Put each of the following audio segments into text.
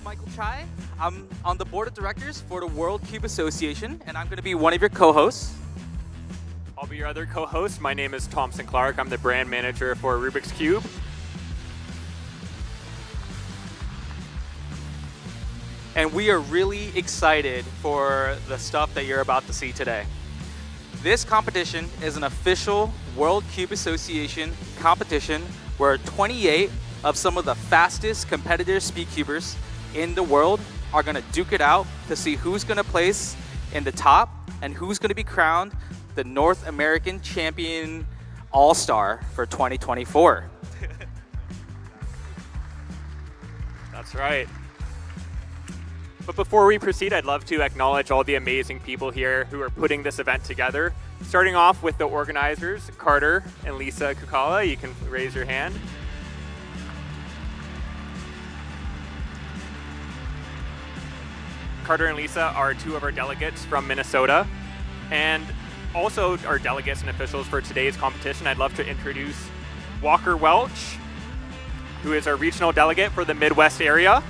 Michael Chai. I'm on the board of directors for the World Cube Association, and I'm going to be one of your co-hosts. I'll be your other co-host. My name is Thompson Clark. I'm the brand manager for Rubik's Cube. And we are really excited for the stuff that you're about to see today. This competition is an official World Cube Association competition where 28 of some of the fastest competitive speed cubers in the world are going to duke it out to see who's going to place in the top and who's going to be crowned the North American Champion All-Star for 2024. That's right. But before we proceed, I'd love to acknowledge all the amazing people here who are putting this event together. Starting off with the organizers, Carter and Lisa Kukala. You can raise your hand. Carter and Lisa are two of our delegates from Minnesota, and also our delegates and officials for today's competition. I'd love to introduce Walker Welch, who is our regional delegate for the Midwest area.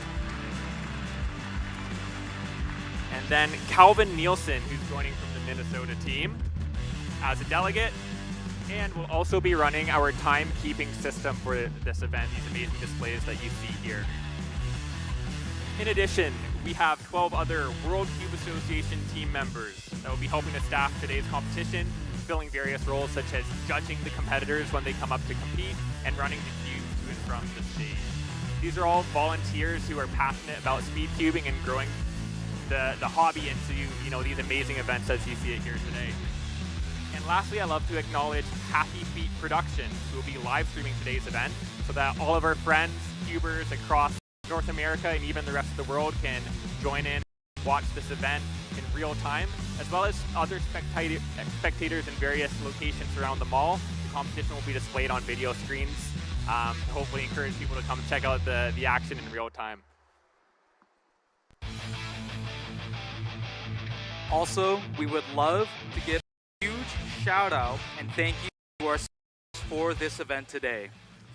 And then Calvin Nielsen, who's joining from the Minnesota team as a delegate, and will also be running our timekeeping system for this event, these amazing displays that you see here. In addition, we have 12 other World Cube Association team members that will be helping to staff today's competition, filling various roles such as judging the competitors when they come up to compete and running the cubes to and from the stage. These are all volunteers who are passionate about speed cubing and growing the hobby into these amazing events as you see it here today. And lastly, I'd love to acknowledge Happy Feet Productions, who will be live streaming today's event so that all of our friends, cubers across North America and even the rest of the world can join in, watch this event in real time, as well as other spectators in various locations around the mall. The competition will be displayed on video screens to hopefully encourage people to come check out the action in real time. Also, we would love to give a huge shout out and thank you to our sponsors for this event today.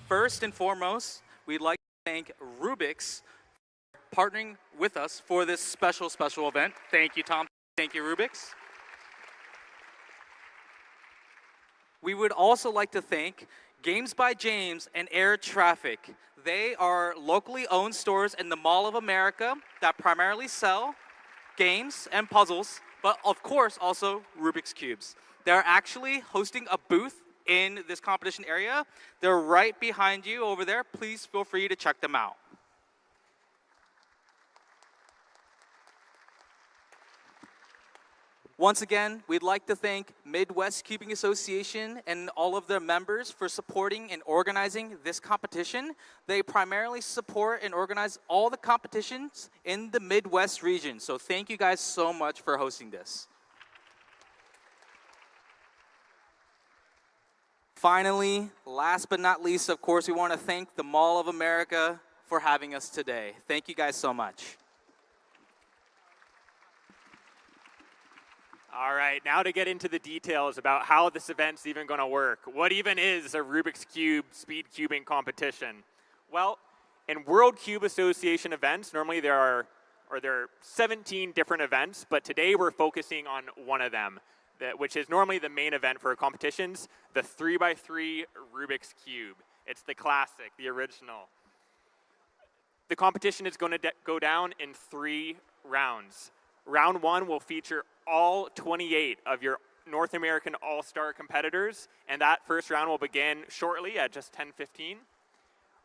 First and foremost, we'd like to thank Rubik's for partnering with us for this special event. Thank you, Tom. Thank you, Rubik's. We would also like to thank Games by James and Air Traffic. They are locally owned stores in the Mall of America that primarily sell games and puzzles, but of course also Rubik's Cubes. They're actually hosting a booth in this competition area. They're right behind you over there. Please feel free to check them out. Once again, we'd like to thank Midwest Cubing Association and all of their members for supporting and organizing this competition. They primarily support and organize all the competitions in the Midwest region. So thank you guys so much for hosting this. Finally, last but not least, of course, we want to thank the Mall of America for having us today. Thank you guys so much. All right, now to get into the details about how this event's even going to work. What even is a Rubik's Cube speed cubing competition? Well, in World Cube Association events, normally there are 17 different events, but today we're focusing on one of them, which is normally the main event for competitions, the 3x3 Rubik's Cube. It's the classic, the original. The competition is going to go down in 3 rounds. Round 1 will feature all 28 of your North American All-Star competitors, and that first round will begin shortly at just 10:15.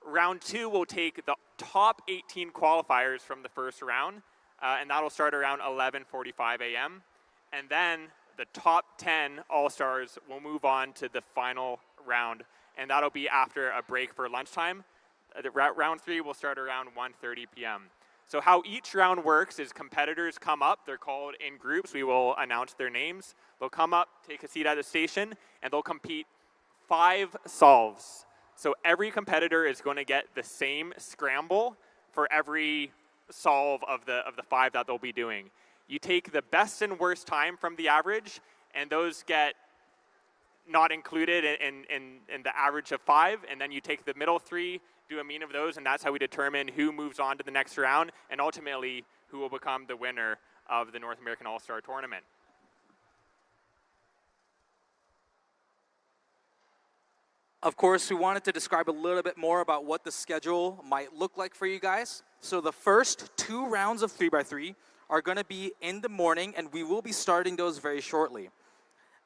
Round 2 will take the top 18 qualifiers from the first round, and that'll start around 11:45 a.m. And then the top 10 All-Stars will move on to the final round, and that'll be after a break for lunchtime. Round 3 will start around 1:30 p.m. So how each round works is competitors come up, they're called in groups, we will announce their names. They'll come up, take a seat at the station, and they'll compete 5 solves. So every competitor is going to get the same scramble for every solve of the 5 that they'll be doing. You take the best and worst time from the average, and those get not included in the average of 5, and then you take the middle 3, do a mean of those, and that's how we determine who moves on to the next round, and ultimately who will become the winner of the North American All-Star Tournament. Of course, we wanted to describe a little bit more about what the schedule might look like for you guys. So the first 2 rounds of 3x3 are going to be in the morning, and we will be starting those very shortly.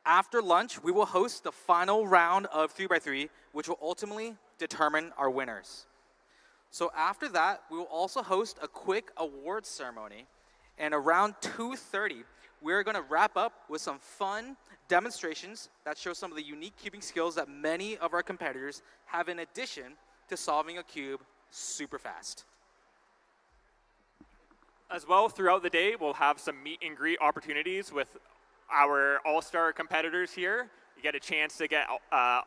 After lunch, we will host the final round of 3x3, which will ultimately determine our winners. So after that, we will also host a quick awards ceremony. And around 2:30, we're going to wrap up with some fun demonstrations that show some of the unique cubing skills that many of our competitors have in addition to solving a cube super fast. As well, throughout the day, we'll have some meet and greet opportunities with our all-star competitors here. You get a chance to get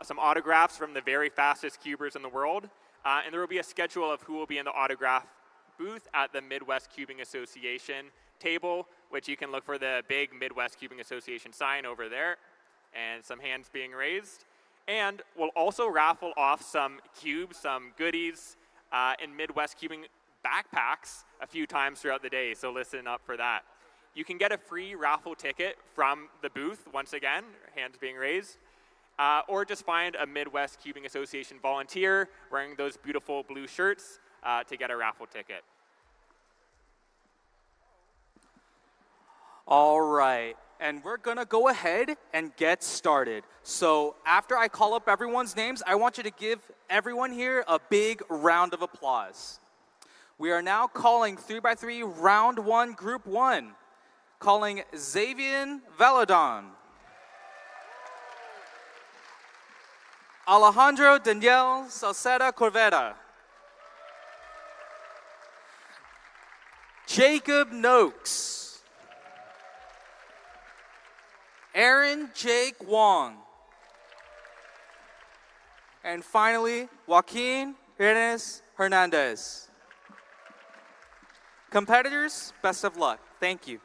some autographs from the very fastest cubers in the world. And there will be a schedule of who will be in the autograph booth at the Midwest Cubing Association table, which you can look for the big Midwest Cubing Association sign over there, and some hands being raised. And we'll also raffle off some cubes, some goodies, in Midwest Cubing backpacks a few times throughout the day, so listen up for that. You can get a free raffle ticket from the booth, once again, hands being raised, or just find a Midwest Cubing Association volunteer wearing those beautiful blue shirts to get a raffle ticket. All right, and we're gonna go ahead and get started. So after I call up everyone's names, I want you to give everyone here a big round of applause. We are now calling 3x3 round 1, group 1. Calling Xavier Valadon. Alejandro Daniel Salceda Corvera. Jacob Noakes. Aaron Jake Wong. And finally, Joaquin Renes Hernandez. Competitors, best of luck. Thank you.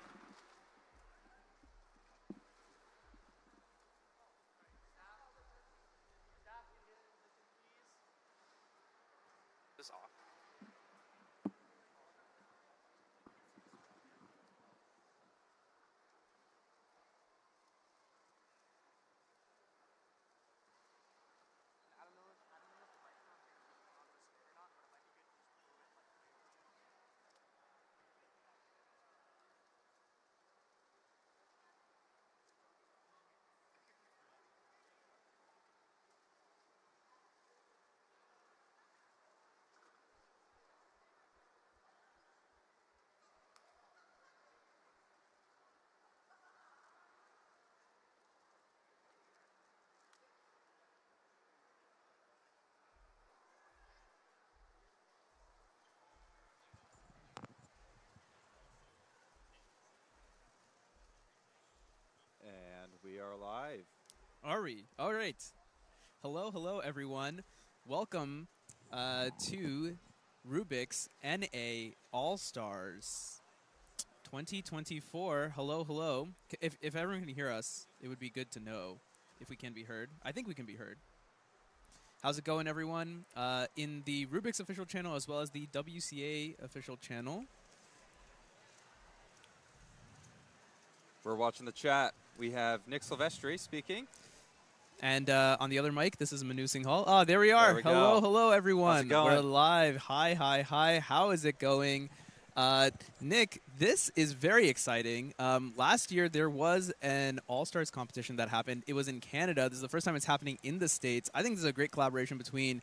And we are live. Are we? All right. Hello, everyone. Welcome to Rubik's NA All-Stars 2024. Hello. If everyone can hear us, it would be good to know if we can be heard. I think we can be heard. How's it going, everyone? In the Rubik's official channel as well as the WCA official channel. We're watching the chat. We have Nick Silvestri speaking. And on the other mic, this is Manu Singhal. Oh, there we are. There we go. Hello, everyone. How's it going? We're live. Hi. How is it going? Nick, this is very exciting. Last year, there was an All-Stars competition that happened. It was in Canada. This is the first time it's happening in the States. I think this is a great collaboration between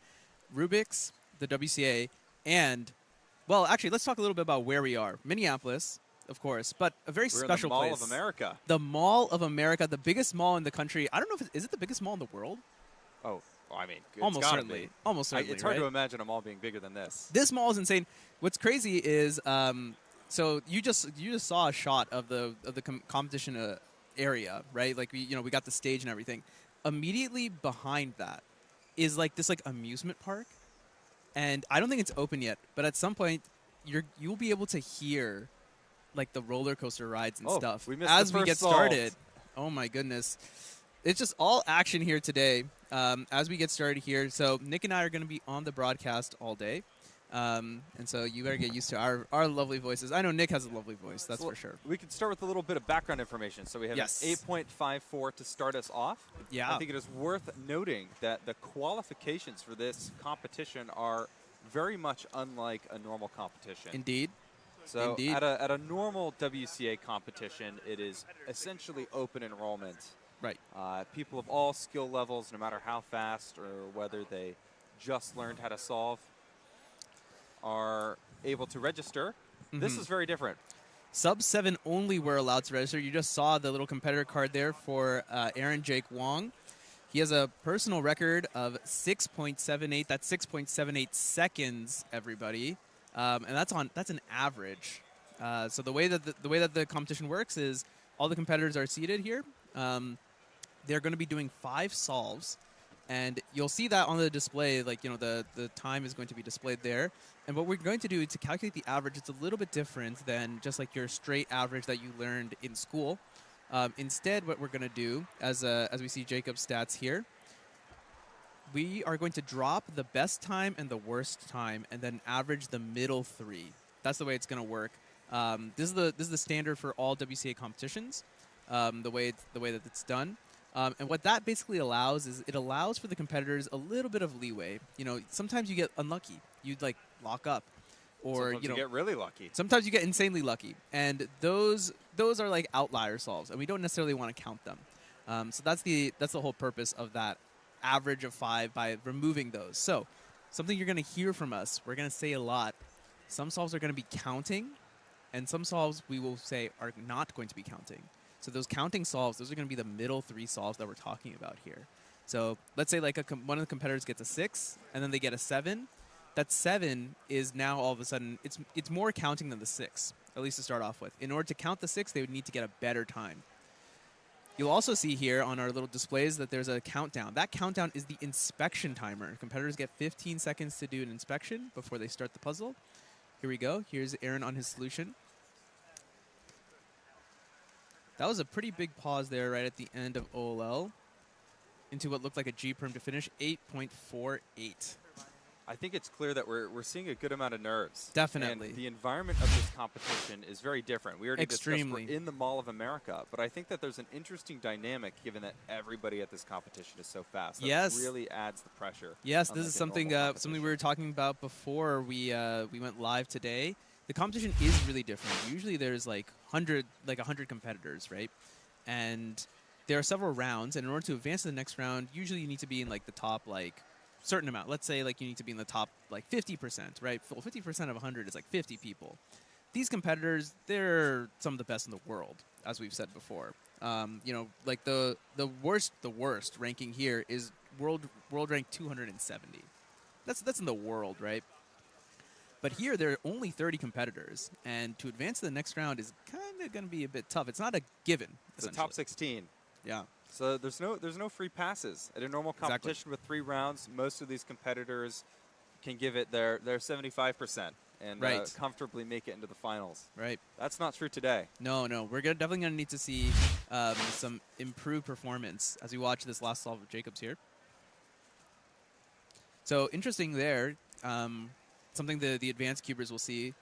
Rubik's, the WCA, and, well, actually, let's talk a little bit about where we are. Minneapolis, of course, but a very special place. We're in the Mall of America. The Mall of America, the biggest mall in the country. I don't know if is it the biggest mall in the world? Oh, well, I mean, it's almost gotta certainly. be. Almost certainly. It's hard right? to imagine a mall being bigger than this. This mall is insane. What's crazy is, so you just saw a shot of the competition area, right? Like we got the stage and everything. Immediately behind that is like this amusement park, and I don't think it's open yet. But at some point, you'll be able to hear like the roller coaster rides and stuff we missed as the we first get salt. started. Oh my goodness. It's just all action here today as we get started here. So Nick and I are going to be on the broadcast all day. And so you better get used to our lovely voices. I know Nick has a lovely voice, that's for sure. We can start with a little bit of background information. So we have Yes. an 8.54 to start us off. Yeah. I think it is worth noting that the qualifications for this competition are very much unlike a normal competition. Indeed. So Indeed. at a normal WCA competition, it is essentially open enrollment. Right. People of all skill levels, no matter how fast or whether they just learned how to solve, are able to register. This is very different. Sub 7 only were allowed to register. You just saw the little competitor card there for Aaron Jake Wong. He has a personal record of 6.78. That's 6.78 seconds, everybody, and that's an average. So the way that the competition works is all the competitors are seated here. They're going to be doing 5 solves, and you'll see that on the display. Like, you know, the time is going to be displayed there. And what we're going to do to calculate the average, it's a little bit different than just like your straight average that you learned in school. Instead, what we're going to do, as we see Jacob's stats here, we are going to drop the best time and the worst time, and then average the middle 3. That's the way it's going to work. This is the standard for all WCA competitions. The way that it's done. And what that basically allows is it allows for the competitors a little bit of leeway. You know, sometimes you get unlucky. You'd like lock up, or Sometimes you get really lucky. Sometimes you get insanely lucky, and those are like outlier solves, and we don't necessarily want to count them. So that's the whole purpose of that average of 5 by removing those. So something you're going to hear from us, we're going to say a lot. Some solves are going to be counting, and some solves we will say are not going to be counting. So those counting solves, those are going to be the middle 3 solves that we're talking about here. So let's say like one of the competitors gets a 6, and then they get a 7. That 7 is now all of a sudden, it's more counting than the 6, at least to start off with. In order to count the 6, they would need to get a better time. You'll also see here on our little displays that there's a countdown. That countdown is the inspection timer. Competitors get 15 seconds to do an inspection before they start the puzzle. Here we go. Here's Aaron on his solution. That was a pretty big pause there right at the end of OLL into what looked like a G-perm to finish, 8.48. I think it's clear that we're seeing a good amount of nerves. Definitely. And the environment of this competition is very different. We already discussed we're in the Mall of America, but I think that there's an interesting dynamic given that everybody at this competition is so fast. That really adds the pressure. Yes, this is something we were talking about before we went live today. The competition is really different. Usually there's like 100 competitors, right? And there are several rounds, and in order to advance to the next round, usually you need to be in like the top like certain amount. Let's say like you need to be in the top like 50%, right? Well, 50% of 100 is like 50 people. These competitors, they're some of the best in the world, as we've said before. You know, like the worst ranking here is world rank 270. That's in the world, right? But here there are only 30 competitors, and to advance to the next round is kind of going to be a bit tough. It's not a given. It's the top 16. Yeah. So there's no free passes. At a normal competition with 3 rounds, most of these competitors can give it their 75% and comfortably make it into the finals. Right. That's not true today. No. We're definitely going to need to see some improved performance as we watch this last solve of Jacobs here. So interesting there. Something the advanced cubers will see.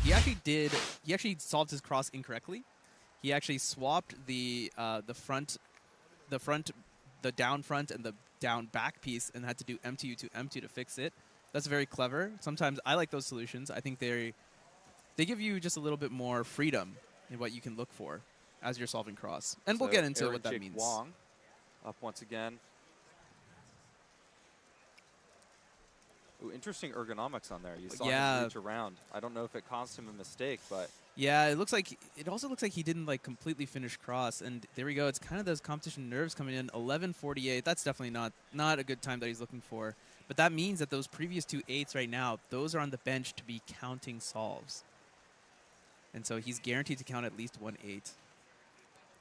He actually solved his cross incorrectly. He actually swapped the down front and the down back piece and had to do MTU to M2 to fix it. That's very clever. Sometimes I like those solutions. I think they give you just a little bit more freedom in what you can look for as you're solving cross. And we'll get into what that means. Wong up once again. Ooh, interesting ergonomics on there. You saw him reach around. I don't know if it caused him a mistake, but yeah, it also looks like he didn't like completely finish cross. And there we go. It's kind of those competition nerves coming in. 11:48. That's definitely not a good time that he's looking for. But that means that those previous 2 8s right now, those are on the bench to be counting solves. And so he's guaranteed to count at least 1 8.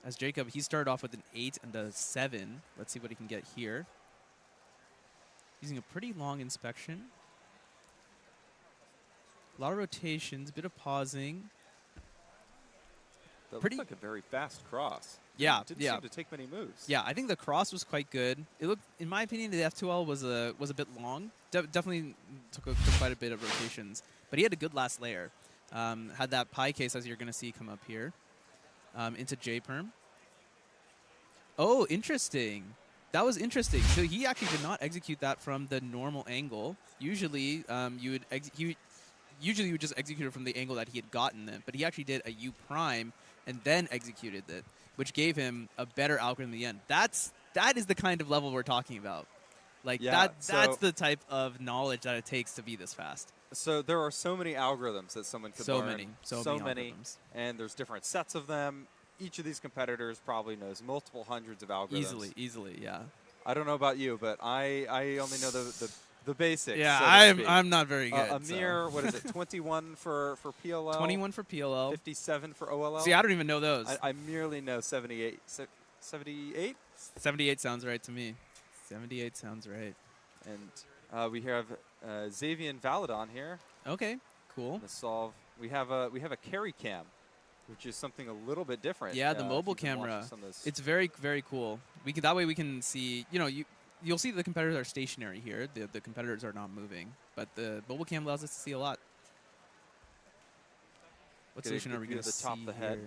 As Jacob, he started off with an 8 and a 7. Let's see what he can get here. Using a pretty long inspection. A lot of rotations, a bit of pausing. That looked like a very fast cross. Yeah, Didn't seem to take many moves. Yeah, I think the cross was quite good. It looked, in my opinion, the F2L was a bit long. Definitely took quite a bit of rotations, but he had a good last layer. Had that pie case, as you're going to see, come up here into J-perm. Oh, interesting. That was interesting. So he actually did not execute that from the normal angle. Usually, you would just execute it from the angle that he had gotten it, but he actually did a U prime and then executed it, which gave him a better algorithm in the end. That is the kind of level we're talking about. Like that's the type of knowledge that it takes to be this fast. So there are so many algorithms that someone could learn. So many. And there's different sets of them. Each of these competitors probably knows multiple hundreds of algorithms. Easily, yeah. I don't know about you, but I only know the basics. Yeah, so I'm not very good. Amir, what is it? 21 for PLL. 21 for PLL. 57 for OLL. See, I don't even know those. I merely know 78. 78? 78 sounds right to me. 78 sounds right. And we have Xavier Valadon here. Okay, cool. The solve. We have a carry cam, which is something a little bit different. Yeah, the mobile camera. It's very, very cool. That way we can see, you'll see the competitors are stationary here. The competitors are not moving, but the mobile cam allows us to see a lot. What station are we going to see top of the head? Here?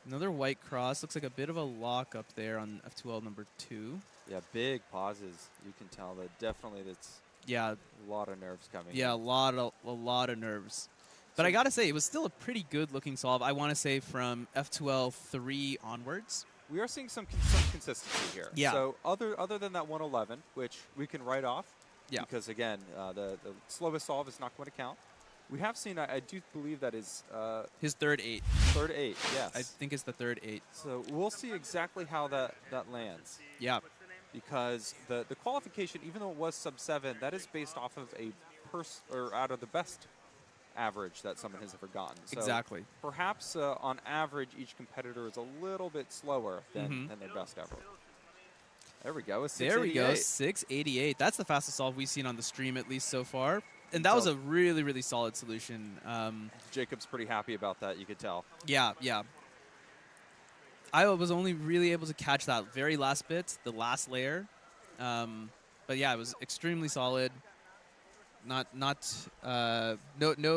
Another white cross. Looks like a bit of a lock up there on F2L number 2. Yeah, big pauses. You can tell that definitely that's a lot of nerves coming. Yeah, in. a lot of nerves. But I got to say, it was still a pretty good-looking solve, I want to say, from F2L 3 onwards. We are seeing some consistency here. Yeah. So other than that 111, which we can write off, because, again, the slowest solve is not going to count. We have seen, I do believe that is... his third 8. Third 8, yes. I think it's the third 8. So we'll see exactly how that lands. Yeah. Because the qualification, even though it was sub-7, that is based off of out of the best average that someone has ever gotten. So exactly. Perhaps on average, each competitor is a little bit slower than their best ever. There we go. There we go. 688. That's the fastest solve we've seen on the stream, at least so far. And that was a really, really solid solution. Jacob's pretty happy about that, you could tell. Yeah. I was only really able to catch that very last bit, the last layer. But yeah, it was extremely solid. No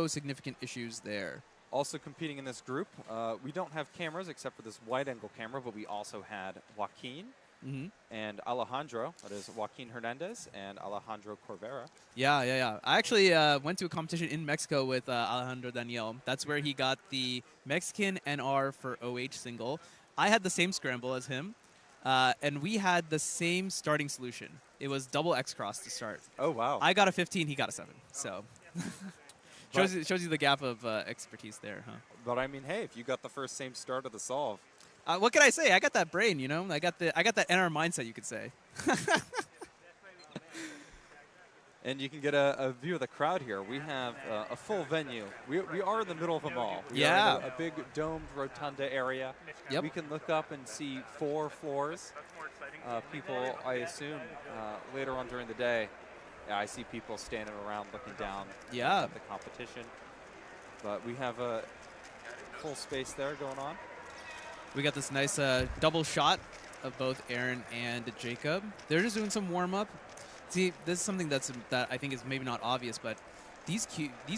significant issues there. Also competing in this group, we don't have cameras except for this wide-angle camera, but we also had Joaquin and Alejandro. That is Joaquin Hernandez and Alejandro Corvera. Yeah. I actually went to a competition in Mexico with Alejandro Daniel. That's where he got the Mexican NR for OH single. I had the same scramble as him, and we had the same starting solution. It was double X cross to start. Oh, wow. I got a 15, he got a 7. So shows you the gap of expertise there, huh? But I mean, hey, if you got the first same start of the solve. What can I say? I got that brain, I got that NR mindset, you could say. And you can get a view of the crowd here. We have a full venue. We are in the middle of a mall. We are in a big domed rotunda area. Yep. We can look up and see 4 floors. People, I assume, later on during the day, I see people standing around looking down at the competition. But we have a full space there going on. We got this nice double shot of both Aaron and Jacob. They're just doing some warm-up. See, this is something that I think is maybe not obvious, but these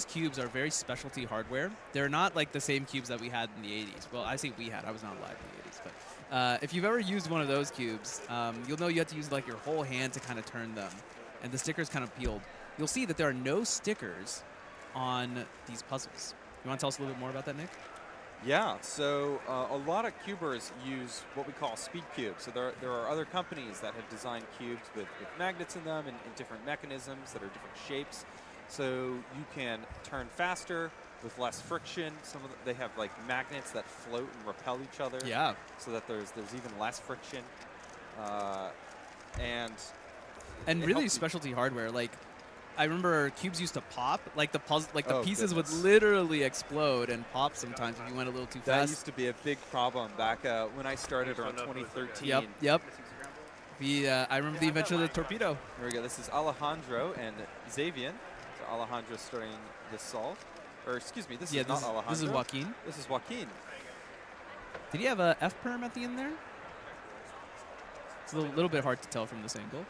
cubes are very specialty hardware. They're not like the same cubes that we had in the 80s. Well, I say we had. I was not alive in the 80s. But if you've ever used one of those cubes, you'll know you have to use like your whole hand to kind of turn them. And the sticker's kind of peeled. You'll see that there are no stickers on these puzzles. You want to tell us a little bit more about that, Nick? Yeah, so a lot of cubers use what we call speed cubes. So there are other companies that have designed cubes with magnets in them and different mechanisms that are different shapes. So you can turn faster with less friction. They have like magnets that float and repel each other. Yeah. So that there's even less friction. And really specialty hardware. Like I remember cubes used to pop, like the pieces would literally explode and pop sometimes if you went a little too fast. That used to be a big problem back when I started around 2013. Yep. I remember the invention of the torpedo. There we go. This is Alejandro and Xavier. So Alejandro starting this solve. Or excuse me, this is not Alejandro. This is Joaquin. This is Joaquin. Did he have a F perm at the end there? It's a little bit hard to tell from this angle.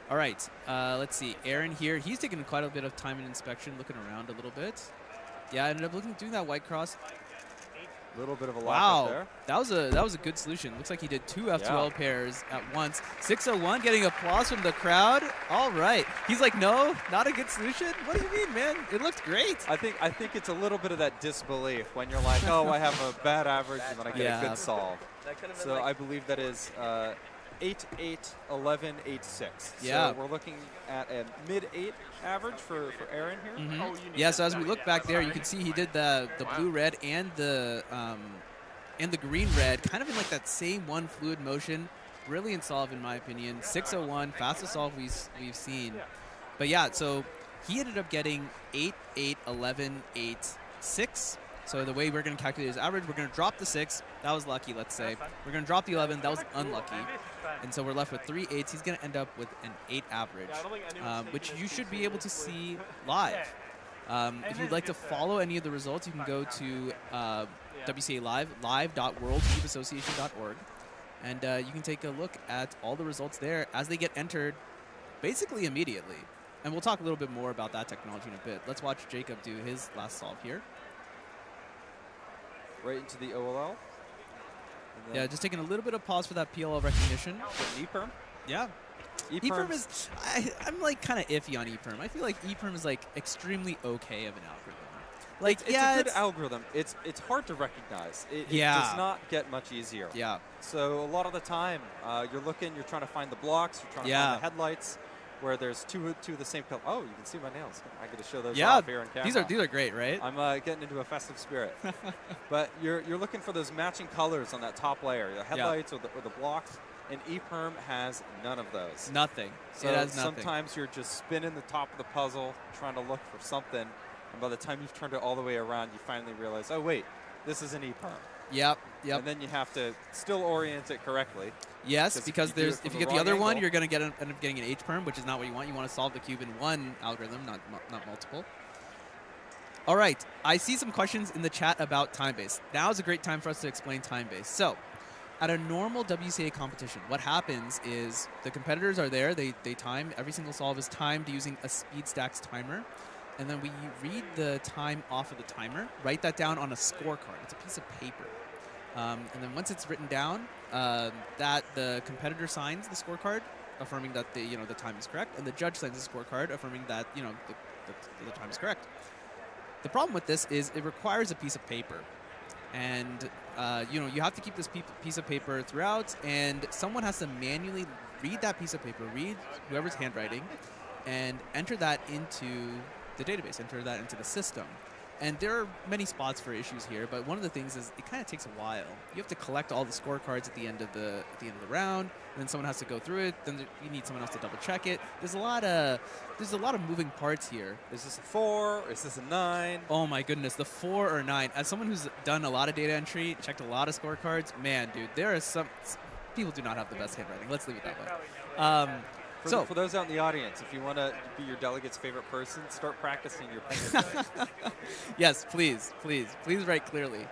All right, let's see. Aaron here, he's taking quite a bit of time in inspection, looking around a little bit. Yeah, I ended up doing that white cross. A little bit of a lockup Wow, there. that was a good solution. Looks like he did 2 F2L pairs at once. 601 getting applause from the crowd. All right. He's like, no, not a good solution? What do you mean, man? It looked great. I think it's a little bit of that disbelief when you're like, oh, I have a bad average and then I get a good solve. So I believe that is 8-8, 11, 8-6. Yeah. So we're looking at a mid-8 average for Aaron here. Mm-hmm. Yeah, so as we look back there, you can see he did the blue-red and the green-red kind of in like that same one fluid motion. Brilliant solve in my opinion. 601, fastest solve we've seen. But yeah, so he ended up getting 8, 8, 11, 8, 6. So the way we're going to calculate his average, we're going to drop the 6. That was lucky, let's say. We're going to drop the 11. That was unlucky. And so we're left with 3 8s. He's going to end up with an 8 average, which you should be able to see live. If you'd like to follow any of the results, you can go to WCA Live, live.worldcubeassociation.org. And you can take a look at all the results there as they get entered basically immediately. And we'll talk a little bit more about that technology in a bit. Let's watch Jacob do his last solve here. Right into the OLL. Yeah, just taking a little bit of pause for that PLL recognition. E-perm. Yeah. E-perm is, I'm like kind of iffy on E-perm. I feel like E-perm is like extremely okay of an algorithm. Like, it's a good algorithm. It's hard to recognize. It does not get much easier. Yeah. So a lot of the time, you're trying to find the blocks, you're trying to find the headlights, where there's two of the same color. Oh, you can see my nails. I get to show those off here on camera. These are great, right? I'm getting into a festive spirit. But you're looking for those matching colors on that top layer, the headlights or the blocks. And E-perm has none of those. Nothing. So it has nothing. Sometimes you're just spinning the top of the puzzle, trying to look for something. And by the time you've turned it all the way around, you finally realize, oh, wait, this is an E-perm. Yep. And then you have to still orient it correctly. Yes, because if you get the other one, you're going to end up getting an H-perm, which is not what you want. You want to solve the cube in one algorithm, not multiple. All right. I see some questions in the chat about time-based. Now is a great time for us to explain time-based. So at a normal WCA competition, what happens is the competitors are there. They time. Every single solve is timed using a SpeedStacks timer. And then we read the time off of the timer, write that down on a scorecard. It's a piece of paper. And then once it's written down, that the competitor signs the scorecard, affirming that the time is correct, and the judge signs the scorecard, affirming that the time is correct. The problem with this is it requires a piece of paper, and you have to keep this piece of paper throughout, and someone has to manually read that piece of paper, read whoever's handwriting, and enter that into the database, enter that into the system. And there are many spots for issues here, but one of the things is it kind of takes a while. You have to collect all the scorecards at the end of the round, and then someone has to go through it. Then you need someone else to double check it. There's a lot of moving parts here. Is this a 4? Is this a 9? Oh my goodness, the 4 or 9. As someone who's done a lot of data entry, checked a lot of scorecards, man, dude, there are some people do not have the best handwriting. Let's leave it that way. For those out in the audience, if you want to be your delegate's favorite person, start practicing your pen. Yes, please write clearly.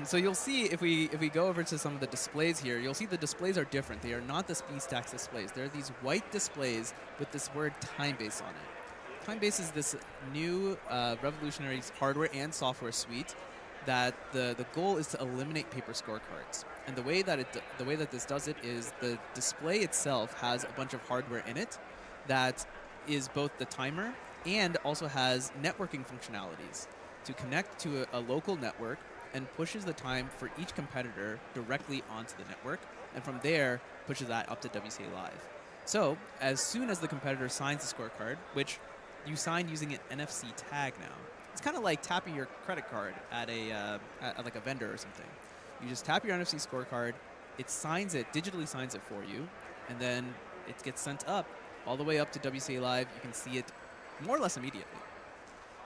So you'll see if we go over to some of the displays here, you'll see the displays are different. They are not the SpeedStacks displays. They're these white displays with this word time-based on it. Time-based is this new revolutionary hardware and software suite that the goal is to eliminate paper scorecards. And the way that this does it is the display itself has a bunch of hardware in it that is both the timer and also has networking functionalities to connect to a local network and pushes the time for each competitor directly onto the network, and from there pushes that up to WCA Live. So as soon as the competitor signs the scorecard, which you sign using an NFC tag now, it's kind of like tapping your credit card at like a vendor or something. You just tap your NFC scorecard, it digitally signs it for you, and then it gets sent up all the way up to WCA Live. You can see it more or less immediately.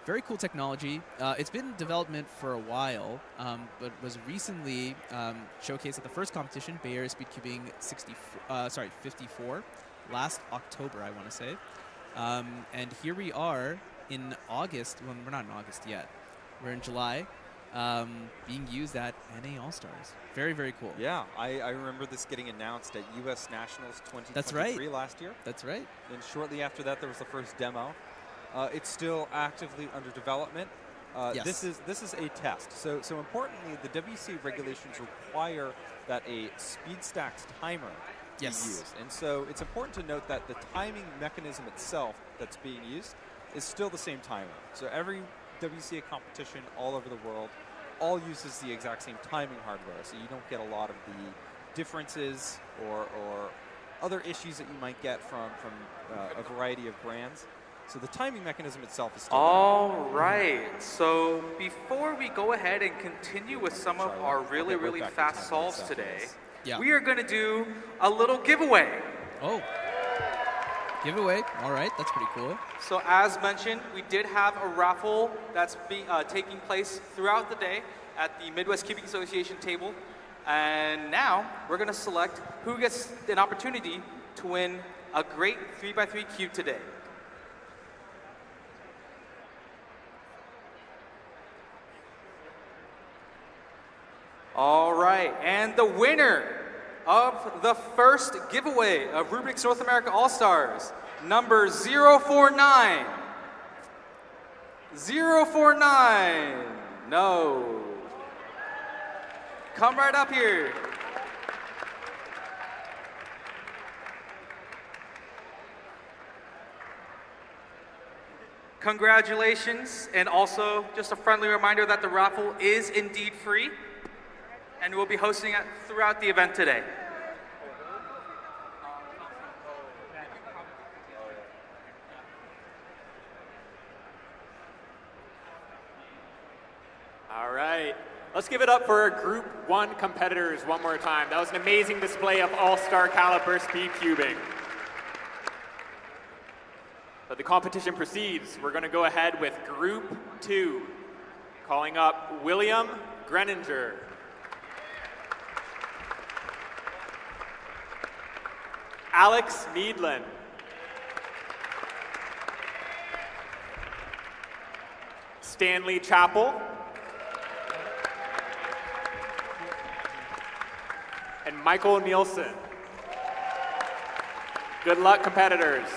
Very cool technology. It's been in development for a while, but was recently showcased at the first competition, Bay Area Speed Cubing 54, last October, I want to say. And here we are in August. Well, we're not in August yet. We're in July, being used at NA All-Stars. Very, very cool. Yeah, I remember this getting announced at U.S. Nationals 2023 That's right. last year. That's right. And shortly after that, there was the first demo. It's still actively under development. Yes. This is a test. So importantly, the WC regulations require that a speed stacked timer be used. And so it's important to note that the timing mechanism itself that's being used is still the same timer. So every WCA competition all over the world all uses the exact same timing hardware. So you don't get a lot of the differences or other issues that you might get from a variety of brands. So the timing mechanism itself is still All right. So before we go ahead and continue with some of our really fast solves today, we are going to do a little giveaway. Oh. Giveaway. All right. That's pretty cool. So as mentioned, we did have a raffle that's taking place throughout the day at the Midwest Cubing Association table. And now we're going to select who gets an opportunity to win a great 3x3 cube today. All right, and the winner of the first giveaway of Rubik's North America All-Stars, number 049. 049. No. Come right up here. Congratulations, and also just a friendly reminder that the raffle is indeed free, and we'll be hosting it throughout the event today. All right. Let's give it up for our Group 1 competitors one more time. That was an amazing display of all-star caliber speed cubing. But the competition proceeds. We're going to go ahead with Group 2. Calling up William Greninger. Alex Meadland. Stanley Chappell. And Michael Nielsen. Good luck, competitors.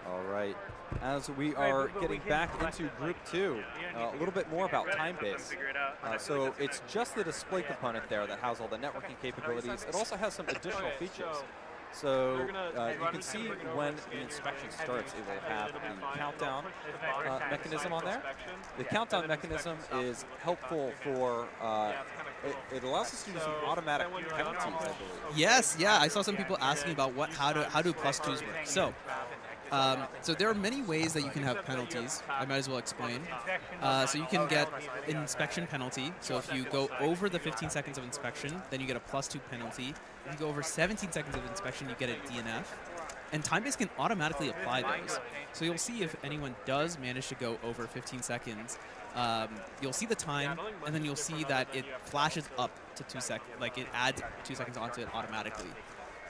All right. As we are getting back into Group 2, a little bit more about time-based. So it's just the display component there that has all the networking capabilities. It also has some additional features. So you can see when the inspection starts, it will have the countdown mechanism on there. The countdown mechanism is helpful for, it allows us to do some automatic penalties, I believe. Yes, yeah, I saw some people asking about how do +2s work. So there are many ways that you can have penalties. I might as well explain. So you can get an inspection penalty. So if you go over the 15 seconds of inspection, then you get a +2 penalty. If you go over 17 seconds of inspection, you get a DNF. And time-based can automatically apply those. So you'll see if anyone does manage to go over 15 seconds, you'll see the time, and then you'll see that it flashes up to 2 seconds. Like it adds 2 seconds onto it automatically.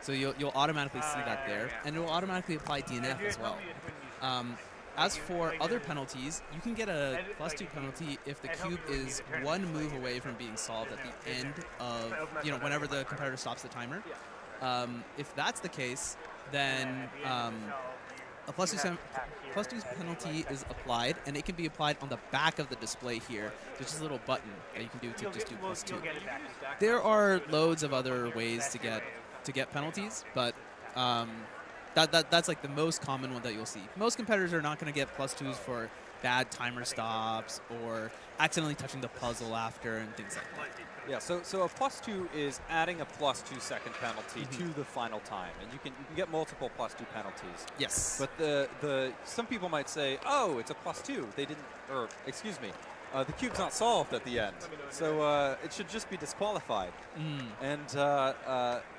So you'll automatically see that there, and it will automatically apply DNF as well. As for other penalties, you can get a +2 penalty if the cube is one move away from being solved at the end of, whenever the competitor stops the timer. If that's the case, then a +2 penalty is applied, and it can be applied on the back of the display here. There's just a little button that you can do to just do +2. There are loads of other ways to get penalties, but that's like the most common one that you'll see. Most competitors are not going to get +2s for bad timer stops or accidentally touching the puzzle after and things like that. Yeah, so a +2 is adding a +2 second penalty to the final time, and you can get multiple +2 penalties. Yes. But some people might say, oh, it's a +2. They didn't, or excuse me, the cube's not solved at the end, so it should just be disqualified. And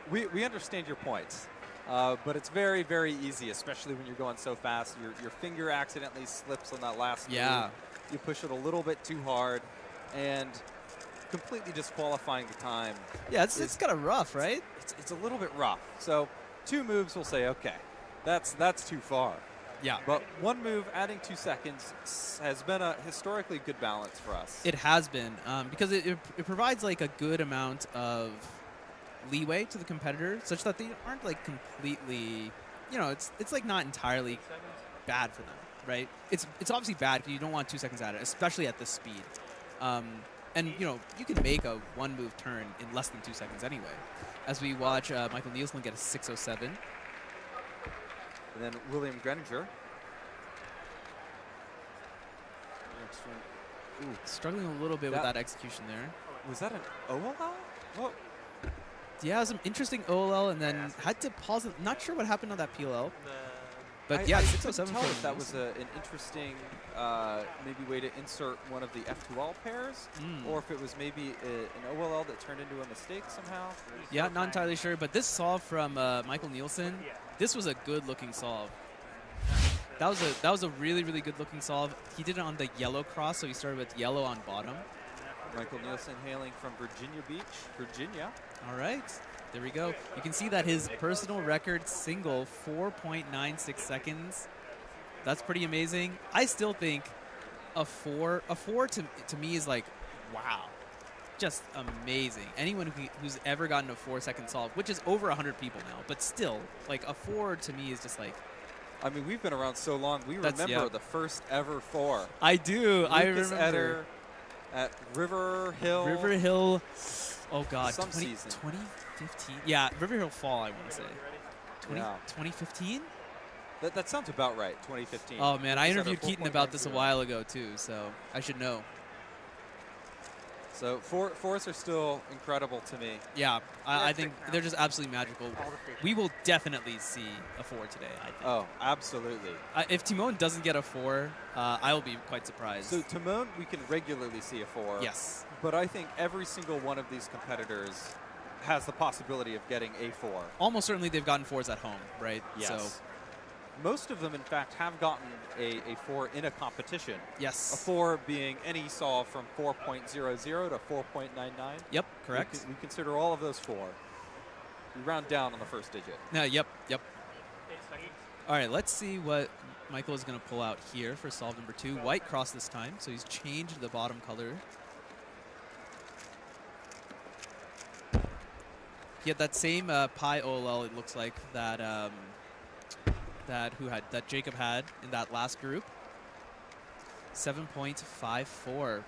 we understand your points, but it's very, very easy, especially when you're going so fast. Your finger accidentally slips on that last move. You push it a little bit too hard, and completely disqualifying the time. Yeah, it's kind of rough, right? It's a little bit rough. So 2 moves, we'll say, okay, that's too far. Yeah. But 1 move, adding 2 seconds, has been a historically good balance for us. It has been, because it provides like a good amount of leeway to the competitor, such that they aren't like completely, it's like not entirely bad for them, right? It's obviously bad because you don't want 2 seconds at it, especially at this speed. And you can make a 1-move turn in less than 2 seconds anyway. As we watch Michael Nielsen get a 607. And then William Greninger. Ooh, struggling a little bit with that execution there. Was that an OLL? Whoa. Yeah, some interesting OLL, and then had to pause it. Not sure what happened on that PLL. But yeah, yeah, I 607 couldn't tell for if that was an interesting maybe way to insert one of the F2L pairs, or if it was maybe an OLL that turned into a mistake somehow. Yeah, not entirely sure. But this solve from Michael Nielsen, this was a good-looking solve. That was a really, really good-looking solve. He did it on the yellow cross, so he started with yellow on bottom. Michael Nielsen hailing from Virginia Beach, Virginia. All right. There we go. You can see that his personal record single, 4.96 seconds. That's pretty amazing. I still think a four to me is like, wow, just amazing. Anyone who's ever gotten a 4-second solve, which is over 100 people now, but still, like a 4 to me is just like. I mean, we've been around so long. We remember the first ever 4. I do. Lucas I remember. Eder at River Hill. River Hill. Oh God. Some season. 2015. Yeah, River Hill Fall. I want to say. 2015. That sounds about right. 2015. Oh man, I interviewed Keaton about this a while ago too, so I should know. So fours are still incredible to me. Yeah, I think they're just absolutely magical. We will definitely see a 4 today, I think. Oh, absolutely. If Timon doesn't get a 4, I will be quite surprised. So Timon, we can regularly see a 4. Yes. But I think every single one of these competitors has the possibility of getting a 4. Almost certainly they've gotten 4s at home, right? Yes. So. Most of them, in fact, have gotten a 4 in a competition. Yes. A 4 being any solve from 4.00 to 4.99. Yep, correct. We consider all of those 4. We round down on the first digit. No, yep. All right, let's see what Michael is going to pull out here for solve number 2. White cross this time, so he's changed the bottom color. He had that same pi OLL, it looks like, that that Jacob had in that last group. 7.54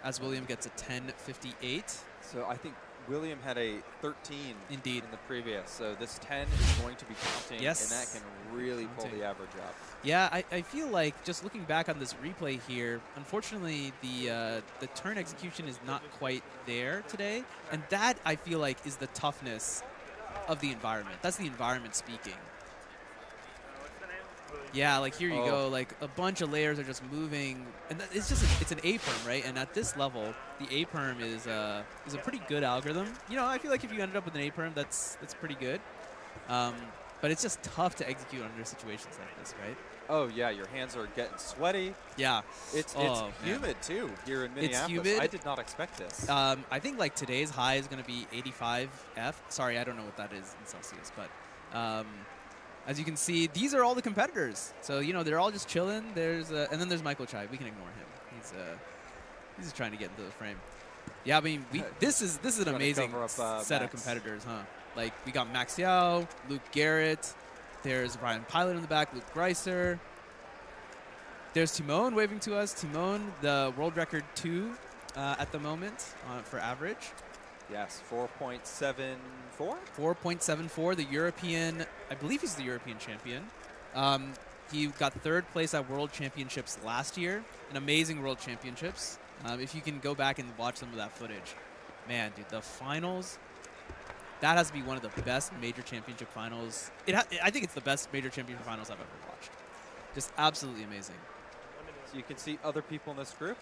as William gets a 10.58. So I think William had a 13 indeed in the previous, so this 10 is going to be counting, yes, and that can really pull the average up. Yeah, I feel like just looking back on this replay here, unfortunately the turn execution is not quite there today, and that I feel like is the toughness of the environment. That's the environment speaking. Yeah, like here you go, like a bunch of layers are just moving, and it's an A-perm, right? And at this level, the A-perm is a pretty good algorithm. I feel like if you ended up with an A-perm, that's pretty good. But it's just tough to execute under situations like this, right? Oh yeah, your hands are getting sweaty. Yeah, it's humid too here in Minneapolis. It's humid. I did not expect this. I think like today's high is going to be 85 F. Sorry, I don't know what that is in Celsius, but as you can see, these are all the competitors. So they're all just chilling. And then there's Michael Chai. We can ignore him. He's just trying to get into the frame. Yeah, I mean this is an amazing set of competitors, huh? Like we got Max Yao, Luke Garrett. There's Ryan Pilot in the back, Luke Greiser. There's Timon waving to us. Timon, the world record 2 at the moment for average. Yes, 4.74? 4.74, the European, I believe he's the European champion. He got 3rd place at World Championships last year, an amazing World Championships. If you can go back and watch some of that footage. Man, dude, the finals, that has to be one of the best major championship finals. I think it's the best major championship finals I've ever watched. Just absolutely amazing. So you can see other people in this group.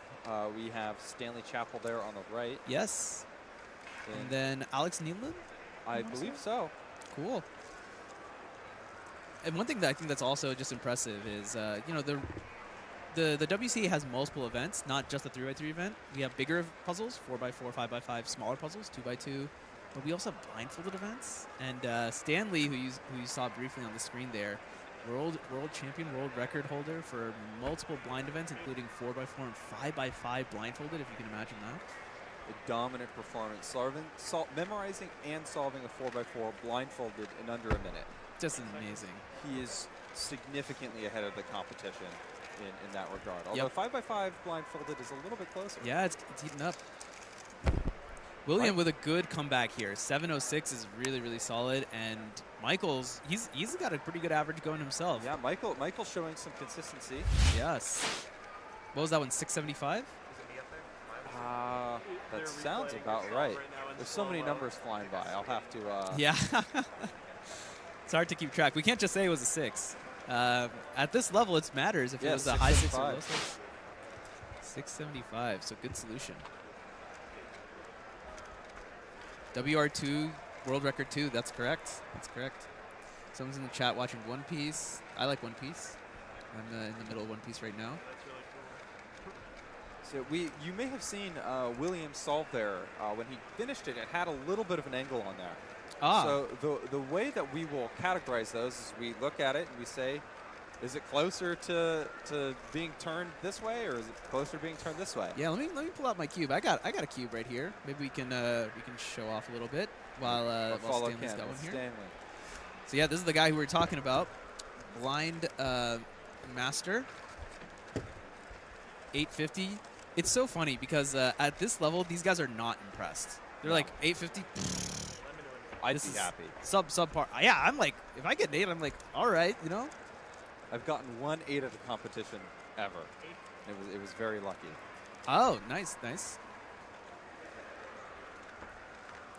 We have Stanley Chappell there on the right. Yes. And then Alex Needland? I believe so. Cool. And one thing that I think that's also just impressive is, you know, the WC has multiple events, not just the 3x3 event. We have bigger puzzles, 4x4, 5x5, smaller puzzles, 2x2. But we also have blindfolded events. And Stanley, who you saw briefly on the screen there, world champion, world record holder for multiple blind events, including 4x4 and 5x5 blindfolded, if you can imagine that. A dominant performance, memorizing and solving a 4x4 blindfolded in under a minute. Just amazing. He is significantly ahead of the competition in that regard. Although 5x5 blindfolded is a little bit closer. Yeah, it's heating up. William with a good comeback here. 706 is really, really solid. And Michael's, he's got a pretty good average going himself. Yeah, Michael's showing some consistency. Yes. What was that one, 675? That sounds about right. There's so many numbers flying by. I'll have to... Yeah. It's hard to keep track. We can't just say it was a 6. At this level, it matters if it was a high 6 or low 6. 675, so good solution. WR2, world record 2, that's correct. That's correct. Someone's in the chat watching One Piece. I like One Piece. I'm in the middle of One Piece right now. So you may have seen William solve there. When he finished it, it had a little bit of an angle on there. So the way that we will categorize those is we look at it and we say, is it closer to being turned this way, or is it closer to being turned this way? Yeah, let me pull out my cube. I got a cube right here. Maybe we can show off a little bit while Stanley's got one here. Stanley. So yeah, this is the guy who we're talking about, blind master. 850. It's so funny because at this level, these guys are not impressed. They're like 850. I'd be happy. Subpar. Yeah, I'm like, if I get an 8, I'm like, all right, you know. I've gotten 1 8 at a competition ever. It was very lucky. Oh, nice, nice.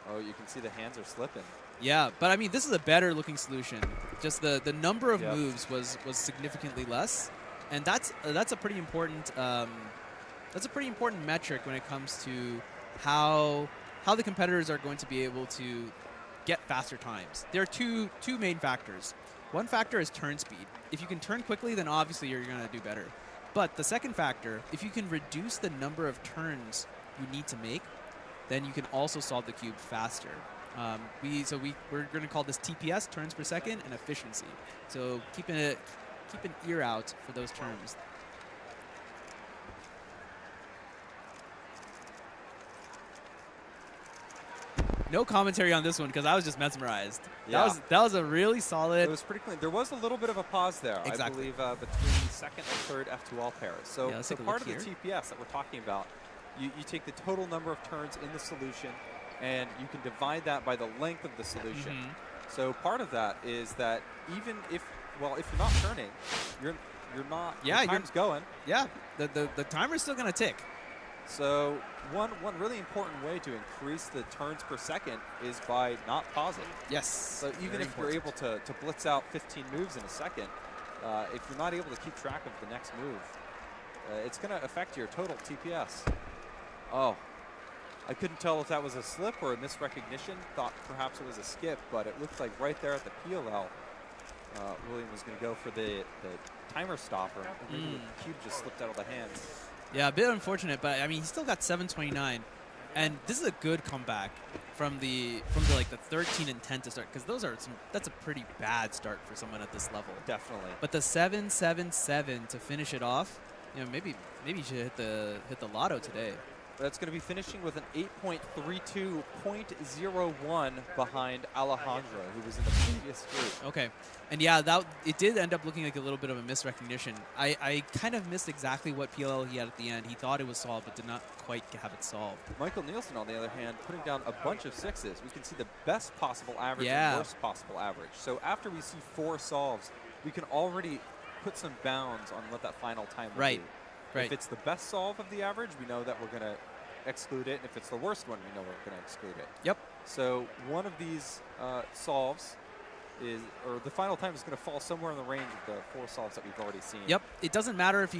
Oh, you can see the hands are slipping. Yeah, but I mean, this is a better looking solution. Just the number of moves was significantly less, and that's a pretty important metric when it comes to how the competitors are going to be able to get faster times. There are two main factors. One factor is turn speed. If you can turn quickly, then obviously you're going to do better. But the second factor, if you can reduce the number of turns you need to make, then you can also solve the cube faster. We're going to call this TPS, turns per second, and efficiency. So keep an ear out for those terms. No commentary on this one because I was just mesmerized. Yeah. That was a really solid. It was pretty clean. There was a little bit of a pause there, exactly. I believe, between the second and third F2L pairs. So part of the TPS that we're talking about, you take the total number of turns in the solution, and you can divide that by the length of the solution. Mm-hmm. So part of that is that even if you're not turning, you're not. Yeah, the time's going. Yeah, the timer's still going to tick. So one really important way to increase the turns per second is by not pausing. Yes. So even if you're able to blitz out 15 moves in a second, if you're not able to keep track of the next move, it's going to affect your total TPS. Oh, I couldn't tell if that was a slip or a misrecognition. Thought perhaps it was a skip, but it looked like right there at the PLL, William was going to go for the timer stopper. And maybe the cube just slipped out of the hands. Yeah, a bit unfortunate, but I mean, he still got 729, and this is a good comeback from the 13 and 10 to start, because that's a pretty bad start for someone at this level. Definitely. But the 777 to finish it off, you know, maybe you should hit the lotto today. That's going to be finishing with an 8.32.01 behind Alejandro, who was in the previous group. Okay. And yeah, it did end up looking like a little bit of a misrecognition. I kind of missed exactly what PLL he had at the end. He thought it was solved, but did not quite have it solved. Michael Nielsen, on the other hand, putting down a bunch of 6s. We can see the best possible average and worst possible average. So after we see 4 solves, we can already put some bounds on what that final time will be. Right. If it's the best solve of the average, we know that we're going to exclude it. And if it's the worst one, we know we're going to exclude it. Yep. So one of these solves or the final time is going to fall somewhere in the range of the 4 solves that we've already seen. Yep. It doesn't matter if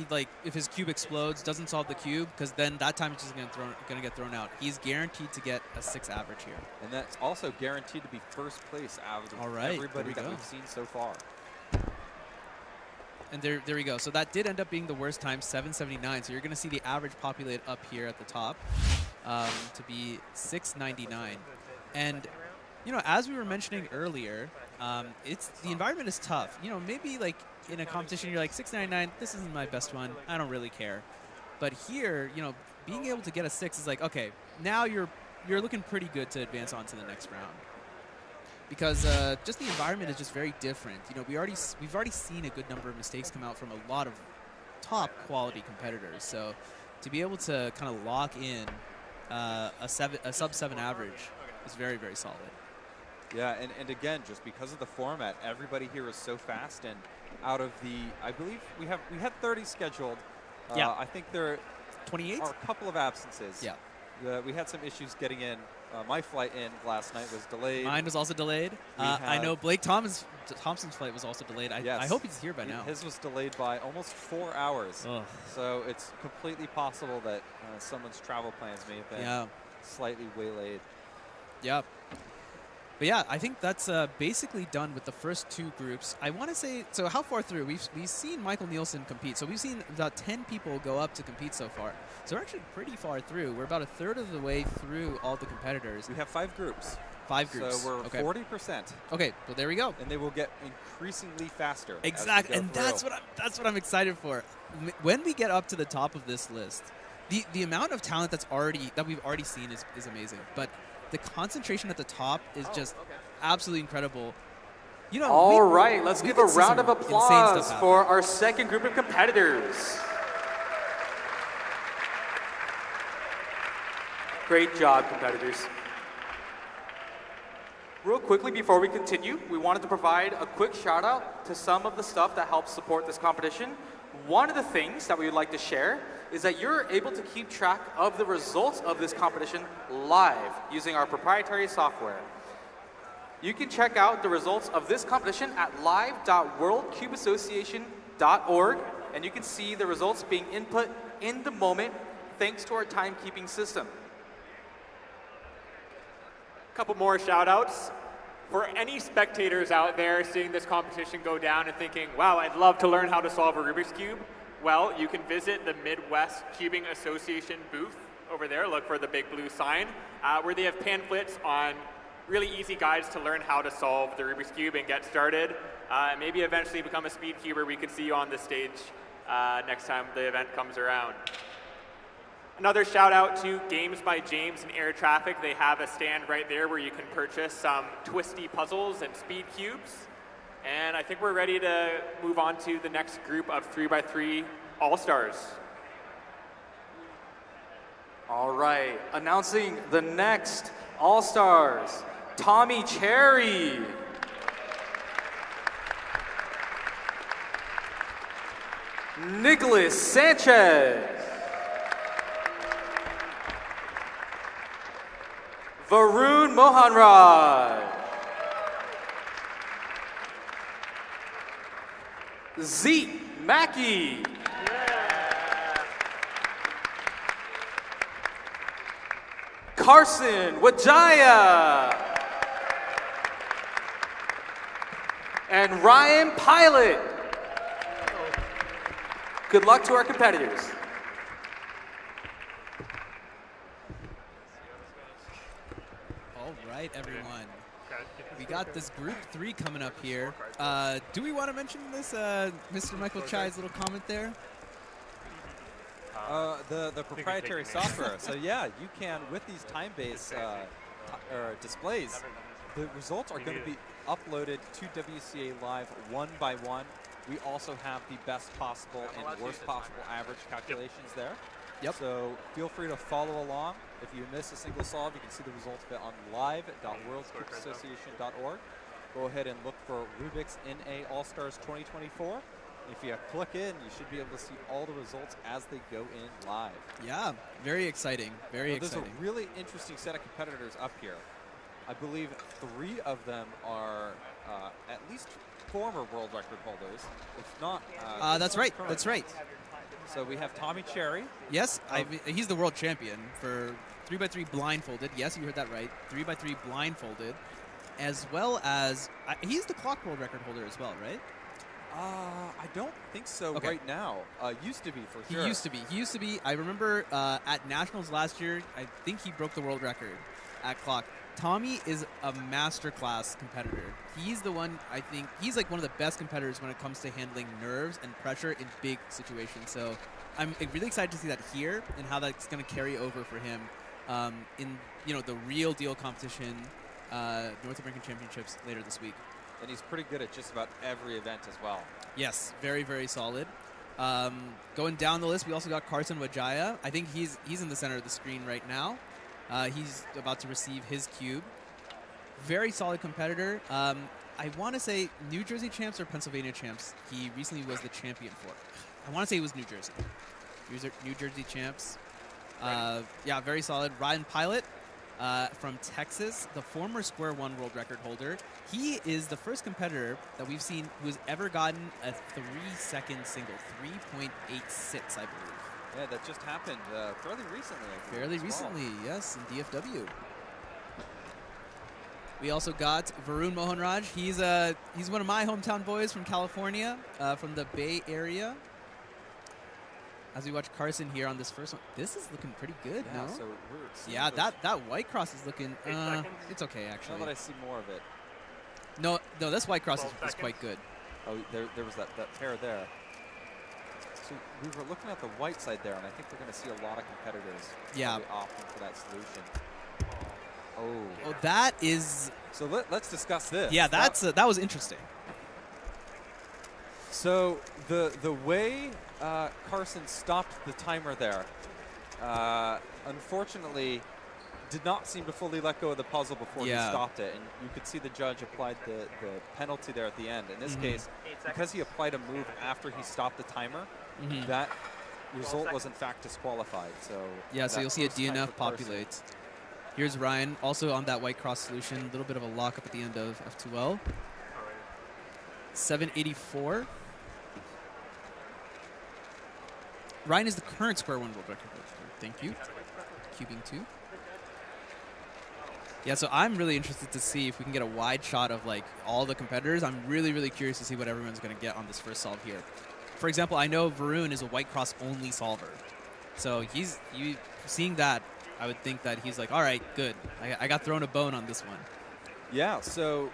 if his cube explodes, doesn't solve the cube, because then that time it's just going to get thrown out. He's guaranteed to get a 6 average here. And that's also guaranteed to be first place out of everybody that we've seen so far. And there we go. So that did end up being the worst time, 779. So you're going to see the average populate up here at the top to be 699. And, you know, as we were mentioning earlier, the environment is tough. You know, maybe like in a competition, you're like 699. This isn't my best one. I don't really care. But here, you know, being able to get a 6 is like, okay, now you're looking pretty good to advance on to the next round. Because just the environment is just very different. You know, we've already seen a good number of mistakes come out from a lot of top quality competitors. So to be able to kind of lock in a sub-7 average is very, very solid. Yeah, and again, just because of the format, everybody here is so fast. And out of the, I believe we had 30 scheduled. Yeah. I think there 28 are a couple of absences. Yeah. We had some issues getting in. My flight in last night was delayed. Mine was also delayed. I know Blake Thompson's flight was also delayed. Yes. I hope he's here by now. His was delayed by almost 4 hours. Ugh. So it's completely possible that someone's travel plans may have been slightly waylaid. Yeah. But yeah, I think that's basically done with the first 2 groups. I want to say, so how far through? We've seen Michael Nielsen compete. So we've seen about 10 people go up to compete so far. So we're actually pretty far through. We're about a third of the way through all the competitors. We have 5 groups. 5 groups. So we're 40%. Okay, well there we go. And they will get increasingly faster. Exactly, and that's what I'm excited for. When we get up to the top of this list, the amount of talent that we've already seen is amazing. But the concentration at the top is just absolutely incredible. You know, all right, let's give a round of applause for our second group of competitors. Great job, competitors. Real quickly before we continue, we wanted to provide a quick shout out to some of the stuff that helps support this competition. One of the things that we would like to share is that you're able to keep track of the results of this competition live using our proprietary software. You can check out the results of this competition at live.worldcubeassociation.org, and you can see the results being input in the moment thanks to our timekeeping system. Couple more shout outs. For any spectators out there seeing this competition go down and thinking, wow, I'd love to learn how to solve a Rubik's Cube, well, you can visit the Midwest Cubing Association booth over there. Look for the big blue sign, where they have pamphlets on really easy guides to learn how to solve the Rubik's Cube and get started. Maybe eventually become a speed cuber. We can see you on the stage next time the event comes around. Another shout out to Games by James and Air Traffic. They have a stand right there where you can purchase some twisty puzzles and speed cubes. And I think we're ready to move on to the next group of 3x3 All-Stars. All right, announcing the next All-Stars, Tommy Cherry. Nicholas Sanchez. Varun Mohanraj. Zeke Mackey. Carson Wajaya. And Ryan Pilot. Good luck to our competitors. All right, everyone. We got this group 3 coming up here. Do we want to mention this, Mr. Michael Chai's little comment there? The proprietary software. So yeah, you can, with these time-based displays, the results are going to be uploaded to WCA Live one by one. We also have the best possible and worst possible average calculations there. Yep. So feel free to follow along. If you miss a single solve, you can see the results of it on live.worldcubeassociation.org. Go ahead and look for Rubik's NA All-Stars 2024. If you click in, you should be able to see all the results as they go in live. Yeah, very exciting. Very exciting. There's a really interesting set of competitors up here. I believe 3 of them are at least former world record holders, if not. That's right. current. That's right. So we have Tommy Cherry. Yes, he's the world champion for 3x3 blindfolded. Yes, you heard that right. 3x3 blindfolded, as well as he's the clock world record holder as well, right? I don't think so Okay. right now. Used to be for sure. He used to be. He used to be. I remember at Nationals last year, I think he broke the world record at clock. Tommy is a masterclass competitor. He's the one, I think, he's like one of the best competitors when it comes to handling nerves and pressure in big situations. So I'm really excited to see that here and how that's going to carry over for him in the real deal competition, North American Championships later this week. And he's pretty good at just about every event as well. Yes, very, very solid. Going down the list, we also got Carson Wajaya. I think he's in the center of the screen right now. He's about to receive his cube. Very solid competitor. I want to say New Jersey champs or Pennsylvania champs. He recently was the champion for. I want to say it was New Jersey. New Jersey champs. Yeah, very solid. Ryan Pilot from Texas, the former Square One world record holder. He is the first competitor that we've seen who has ever gotten a 3-second single, 3.86, I believe. Yeah, that just happened fairly recently. I Fairly believe, as well. recently, yes, in DFW. We also got Varun Mohanraj. He's one of my hometown boys from California, from the Bay Area. As we watch Carson here on this first one, this is looking pretty good, Yeah, no? so we're seeing Yeah, those- that white cross is looking. 8 seconds. It's okay Now actually. that I see more of it. No, this white cross 12 is quite good. Oh, there was that pair there. So we were looking at the white side there, and I think we're going to see a lot of competitors Yeah. probably opting for that solution. Oh. Oh, that is. So let's discuss this. Yeah, that was interesting. So the way Carson stopped the timer there, unfortunately, did not seem to fully let go of the puzzle before Yeah. he stopped it, and you could see the judge applied the penalty there at the end. In this case, because he applied a move after he stopped the timer, that result was in fact disqualified. So Yeah, so that you'll see a first time DNF for Carson. populate. Here's Ryan, also on that white cross solution. A little bit of a lockup at the end of F2L. 784. Ryan is the current Square One world record holder. Thank you. Cubing 2. Yeah, so I'm really interested to see if we can get a wide shot of like all the competitors. I'm really, really curious to see what everyone's going to get on this first solve here. For example, I know Varun is a white cross only solver. So seeing that, I would think that he's like, all right, good. I got thrown a bone on this one. Yeah, so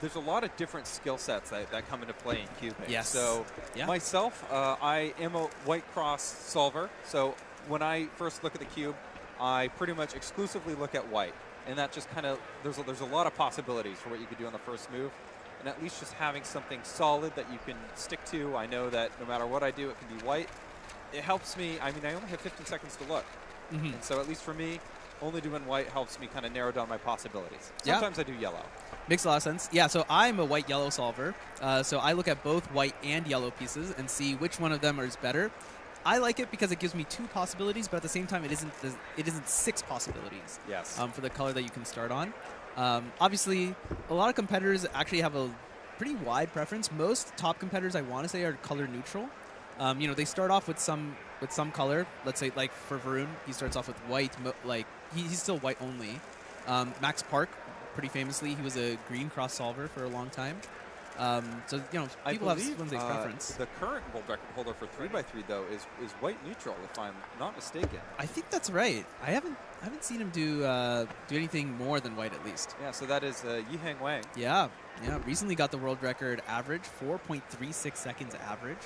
there's a lot of different skill sets that come into play in cubing. Yes. So Yeah. myself, I am a white cross solver. So when I first look at the cube, I pretty much exclusively look at white. And that just kind of, there's a lot of possibilities for what you could do on the first move. And at least just having something solid that you can stick to. I know that no matter what I do, it can be white. It helps me, I mean, I only have 15 seconds to look. And so at least for me, only doing white helps me kind of narrow down my possibilities. Yeah. Sometimes I do yellow. Makes a lot of sense. Yeah, so I'm a white-yellow solver. So I look at both white and yellow pieces and see which one of them is better. I like it because it gives me 2 possibilities, but at the same time, it isn't 6 possibilities. Yes. For the color that you can start on. Obviously, a lot of competitors actually have a pretty wide preference. Most top competitors, I want to say, are color neutral. They start off with some color. Let's say, like for Varun, he starts off with white. He's still white only. Max Park, pretty famously, he was a green cross solver for a long time. So people have one preference. The current world record holder for 3x3 though is white neutral, if I'm not mistaken. I think that's right. I haven't seen him do anything more than white at least. Yeah, so that is Yihang Wang. Yeah. Recently got the world record average, 4.36 seconds average.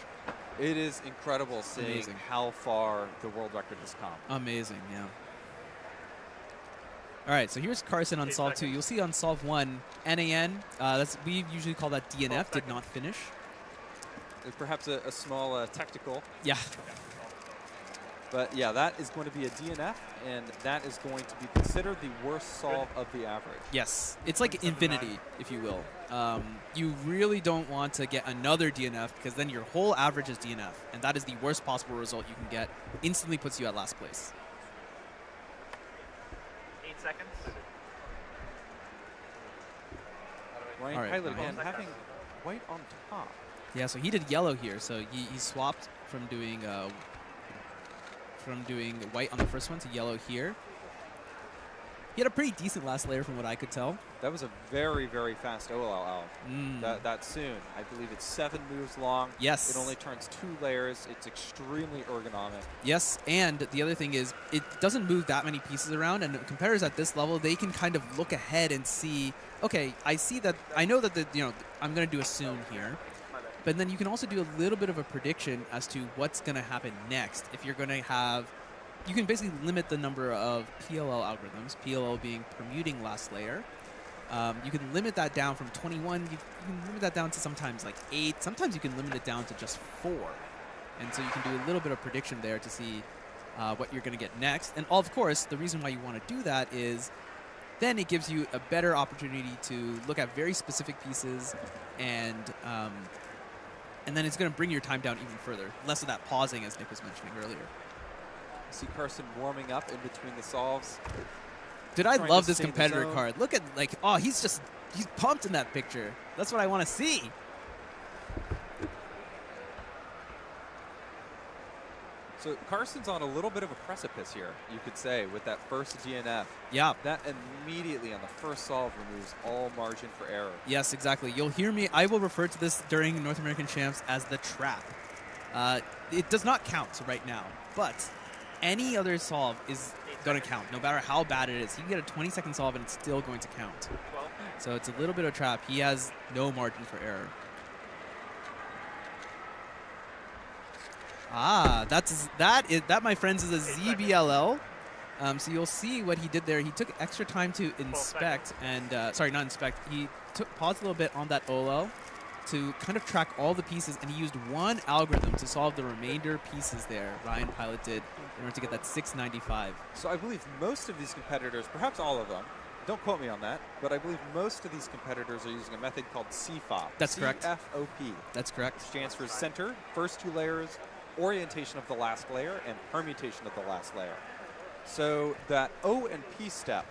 It is incredible seeing Amazing. how far the world record has come. Amazing, yeah. All right, so here's Carson on solve 2. You'll see on solve 1, NAN. We usually call that DNF, did not finish. Perhaps a small technical. Yeah. But yeah, that is going to be a DNF, and that is going to be considered the worst solve of the average. Yes, it's like infinity, if you will. You really don't want to get another DNF because then your whole average is DNF, and that is the worst possible result you can get. Instantly puts you at last place. 8 seconds. Ryan All right, Pilot fine. again having white on top. Yeah, so he did yellow here. So he swapped from doing white on the first one to yellow here. He had a pretty decent last layer from what I could tell. That was a very, very fast OLL. That soon. I believe it's 7 moves long. Yes. It only turns 2 layers. It's extremely ergonomic. Yes, and the other thing is it doesn't move that many pieces around, and competitors at this level, they can kind of look ahead and see, okay, I know that I'm going to do a soon here. But then you can also do a little bit of a prediction as to what's going to happen next. If you're going to have, you can basically limit the number of PLL algorithms, PLL being permuting last layer. You can limit that down from 21. You can limit that down to sometimes like 8. Sometimes you can limit it down to just 4. And so you can do a little bit of prediction there to see what you're going to get next. And of course, the reason why you want to do that is then it gives you a better opportunity to look at very specific pieces and then it's going to bring your time down even further. Less of that pausing, as Nick was mentioning earlier. See Carson warming up in between the solves. Dude, I love this stay in the competitor zone. card. Look at, he's pumped in that picture. That's what I want to see. So Carson's on a little bit of a precipice here, you could say, with that first DNF. Yeah. That immediately on the first solve removes all margin for error. Yes, exactly. You'll hear me. I will refer to this during North American Champs as the trap. It does not count right now, but any other solve is going to count, no matter how bad it is. He can get a 20-second solve, and it's still going to count. So it's a little bit of a trap. He has no margin for error. That, my friends, is a ZBLL. So you'll see what he did there. He took extra time to inspect and, sorry, not inspect. He paused a little bit on that OLL to kind of track all the pieces, and he used one algorithm to solve the remainder pieces there. Ryan Pilot did in order to get that 695. So I believe most of these competitors, perhaps all of them, don't quote me on that, but I believe most of these competitors are using a method called CFOP. That's correct. CFOP. That's correct. Stands for center, first 2 layers, orientation of the last layer, and permutation of the last layer. So that O and P step,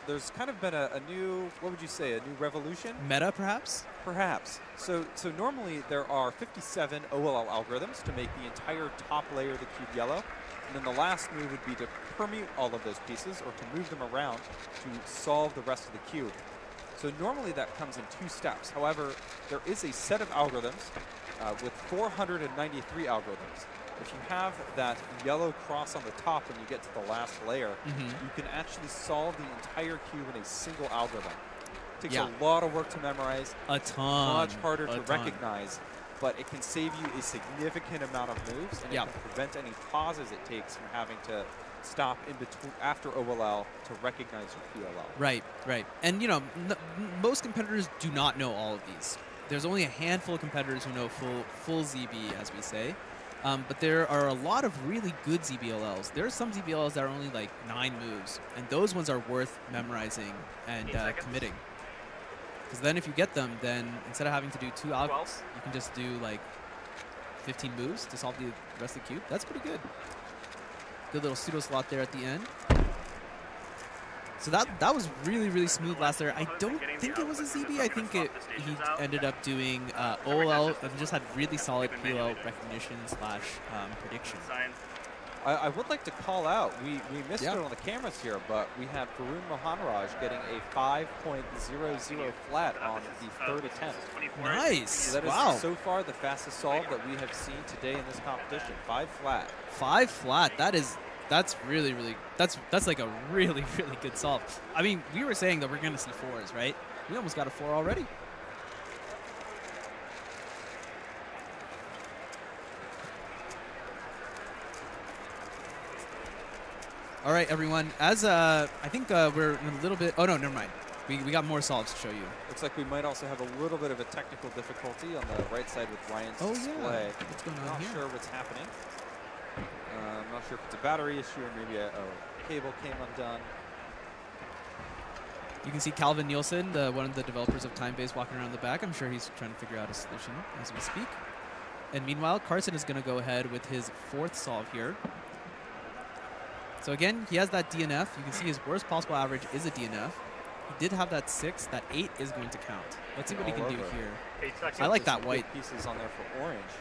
there's kind of been a new, what would you say, a new revolution? Meta, perhaps? Perhaps. So normally there are 57 OLL algorithms to make the entire top layer of the cube yellow. And then the last move would be to permute all of those pieces or to move them around to solve the rest of the cube. So normally that comes in 2 steps. However, there is a set of algorithms with 493 algorithms. If you have that yellow cross on the top when you get to the last layer, you can actually solve the entire cube in a single algorithm. It takes a lot of work to memorize. A ton. Much harder to recognize, but it can save you a significant amount of moves, and it can prevent any pauses it takes from having to stop in between after OLL to recognize your PLL. Right, right. And, most competitors do not know all of these. There's only a handful of competitors who know full ZB, as we say. But there are a lot of really good ZBLLs. There are some ZBLLs that are only like 9 moves, and those ones are worth memorizing and committing. Because then if you get them, then instead of having to do 2 algos, you can just do like 15 moves to solve the rest of the cube. That's pretty good. Good little pseudo slot there at the end. So that was really, really smooth last layer. I don't think it was a ZB. I think he ended up doing OLL and just had really solid PLL recognition / prediction. I would like to call out, we missed it on the cameras here, but we had Varun Mohanraj getting a 5.00 flat on the 3rd attempt. Nice. So that is so far the fastest solve that we have seen today in this competition. 5 flat. 5 flat. That's really, really, that's like a really, really good solve. I mean, we were saying that we're going to see 4s, right? We almost got a 4 already. All right, everyone. As I think we're in a little bit. Oh no, never mind. We got more solves to show you. Looks like we might also have a little bit of a technical difficulty on the right side with Ryan's display. Yeah. What's going on Not here? sure what's happening. I'm not sure if it's a battery issue or maybe a cable came undone. You can see Calvin Nielsen, one of the developers of Timebase, walking around the back. I'm sure he's trying to figure out a solution as we speak. And meanwhile, Carson is going to go ahead with his 4th solve here. So again, he has that DNF. You can see his worst possible average is a DNF. He did have that 6. That 8 is going to count. Let's see what he can do here. 8 seconds. I like that Some white. good pieces on there for orange.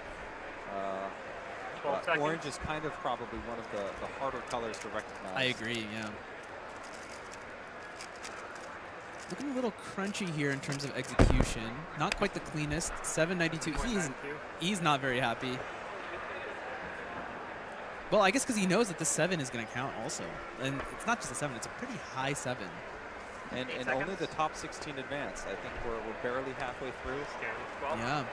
12 seconds. Orange is kind of probably one of the harder colors to recognize. I agree, yeah. Looking a little crunchy here in terms of execution. Not quite the cleanest. 792. He's not very happy. Well, I guess because he knows that the 7 is going to count also. And it's not just a 7, it's a pretty high 7. And only the top 16 advance. I think we're barely halfway through. Yeah.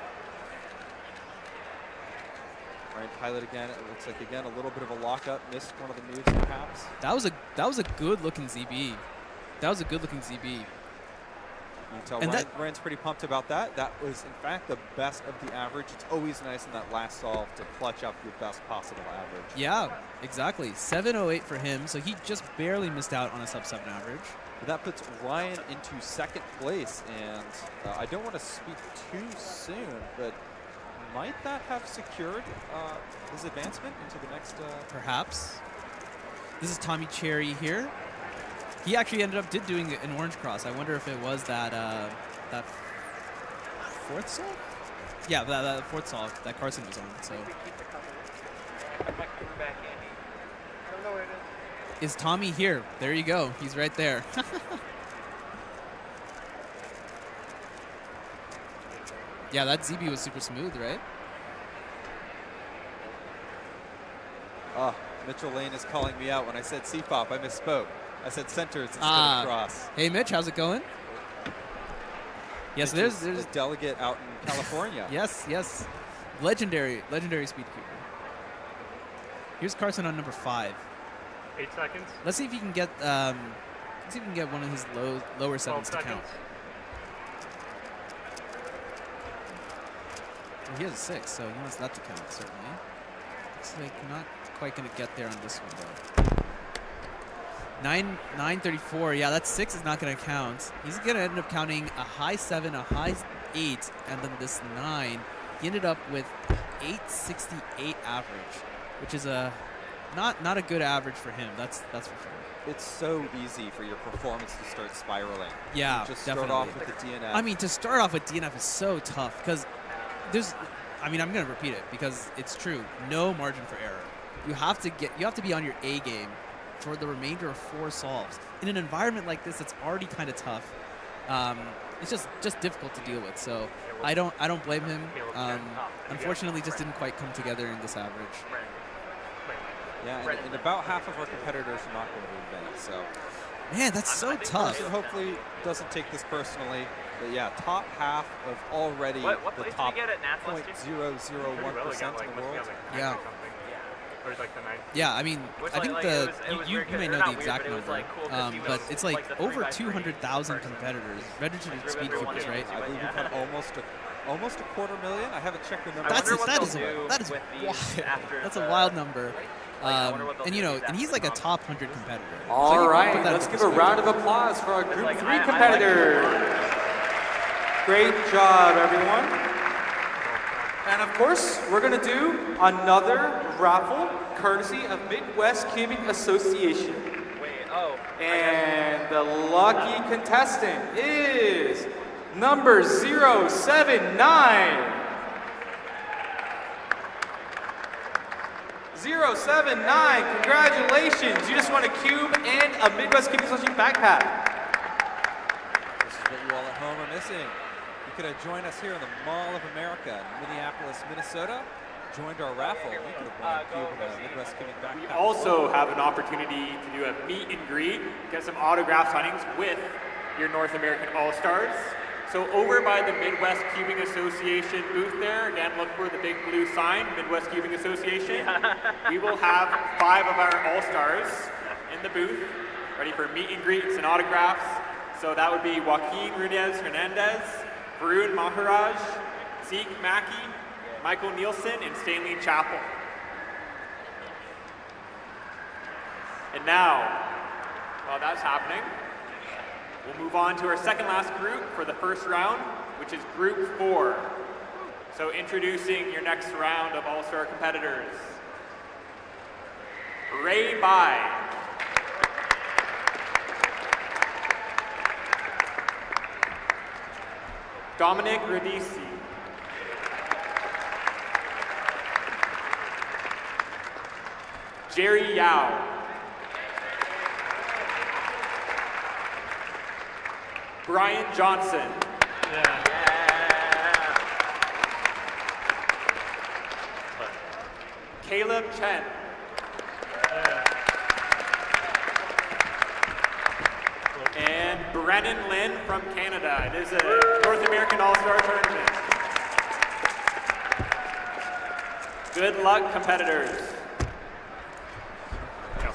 Ryan Pilot again. It looks like again a little bit of a lockup. Missed one of the moves perhaps. That was a good looking ZB. That was a good looking ZB. You can tell Ryan's pretty pumped about that. That was in fact the best of the average. It's always nice in that last solve to clutch up your best possible average. Yeah, exactly. 708 for him, so he just barely missed out on a sub-7 average. But that puts Ryan into second place, and I don't want to speak too soon, but might that have secured his advancement into the next? Perhaps. This is Tommy Cherry here. He actually ended up doing an orange cross. I wonder if it was that that fourth solve? Yeah, that fourth solve that Carson was on. So. Is Tommy here? There you go. He's right there. Yeah, that ZB was super smooth, right? Mitchell Lane is calling me out when I said C-pop. I misspoke. I said centers instead of cross. Hey, Mitch, how's it going? Yes, there's a delegate out in California. Yes. Legendary speed cube. Here's Carson on number 5. 8 seconds. Let's see if he can get one of his lower 7s to count. Well, he has a 6, so he wants that to count certainly. Looks like not quite going to get there on this one though. 934. Yeah, that 6 is not going to count. He's going to end up counting a high 7, a high 8, and then this 9. He ended up with 868 average, which is not a good average for him. That's for sure. It's so easy for your performance to start spiraling. Yeah, you just definitely. start off with the DNF. I mean, to start off with DNF is so tough because I'm going to repeat it because it's true. No margin for error. You have to be on your A game for the remainder of 4 solves. In an environment like this, it's already kind of tough. It's just difficult to deal with. So I don't blame him. Unfortunately, just didn't quite come together in this average. Yeah, and about half of our competitors are not going to advance. So, man, that's so tough. Person hopefully doesn't take this personally. But yeah, top half of already the top 0.001% in the world. Yeah. Like the 9th. Yeah, I mean, I think you may know the exact number, but it's like over 200,000 competitors registered speed cubers, right? I believe we've had almost a 250,000. I haven't checked the number. That is wild. That's a wild number. And he's like a top 100 competitor. All right, let's give a round of applause for our Group 3 competitor. Great job, everyone. And of course, we're going to do another raffle courtesy of Midwest Cubing Association. And the lucky contestant is number 079. 079, congratulations. You just won a cube and a Midwest Cubing Association backpack. This is what you all at home are missing. You could have joined us here in the Mall of America in Minneapolis, Minnesota. Joined our raffle. You could have won a cube and a Midwest Cubing backpack. We also have an opportunity to do a meet and greet, get some autograph signings with your North American All-Stars. So over by the Midwest Cubing Association booth there, again, look for the big blue sign, Midwest Cubing Association. We will have 5 of our All-Stars in the booth, ready for meet and greets and autographs. So that would be Joaquin Runez Hernandez, Varun Maharaj, Zeke Mackey, Michael Nielsen, and Stanley Chappell. And now, while that's happening, we'll move on to our second last group for the first round, which is Group 4. So introducing your next round of All-Star competitors. Ray Bai. Dominic Radici. Jerry Yao. Brian Johnson. Yeah. Caleb Chen. And Brennan Lin from Canada. It is a North American All-Star Tournament. Good luck, competitors.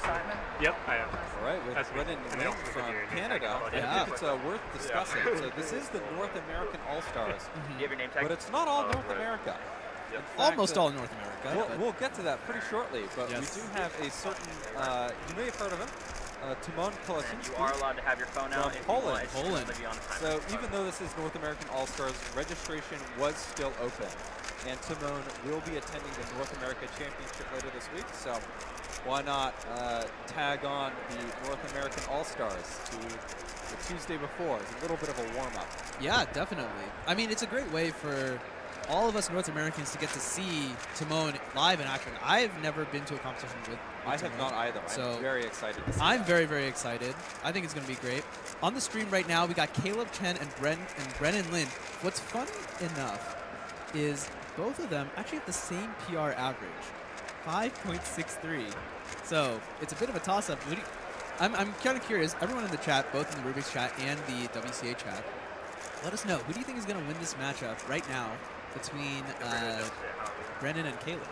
Simon? Yep, I am. All right, with That's me. Brennan And they Lin don't put from your name Canada, tag on it. I think it's worth discussing. So this is the North American All-Stars, Do you have your name tag? but it's not all North right. America. In fact, Almost all North America. but- We'll get to that pretty shortly, but Yes. we do have a certain, you may have heard of him, Timon And Kolasinski. you are allowed to have your phone out From if Poland. you want. It's just Poland. gonna be on time. So even though this is North American All-Stars, registration was still open. And Timon will be attending the North America Championship later this week, so why not tag on the North American All-Stars to the Tuesday before as a little bit of a warm-up. Yeah, definitely. I mean, it's a great way for all of us North Americans to get to see Timon live in action. I've never been to a competition with I have Timon. not either. So I'm very excited to see I'm that. very, very excited. I think it's going to be great. On the stream right now, we got Caleb Chen and Brennan Lin. What's funny enough is both of them actually have the same PR average, 5.63. So it's a bit of a toss-up. I'm kind of curious. Everyone in the chat, both in the Rubik's chat and the WCA chat, let us know. Who do you think is going to win this matchup right now between Brennan and Caleb?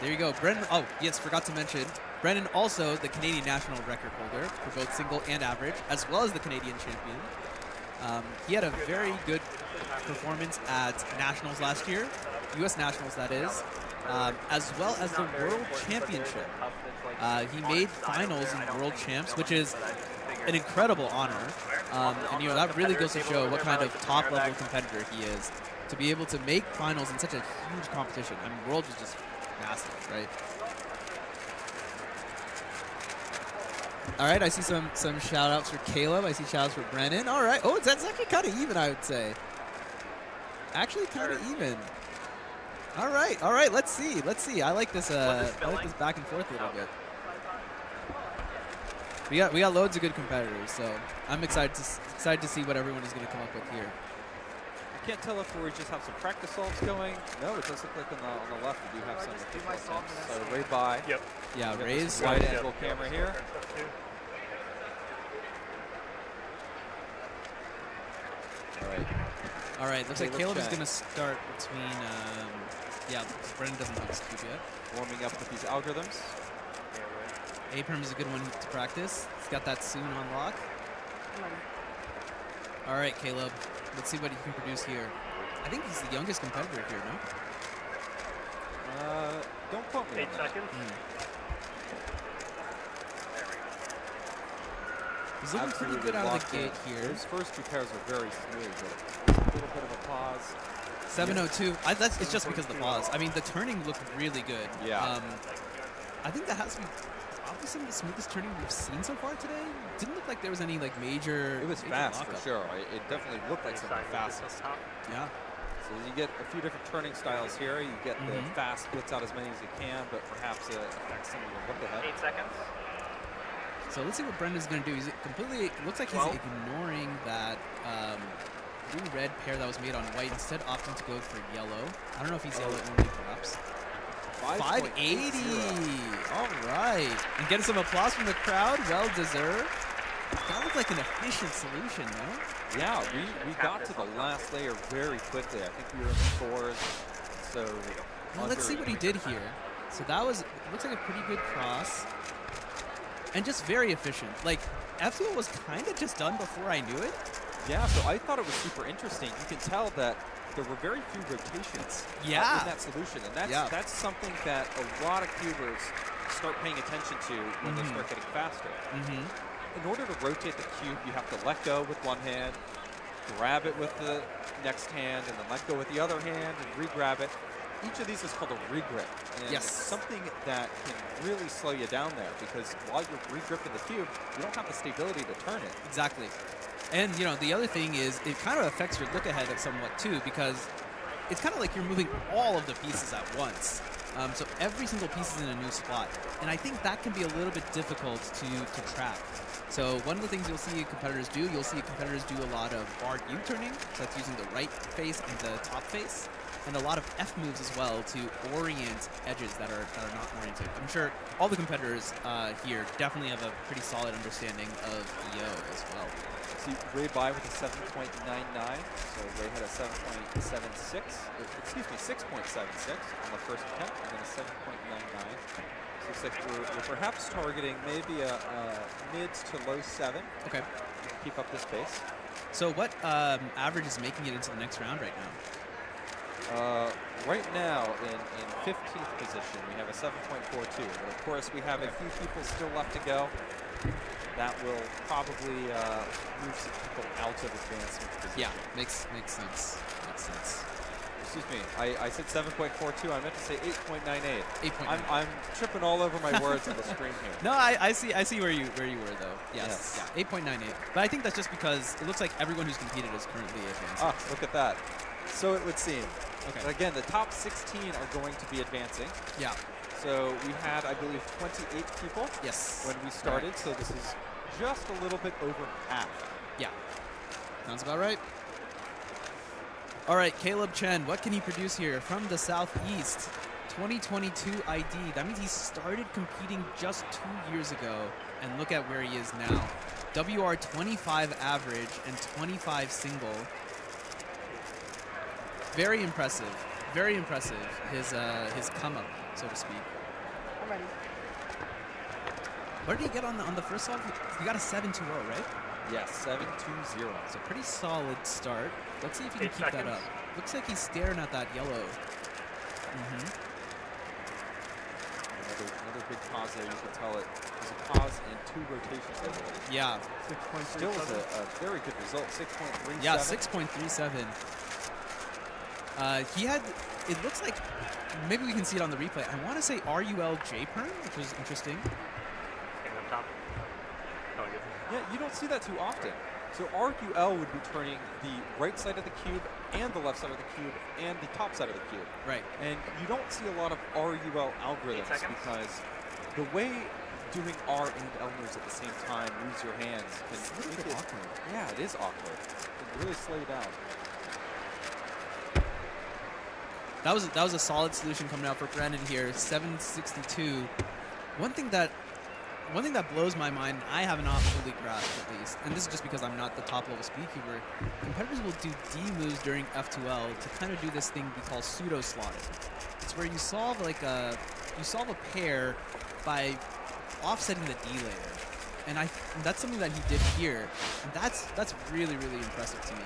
There you go. Brennan, oh, yes, forgot to mention. Brennan also the Canadian national record holder for both single and average, as well as the Canadian champion. He had a very good performance at Nationals last year, U.S. Nationals that is, as well as the World Championship. He made finals in World Champs, which is an incredible honor. And you know that really goes to show what kind of top-level competitor he is to be able to make finals in such a huge competition. I mean, Worlds is just massive, right? All right, I see some shout-outs for Caleb. I see shout-outs for Brennan. All right. Oh, that's actually kind of even, I would say. Actually, kind of even. All right. Let's see. I like this. I like this back and forth a little bit. We got loads of good competitors, so I'm excited to see what everyone is going to come up with here. I can't tell if we just have some practice solves going. No, it does look like on the left we do have some. So Ray by. Yep. Yeah, Ray's. Wide angle camera here. All right. Looks like Caleb Caleb is Chen. going to start between. Yeah, Brennan doesn't have his cube yet. Warming up with these algorithms. A-perm is a good one to practice. He's got that soon on lock. All right, Caleb. Let's see what he can produce here. I think he's the youngest competitor here, no? Don't quote me. 8 seconds. He's looking pretty good out of the gate here. His first two pairs are very smooth, but a little bit of a pause. 702. It's just because of the pause. I mean, the turning looked really good. Yeah. I think that has to be probably some of the smoothest turning we've seen so far today. Didn't look like there was any like major. It was major fast for lockup. sure. It definitely looked like some of the fastest. Yeah. So you get a few different turning styles here. You get the Mhm. fast splits out as many as you can, but perhaps affects some of your look ahead. 8 seconds. So let's see what Brendan's going to do. He's completely, looks like he's 12. ignoring that blue-red pair that was made on white, instead opting to go for yellow. I don't know if he's yellow only, perhaps. 580. All right. And getting some applause from the crowd. Well deserved. That looked like an efficient solution, no? Yeah, we got to the last layer very quickly. I think we were in the fours. So Well, let's see what he did here. So that was, looks like a pretty good cross. And just very efficient. Like, F-Fuel was kind of just done before I knew it. Yeah, so I thought it was super interesting. You can tell that there were very few rotations in that solution. And that's something that a lot of cubers start paying attention to when they start getting faster. In order to rotate the cube, you have to let go with one hand, grab it with the next hand, and then let go with the other hand and re-grab it. Each of these is called a regrip. And Yes. it's something that can really slow you down there because while you're regripping the cube, you don't have the stability to turn it. Exactly. And, you know, the other thing is it kind of affects your look ahead somewhat, too, because it's kind of like you're moving all of the pieces at once. So every single piece is in a new spot. And I think that can be a little bit difficult to track. So one of the things you'll see competitors do, you'll see competitors do a lot of bar U-turning. So that's using the right face and the top face. And a lot of F moves as well to orient edges that are not oriented. I'm sure all the competitors here definitely have a pretty solid understanding of EO as well. See Ray by with a 7.99. So Ray had a 7.76. Excuse me, 6.76 on the first attempt, and then a 7.99. So looks like we're perhaps targeting maybe a mid to low 7. Okay. Keep up this pace. So what average is making it into the next round right now? Right now, in 15th position, we have a 7.42. But of course, we have a few people still left to go. That will probably move some people out of advancement position. Yeah, makes sense. Makes sense. Excuse me, I said 7.42. I meant to say 8.98. 8.98. I'm tripping all over my words on the screen here. No, I see where you were though. Yes. Yeah, 8.98. But I think that's just because it looks like everyone who's competed is currently advancing. Ah, look at that. So it would seem. Okay. But again, the top 16 are going to be advancing. Yeah. So we had, I believe, 28 people when we started. Right. So this is just a little bit over half. Yeah. Sounds about right. All right, Caleb Chen, what can he produce here from the Southeast? 2022 ID. That means he started competing just 2 years ago, and look at where he is now. WR 25 average and 25 single. Very impressive. Very impressive. His come up, so to speak. I'm ready. What did he get on the first solve? He got a 7.20, right? Yes, 7.20. So pretty solid start. Let's see if he can 8 keep that seconds. up. Looks like he's staring at that yellow. Another big pause there. You can tell it was a pause and 2 rotations. I believe. Yeah. Still is a very good result. 6.37. Yeah, 6.37. He had, it looks like, maybe we can see it on the replay. I want to say RUL J-Perm, which was interesting. Up top. Oh, Yeah, you don't see that too often. So RUL would be turning the right side of the cube and the left side of the cube and the top side of the cube. Right. And you don't see a lot of RUL algorithms because the way doing R and L moves at the same time moves your hands can make it awkward. Yeah, it is awkward. It can really slow you down. That was a solid solution coming out for Brandon here. 762. One thing that blows my mind, I have not fully grasped at least, and this is just because I'm not the top level speedcuber. Competitors will do D moves during F2L to kind of do this thing we call pseudo slotting. It's where you solve a pair by offsetting the D layer, and that's something that he did here, and that's really impressive to me.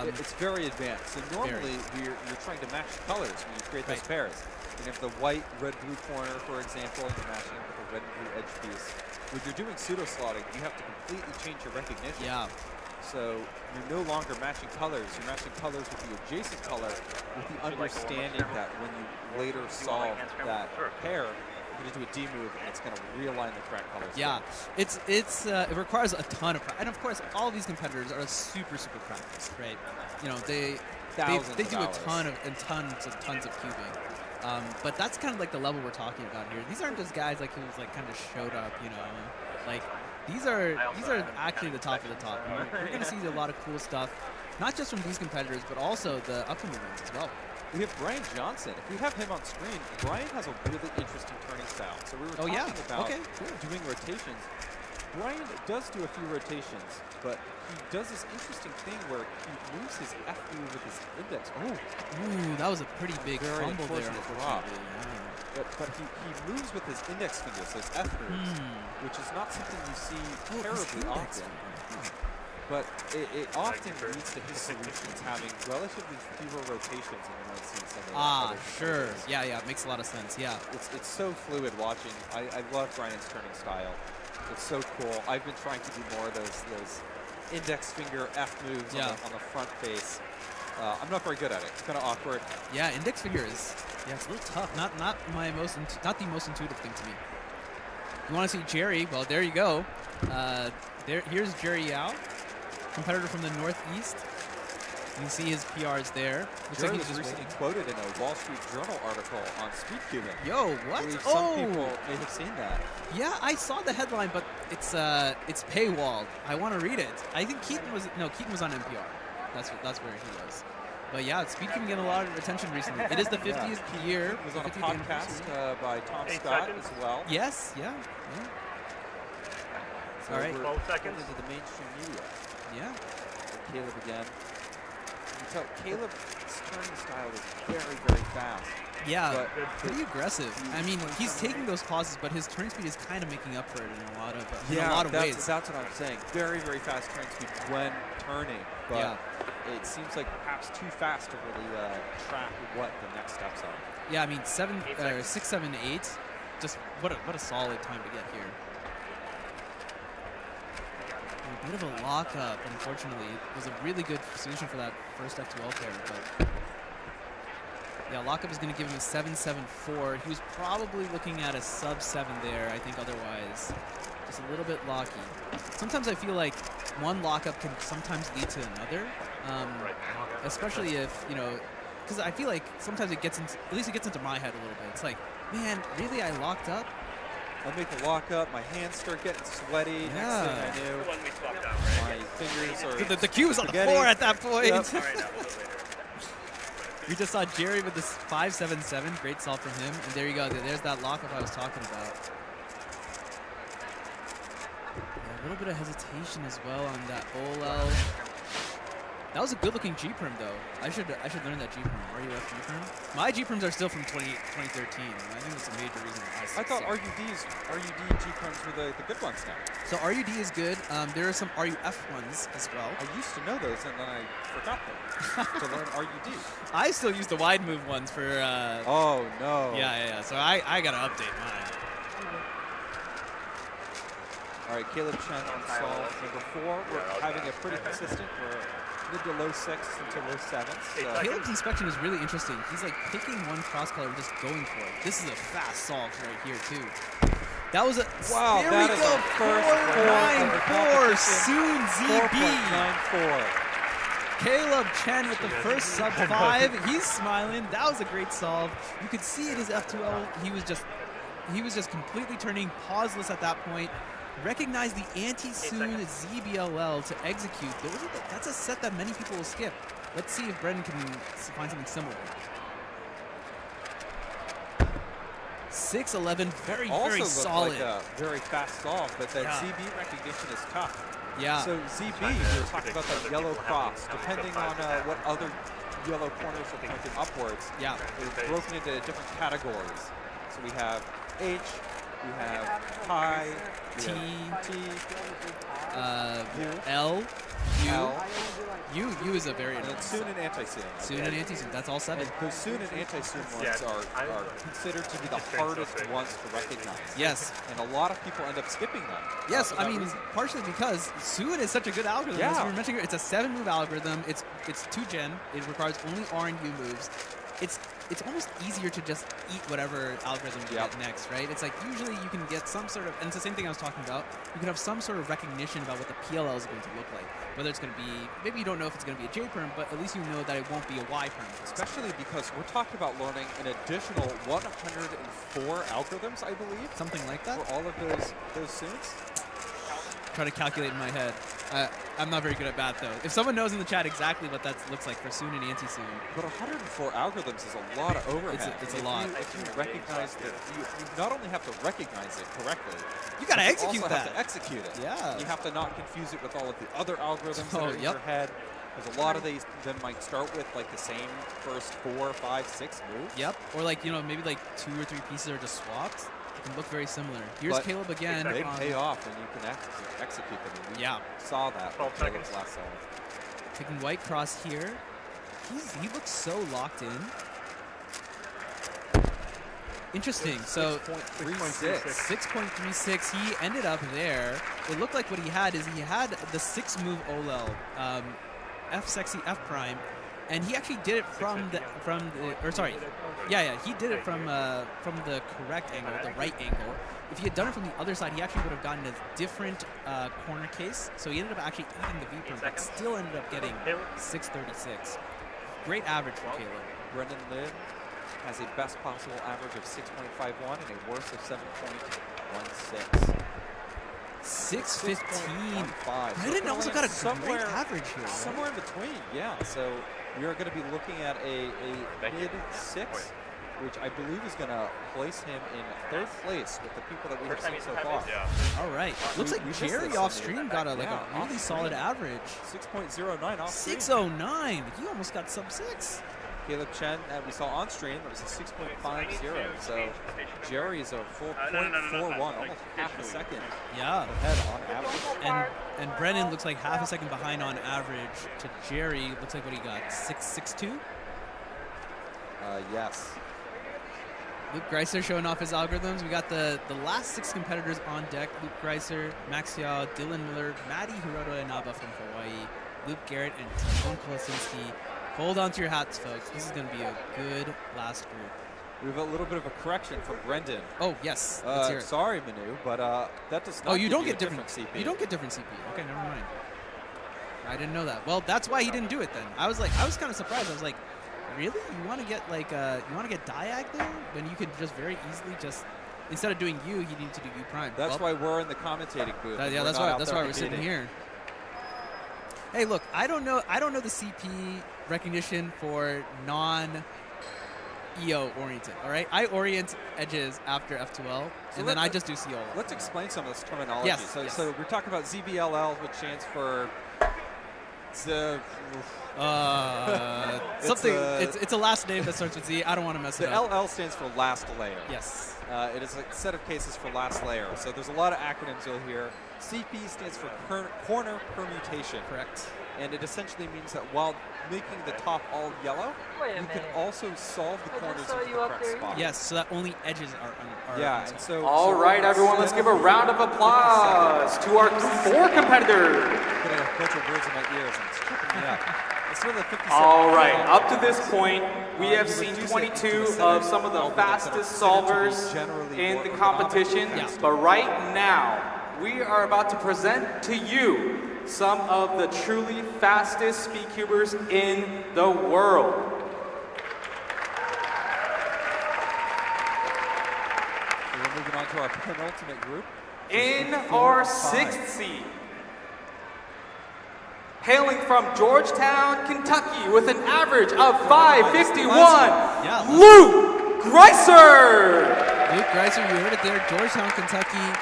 It's very advanced. So normally you're trying to match colors when you create those pairs. You have the white, red, blue corner, for example, and you're matching it with the red and blue edge piece. When you're doing pseudo slotting, you have to completely change your recognition. Yeah. So you're no longer matching colors. You're matching colors with the adjacent color with the understanding that when you later solve that pair, you're going to do a D move and it's going to realign the correct colors. Yeah, it requires a ton of practice. And of course, all of these competitors are super practiced, right? You know, they do a ton of cubing. But that's kind of like the level we're talking about here. These aren't just guys like who's like kind of showed up, you know. Like these are actually the top of the top. And we're going to see a lot of cool stuff, not just from these competitors, but also the upcoming ones as well. We have Brian Johnson. If we have him on screen, Brian has a really interesting turning style. So we were talking about doing rotations. Brian does do a few rotations, but he does this interesting thing where he moves his F move with his index. Ooh, that was a pretty big fumble there, unfortunately. But he moves with his index fingers, those F moves, which is not something you see terribly often. But it often leads to his solutions having relatively fewer rotations than you might see in some of the other sure. Yeah, it makes a lot of sense, yeah. It's so fluid watching. I love Brian's turning style. It's so cool. I've been trying to do more of those index finger F moves on the front face. I'm not very good at it. It's kind of awkward. Yeah, index finger is it's a little tough. Not the most intuitive thing to me. You want to see Jerry? Well, there you go. Here's Jerry Yao. competitor from the Northeast. You can see his PRs there. Looks Jerry like was he's just recently waiting. quoted in a Wall Street Journal article on speed cubing. Yo, I what? believe Oh! some people may have seen that. Yeah, I saw the headline, but it's paywalled. I want to read it. I think Keaton was on NPR. That's where he was. But yeah, speed cubing getting a lot of attention recently. It is the 50th year. He was on a 50th anniversary. podcast by Tom 8 Scott seconds. as well. Yes, yeah. So All right. we're 12 seconds. into the mainstream media. Yeah. Caleb again. You can tell Caleb's turning style is very, very fast. Yeah, But pretty aggressive. I mean, he's taking those pauses, but his turn speed is kind of making up for it in a lot of ways. That's what I'm saying. Very, very fast turn speed when turning. But Yeah. it seems like perhaps too fast to really track what the next steps are. Yeah, I mean, 6, 7, 8. Just what a solid time to get here. A bit of a lockup, unfortunately. It was a really good solution for that first F2L pair, but yeah, lockup is going to give him a 7-7-4. He was probably looking at a sub-7 there, I think, otherwise. Just a little bit locky. Sometimes I feel like one lockup can sometimes lead to another, especially if, you know, because I feel like sometimes it gets into, at least it gets into my head a little bit. It's like, man, really, I locked up? I make the lockup, my hands start getting sweaty. Yeah. Next thing I knew, The one we swapped out, my right? fingers are The cue was on the spaghetti. floor at that point. Yep. All right, now, a little later. We just saw Jerry with this 5-7-7. Great solve from him. And there you go. There's that lockup I was talking about. Yeah, a little bit of hesitation as well on that OLL. That was a good-looking G-perm, though. I should learn that G-perm. RUF G-perm. My G-perms are still from 2013. I think that's a major reason why I thought RUD G-perms were the good ones now. So RUD is good. There are some RUF ones as well. I used to know those and then I forgot them to learn RUD. I still use the wide move ones for. Oh no. Yeah. So I gotta update mine. All right, Caleb Chen on solve number 4. We're having a pretty consistent. We're mid to low 6s into low 7s. Caleb's inspection is really interesting. He's like picking one cross color and just going for it. This is a fast solve right here too. That was a Wow, there that we is go. our first 4.94 soon ZB. 4.94. Caleb Chen with the first sub 5. He's smiling. That was a great solve. You could see in his F2L he was just completely turning pauseless at that point. Recognize the anti-Soon ZBLL to execute. That's a set that many people will skip. Let's see if Brendan can find something similar. 6-11, very Also solid. like a very fast solve, but that Yeah. ZB recognition is tough. Yeah. So ZB, we were talking about that yellow cross. Depending on what other yellow corners are pointed upwards, Yeah. is broken into different categories. So we have H, we have high, we T, have T, L, U. L, U is a very and then interesting. soon and anti-soon. Soon and anti-soon. That's all 7. And those soon and anti-soon ones Yeah, are considered to be the hardest ones to recognize. Yes. And a lot of people end up skipping them. Yes, for I that mean, reason. partially because Soon is such a good algorithm. As Yeah. we were mentioning, it's a 7-move algorithm. It's 2-gen. It requires only R and U moves. It's almost easier to just eat whatever algorithm you Yep. get next, right? It's like usually you can get some sort of, and it's the same thing I was talking about, you can have some sort of recognition about what the PLL is going to look like. Whether it's going to be, maybe you don't know if it's going to be a J-perm, but at least you know that it won't be a Y-perm. Especially because we're talking about learning an additional 104 algorithms, I believe, Something like that. for all of those soons. Try to calculate in my head. I'm not very good at math, though. If someone knows in the chat exactly what that looks like for Soon and anti-Soon. But 104 algorithms is a lot of overhead. It's a If lot. If you recognize that, you not only have to recognize it correctly, You gotta but execute you also that. have to execute it. Yeah. You have to not confuse it with all of the other algorithms that Oh, are in yep. your head. Because a lot of these then might start with like the same first 4, 5, 6 moves. Yep. Or like, you know, maybe like 2 or 3 pieces are just swapped. It can look very similar. Here's But Caleb again. They on pay off when you can execute them. And we Yeah. saw that 12 with Caleb's seconds. last solve. Taking white cross here. He looks so locked in. Interesting. So 6.36. 6.36. He ended up there. It looked like what he had is he had the 6-move OLL, F sexy F prime, and he actually did it from the he did it from the correct angle, the right angle. If he had done it from the other side, he actually would have gotten a different corner case. So he ended up actually eating the V-perm, but still ended up getting 636. Great average for Caleb. Brendan Lin has a best possible average of 6.51 and a worst of 7.16. 615. 6.15. Brendan also got a great average here. Somewhere in between, yeah. So we are going to be looking at a mid-6, which I believe is going to place him in 3rd place with the people that we have seen so far. All right. Looks like Jerry off stream got a really solid average. 6.09 off stream. 609. He almost got sub 6. Caleb Chen, we saw on stream, it was a 6.50. So Jerry is a full 0.41, almost half a second ahead on average. And Brennan looks like half a second behind on average to Jerry. Looks like what he got, 6.62? Yes. Luke Greiser showing off his algorithms. We got the last 6 competitors on deck. Luke Greiser, Max Yao, Dylan Miller, Maddie Hiroto Inaba from Hawaii, Luke Garrett, and Timon Kolosinski. Hold on to your hats, folks. This is going to be a good last group. We have a little bit of a correction from Brendan. Oh, yes. Let's hear it. Sorry, Manu, but that does not you don't get different CP. You don't get different CP. Okay, never mind. I didn't know that. Well, that's why he didn't do it then. I was kind of surprised. I was like, really? You want to get diag there when you could just very easily just instead of doing U, you need to do U prime. That's why we're in the commentating booth. That's why we're sitting here. Hey, look, I don't know the CP recognition for non-EO oriented. All right, I orient edges after F2L, and then I just do COL. Let's explain some of this terminology. Yes. So we're talking about ZBLL, which stands for something. It's a last name that starts with Z. I don't want to mess it up. The LL stands for last layer. Yes. It is a set of cases for last layer. So there's a lot of acronyms you'll hear. CP stands for corner permutation. Correct. And it essentially means that while making the top all yellow, you can also solve the corners into the correct spot. Yes, so that only edges are yeah, and so... All right, everyone, let's give a round of applause to our 4 competitors. I'm getting a bunch of words in my ears, and it's tripping me up. All right, up to this point, we have seen 22 of some of the fastest solvers in the competition, but right now, we are about to present to you some of the truly fastest speedcubers in the world. We're moving on to our penultimate group. In our 6th seed, hailing from Georgetown, Kentucky, with an average of 551, Luke Greiser. Luke Greiser, you heard it there, Georgetown, Kentucky.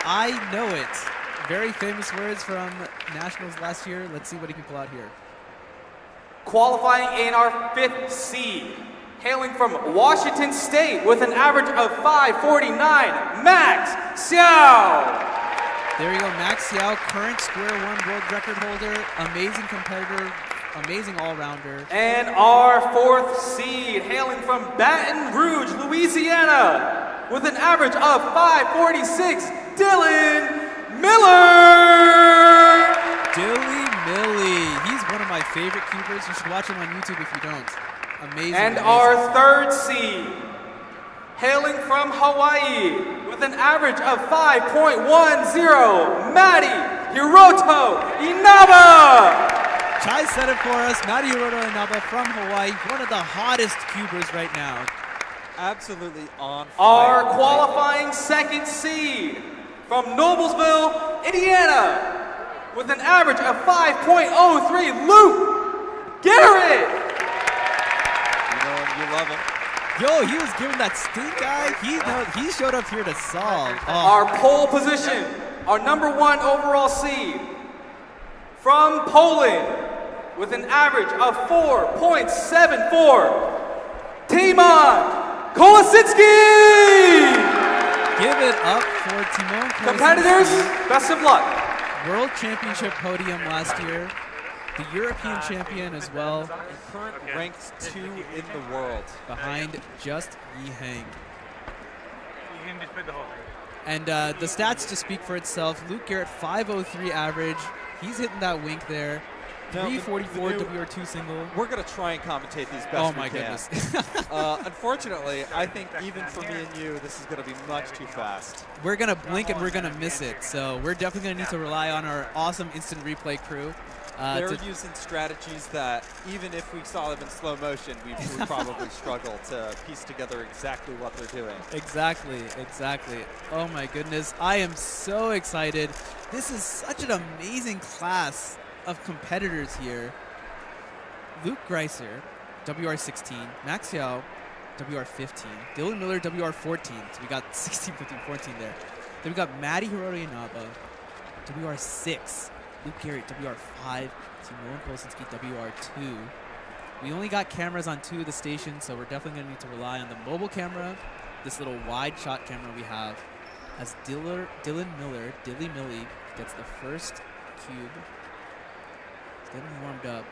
I know it. Very famous words from Nationals last year. Let's see what he can pull out here. Qualifying in our 5th seed, hailing from Washington State with an average of 549, Max Xiao. There you go, Max Xiao, current square one world record holder, amazing competitor, amazing all-rounder. And our 4th seed, hailing from Baton Rouge, Louisiana, with an average of 546, Dylan Miller! Dilly Millie. He's one of my favorite cubers. You should watch him on YouTube if you don't. Amazing. And our 3rd seed, hailing from Hawaii, with an average of 5.10, Maddie Hiroto Inaba! Chai said it for us. Maddie Hiroto Inaba from Hawaii, one of the hottest cubers right now. Absolutely on fire. Our qualifying 2nd seed, from Noblesville, Indiana, with an average of 5.03, Luke Garrett. You know him, you love him. Yo, he was giving that stink eye. He showed up here to solve. Our pole position, our #1 overall seed, from Poland, with an average of 4.74, Timon Kolosinski. Give it up for Timon Kolosinski. Competitors, best of luck. World Championship podium last year. The European champion as well. Current ranked 2 in the world. Behind just Yi Heng. You can just put the whole thing. And the stats just speak for itself. Luke Garrett, 503 average. He's hitting that wink there. No, 344 WR2 single. We're going to try and commentate these best Oh we my can. goodness. Unfortunately, I think even for me and you, this is going to be much too fast. We're going to blink and we're going to miss it. So we're definitely going to need to rely on our awesome instant replay crew. They're using strategies that even if we saw them in slow motion, we would probably struggle to piece together exactly what they're doing. Exactly. Oh my goodness. I am so excited. This is such an amazing class of competitors here. Luke Greiser, WR16, Max Yao, WR15, Dylan Miller, WR14. So we got 16, 15, 14 there. Then we got Maddie Hirota Inaba, WR6, Luke Garrett, WR5, Timon Polsinski, WR2. We only got cameras on 2 of the stations, so we're definitely going to need to rely on the mobile camera, this little wide shot camera we have, as Dylan Miller, Dilly Millie, gets the first cube. He's getting warmed up.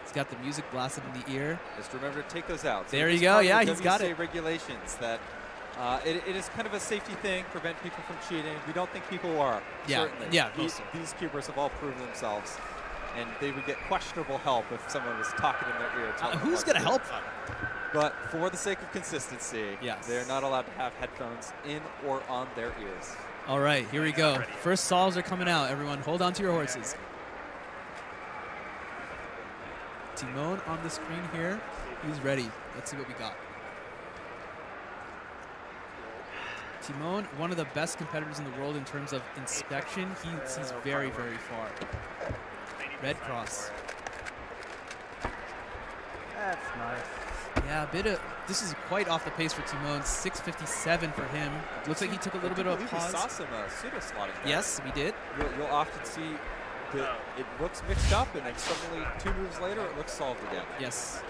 He's got the music blasted in the ear. Just remember to take those out. So there you go. Yeah, he's got it. Regulations that it is kind of a safety thing, prevent people from cheating. We don't think people are. Yeah, certainly. yeah. These cubers have all proven themselves, and they would get questionable help if someone was talking in their ear. Who's going to help them? But for the sake of consistency, yes, they're not allowed to have headphones in or on their ears. All right, here we go. First solves are coming out. Everyone, hold on to your horses. Timon on the screen here. He's ready. Let's see what we got. Timon, one of the best competitors in the world in terms of inspection. He sees very, very far. Red cross. That's nice. Yeah, this is quite off the pace for Timon. 6:57 for him. Looks like he took a little bit of a pause. We saw some pseudo-slotting there. Yes, we did. You'll often see that it looks mixed up, and then suddenly 2 moves later, it looks solved again. Yes.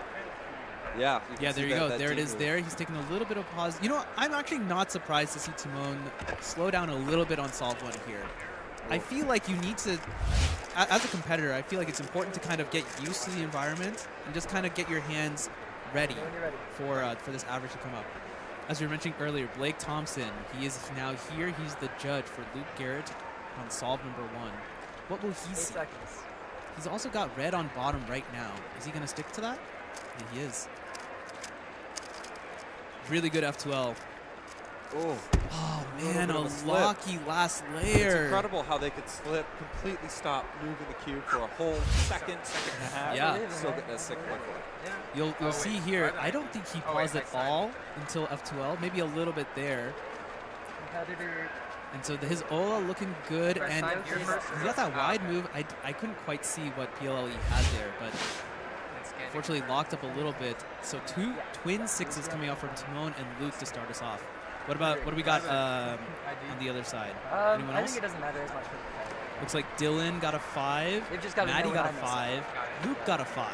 Yeah. Yeah, there you go. There it is there. He's taking a little bit of pause. You know, I'm actually not surprised to see Timon slow down a little bit on solve 1 here. I feel like you need to, as a competitor, I feel like it's important to kind of get used to the environment and just kind of get your hands ready for this average to come up. As we were mentioning earlier, Blake Thompson, he is now here. He's the judge for Luke Garrett on solve number 1. What will he see? He's also got red on bottom right now. Is he going to stick to that? Yeah, he is. Really good F2L. Oh man, a locky last layer. It's incredible how they could slip, completely stop moving the cube for a whole second and a half. Yeah. Still getting a sick quickly. You'll see here, I don't think he paused at all until F2L, maybe a little bit there. And so his Ola looking good, and he's got that wide move. I couldn't quite see what PLLE had there, but unfortunately locked up a little bit. So 2 twin 6s coming out from Timon and Luke to start us off. What do we got on the other side? Anyone else? I think it doesn't matter as much for the competitor. Looks like Dylan got a 5. Maddie got a 5. Luke got a 5.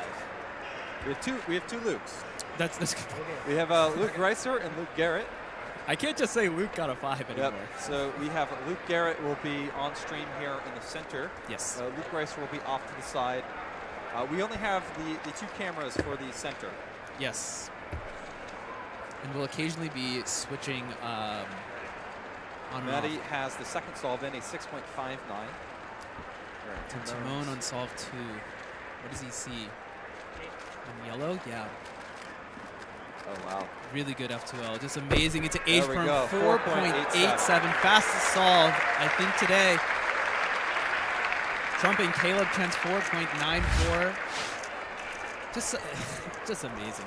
We have two Lukes. That's good. We have Luke Greiser and Luke Garrett. I can't just say Luke got a 5 anymore. Yep. So we have Luke Garrett will be on stream here in the center. Yes. Luke Greiser will be off to the side. We only have the 2 cameras for the center. Yes. And we'll occasionally be switching on Maddie and off. has the second solve in, a 6.59. And Timon on solve 2. What does he see? In yellow? Yeah. Oh, wow. Really good F2L. Just amazing. It's an H There we from go. 4.87. Fastest solve, I think, today. Trumping Caleb Chen's 4.94. Just amazing.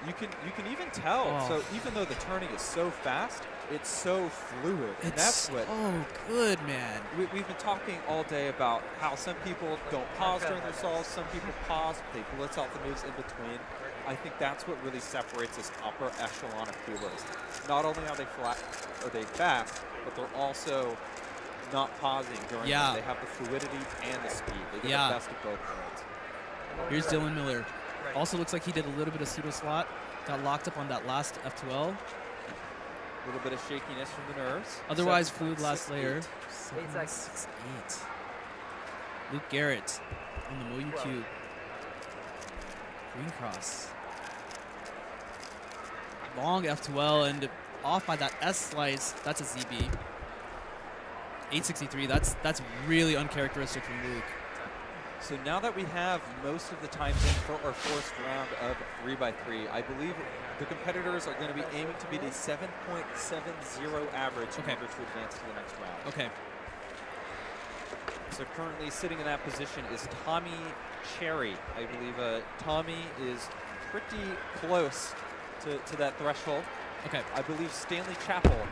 You can even tell. Oh. So even though the turning is so fast, it's so fluid. And It's that's what good, man. we've been talking all day about how some people don't pause during their solves, some people pause, they blitz out the moves in between. I think that's what really separates this upper echelon of cubers. Not only are they fast, but they're also not pausing during them. They have the fluidity and the speed. They get the best of both worlds. Here's Dylan Miller. Also looks like he did a little bit of pseudo slot. Got locked up on that last F2L. A little bit of shakiness from the nerves. Otherwise, fluid last layer. 8 6-8. Luke Garrett on the Moyu cube. Green cross. Long F2L and off by that S slice. That's a ZB. 863. That's really uncharacteristic from Luke. So now that we have most of the times in for our first round of 3x3, I believe the competitors are going to be aiming to beat a 7.70 average in order to advance to the next round. Okay. So currently sitting in that position is Tommy Cherry. I believe Tommy is pretty close to that threshold. Okay. I believe Stanley Chappell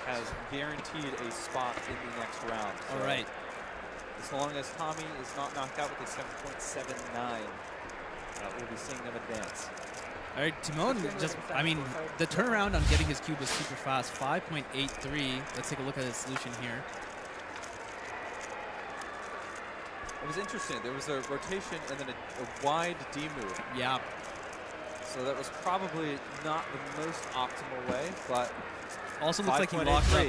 has guaranteed a spot in the next round. So All right. as long as Tommy is not knocked out with a 7.79, we'll be seeing them advance. All right, Timon just, I mean, the turnaround on getting his cube was super fast, 5.83. Let's take a look at his solution here. It was interesting. There was a rotation and then a wide D move. Yeah. So that was probably not the most optimal way, but Also looks like he locked up.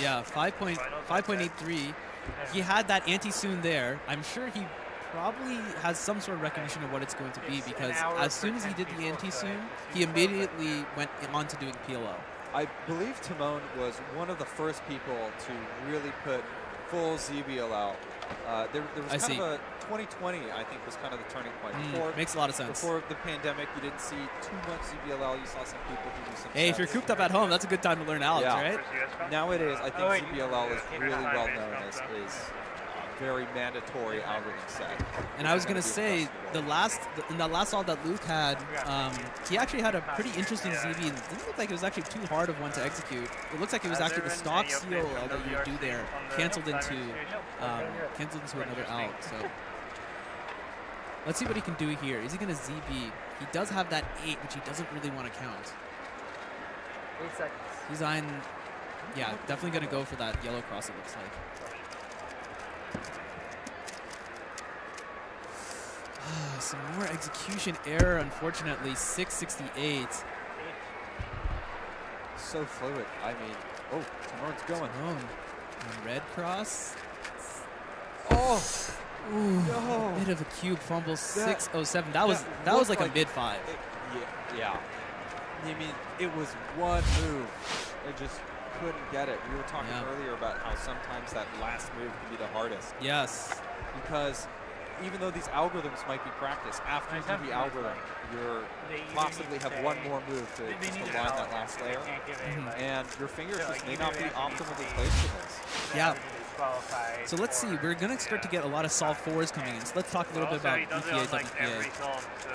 Yeah, 5.83. He had that anti-soon there. I'm sure he probably has some sort of recognition of what it's going to be, because as soon as he did the anti-soon, he immediately went on to doing PLO. I believe Timon was one of the first people to really put full ZBL out. There was kind of a 2020, I think, was kind of the turning point. Makes a lot of sense. Before the pandemic, you didn't see too much ZBLL. You saw some people who do some Hey, if you're cooped up at home, that's a good time to learn Alex, right? Nowadays, I think ZBLL is really well known as a very mandatory algorithm set. And I was going to say, in that last all that Luke had, he actually had a pretty interesting ZB. It didn't look like it was actually too hard of one to execute. It looks like it was actually the stock seal that you do there canceled into another out. So let's see what he can do here. Is he going to ZB? He does have that 8, which he doesn't really want to count. 8 seconds. He's on, yeah, definitely going to go for that yellow cross, it looks like. Some more execution error, unfortunately. 668. So fluid. I mean, oh, Timon's going. Timon. And red cross. Oh, Ooh, no. Bit of a cube fumble. 607. That was like a mid 5. Yeah. I mean, it was one move. It just couldn't get it. We were talking earlier about how sometimes that last move can be the hardest. Yes. Because even though these algorithms might be practiced, after you do the algorithm, you possibly have one more move to line that last layer. And your fingers just may not be optimally placed for this. Yeah. So let's see. We're going to start to get a lot of solve 4s coming in. So let's talk a little bit about BPA, WPA.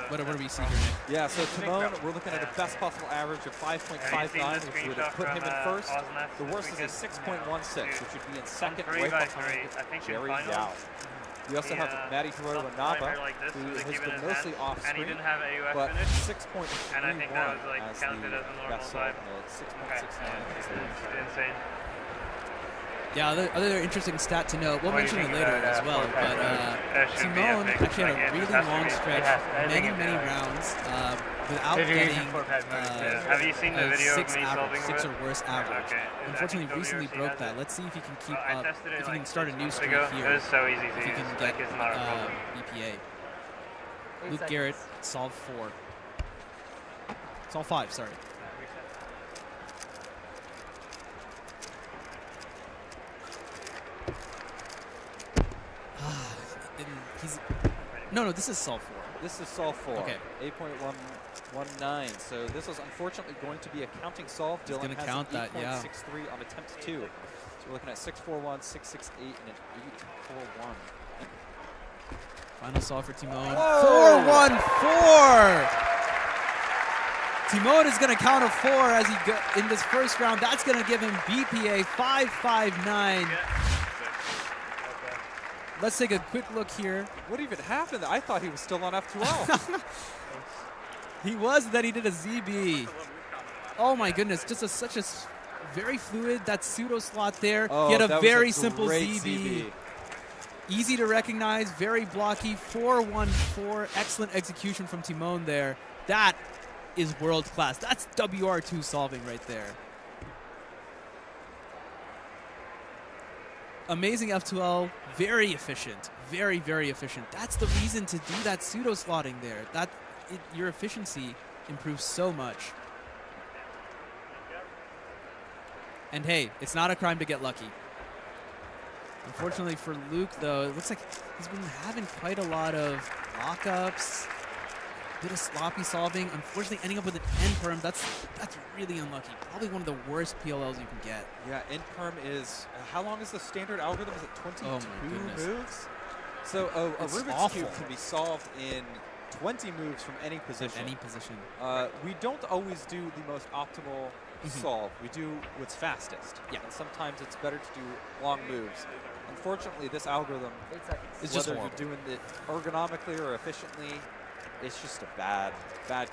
What do we see here, Nick? Yeah, so Timon, we're looking at a best possible average of 5.59, which would put him in first. The worst is a 6.16, which would be in second, right behind Jerry Yao. We also have Matty Hiroto Inaba, who has been mostly off screen, but 6.31 as the best solve mode. 6.69 is the insane. Yeah, other interesting stat to note. We'll mention it later as well. But Timon actually had a really long stretch, many rounds, without getting have you seen the video six of me average, solving 6 or worse average. Okay. Unfortunately, recently broke that. Let's see if he can keep up. If he can start a new streak It here. was so easy If to he use. can Like, get it's not a problem. BPA. Luke Garrett, solve 4. Solve 5, sorry. No, this is solve 4. This is solve 4. Okay. 8.119. So this is unfortunately going to be a counting solve. He's going to count that, yeah. 8.63 on attempt 2. So we're looking at 641, 668, and an 841. Final solve for Timon. 414. Timon is going to count a 4 as he in this first round. That's going to give him BPA 559. Let's take a quick look here. What even happened? I thought he was still on F2L. He was, then he did a ZB. Oh my goodness, just such a very fluid, that pseudo slot there. Oh, he had a very a simple ZB. Easy to recognize, very blocky, 414. Excellent execution from Timon there. That is world class. That's WR2 solving right there. Amazing F2L, very efficient, very efficient. That's the reason to do that pseudo slotting there. Your efficiency improves so much. And hey, it's not a crime to get lucky. Unfortunately for Luke, though, it looks like he's been having quite a lot of lockups, bit of sloppy solving. Unfortunately, ending up with an end perm, that's really unlucky. Probably one of the worst PLLs you can get. Yeah, end perm is, how long is the standard algorithm? Is it 22 Oh my goodness. moves? So a It's Rubik's awful. Cube can be solved in 20 moves from any position. Any position. We don't always do the most optimal solve. We do what's fastest. Yeah. And sometimes it's better to do long moves. Unfortunately, this algorithm, 8 seconds. It's just whether horrible. you're doing it ergonomically or efficiently, it's just a bad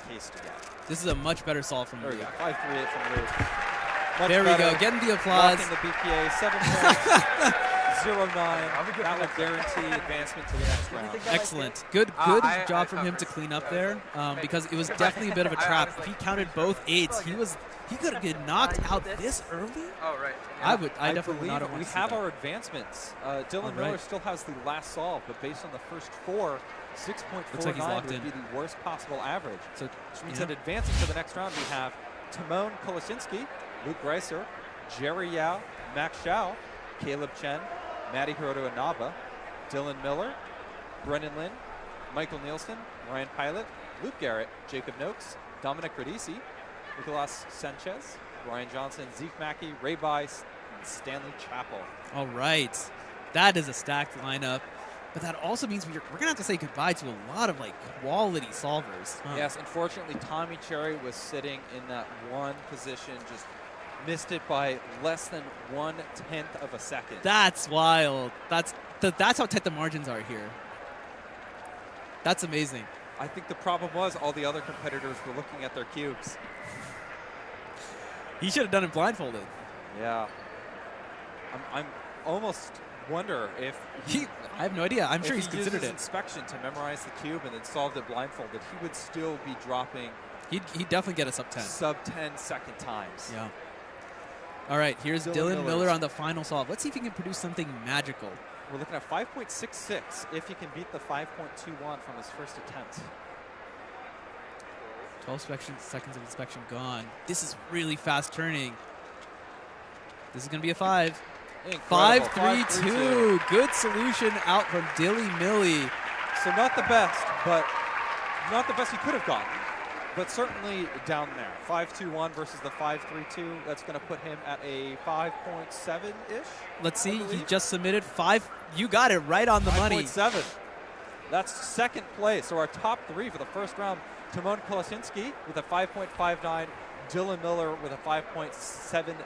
case to get. This is a much better solve from There we Luke. go. 5-3-8 from Luke. Much There we better. go. Getting the applause. Locking the BPA, 7 points, 0-9. That will guarantee advancement to the next round. Excellent. Good job from him to clean up there because it was definitely a bit of a trap. If he counted both 8s, he could have been knocked out this early. Oh, right. I definitely would not have we wanted to see have that. our advancements. Dylan All Miller right. still has the last solve, but based on the first 4, 6.49 Looks like he's locked would in. be the worst possible average. So, Which means yeah. that advancing to the next round, we have Timon Kolosinski, Luke Greiser, Jerry Yao, Max Shao, Caleb Chen, Matty Hiroto Inaba, Dylan Miller, Brennan Lin, Michael Nielsen, Ryan Pilot, Luke Garrett, Jacob Noakes, Dominic Radici, Nicolas Sanchez, Ryan Johnson, Zeke Mackey, Ray Bice, and Stanley Chappell. All right. That is a stacked lineup. But that also means we're going to have to say goodbye to a lot of, like, quality solvers. Huh. Yes, unfortunately, Tommy Cherry was sitting in that one position, just missed it by less than 1/10 of a second. That's wild. That's how tight the margins are here. That's amazing. I think the problem was all the other competitors were looking at their cubes. He should have done it blindfolded. Yeah. I'm almost wonder if I have no idea. I'm sure if he's he used considered his it. inspection to memorize the cube and then solved it blindfolded, he would still be dropping He'd definitely get a sub 10. sub 10 second times. Yeah. All right, here's Dylan Dylan Miller's. Miller on the final solve. Let's see if he can produce something magical. We're looking at 5.66 if he can beat the 5.21 from his first attempt. 12 seconds of inspection gone. This is really fast turning. This is going to be a 5. Incredible. 5-3-2. Good solution out from Dilly Millie. So not the best, but not the best he could have gotten, but certainly down there. 5.21 versus the 5.32. That's going to put him at a 5.7-ish. Let's see. He believe. just submitted 5. You got it right on the money. 5.7. That's second place. So our top 3 for the first round, Timon Kolosinski with a 5.59, Dylan Miller with a 5.70,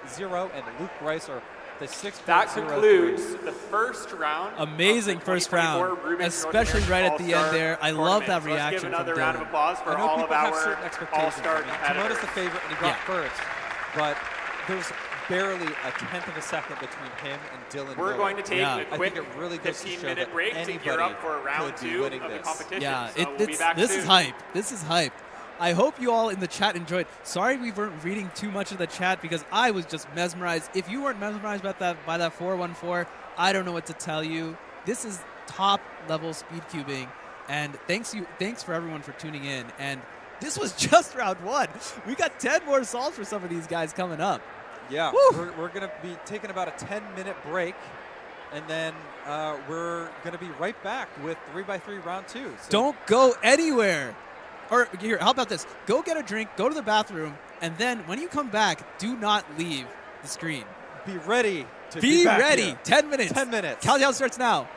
and Luke Greiser the 6.03. That concludes the first round. Amazing of the first 2024 round, Rubik's North especially American right at the end All-Star there. I love that Tournament. So reaction let's give from another round of Dylan. applause for I know all people of have our certain expectations. All-Star I mean, Timon is competitors. the favorite, and he got Yeah. first, but there's barely a 10th of a second between him and Dylan We're Miller. going to take Yeah. a I quick think it really goes to show 15-minute that break to anybody gear up for round could be 2 winning of the this. competition. Yeah, So we'll be back this soon. is hype. This is hype. I hope you all in the chat enjoyed. Sorry we weren't reading too much of the chat because I was just mesmerized. If you weren't mesmerized by that 414, I don't know what to tell you. This is top level speed cubing, and thanks for everyone for tuning in. And this was just round 1. We got 10 more solves for some of these guys coming up. Yeah, Woo! we're going to be taking about a 10-minute break, and then we're going to be right back with 3x3 round 2. So Don't go anywhere. Or here, how about this? Go get a drink, go to the bathroom, and then when you come back, do not leave the screen. be ready to Be back ready. here. 10 minutes. 10 minutes. Countdown starts now.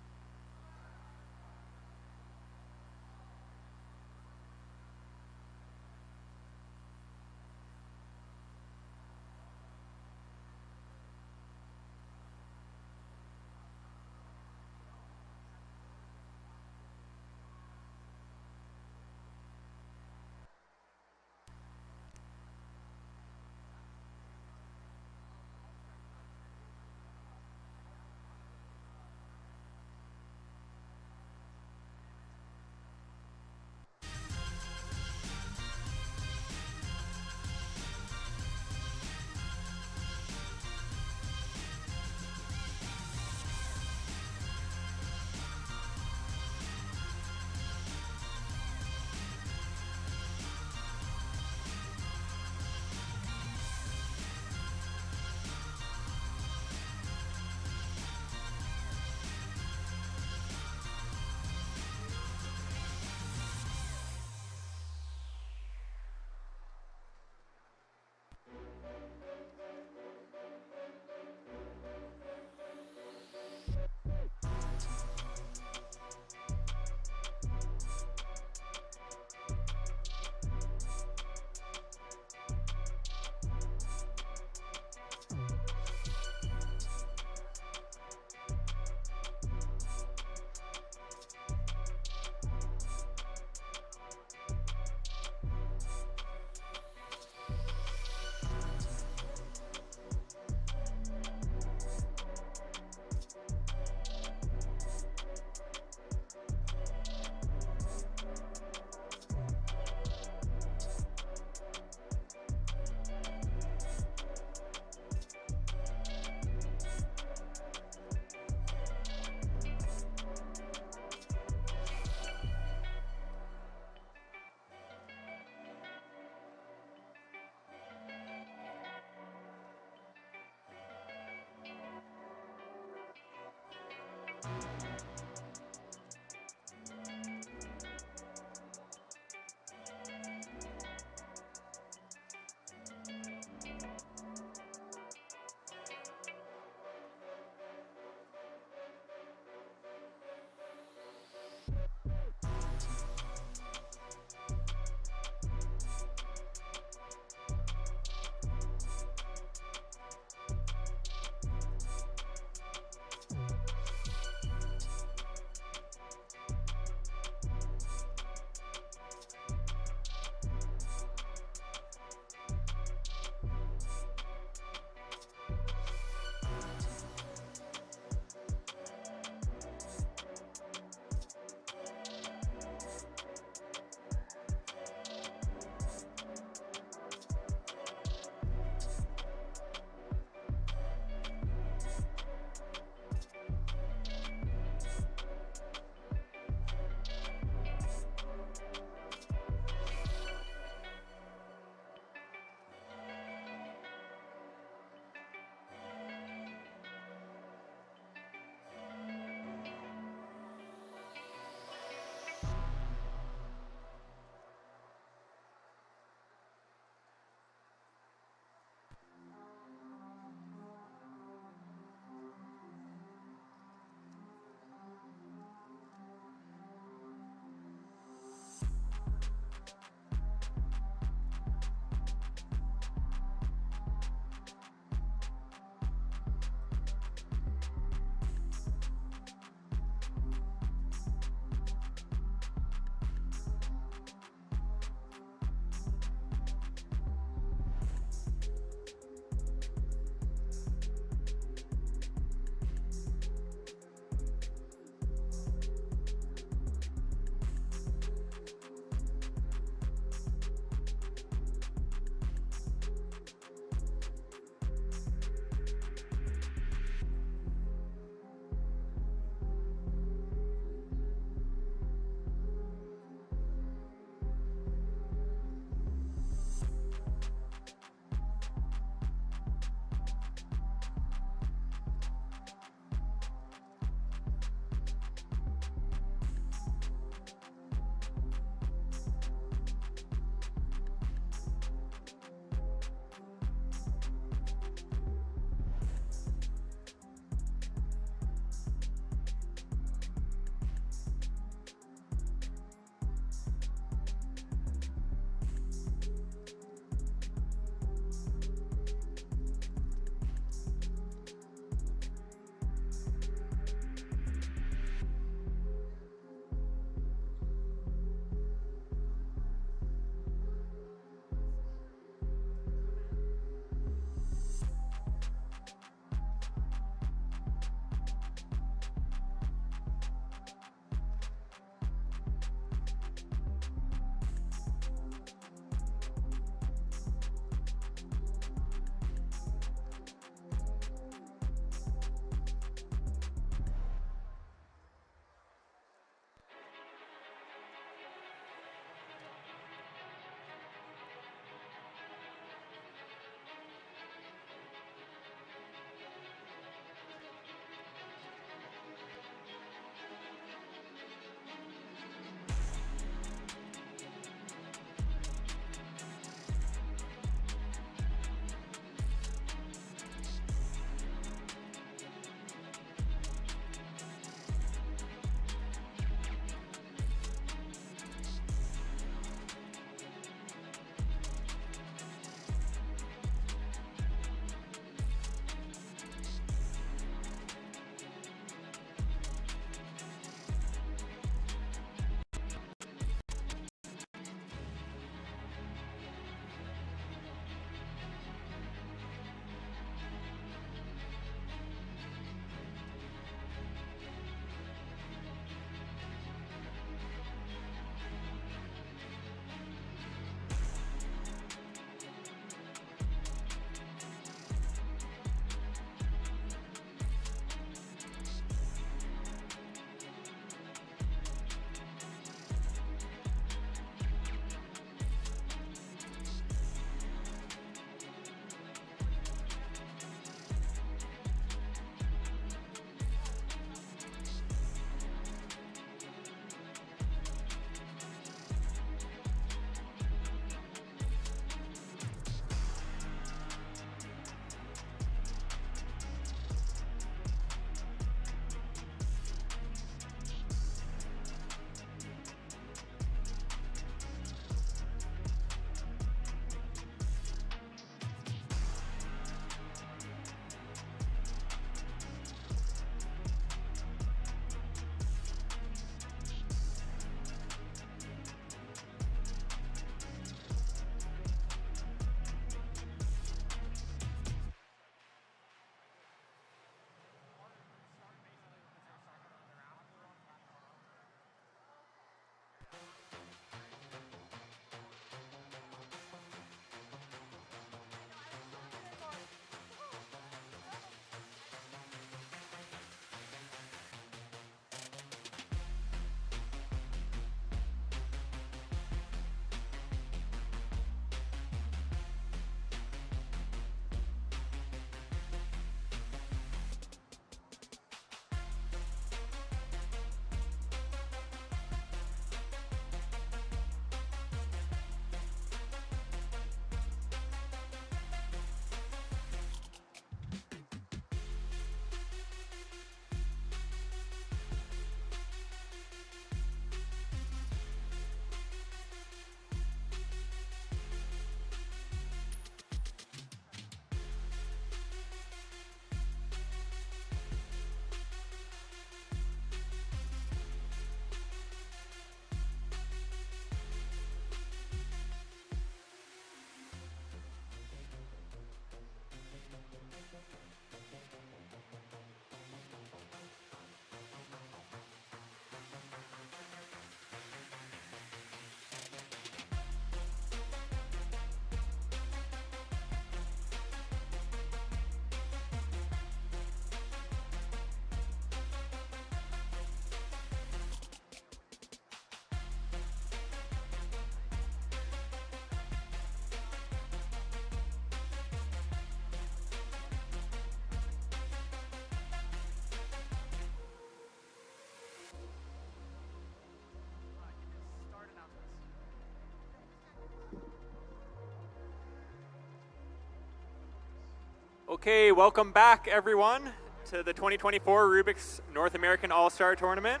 Okay, welcome back, everyone, to the 2024 Rubik's North American All-Star Tournament.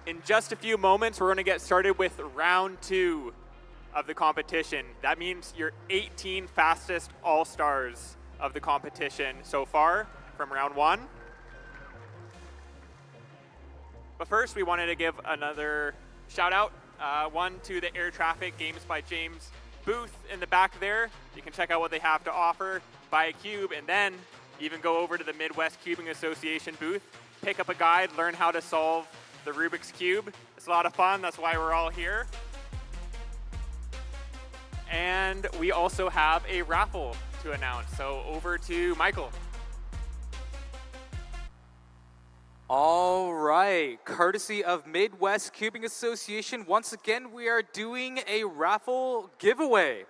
In just a few moments, we're going to get started with round 2 of the competition. That means your 18 fastest All-Stars of the competition so far from round 1. But first, we wanted to give another shout out, one to the Air Traffic Games by James booth in the back there. You can check out what they have to offer, buy a cube, and then even go over to the Midwest Cubing Association booth, pick up a guide, learn how to solve the Rubik's Cube. It's a lot of fun, that's why we're all here. And we also have a raffle to announce, so over to Michael. All right, courtesy of Midwest Cubing Association, once again we are doing a raffle giveaway.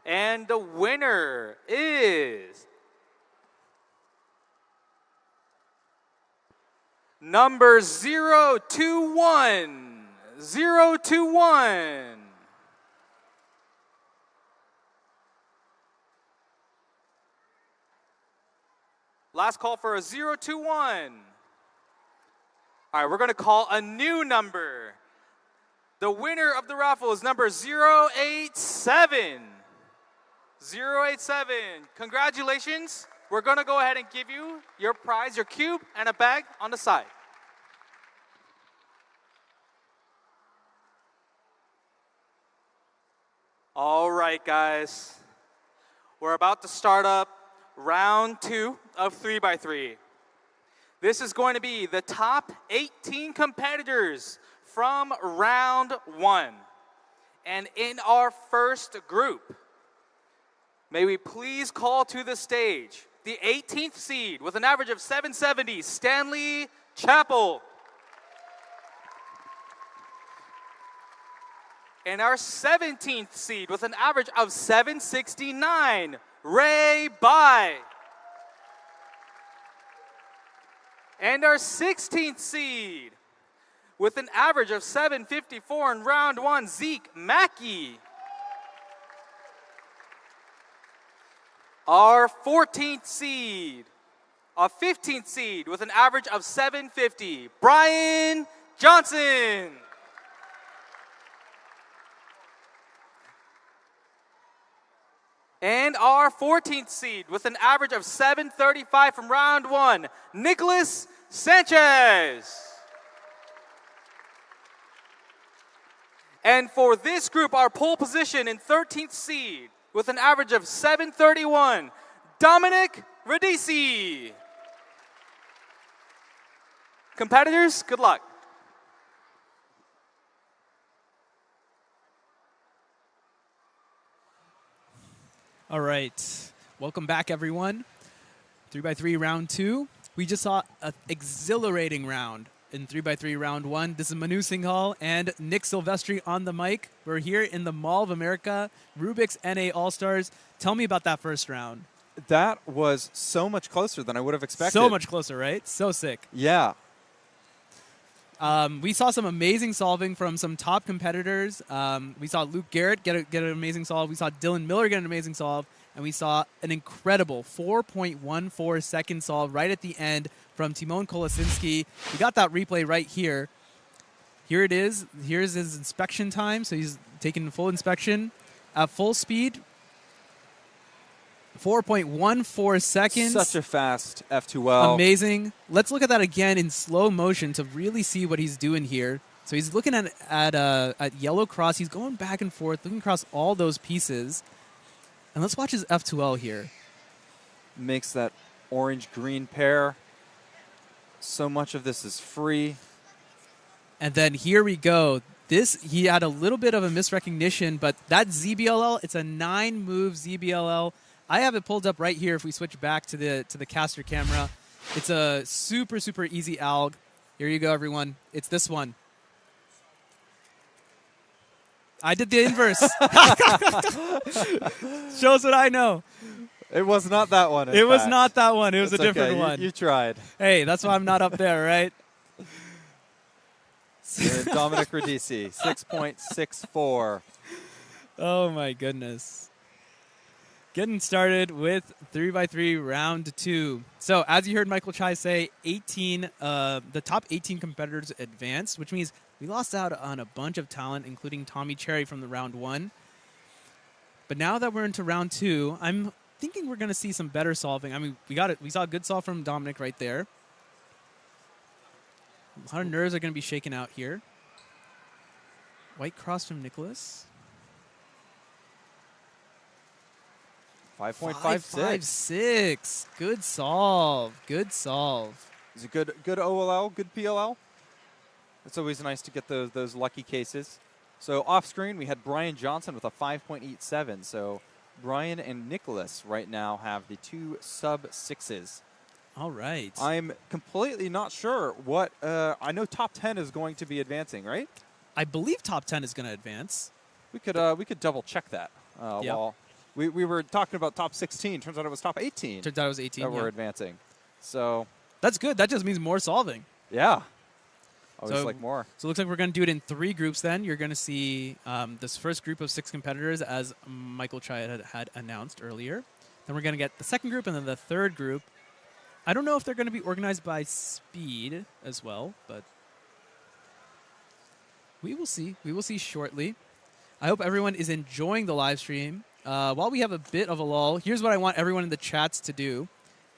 And the winner is number 021. 021. Last call for a 021. All right, we're going to call a new number. The winner of the raffle is number 087. 087. Congratulations. We're going to go ahead and give you your prize, your cube, and a bag on the side. All right, guys. We're about to start up round 2 of 3x3. This is going to be the top 18 competitors from round 1. And in our first group, may we please call to the stage the 18th seed with an average of 770, Stanley Chappell. And our 17th seed with an average of 769, Ray Bai. And our 16th seed with an average of 754 in round 1, Zeke Mackey. Our 14th seed, a 15th seed with an average of 750, Brian Johnson. And our 14th seed with an average of 735 from round 1, Nicholas Sanchez. And for this group, our pole position in 13th seed with an average of 731, Dominic Radici. Competitors, good luck. All right, welcome back, everyone. 3x3 round 2. We just saw an exhilarating round in 3x3 round 1. This is Manu Singhal and Nick Silvestri on the mic. We're here in the Mall of America, Rubik's NA All-Stars. Tell me about that first round. That was so much closer than I would have expected. So much closer, right? So sick. Yeah. We saw some amazing solving from some top competitors. We saw Luke Garrett get an amazing solve. We saw Dylan Miller get an amazing solve. And we saw an incredible 4.14 second solve right at the end from Timon Kolosinski. We got that replay right here. Here it is. Here's his inspection time. So he's taking full inspection. At full speed, 4.14 seconds. Such a fast F2L. Amazing. Let's look at that again in slow motion to really see what he's doing here. So he's looking at yellow cross. He's going back and forth, looking across all those pieces. And let's watch his F2L here. Makes that orange-green pair. So much of this is free. And then here we go. He had a little bit of a misrecognition, but that ZBLL, it's a 9-move ZBLL. I have it pulled up right here if we switch back to the caster camera. It's a super, super easy alg. Here you go, everyone. It's this one. I did the inverse. Shows what I know. It was not that one. It was not that one. It was a different one. You tried. Hey, that's why I'm not up there, right? Dominic Radici, 6.64. Oh my goodness. Getting started with 3x3 round 2. So as you heard Michael Chai say, the top 18 competitors advanced, which means we lost out on a bunch of talent, including Tommy Cherry from the round 1. But now that we're into round 2, I'm thinking we're going to see some better solving. I mean, we saw a good solve from Dominic right there. A lot of nerves are going to be shaken out here. White cross from Nicholas. 5.56. 5.56. Good solve. Good solve. Is it good OLL, good PLL? It's always nice to get those lucky cases. So off screen, we had Brian Johnson with a 5.87. So Brian and Nicholas right now have the 2 sub-6s. All right. I'm completely not sure what. I know top 10 is going to be advancing, right? I believe top 10 is going to advance. We could double check that. Yeah. While we were talking about top 16. Turns out it was top 18. Turns out it was 18. That we're advancing. So that's good. That just means more solving. yeah. Always So- like more. So it looks like we're going to do it in 3 groups then. You're going to see this first group of 6 competitors, as Michael Chai had announced earlier. Then we're going to get the second group and then the third group. I don't know if they're going to be organized by speed as well, but we will see. We will see shortly. I hope everyone is enjoying the live stream. While we have a bit of a lull, here's what I want everyone in the chats to do.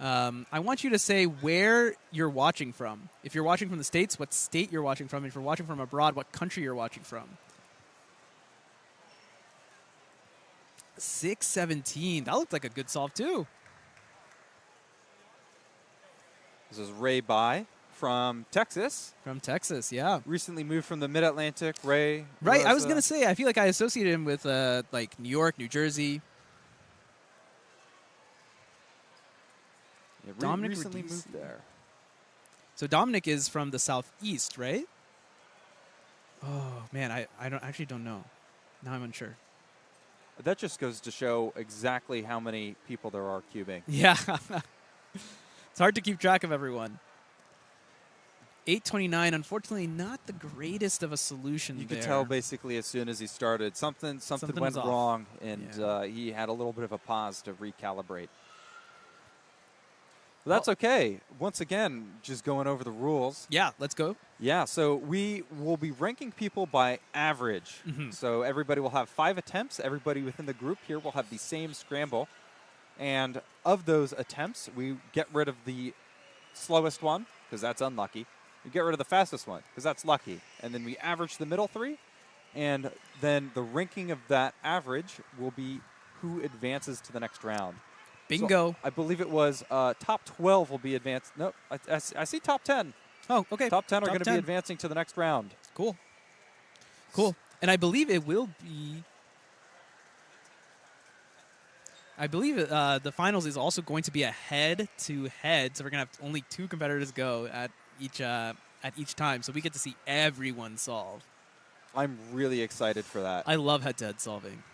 I want you to say where you're watching from. If you're watching from the States, what state you're watching from. If you're watching from abroad, what country you're watching from. 617. That looked like a good solve, too. This is Ray Bai from Texas. From Texas, yeah. Recently moved from the Mid-Atlantic. Ray. Right, I was going to say, I feel like I associated him with like New York, New Jersey. Yeah, Dominic recently Radice. moved there. So Dominic is from the southeast, right? Oh, man, I actually don't know. Now I'm unsure. That just goes to show exactly how many people there are cubing. Yeah. It's hard to keep track of everyone. 829, unfortunately, not the greatest of a solution You there. could tell basically as soon as he started, something Something went was off. wrong, and Yeah. he had a little bit of a pause to recalibrate. But that's okay. Once again, just going over the rules. Yeah, let's go. Yeah, so we will be ranking people by average. Mhm. So everybody will have 5 attempts. Everybody within the group here will have the same scramble. And of those attempts, we get rid of the slowest one, because that's unlucky. We get rid of the fastest one, because that's lucky. And then we average the middle 3. And then the ranking of that average will be who advances to the next round. Bingo. So I believe it was top 12 will be advanced. No, I see top 10. Oh, okay. Top 10 are Top going to be 10. advancing to the next round. Cool. Cool. And I believe it will be... I believe the finals is also going to be a head-to-head, so we're going to have only 2 competitors go at each time, so we get to see everyone solve. I'm really excited for that. I love head-to-head solving.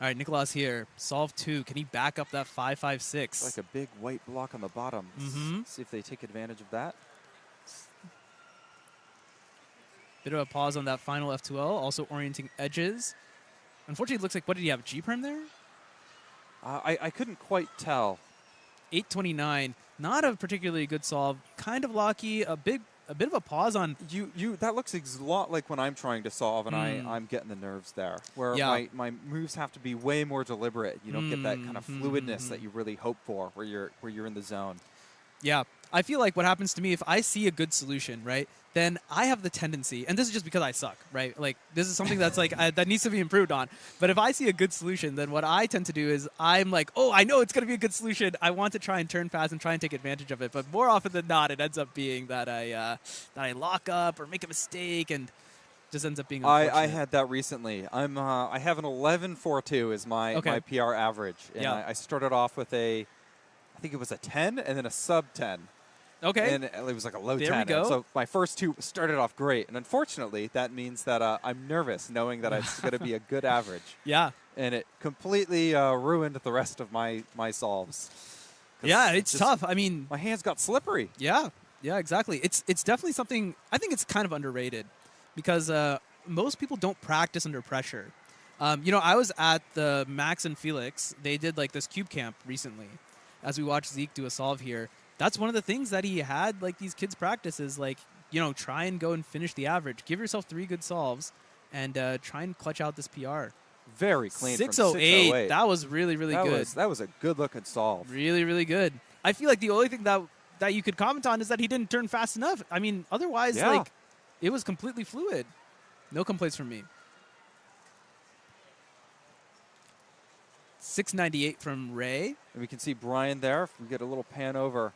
All right, Nicolas here. Solve 2. Can he back up that 5.56? Like a big white block on the bottom. Mhm. See if they take advantage of that. Bit of a pause on that final F2L, also orienting edges. Unfortunately, it looks like, what did he have, G-perm there? I couldn't quite tell. 829. Not a particularly good solve. Kind of lucky. A bit of a pause on... That looks a lot like when I'm trying to solve, and I'm getting the nerves there. Where Yeah. my moves have to be way more deliberate. You don't get that kind of fluidness that you really hope for, where you're in the zone. Yeah. I feel like what happens to me, if I see a good solution, right, then I have the tendency, and this is just because I suck, right? Like, this is something that's like, that needs to be improved on. But if I see a good solution, then what I tend to do is I'm like, oh, I know it's going to be a good solution. I want to try and turn fast and try and take advantage of it. But more often than not, it ends up being that I lock up or make a mistake and just ends up being unfortunate. I had that recently. I have an 11.42 is my PR average. And Yeah. I started off with I think it was a 10 and then a sub 10. Okay. And it was like a low There 10. we go. And so my first 2 started off great. And unfortunately, that means that I'm nervous knowing that it's going to be a good average. Yeah. And it completely ruined the rest of my solves. 'Cause Yeah, it's tough. I mean, my hands got slippery. yeah, exactly. It's definitely something, I think it's kind of underrated because most people don't practice under pressure. You know, I was at the Max and Felix. They did like this cube camp recently. As we watched Zeke do a solve here, that's one of the things that he had like these kids practice is like, you know, try and go and finish the average. Give yourself 3 good solves and try and clutch out this PR. Very clean. 608. From 608. That was really, really good. That was a good looking solve. Really, really good. I feel like the only thing that you could comment on is that he didn't turn fast enough. I mean, otherwise, like, it was completely fluid. No complaints from me. 698 from Ray. And we can see Brian there. If we get a little pan over.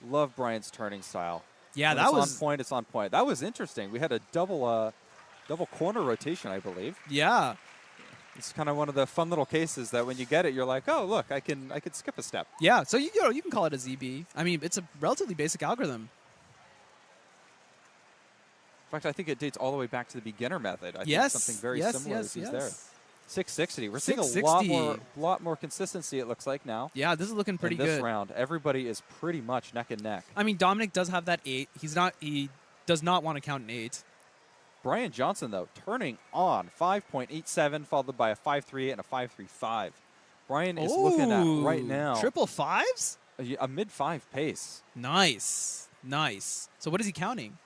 Love Brian's turning style. Yeah, when that it's was on point. It's on point. That was interesting. We had a double corner rotation, I believe. Yeah. It's kind of one of the fun little cases that when you get it, you're like, oh, look, I could skip a step. Yeah, so you know, you can call it a ZB. I mean, it's a relatively basic algorithm. In fact, I think it dates all the way back to the beginner method. I Yes. think something very yes, similar yes, is yes. there. 660. We're 660. seeing a lot more consistency, it looks like now. Yeah, this is looking pretty in this good. round. Everybody is pretty much neck and neck. I mean, Dominic does have that 8. He does not want to count an 8. Brian Johnson, though, turning on 5.87, followed by a 5.38 and a 5.35. Brian is looking at right now triple fives? a mid-5 pace. Nice. Nice. So what is he counting?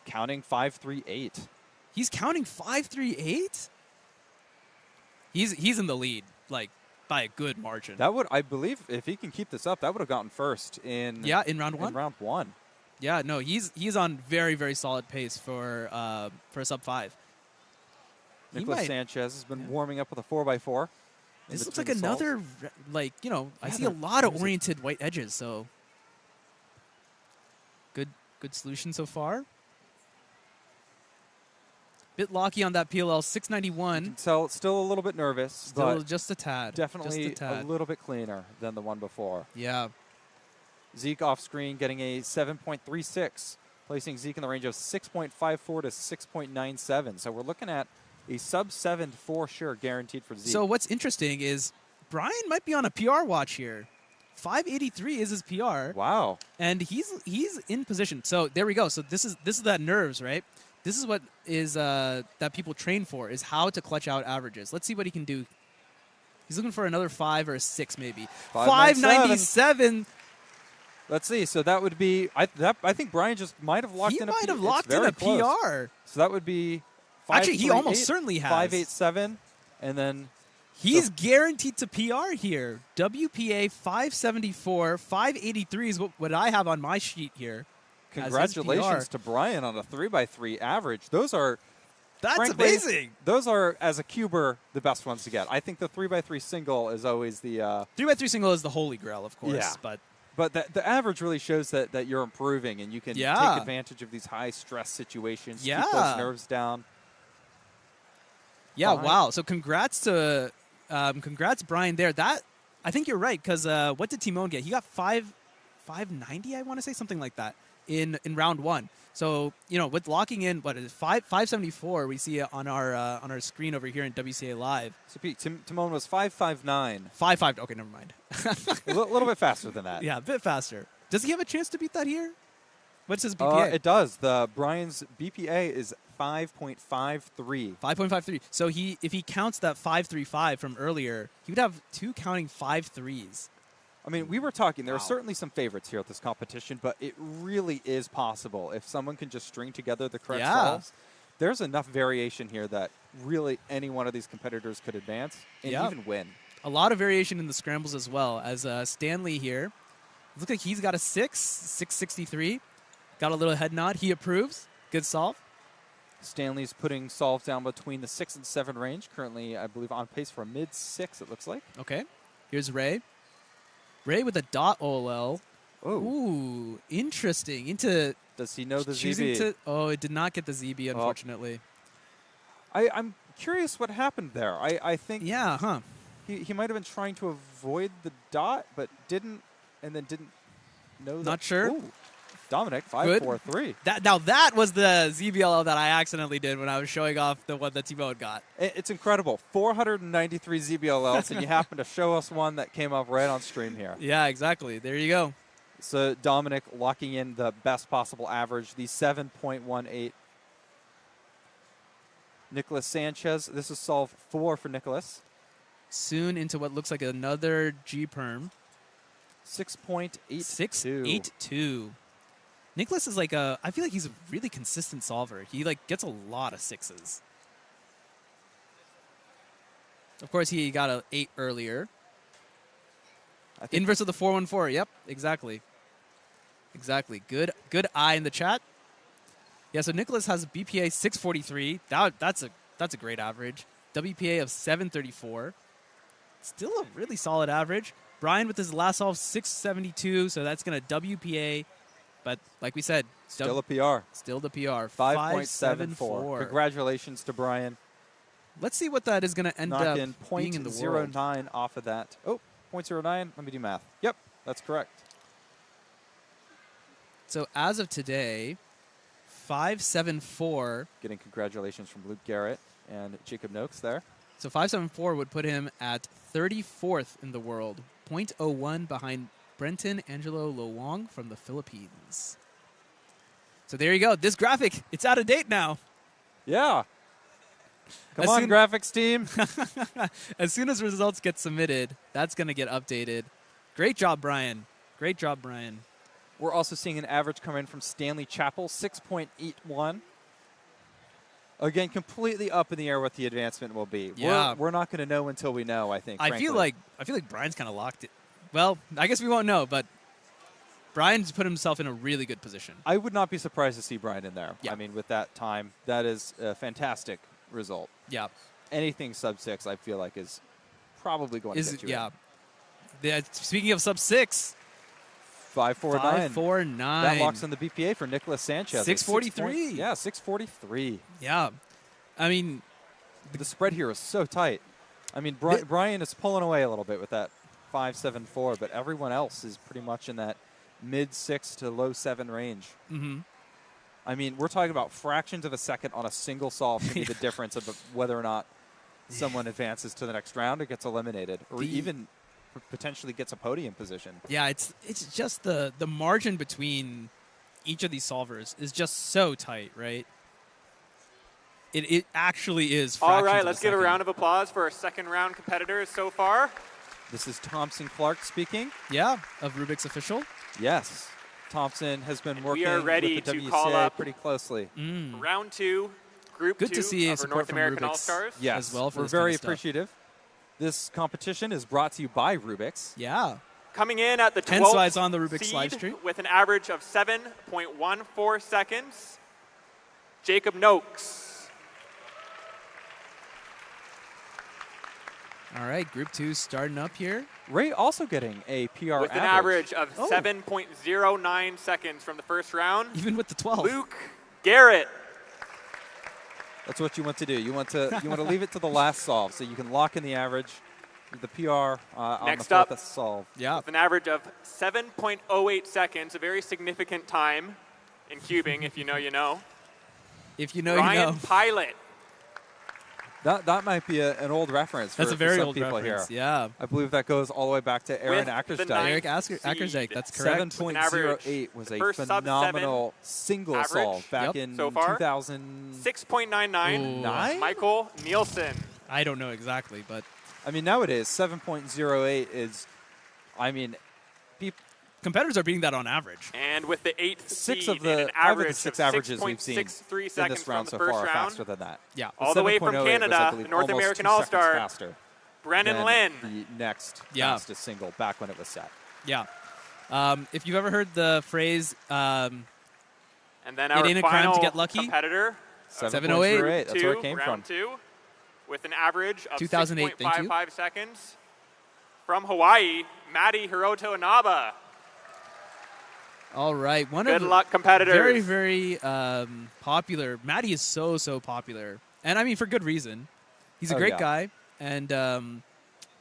Counting 5.38. He's counting 5.38? He's in the lead, like, by a good margin. That would, I believe, if he can keep this up, that would have gotten first in round 1. In round 1. Yeah, no, he's on very, very solid pace for a sub 5. Nicholas Sanchez has been warming up with a 4x4. This looks like another, like, you know, I see a lot of oriented white edges, so good solution so far. Bit locky on that PLL 691. You can tell it's still a little bit nervous, Still but just a tad. definitely just a tad. little bit cleaner than the one before. Yeah. Zeke off screen getting a 7.36, placing Zeke in the range of 6.54 to 6.97. So we're looking at a sub 7 for sure, guaranteed for Zeke. So what's interesting is Brian might be on a PR watch here. 583 is his PR. Wow. And he's in position. So there we go. So this is that nerves, right? This is what is that people train for, is how to clutch out averages. Let's see what he can do. He's looking for another 5 or a 6 maybe. 597. Let's see. So that would be, I think Brian just might have locked in a PR. He might have locked in a PR. So that would be 5.38, Actually, he almost certainly has. 5.87, and then he's guaranteed to PR here. WPA 574, 583 is what I have on my sheet here. Congratulations to Brian on a 3x3 average. That's frankly amazing. Those are, as a cuber, the best ones to get. I think the 3x3 single is always the 3x3 single is the holy grail, of course. Yeah. But the average really shows that you're improving and you can take advantage of these high stress situations. Keep those nerves down. Yeah, wow. So congrats Brian there. That, I think you're right, because what did Timon get? He got 590, I want to say, something like that in round 1. So, you know, with locking in, what is it, 574, we see it on our screen over here in WCA Live. So Pete, Timon was 559. 5.5. Okay, never mind. A little bit faster than that. Yeah, a bit faster. Does he have a chance to beat that here? What's his BPA? It does. Brian's BPA is 5.53. 5.53. So if he counts that 5.35 from earlier, he would have 2 counting 5.3s. I mean, we were talking, there are certainly some favorites here at this competition, but it really is possible. If someone can just string together the correct solves, there's enough variation here that really any one of these competitors could advance and even win. A lot of variation in the scrambles as well, as Stanley here. Looks like he's got a 663. Got a little head nod. He approves. Good solve. Stanley's putting solve down between the 6 and 7 range. Currently, I believe, on pace for a mid-6, it looks like. Okay. Here's Ray. Ray with a dot OLL. Oh. Ooh, interesting. Does he know the choosing ZB? It did not get the ZB, unfortunately. I'm curious what happened there. I think he might have been trying to avoid the dot, but didn't, and then didn't know that. Not sure. Ooh. Dominic, 5.43. Now that was the ZBLL that I accidentally did when I was showing off the one that T-Bone got. It's incredible. 493 ZBLLs, and you happen to show us one that came up right on stream here. Yeah, exactly. There you go. So Dominic locking in the best possible average, the 7.18. Nicholas Sanchez. This is solve 4 for Nicholas. Soon into what looks like another G-perm. 6.82. 6.82. Nicholas is like I feel like he's a really consistent solver. He like gets a lot of 6s. Of course, he got an 8 earlier. Inverse of the 414. Yep, exactly. Exactly. Good eye in the chat. Yeah, so Nicholas has a BPA 643. That's a great average. WPA of 734. Still a really solid average. Brian with his last solve 672, so that's going to WPA. But like we said, still a PR. Still the PR. 5.74. Congratulations to Brian. Let's see what that is going to end up being in the world. 0.09 off of that. Oh, 0.09. Let me do math. Yep, that's correct. So as of today, 574. Getting congratulations from Luke Garrett and Jacob Noakes there. So 574 would put him at 34th in the world, 0.01 behind Brenton Angelo Lowong from the Philippines. So there you go. This graphic, it's out of date now. Yeah. Come on, graphics team. As soon as results get submitted, that's going to get updated. Great job, Brian. Great job, Brian. We're also seeing an average come in from Stanley Chappell, 6.81. Again, completely up in the air what the advancement will be. Yeah. We're not going to know until we know, I think. I feel like Brian's kind of locked it. Well, I guess we won't know, but Brian's put himself in a really good position. I would not be surprised to see Brian in there. Yeah. I mean, with that time, that is a fantastic result. Yeah. Anything sub 6, I feel like, is probably going to get you in. Yeah. Speaking of sub 6. 549. 549. That locks in the BPA for Nicholas Sanchez. 643. Yeah, 643. Yeah. I mean, the spread here is so tight. I mean, Brian is pulling away a little bit with that 5.74, but everyone else is pretty much in that mid-6 to low-7 range. Mm-hmm. I mean, we're talking about fractions of a second on a single solve to be the difference of whether or not someone advances to the next round or gets eliminated, or even potentially gets a podium position. Yeah, it's just the margin between each of these solvers is just so tight, right? It actually is. All right, let's give a round of applause for our second round competitors so far. This is Thompson Clark speaking. Yeah, of Rubik's Official. Yes. Thompson has been working we are ready with the to WCA call up pretty closely. Round 2, Group 2 Good to see of our North American All-Stars. Yes, as well for we're very appreciative. This competition is brought to you by Rubik's. Yeah. Coming in at the 12th Hence why it's on the Rubik's seed live stream. with an average of 7.14 seconds, Jacob Noakes. All right, Group 2 starting up here. Ray also getting a PR with an average of 7.09 seconds from the first round. Even with the 12. Luke Garrett. That's what you want to do. You want to leave it to the last solve so you can lock in the average, the PR on Next the up, fourth solve. Yeah. With an average of 7.08 seconds, a very significant time in cubing. If you know, you know. If you know, Ryan you know. Pilot. That might be an old reference. That's for a very some old people reference. Here. Yeah. I believe that goes all the way back to Aaron With Ackersdyke. the ninth Eric Ackersdyke, that's correct. 7.08 was a phenomenal single average. solve back in so far. 2000. 6.99. Michael Nielsen. I don't know exactly, but I mean, nowadays 7.08 is, I mean, competitors are beating that on average. And with the 8th six seed of the and an 5 average of the 6 of averages we've seen 6.63 in seconds this round from so the far first are round. faster than that. Yeah. All the way from 7.08 was, I Canada, believe, the North almost American 2 seconds All-Star, faster Brennan than Lynn. the next Yeah. fastest single back when it was set. Yeah. If you've ever heard the phrase, And then our it ain't a crime final to get lucky. competitor, 7.08. That's where it came round from. 2, with an average of 2008, thank you. 6.55 seconds. From Hawaii, Maddie Hiroto Inaba. all right. Good luck, competitors. Very, very popular. Maddie is so popular. And I mean, for good reason. He's a great guy and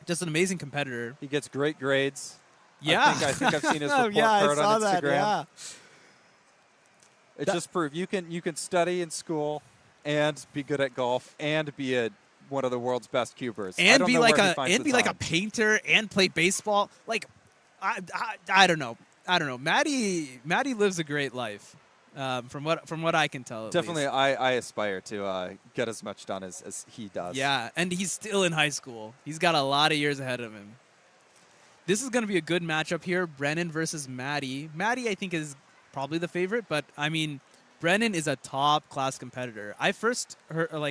just an amazing competitor. He gets great grades. Yeah. I think I've seen his report yeah, card I saw on Instagram. that, yeah. It just proves you can study in school and be good at golf and be one of the world's best cubers. And be like a painter and play baseball. Like I don't know. Maddie lives a great life. from what I can tell. At Definitely, least. I aspire to get as much done as he does. Yeah, and he's still in high school. He's got a lot of years ahead of him. This is going to be a good matchup here. Brennan versus Maddie. Maddie, I think, is probably the favorite, but I mean, Brennan is a top-class competitor. I first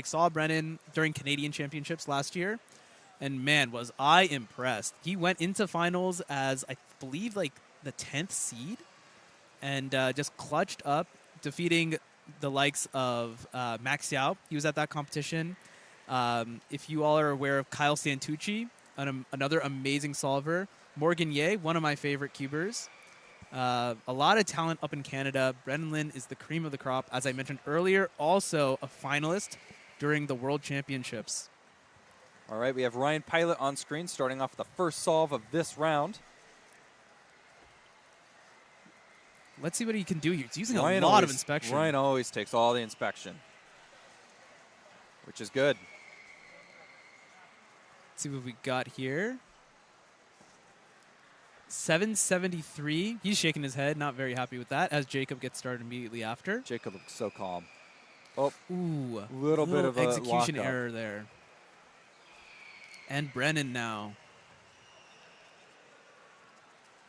saw Brennan during Canadian Championships last year, and man, was I impressed. He went into finals as, I believe, like the 10th seed, and just clutched up, defeating the likes of Max Yao. He was at that competition. If you all are aware of Kyle Santucci, another amazing solver. Morgan Ye, one of my favorite cubers. A lot of talent up in Canada. Brennan Lin is the cream of the crop. As I mentioned earlier, also a finalist during the World Championships. All right, we have Ryan Pilot on screen starting off with the first solve of this round. Let's see what he can do here. He's using Ryan a lot of always- inspection. Ryan always takes all the inspection, which is good. Let's see what we got here. 773. He's shaking his head, not very happy with that, as Jacob gets started immediately after. Jacob looks so calm. Oh, Ooh, little bit of a execution lockup. error there. And Brennan now.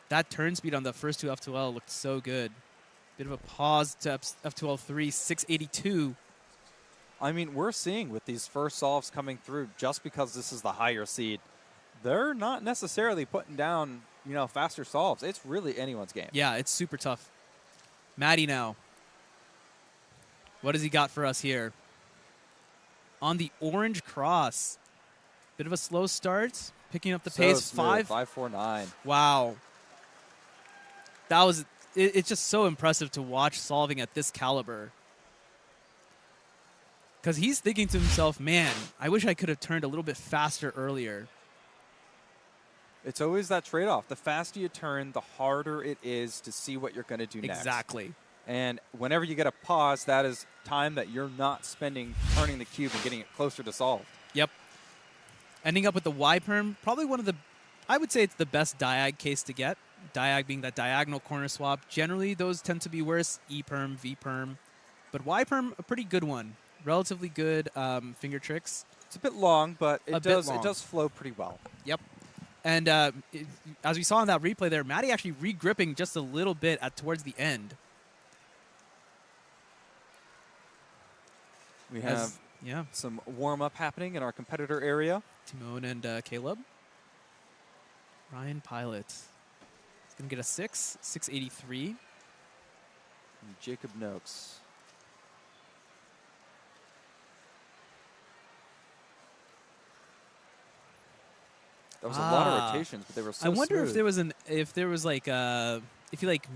That turn speed on the first two F2L looked so good. Bit of a pause to F2L 3, 682. I mean, we're seeing with these first solves coming through, just because this is the higher seed, they're not necessarily putting down, faster solves. It's really anyone's game. Yeah, it's super tough. Maddie now. What has he got for us here? On the orange cross. Bit of a slow start. Picking up the pace. 549. Wow. That was. It's just so impressive to watch solving at this caliber. Because he's thinking to himself, man, I wish I could have turned a little bit faster earlier. It's always that trade-off. The faster you turn, the harder it is to see what you're going to do next. Exactly. And whenever you get a pause, that is time that you're not spending turning the cube and getting it closer to solve. Yep. Ending up with the Y-perm, probably one of the, I would say it's the best diag case to get. Diag being that diagonal corner swap. Generally, those tend to be worse. E-perm, V-perm. But Y-perm, a pretty good one. Relatively good finger tricks. It's a bit long, but it long. does flow pretty well. Yep. And as we saw in that replay there, Maddie actually re-gripping just a little bit towards the end. We have some warm-up happening in our competitor area. Timon and Caleb. Ryan Pilot. He's going to get a 683. And Jacob Noakes. That was a lot of rotations, but they were so I wonder smooth. if there was like if you like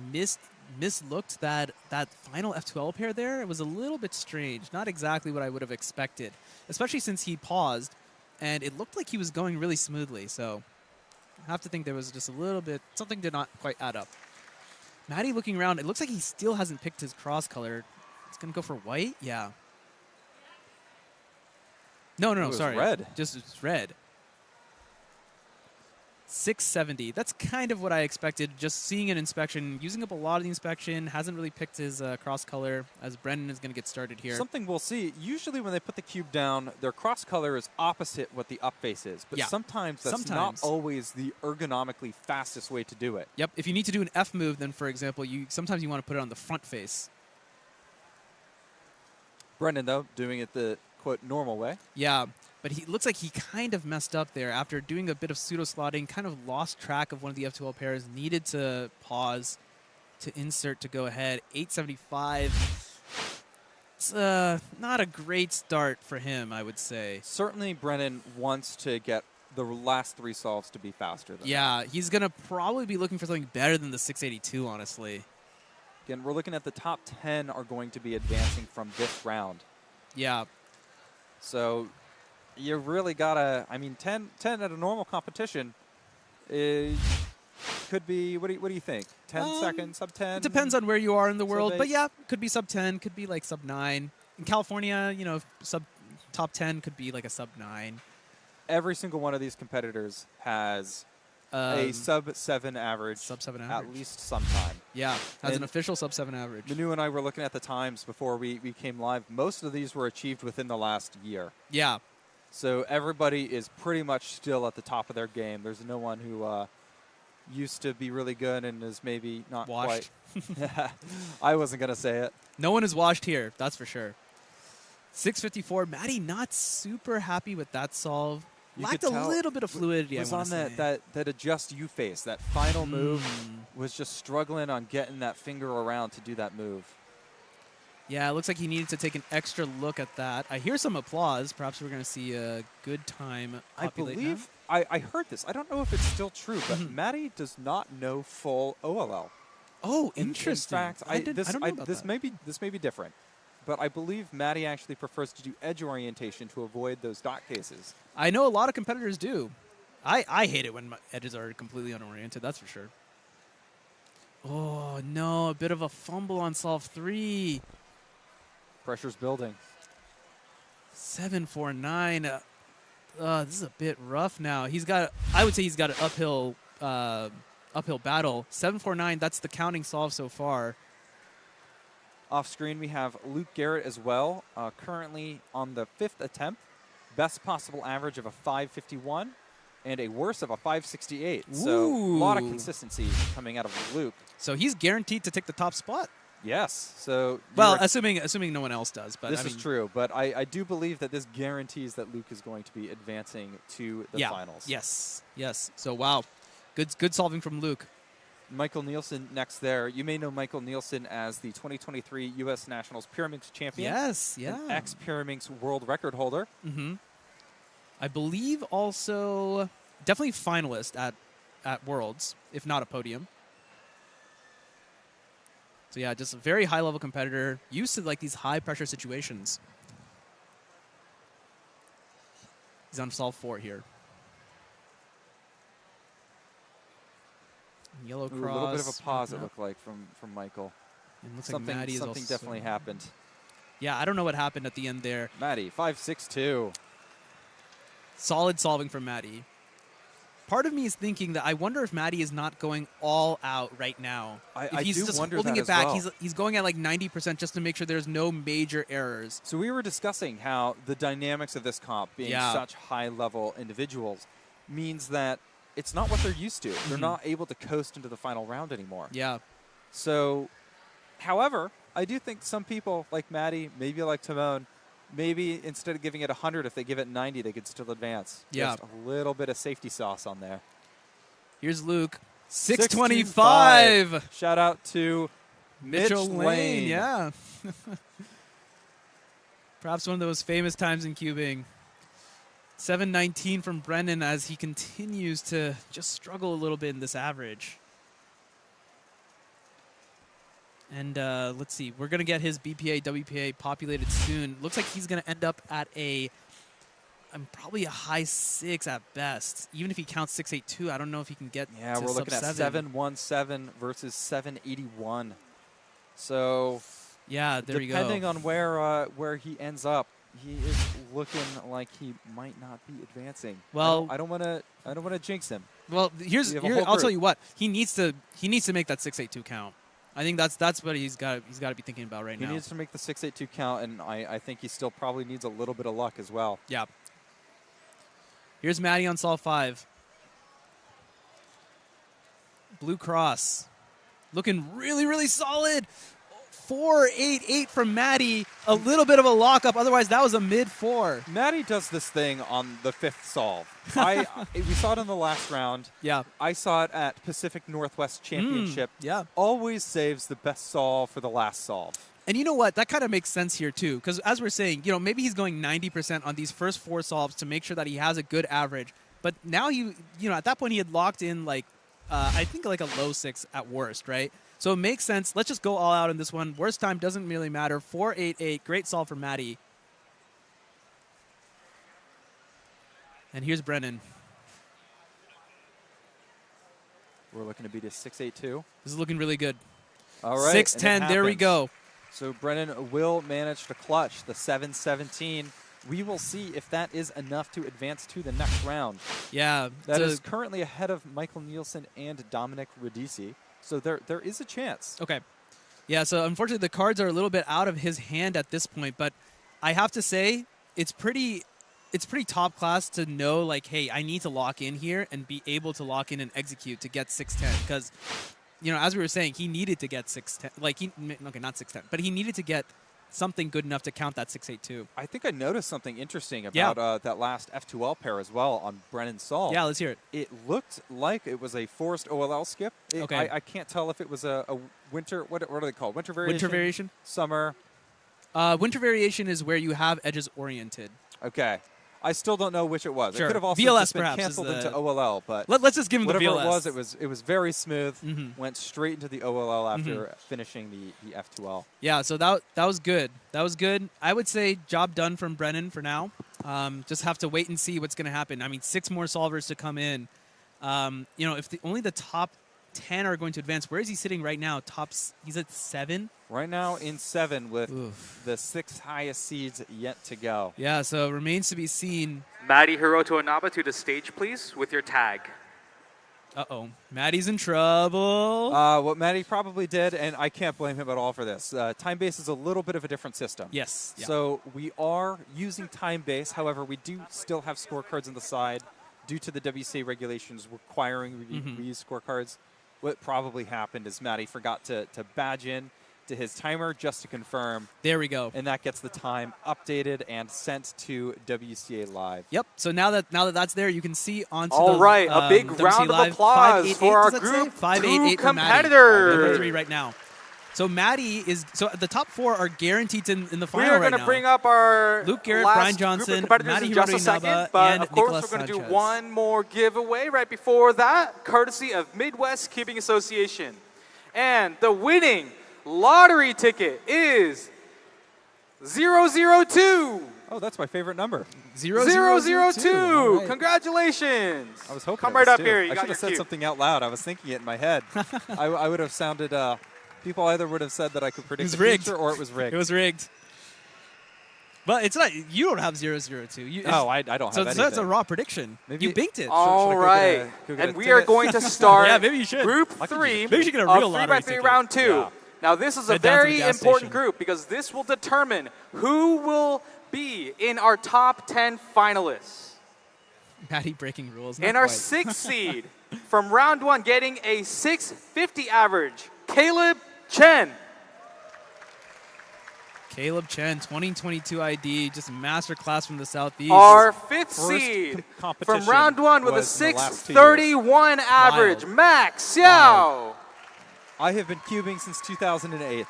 mislooked that final F2L pair there. It was a little bit strange. Not exactly what I would have expected, especially since he paused and it looked like he was going really smoothly. So I have to think there was just a little bit, something did not quite add up. Maddie looking around, it looks like he still hasn't picked his cross color. It's going to go for white? Yeah. No, sorry. Red. Just it's red. 670. That's kind of what I expected. Just seeing an inspection, using up a lot of the inspection, hasn't really picked his cross color as Brendan is going to get started here. Something we'll see, usually when they put the cube down, their cross color is opposite what the up face is. But Yeah. sometimes that's not always the ergonomically fastest way to do it. Yep. If you need to do an F move, then, for example, sometimes you want to put it on the front face. Brendan, though, doing it the, quote, normal way. Yeah. But he looks like he kind of messed up there after doing a bit of pseudo-slotting, kind of lost track of one of the F2L pairs, needed to pause to insert to go ahead. 875. It's not a great start for him, I would say. Certainly, Brennan wants to get the last three solves to be faster than Yeah, he's going to probably be looking for something better than the 682, honestly. Again, we're looking at the top 10 are going to be advancing from this round. Yeah. So you really got to, 10 at a normal competition could be, what do you think? 10 seconds, sub 10? It depends on where you are in the world. But Sub-8? yeah, could be sub 10, could be like sub 9. In California, top 10 could be like a sub 9. Every single one of these competitors has a sub 7 average. Sub 7 At average. least sometime. Yeah, has an And official sub-7 average. Manu and I were looking at the times before we came live. Most of these were achieved within the last year. Yeah. So everybody is pretty much still at the top of their game. There's no one who used to be really good and is maybe not Washed. quite. I wasn't going to say it. No one is washed here, that's for sure. 654. Maddie not super happy with that solve. You Lacked could a tell little bit of fluidity, was I on want to that, say. that adjust U face. That final move was just struggling on getting that finger around to do that move. Yeah, it looks like he needed to take an extra look at that. I hear some applause. Perhaps we're going to see a good time I populate believe I heard this. I don't know if it's still true, but Maddie does not know full OLL. now. Oh, In interesting. fact, I don't know about this that. may be different, but I believe Maddie actually prefers to do edge orientation to avoid those dot cases. I know a lot of competitors do. I hate it when my edges are completely unoriented, that's for sure. Oh, no, a bit of a fumble on solve 3. Pressure's building. 749. This is a bit rough now. I would say he's got an uphill battle. 749, that's the counting solve so far. Off screen, we have Luke Garrett as well, currently on the 5th attempt. Best possible average of a 551 and a worse of a 568. So a lot of Ooh. consistency coming out of Luke. So he's guaranteed to take the top spot. Yes. So Well, you're- assuming no one else does. But this I is mean, true, but I do believe that this guarantees that Luke is going to be advancing to the yeah. finals. Yes. So wow, good solving from Luke. Michael Nielsen next there. You may know Michael Nielsen as the 2023 U.S. Nationals Pyraminx champion. Yes. Yeah. An ex-Pyraminx world record holder. Mm-hmm. I believe also definitely finalist at Worlds, if not a podium. So yeah, just a very high level competitor, used to like these high pressure situations. He's on solve 4 here. Yellow Ooh, cross. a little bit of a pause, it wrapping up. looked like, from Michael. And looks Something, like Maddie is something also definitely happened. Yeah, I don't know what happened at the end there. Maddie, 5.62. Solid solving from Maddie. Part of me is thinking that I wonder if Maddie is not going all out right now. If I he's do just wonder holding that it back. as well. He's going at like 90% just to make sure there's no major errors. So we were discussing how the dynamics of this comp, being Yeah. such high-level individuals, means that it's not what they're used to. They're not able to coast into the final round anymore. Yeah. So, however, I do think some people, like Maddie, maybe like Timon, maybe instead of giving it 100, if they give it 90, they could still advance. Yeah. Just a little bit of safety sauce on there. Here's Luke. 625. Shout out to Mitchell Mitch Lane. Yeah. Perhaps one of those famous times in cubing. 719 from Brendan as he continues to just struggle a little bit in this average. And let's see. We're going to get his BPA, WPA populated soon. Looks like he's going to end up at probably a high 6 at best. Even if he counts 682, I don't know if he can get Yeah, to we're looking at sub 717 versus 781. So Yeah, there you go. depending on where he ends up, he is looking like he might not be advancing. Well- I don't want to jinx him. Well, We have a whole I'll tell group. you what. He needs to make that 682 count. I think that's what he's got to be thinking about right He now. needs to make the 682 count, and I think he still probably needs a little bit of luck as well. Yeah. Here's Maddie on solve 5. Blue Cross. Looking really, really solid. 488 from Maddie. A little bit of a lockup. Otherwise, that was a mid-4. Maddie does this thing on the 5th solve. We saw it in the last round. Yeah. I saw it at Pacific Northwest Championship. Yeah. Always saves the best solve for the last solve. And you know what? That kind of makes sense here, too. Because as we're saying, maybe he's going 90% on these first 4 solves to make sure that he has a good average. But now at that point, he had locked in, I think, like a low 6 at worst, right? So it makes sense. Let's just go all out in this one. Worst time doesn't really matter. 488. Great solve for Maddie. And here's Brennan. We're looking to beat a 682. This is looking really good. All right. 610. There we go. So Brennan will manage to clutch the 717. We will see if that is enough to advance to the next round. Yeah. That is currently ahead of Michael Nielsen and Dominic Radici. So there is a chance. Okay. Yeah, so unfortunately the cards are a little bit out of his hand at this point, but I have to say it's pretty top class to know, like, hey, I need to lock in here and be able to lock in and execute to get 610 because, you know, as we were saying, he needed to get 610. Like, okay, not 610, but he needed to get something good enough to count that 682. I think I noticed something interesting about that last F2L pair as well on Brennan Saul. Yeah, let's hear it. It looked like it was a forced OLL skip. Okay. I can't tell if it was a winter, what are they called? Winter variation? Winter variation? Summer. Winter variation is where you have edges oriented. Okay. I still don't know which it was. Sure. It could have also VLS just been perhaps canceled is into OLL, but Let's just give him whatever the VLS. it was very smooth. Went straight into the OLL after finishing the F2L. Yeah, so that was good. That was good. I would say job done from Brennan for now. Just have to wait and see what's going to happen. I mean, 6 more solvers to come in. You know, if only the top 10 are going to advance. Where is he sitting right now? He's at 7. Right now in 7 with the 6 highest seeds yet to go. Yeah, so remains to be seen. Maddie Hiroto Inaba to the stage, please, with your tag. Uh-oh. Maddie's in trouble. What Maddie probably did, and I can't blame him at all for this, time base is a little bit of a different system. Yes. Yeah. So we are using time base. However, we do still have scorecards on the side due to the WCA regulations requiring we use scorecards. What probably happened is Maddie forgot to badge in to his timer just to confirm. There we go. And that gets the time updated and sent to WCA Live. Yep. So now that that's there, you can see onto All the right, a big WCA round of Live. applause 588, for our does that say? group 588 2 for Maddie. competitors. Number 3 right now. So Maddie is the top 4 are guaranteed in the We final are right going to now. bring up our Luke Garrett, last Brian group Johnson, of competitors Maddie in just a Hiroto second, Inaba, but and of course Nicolas we're going to do Sanchez. one more giveaway right before that, courtesy of Midwest Cubing Association. And the winning lottery ticket is 002. Oh, that's my favorite number. 002. All right. Congratulations. I was hoping Come it right was up 2. here. You I got should your have said cue. something out loud. I was thinking it in my head. I would have sounded. People either would have said that I could predict was the rigged. future, or it was rigged. It was rigged. But it's not. You don't have 002. I don't have so anything. that's a raw prediction. Maybe you binked it. All Should I go right. get a- go get And a we are ticket? going to start Yeah, maybe you should. Group I could 3 just- Maybe you should get a of real 3 lottery by 3 ticket. round 2. Yeah. Now, this is a Head down to the very gas important station. group because this will determine who will be in our top 10 finalists. Maddie breaking rules. In Not our quite. 6th seed, from round 1, getting a 650 average, Caleb Chen. Caleb Chen, 2022 ID, just a master class from the Southeast. Our 5th First seed, competition from round 1 with a was in the last 2 631 average, Wild. Max Xiao. Wild. I have been cubing since 2008.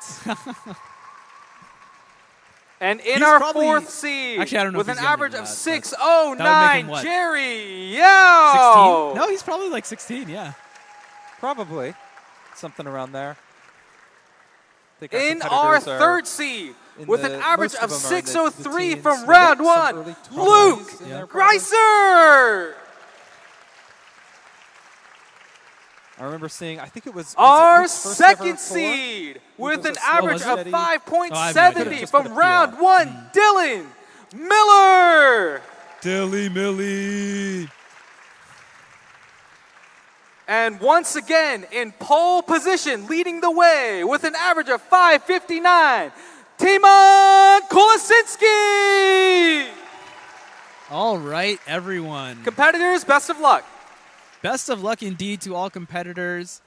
And in He's our probably- 4th seed, Actually, I don't know with if an he's younger average than of that, but 609, that would make him what? Jerry Yao. 16? No, he's probably like 16, yeah. Probably something around there. I think In our competitors are 3rd seed, in with the- an average most of them are in the 603 teens, from maybe round some 1, early Luke 20s in there probably. Greiser. I remember seeing, I think it was Our Luke's first ever 2nd 4? seed, with was an a slow average and of steady- 5.70 Just put from a round PR. 1, Dylan Miller. Dilly Millie. And once again, in pole position, leading the way with an average of 559, Timon Kolasinski. All right, everyone. Competitors, best of luck. Best of luck indeed to all competitors.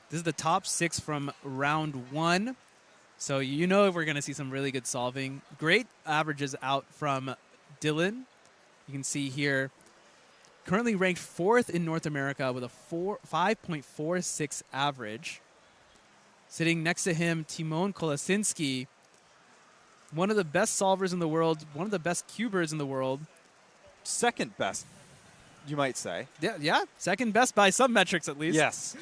This is the top 6 from round 1. So you know we're going to see some really good solving. Great averages out from Dylan. You can see here, currently ranked 4th in North America with a 5.46 average. Sitting next to him, Timon Kolasinski, one of the best solvers in the world, one of the best cubers in the world. Second best, you might say. Yeah, second best by some metrics at least. Yes.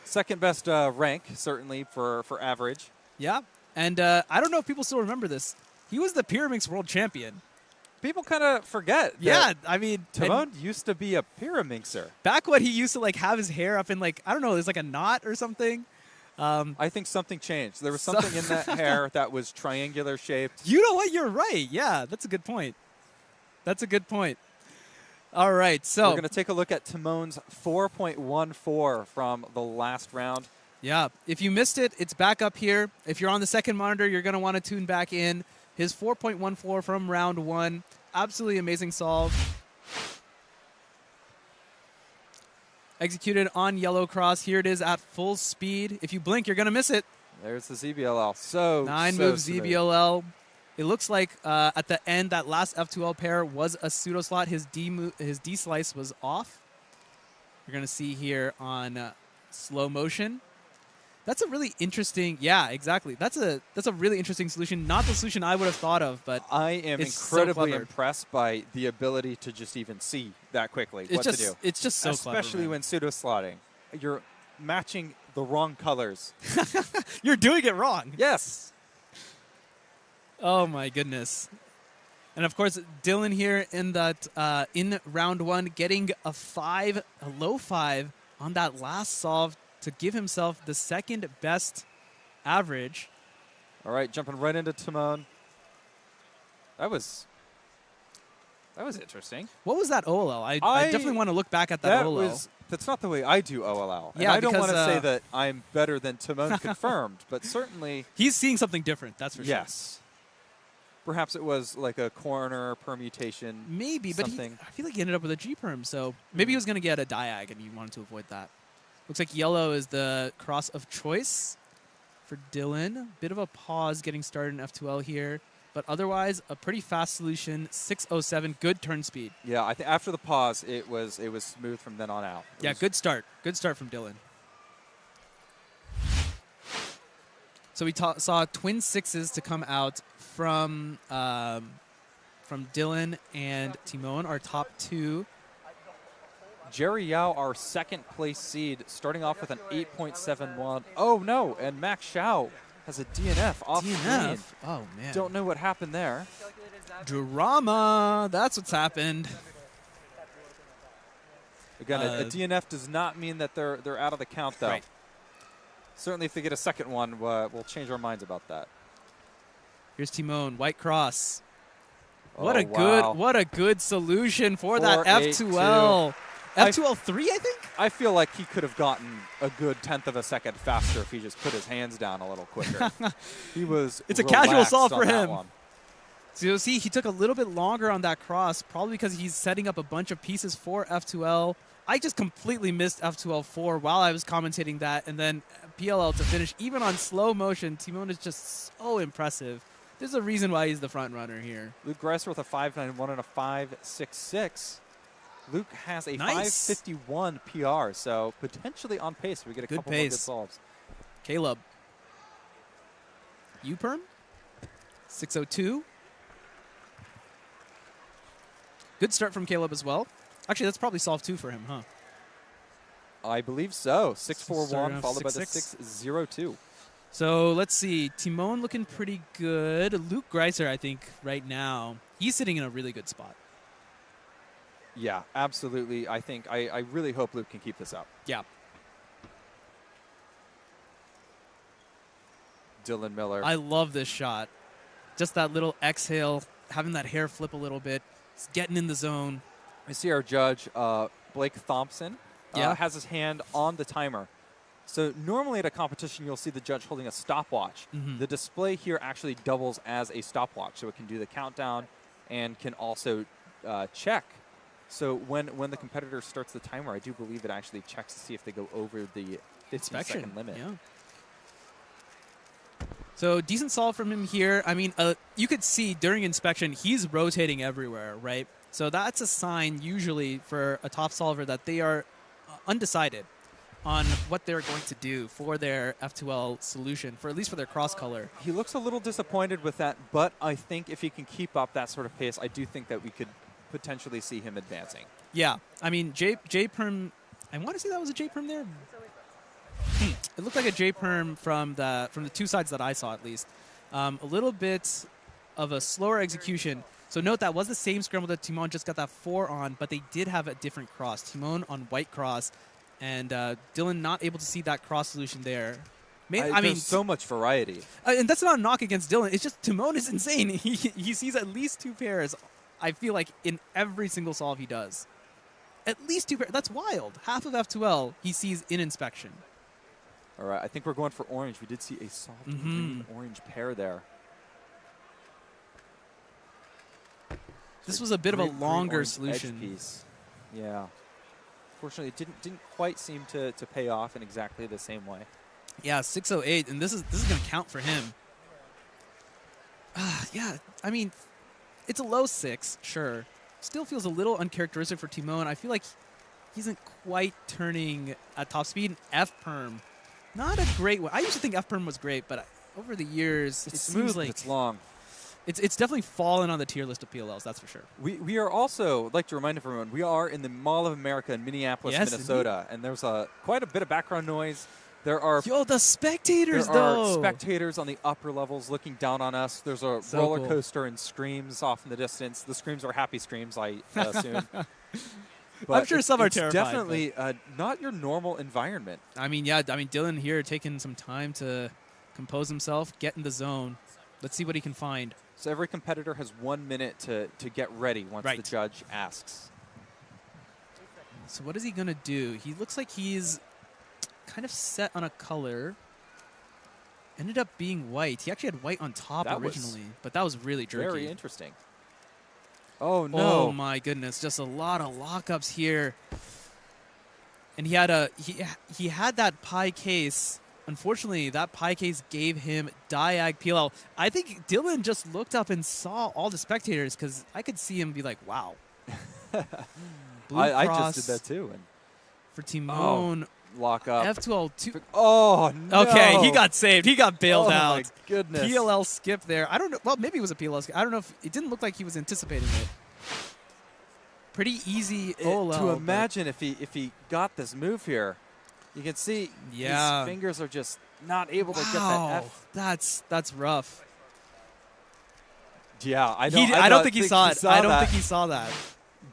Second best rank, certainly, for average. Yeah, and I don't know if people still remember this. He was the Pyramix world champion. People kind of forget. Yeah, I mean, Timon used to be a pyramixer. back when he used to like have his hair up in like, I don't know, there's like a knot or something. I think something changed. There was something in that hair that was triangular shaped. You know what? You're right. Yeah, that's a good point. That's a good point. All right, so we're going to take a look at Timon's 4.14 from the last round. yeah, if you missed it, it's back up here. If you're on the second monitor, you're going to want to tune back in. His 4.14 from round 1. Absolutely amazing solve. Executed on yellow cross. Here it is at full speed. If you blink, you're going to miss it. There's the ZBLL. So 9 so move smooth. ZBLL. It looks like at the end, that last F2L pair was a pseudo slot. His D slice was off. You're going to see here on slow motion. That's a really interesting, yeah, exactly. That's a really interesting solution. Not the solution I would have thought of, but I am it's so incredibly clever. impressed by the ability to just even see that quickly It's what just, to do. It's just so Especially clever. when pseudo slotting. You're matching the wrong colors. You're doing it wrong. Yes. Oh my goodness. And of course, Dylan here in that in round 1, getting a low 5 on that last solve to give himself the second best average. All right, jumping right into Timon. That was interesting. What was that OLL? I definitely want to look back at that OLL. That's not the way I do OLL. Yeah, and I don't because, want to say that I'm better than Timon confirmed, but certainly He's seeing something different, that's for sure. yes. Perhaps it was like a corner permutation. Maybe, but something. I feel like he ended up with a G-perm, so maybe he was going to get a diag and he wanted to avoid that. Looks like yellow is the cross of choice for Dylan. Bit of a pause getting started in F2L here, but otherwise a pretty fast solution. 6:07, good turn speed. Yeah, I think after the pause, it was smooth from then on out. It Yeah, was- good start. Good start from Dylan. So we saw twin sixes to come out from Dylan and Timon, our top 2. Jerry Yao, our second place seed, starting off with an 8.71. Oh no, and Max Xiao has a DNF off screen. DNF. Oh man. Don't know what happened there. Drama. That's what's happened. Again, a DNF does not mean that they're out of the count, though. Right. Certainly, if they get a second one, we'll change our minds about that. Here's Timon, white cross. Oh, What a good solution for that 4.82. F2L. F2L 3, I think. I feel like he could have gotten a good 1/10 of a second faster if he just put his hands down a little quicker. He was. It's a casual relaxed solve on for that him. one. So you'll see he took a little bit longer on that cross, probably because he's setting up a bunch of pieces for F2L. I just completely missed F2L 4 while I was commentating that, and then PLL to finish. Even on slow motion, Timon is just so impressive. There's a reason why he's the front runner here. Luke Greiser with a 5.91 and a 5.66. Luke has a Nice. 5.51 PR, so potentially on pace. We get a Good couple more good pace. solves. Caleb. U-perm. 6:02. Good start from Caleb as well. Actually, that's probably solve 2 for him, huh? I believe so. Starting 6.41 off followed by the 6.6. 6.02. So let's see. Timon looking pretty good. Luke Greiser, I think, right now, he's sitting in a really good spot. Yeah, absolutely. I think I really hope Luke can keep this up. Yeah. Dylan Miller. I love this shot. Just that little exhale, having that hair flip a little bit, it's getting in the zone. I see our judge, Blake Thompson, Yeah. has his hand on the timer. So normally at a competition, you'll see the judge holding a stopwatch. Mhm. The display here actually doubles as a stopwatch, so it can do the countdown and can also check. So when the competitor starts the timer, I do believe it actually checks to see if they go over the 15-second limit. Yeah. So decent solve from him here. I mean, you could see during inspection, he's rotating everywhere, right? So that's a sign usually for a top solver that they are undecided on what they're going to do for their F2L solution, for at least for their cross color. He looks a little disappointed with that, but I think if he can keep up that sort of pace, I do think that we could potentially see him advancing. Yeah, I mean, J-perm, I want to say that was a J-perm there. It looked like a J-perm from the 2 sides that I saw, at least. A little bit of a slower execution. So note that was the same scramble that Timon just got that 4 on, but they did have a different cross. Timon on white cross, and Dylan not able to see that cross solution there. I mean, there's so much variety. and that's not a knock against Dylan. It's just Timon is insane. He sees at least 2 pairs, I feel like, in every single solve he does. at least 2 pairs. That's wild. Half of F2L he sees in inspection. All right, I think we're going for orange. We did see a soft green orange pair there. This was a bit of a longer orange solution. Edge piece. Yeah. Fortunately, it didn't quite seem to pay off in exactly the same way. Yeah, 608, and this is going to count for him. Yeah, I mean, it's a low 6, sure. Still feels a little uncharacteristic for Timon. I feel like he isn't quite turning at top speed. F-perm, not a great one. I used to think F-perm was great, but over the years, It's it smooth, seems like it's long. It's definitely fallen on the tier list of PLLs, that's for sure. We are also, I'd like to remind everyone, we are in the Mall of America in Minneapolis, Yes, Minnesota, and there's quite a bit of background noise. There are Yo, the spectators, there are though. spectators on the upper levels looking down on us. There's a So roller cool. coaster and screams off in the distance. The screams are happy screams, I assume. I'm sure some are it's terrified, definitely not your normal environment. I mean, yeah, Dylan here taking some time to compose himself, get in the zone. Let's see what he can find. So every competitor has 1 minute to get ready once Right. the judge asks. So what is he going to do? He looks like he's kind of set on a color. Ended up being white. He actually had white on top That was originally, but that was really jerky. Very interesting. Oh, no. Oh, my goodness. Just a lot of lockups here. And he had he had that pie case. Unfortunately, that pie case gave him diag PLL. I think Dylan just looked up and saw all the spectators because I could see him be like, wow. I just did that too. And For Timon. lock up. F2L2. Oh, no. Okay, he got saved. He got bailed out. My goodness. PLL skip there. I don't know. Well, maybe it was a PLL skip. I don't know if it didn't look like he was anticipating it. Pretty easy OLL. To imagine if he got this move here, you can see Yeah. his fingers are just not able to get that Wow, F. that's rough. Yeah, I I don't think he saw it. I don't that. think he saw that.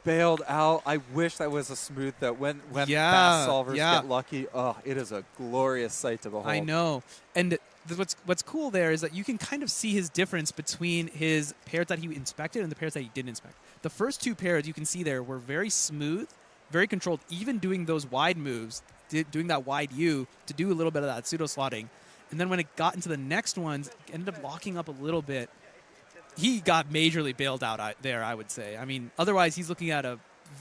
Bailed out. I wish that was a smooth that when Yeah, fast solvers yeah. get lucky, oh, it is a glorious sight to behold. I know. And what's cool there is that you can kind of see his difference between his pairs that he inspected and the pairs that he didn't inspect. The first two pairs you can see there were very smooth, very controlled, even doing those wide moves, doing that wide U to do a little bit of that pseudo slotting. And then when it got into the next ones, it ended up locking up a little bit. He got majorly bailed out there, I would say. I mean, otherwise he's looking at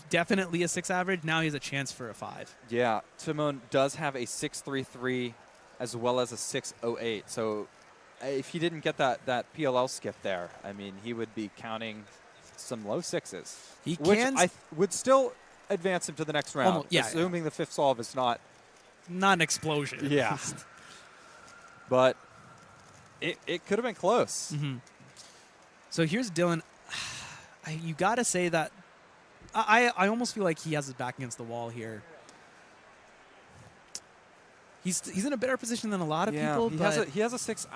definitely a 6 average. Now he has a chance for a 5. Yeah, Timon does have a 6.33 as well as a 6.08. So if he didn't get that PLL skip there, I mean, he would be counting some low 6s. He which can I would still advance him to the next round, Almost, yeah. assuming the fifth solve is not. Not an explosion. Yeah. But it could have been close. Mm-hmm. So here's Dylan. You got to say that I almost feel like he has his back against the wall here. He's in a better position than a lot of people. He has a 6.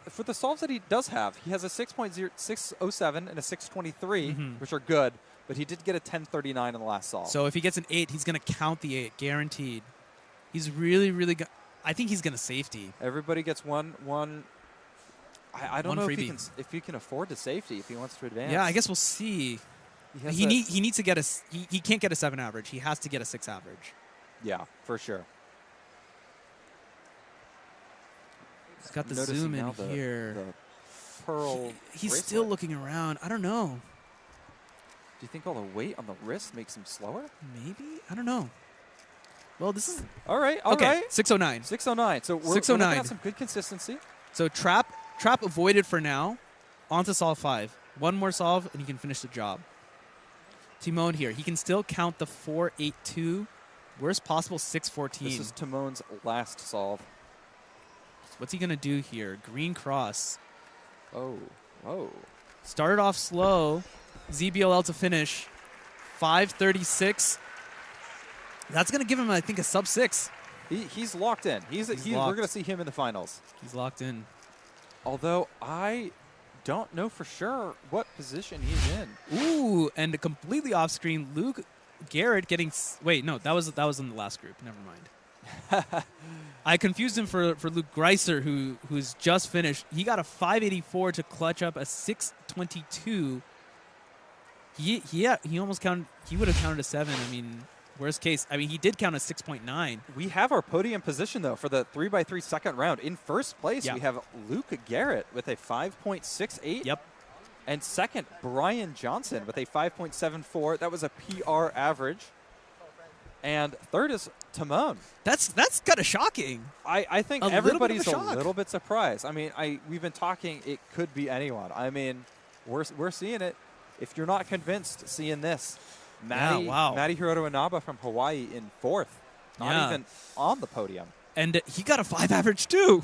For the solves that he does have, he has a 6.0607 and a 623, which are good. But he did get a 1039 in the last solve. So if he gets an 8, he's going to count the 8, guaranteed. He's really, really good. I think he's going to safety. Everybody gets one. I don't One know freebie. if he can afford the safety if he wants to advance. Yeah, I guess we'll see. He needs to get he can't get a 7 average. He has to get a 6 average. Yeah, for sure. He's got the Noticing zoom in now the here. pearl. He's bracelet. still looking around. I don't know. Do you think all the weight on the wrist makes him slower? Maybe? I don't know. Well, this is All right. okay. 609. 609. So we're 609. looking at some good consistency. So trap avoided for now. On to solve 5. One more solve and he can finish the job. Timon here. He can still count the 482. Worst possible 614. This is Timon's last solve. What's he gonna do here? Green cross. Oh. Started off slow. ZBLL to finish. 536. That's gonna give him, I think, a sub 6. He's locked in. He's We're locked. going to see him in the finals. He's locked in. Although I don't know for sure what position he's in. Ooh, and completely off screen, Luke Garrett getting. Wait, no, that was in the last group. Never mind. I confused him for Luke Greiser, who's just finished. He got a 584 to clutch up a 622. He almost counted. He would have counted a 7. I mean, Worst case, I mean, he did count a 6.9. We have our podium position, though, for the 3x3 second round. In first place, Yeah. we have Luke Garrett with a 5.68. Yep. And second, Brian Johnson with a 5.74. That was a PR average. And third is Timon. That's kind of shocking. I think A little bit of everybody's a a shock. little bit surprised. I mean, we've been talking, it could be anyone. I mean, we're seeing it. If you're not convinced, seeing this. Matty Hiroto Inaba from Hawaii in fourth. Not even on the podium. And he got a 5 average, too.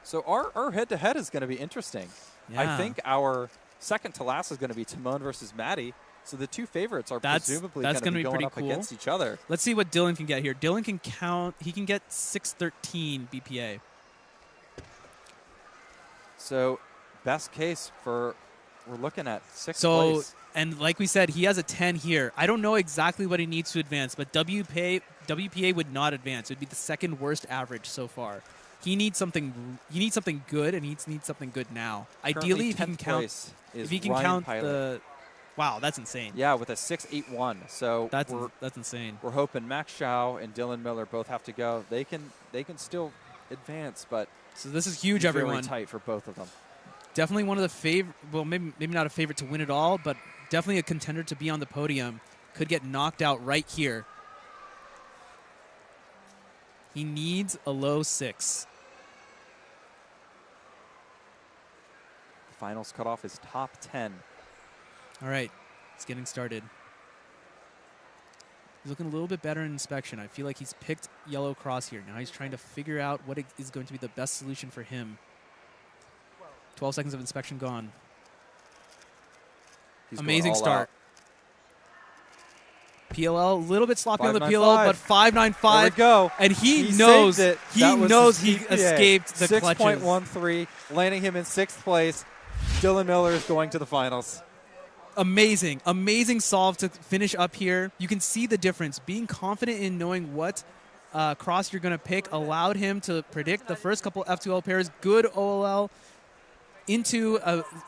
So our head-to-head is going to be interesting. Yeah. I think our second to last is going to be Timon versus Matty. So the two favorites are presumably going to be going pretty up cool. against each other. Let's see what Dylan can get here. Dylan can count. He can get 613 BPA. So best case we're looking at sixth So, place. and like we said, he has a 10 here. I don't know exactly what he needs to advance, but WPA would not advance. It would be the second worst average so far. He needs something. He needs something good, and he needs something good now. Ideally, if he can count, the. Wow, that's insane. Yeah, with a 6.81. So that's insane. We're hoping Max Shao and Dylan Miller both have to go. They can still advance, but so this is huge, very everyone. tight for both of them. Definitely one of the favorite. Well, maybe not a favorite to win it all, but definitely a contender to be on the podium. Could get knocked out right here. He needs a low 6. The finals cutoff is top 10. All right, it's getting started. He's looking a little bit better in inspection. I feel like he's picked yellow cross here. Now he's trying to figure out what is going to be the best solution for him. 12 seconds of inspection gone. He's Amazing going all start. out. PLL, a little bit sloppy on the 595. PLL, but 595. There we go. And he saved knows it. he That was knows his he GPA. escaped the clutches. 6.13, landing him in sixth place. Dylan Miller is going to the finals. Amazing, amazing solve to finish up here. You can see the difference. Being confident in knowing what cross you're going to pick allowed him to predict the first couple F2L pairs. Good OLL into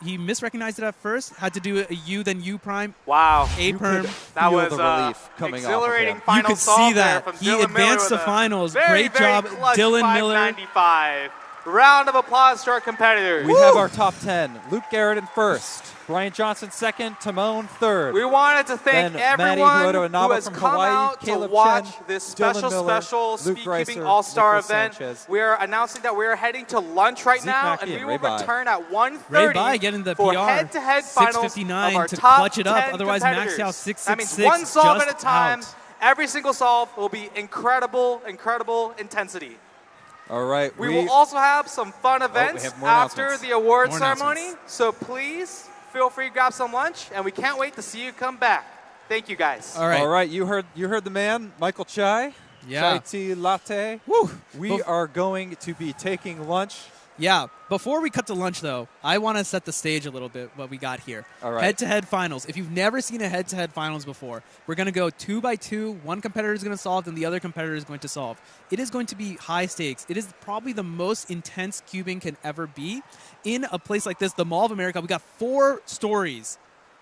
he misrecognized it at first. Had to do a U, then U prime. Wow. A perm. That Feel was the relief coming exhilarating off of him. final You could solve see that. there from He Dylan advanced Miller to with a finals. very, Great very job, clutch Dylan Miller. 595. Round of applause to our competitors. We have our top 10. Luke Garrett in first. Brian Johnson second. Timon third. We wanted to thank Then Matty everyone Hiroto who Inaba has from come Hawaii, out Caleb to watch Chen, this Dylan Miller, special Luke Speedkeeping Greiser, All-Star Nicholas event. Sanchez. We are announcing that we are heading to lunch right Zeke now, Mackey and we and will Ray Bai. return at 1:30 Ray Bai getting the for PR. head-to-head finals of 6:59 our to top clutch it up. 10 Otherwise, Max competitors. Hao 666 That means one solve at a just time. out. Every single solve will be incredible, incredible intensity. All right. We will also have some fun events have more after announcements. the award More ceremony. announcements. So please feel free to grab some lunch, and we can't wait to see you come back. Thank you, guys. All right. All right. You heard the man, Michael Chai. Yeah. Chai tea latte. Woo. We are going to be taking lunch. Yeah. Before we cut to lunch, though, I want to set the stage a little bit, what we got here. All right. Head-to-head finals. If you've never seen a head-to-head finals before, we're going to go 2x2. One competitor is going to solve, and the other competitor is going to solve. It is going to be high stakes. It is probably the most intense cubing can ever be. In a place like this, the Mall of America, we got 4 stories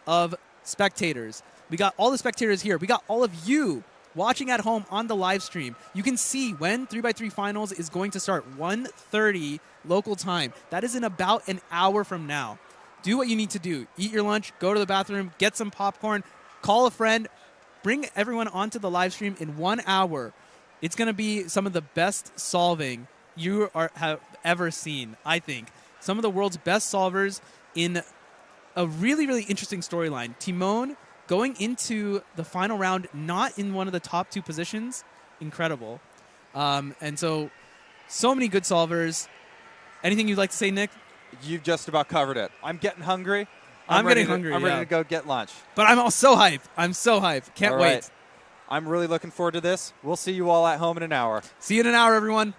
of spectators. We got all the spectators here. We got all of you watching at home on the live stream. You can see when 3x3 finals is going to start, 1:30 local time. That is in about an hour from now. Do what you need to do. Eat your lunch, go to the bathroom, get some popcorn, call a friend, bring everyone onto the live stream in 1 hour. It's going to be some of the best solving you have ever seen, I think. Some of the world's best solvers in a really, really interesting storyline. Timon going into the final round, not in one of the top 2 positions, incredible. And so many good solvers. Anything you'd like to say, Nick? You've just about covered it. I'm getting hungry. I'm getting hungry, I'm ready to go get lunch. But I'm so hyped. I'm so hyped. Can't All wait. right. I'm really looking forward to this. We'll see you all at home in an hour. See you in an hour, everyone.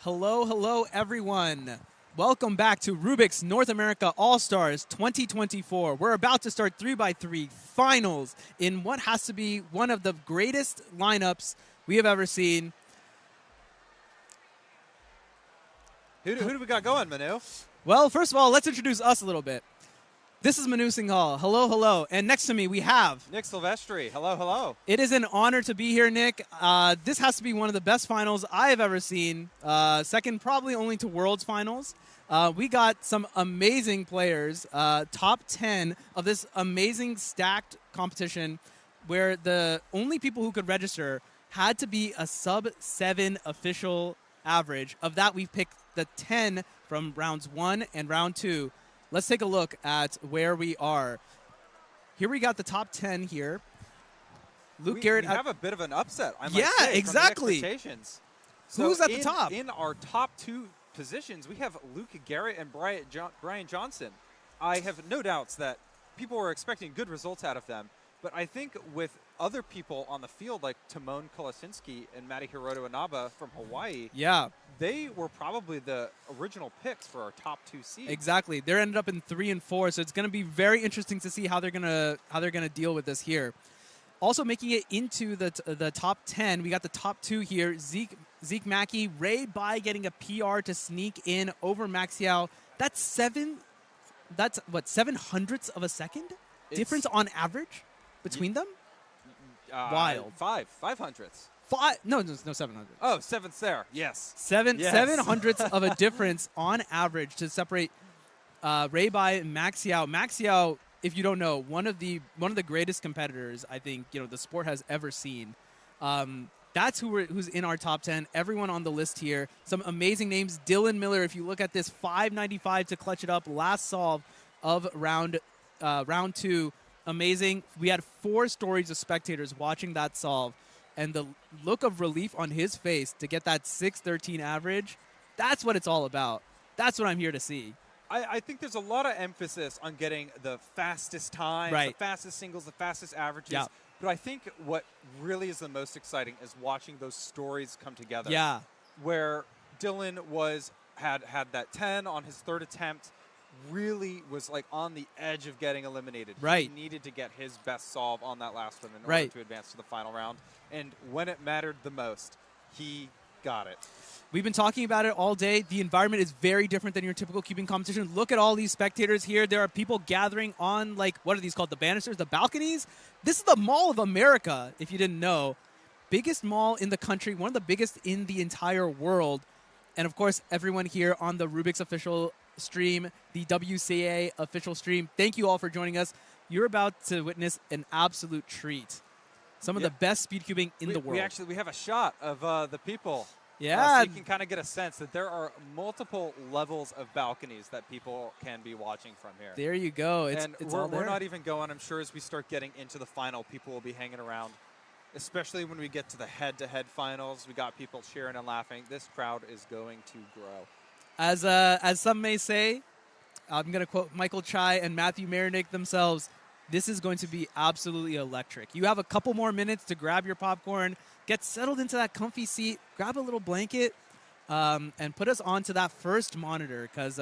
Hello, hello, everyone. Welcome back to Rubik's North America All-Stars 2024. We're about to start 3x3 finals in what has to be one of the greatest lineups we have ever seen. Who do we got going, Manu? Well, first of all, let's introduce us a little bit. This is Manu Singhal. Hello, hello. And next to me, we have Nick Silvestri. Hello, hello. It is an honor to be here, Nick. This has to be one of the best finals I have ever seen. Second, probably only to Worlds finals. We got some amazing players, top 10 of this amazing stacked competition where the only people who could register had to be a sub-7 official average. Of that, we've picked the 10 from rounds 1 and round 2. Let's take a look at where we are. Here we got the top 10 here. Luke Garrett. We have a bit of an upset, I might Yeah, say, exactly. From the expectations. Who's at the top? In our top 2 positions, we have Luke Garrett and Brian Johnson. I have no doubts that people were expecting good results out of them, but I think with other people on the field like Timon Kolasinski and Matti Hiroto Inaba from Hawaii, Yeah. they were probably the original picks for our top 2 seeds. Exactly. They're ended up in 3 and 4, so it's going to be very interesting to see how they're gonna deal with this here. Also making it into the top 10, we got the top 2 here. Zeke Mackey, Ray Bai getting a PR to sneak in over Max Yao. That's what, 700ths of a second difference on average between them? Wild. 500ths. No, 700. Oh, 7th there. Yes. Yes. 700ths of a difference on average to separate Ray Bai and Max Yao. Max Yao, if you don't know, one of the greatest competitors I think the sport has ever seen. That's who's in our top 10. Everyone on the list here. Some amazing names. Dylan Miller, if you look at this, 595 to clutch it up. Last solve of round 2. Amazing. We had 4 stories of spectators watching that solve. And the look of relief on his face to get that 613 average, that's what it's all about. That's what I'm here to see. I think there's a lot of emphasis on getting the fastest times, Right. the fastest singles, the fastest averages. Yeah. But I think what really is the most exciting is watching those stories come together. Yeah. Where Dylan had that 10 on his 3rd attempt, really was like on the edge of getting eliminated. Right. He needed to get his best solve on that last one in order Right. to advance to the final round. And when it mattered the most, he got it. We've been talking about it all day. The environment is very different than your typical cubing competition. Look at all these spectators here. There are people gathering on, what are these called? The banisters, the balconies? This is the Mall of America, if you didn't know. Biggest mall in the country, one of the biggest in the entire world. And, of course, everyone here on the Rubik's official stream, the WCA official stream, thank you all for joining us. You're about to witness an absolute treat. Some of the best speed cubing in the world. We have a shot of the people. Yeah. So you can kind of get a sense that there are multiple levels of balconies that people can be watching from here. There you go. It's all there. We're not even going. I'm sure as we start getting into the final, people will be hanging around, especially when we get to the head-to-head finals. We got people cheering and laughing. This crowd is going to grow. As some may say, I'm going to quote Michael Chai and Matthew Marinick themselves, this is going to be absolutely electric. You have a couple more minutes to grab your popcorn, get settled into that comfy seat, grab a little blanket, and put us onto that first monitor because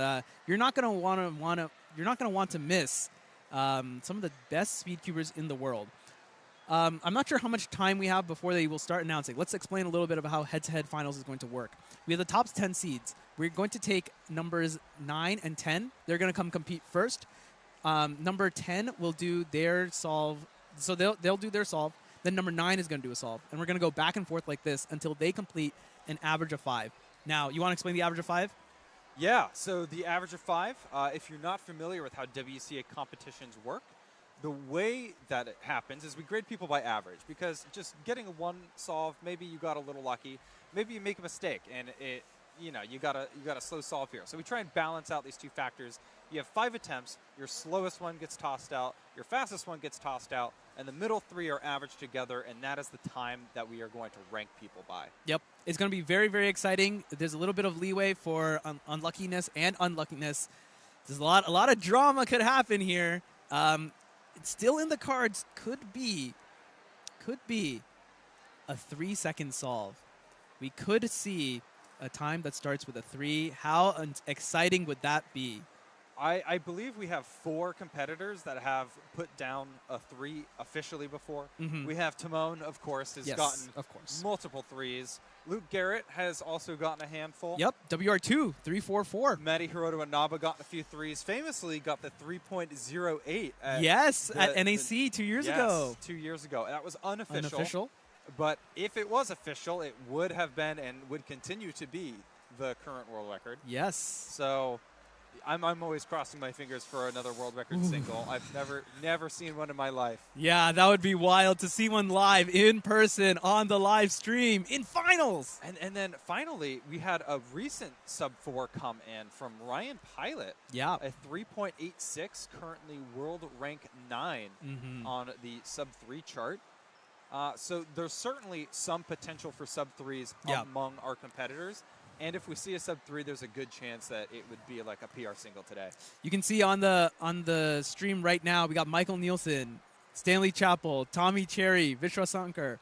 you're not going to want to miss some of the best speed cubers in the world. I'm not sure how much time we have before they will start announcing. Let's explain a little bit about how head-to-head finals is going to work. We have the top 10 seeds. We're going to take numbers 9 and 10. They're going to come compete first. Number 10 will do their solve. So they'll do their solve. Then number 9 is going to do a solve. And we're going to go back and forth like this until they complete an average of 5. Now, you want to explain the average of 5? Yeah, so the average of 5, if you're not familiar with how WCA competitions work, the way that it happens is we grade people by average because just getting one solve, maybe you got a little lucky, maybe you make a mistake and you got a slow solve here. So we try and balance out these two factors. You have 5 attempts, your slowest one gets tossed out, your fastest one gets tossed out, and the middle 3 are averaged together, and that is the time that we are going to rank people by. Yep. It's going to be very, very exciting. There's a little bit of leeway for unluckiness and unluckiness. There's a lot of drama could happen here. It's still in the cards. Could be a 3-second solve. We could see a time that starts with a 3. How exciting would that be? I believe we have 4 competitors that have put down a 3 officially before. We have Timon, of course, has gotten multiple 3s. Luke Garrett has also gotten a handful. Yep, WR2, 344. Matty Hiroto and Naba gotten a few 3s. Famously got the 3.08 at at NAC 2 years ago. 2 years ago. That was unofficial. Unofficial. But if it was official, it would have been and would continue to be the current world record. Yes. So I'm always crossing my fingers for another world record single. I've never seen one in my life. Yeah, that would be wild to see one live in person on the live stream in finals. And then finally, we had a recent sub-4 come in from Ryan Pilot. Yeah. A 3.86, currently world rank 9 on the sub-3 chart. So there's certainly some potential for sub-3s among our competitors. And if we see a sub-3, there's a good chance that it would be like a PR single today. You can see on the stream right now, we got Michael Nielsen, Stanley Chappell, Tommy Cherry, Vishwa Sankar.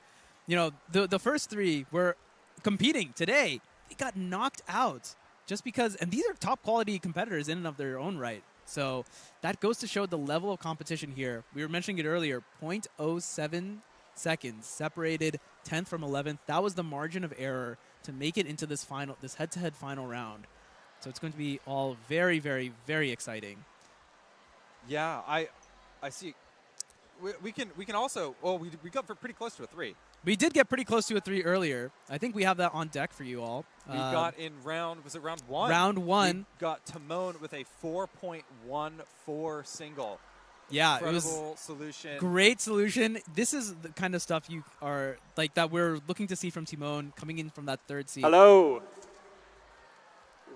You know, the first 3 were competing today. They got knocked out just because, and these are top quality competitors in and of their own right. So that goes to show the level of competition here. We were mentioning it earlier, 0.07 seconds separated 10th from 11th. That was the margin of error to make it into this head-to-head final round. So it's going to be all very, very, very exciting. Yeah, I see. We can also, well, we got pretty close to a 3. We did get pretty close to a 3 earlier. I think we have that on deck for you all. We got in round 1? Round 1. We got Timon with a 4.14 single. Yeah, Incredible it was solution. Great solution. This is the kind of stuff you are like that we're looking to see from Timon coming in from that 3rd seed. Hello.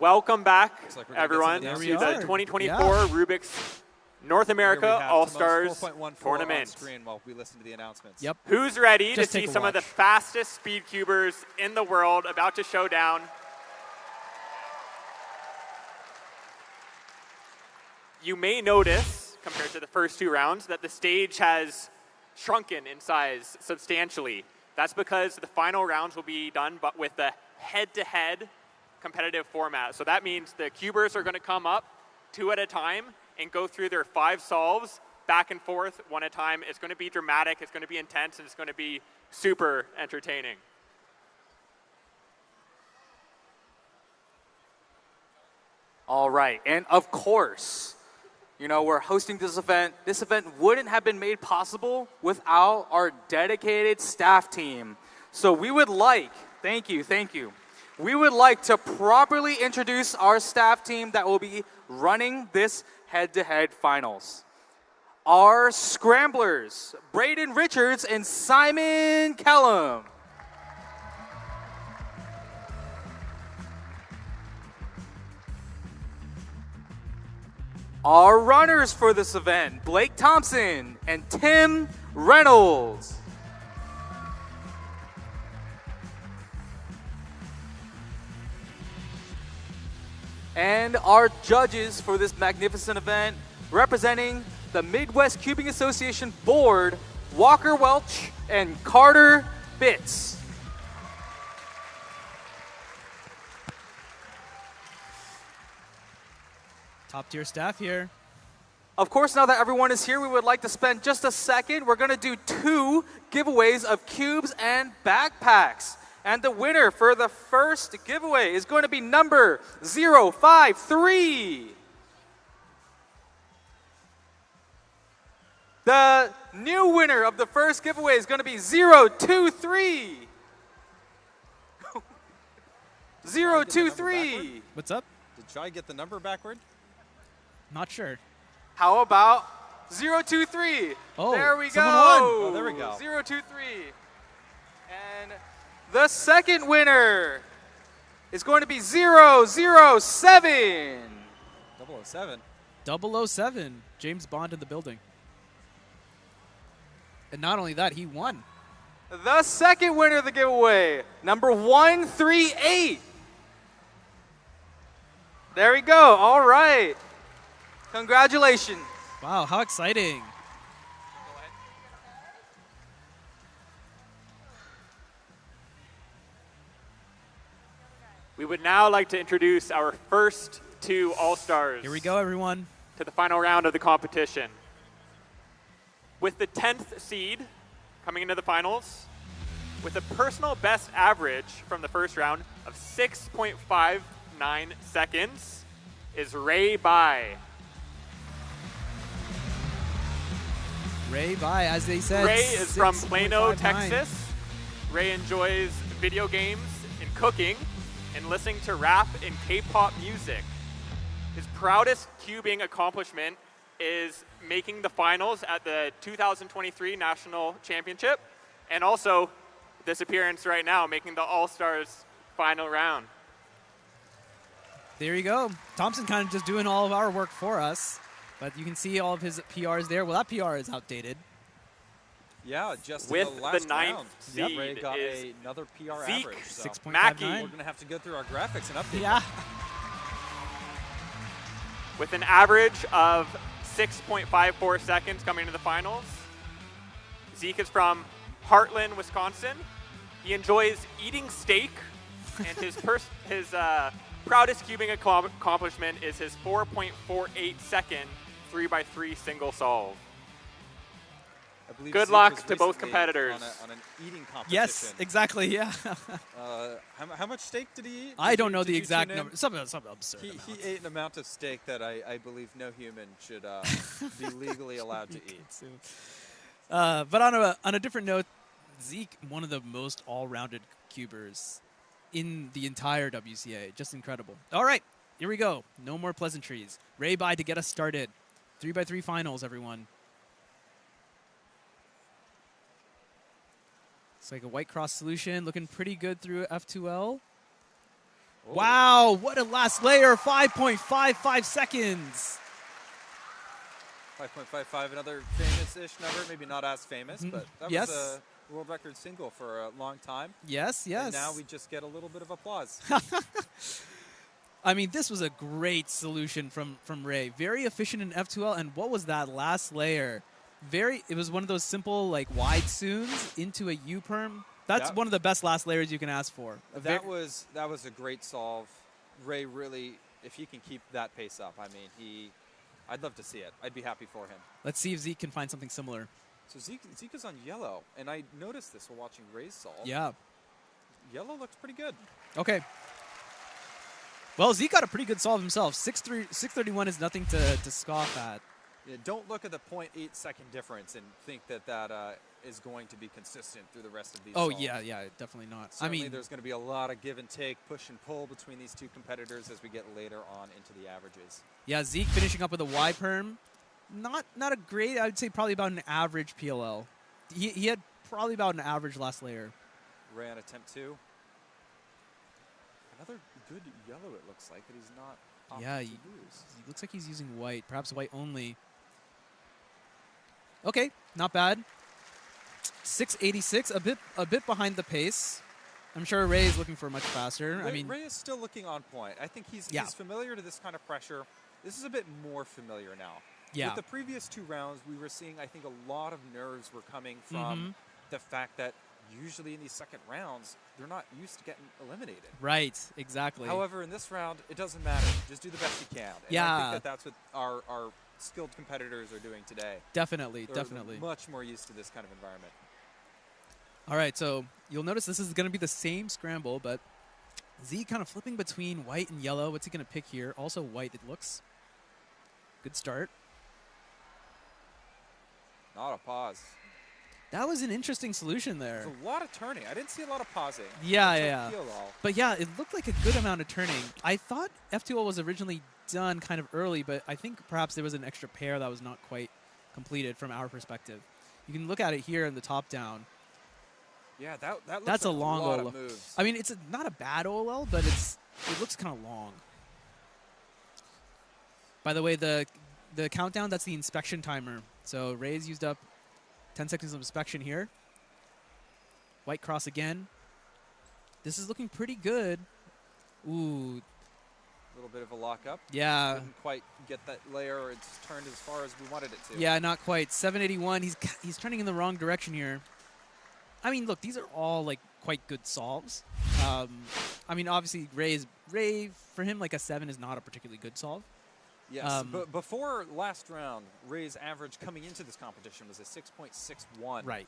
Welcome back, like everyone, to the 2024 Rubik's North America All-Stars Tournament. On screen while we listen to the announcements. Yep. Who's ready Just to see some of the fastest speed cubers in the world about to show down? You may notice, compared to the first 2 rounds, that the stage has shrunken in size substantially. That's because the final rounds will be done but with the head-to-head competitive format. So that means the cubers are going to come up 2 at a time and go through their 5 solves back and forth 1 at a time. It's going to be dramatic, it's going to be intense, and it's going to be super entertaining. All right, and of course, you know, we're hosting this event. This event wouldn't have been made possible without our dedicated staff team. So we would like, thank you. We would like to properly introduce our staff team that will be running this head-to-head finals. Our scramblers, Braden Richards and Simon Kellum. Our runners for this event, Blake Thompson and Tim Reynolds. And our judges for this magnificent event, representing the Midwest Cubing Association Board, Walker Welch and Carter Bitts. Top tier staff here. Of course, now that everyone is here, we would like to spend just a second. We're going to do 2 giveaways of cubes and backpacks. And the winner for the first giveaway is going to be number 053. The new winner of the first giveaway is going to be 023. 023. What's up? Did Chai get the number backward? Not sure. How about 023? Oh, there we go. someone won. Oh, there we go. 023. And the second winner is going to be 007. 007. 007. James Bond in the building. And not only that, he won. The second winner of the giveaway, number 138. There we go. All right. Congratulations. Wow, how exciting. We would now like to introduce our first two All-Stars. Here we go, everyone. To the final round of the competition. With the 10th seed coming into the finals, with a personal best average from the first round of 6.59 seconds, is Ray Bai. Ray Bai, as they said. Ray is from Plano, 6.59. Texas. Ray enjoys video games and cooking and listening to rap and K-pop music. His proudest cubing accomplishment is making the finals at the 2023 National Championship, and also this appearance right now, making the All-Stars final round. There you go. Thompson kind of just doing all of our work for us, but you can see all of his PRs there. Well, that PR is outdated. Yeah, just With in the last the ninth round, seed Ray got is another PR Zeke average. So 6.59. Mackey. we're going to have to go through our graphics and update Yeah. them. with an average of 6.54 seconds coming to the finals. Zeke is from Heartland, Wisconsin. He enjoys eating steak, and his proudest cubing accomplishment is his 4.48 second 3x3 single solve. I believe Good Zeke luck was to both recently competitors. On an eating competition. Yes, exactly, yeah. How much steak did he eat? I don't know Did the you exact tune in? number. Some absurd He amount. ate an amount of steak that I believe no human should be legally allowed to eat. But on a different note, Zeke, one of the most all-rounded cubers in the entire WCA. Just incredible. All right, here we go. No more pleasantries. Ray Bai to get us started. 3x3 finals, everyone. It's like a white cross solution, looking pretty good through F2L. Oh. Wow, what a last layer, 5.55 seconds. 5.55, another famous-ish number, maybe not as famous, but that Yes. was a world record single for a long time. Yes, yes. And now we just get a little bit of applause. I mean, this was a great solution from Ray. Very efficient in F2L, and what was that last layer? It was one of those simple, like, wide soons into a U-perm. That's Yep. one of the best last layers you can ask for. That was a great solve. Ray really, if he can keep that pace up, I mean, I'd love to see it. I'd be happy for him. Let's see if Zeke can find something similar. So Zeke is on yellow, and I noticed this while watching Ray's solve. Yeah. Yellow looks pretty good. Okay. Well, Zeke got a pretty good solve himself. 631 is nothing to scoff at. Yeah, don't look at the 0.8 second difference and think that is going to be consistent through the rest of these Oh, solves. yeah, definitely not. Certainly I mean, there's going to be a lot of give and take, push and pull between these two competitors as we get later on into the averages. yeah, Zeke finishing up with a Y perm. Not a great, I would say probably about an average PLL. He had probably about an average last layer. Ray on attempt 2. Another good yellow, it looks like, that he's not opting Yeah, to he lose. looks like he's using white, perhaps white only. Okay, not bad. 686, a bit behind the pace. I'm sure Ray is looking for much faster. Ray is still looking on point. I think he's familiar to this kind of pressure. This is a bit more familiar now. Yeah. With the previous two rounds, we were seeing, I think, a lot of nerves were coming from the fact that usually in these second rounds, they're not used to getting eliminated. Right, exactly. However, in this round, it doesn't matter. Just do the best you can. And Yeah. I think that's what our skilled competitors are doing today. Definitely, They're definitely. much more used to this kind of environment. All right, so you'll notice this is going to be the same scramble, but Z kind of flipping between white and yellow. What's he going to pick here? Also white, it looks. Good start. Not a pause. That was an interesting solution there. There's a lot of turning. I didn't see a lot of pausing. Yeah, Until yeah. PLL. But yeah, it looked like a good amount of turning. I thought F2L was originally done kind of early, but I think perhaps there was an extra pair that was not quite completed from our perspective. You can look at it here in the top down. Yeah, that looks That's like a long lot OLL. of moves. I mean, it's not a bad OLL, but it looks kind of long. By the way, the countdown, that's the inspection timer. So Ray's used up 10 seconds of inspection here. White cross again. This is looking pretty good. Ooh, A little bit of a lockup. yeah. Didn't quite get that layer, or it's turned as far as we wanted it to. Yeah, not quite. 781. He's turning in the wrong direction here. I mean, look, these are all like quite good solves. I mean, obviously, Ray, for him, like a 7 is not a particularly good solve. Yes, but before last round, Ray's average coming into this competition was a 6.61. Right.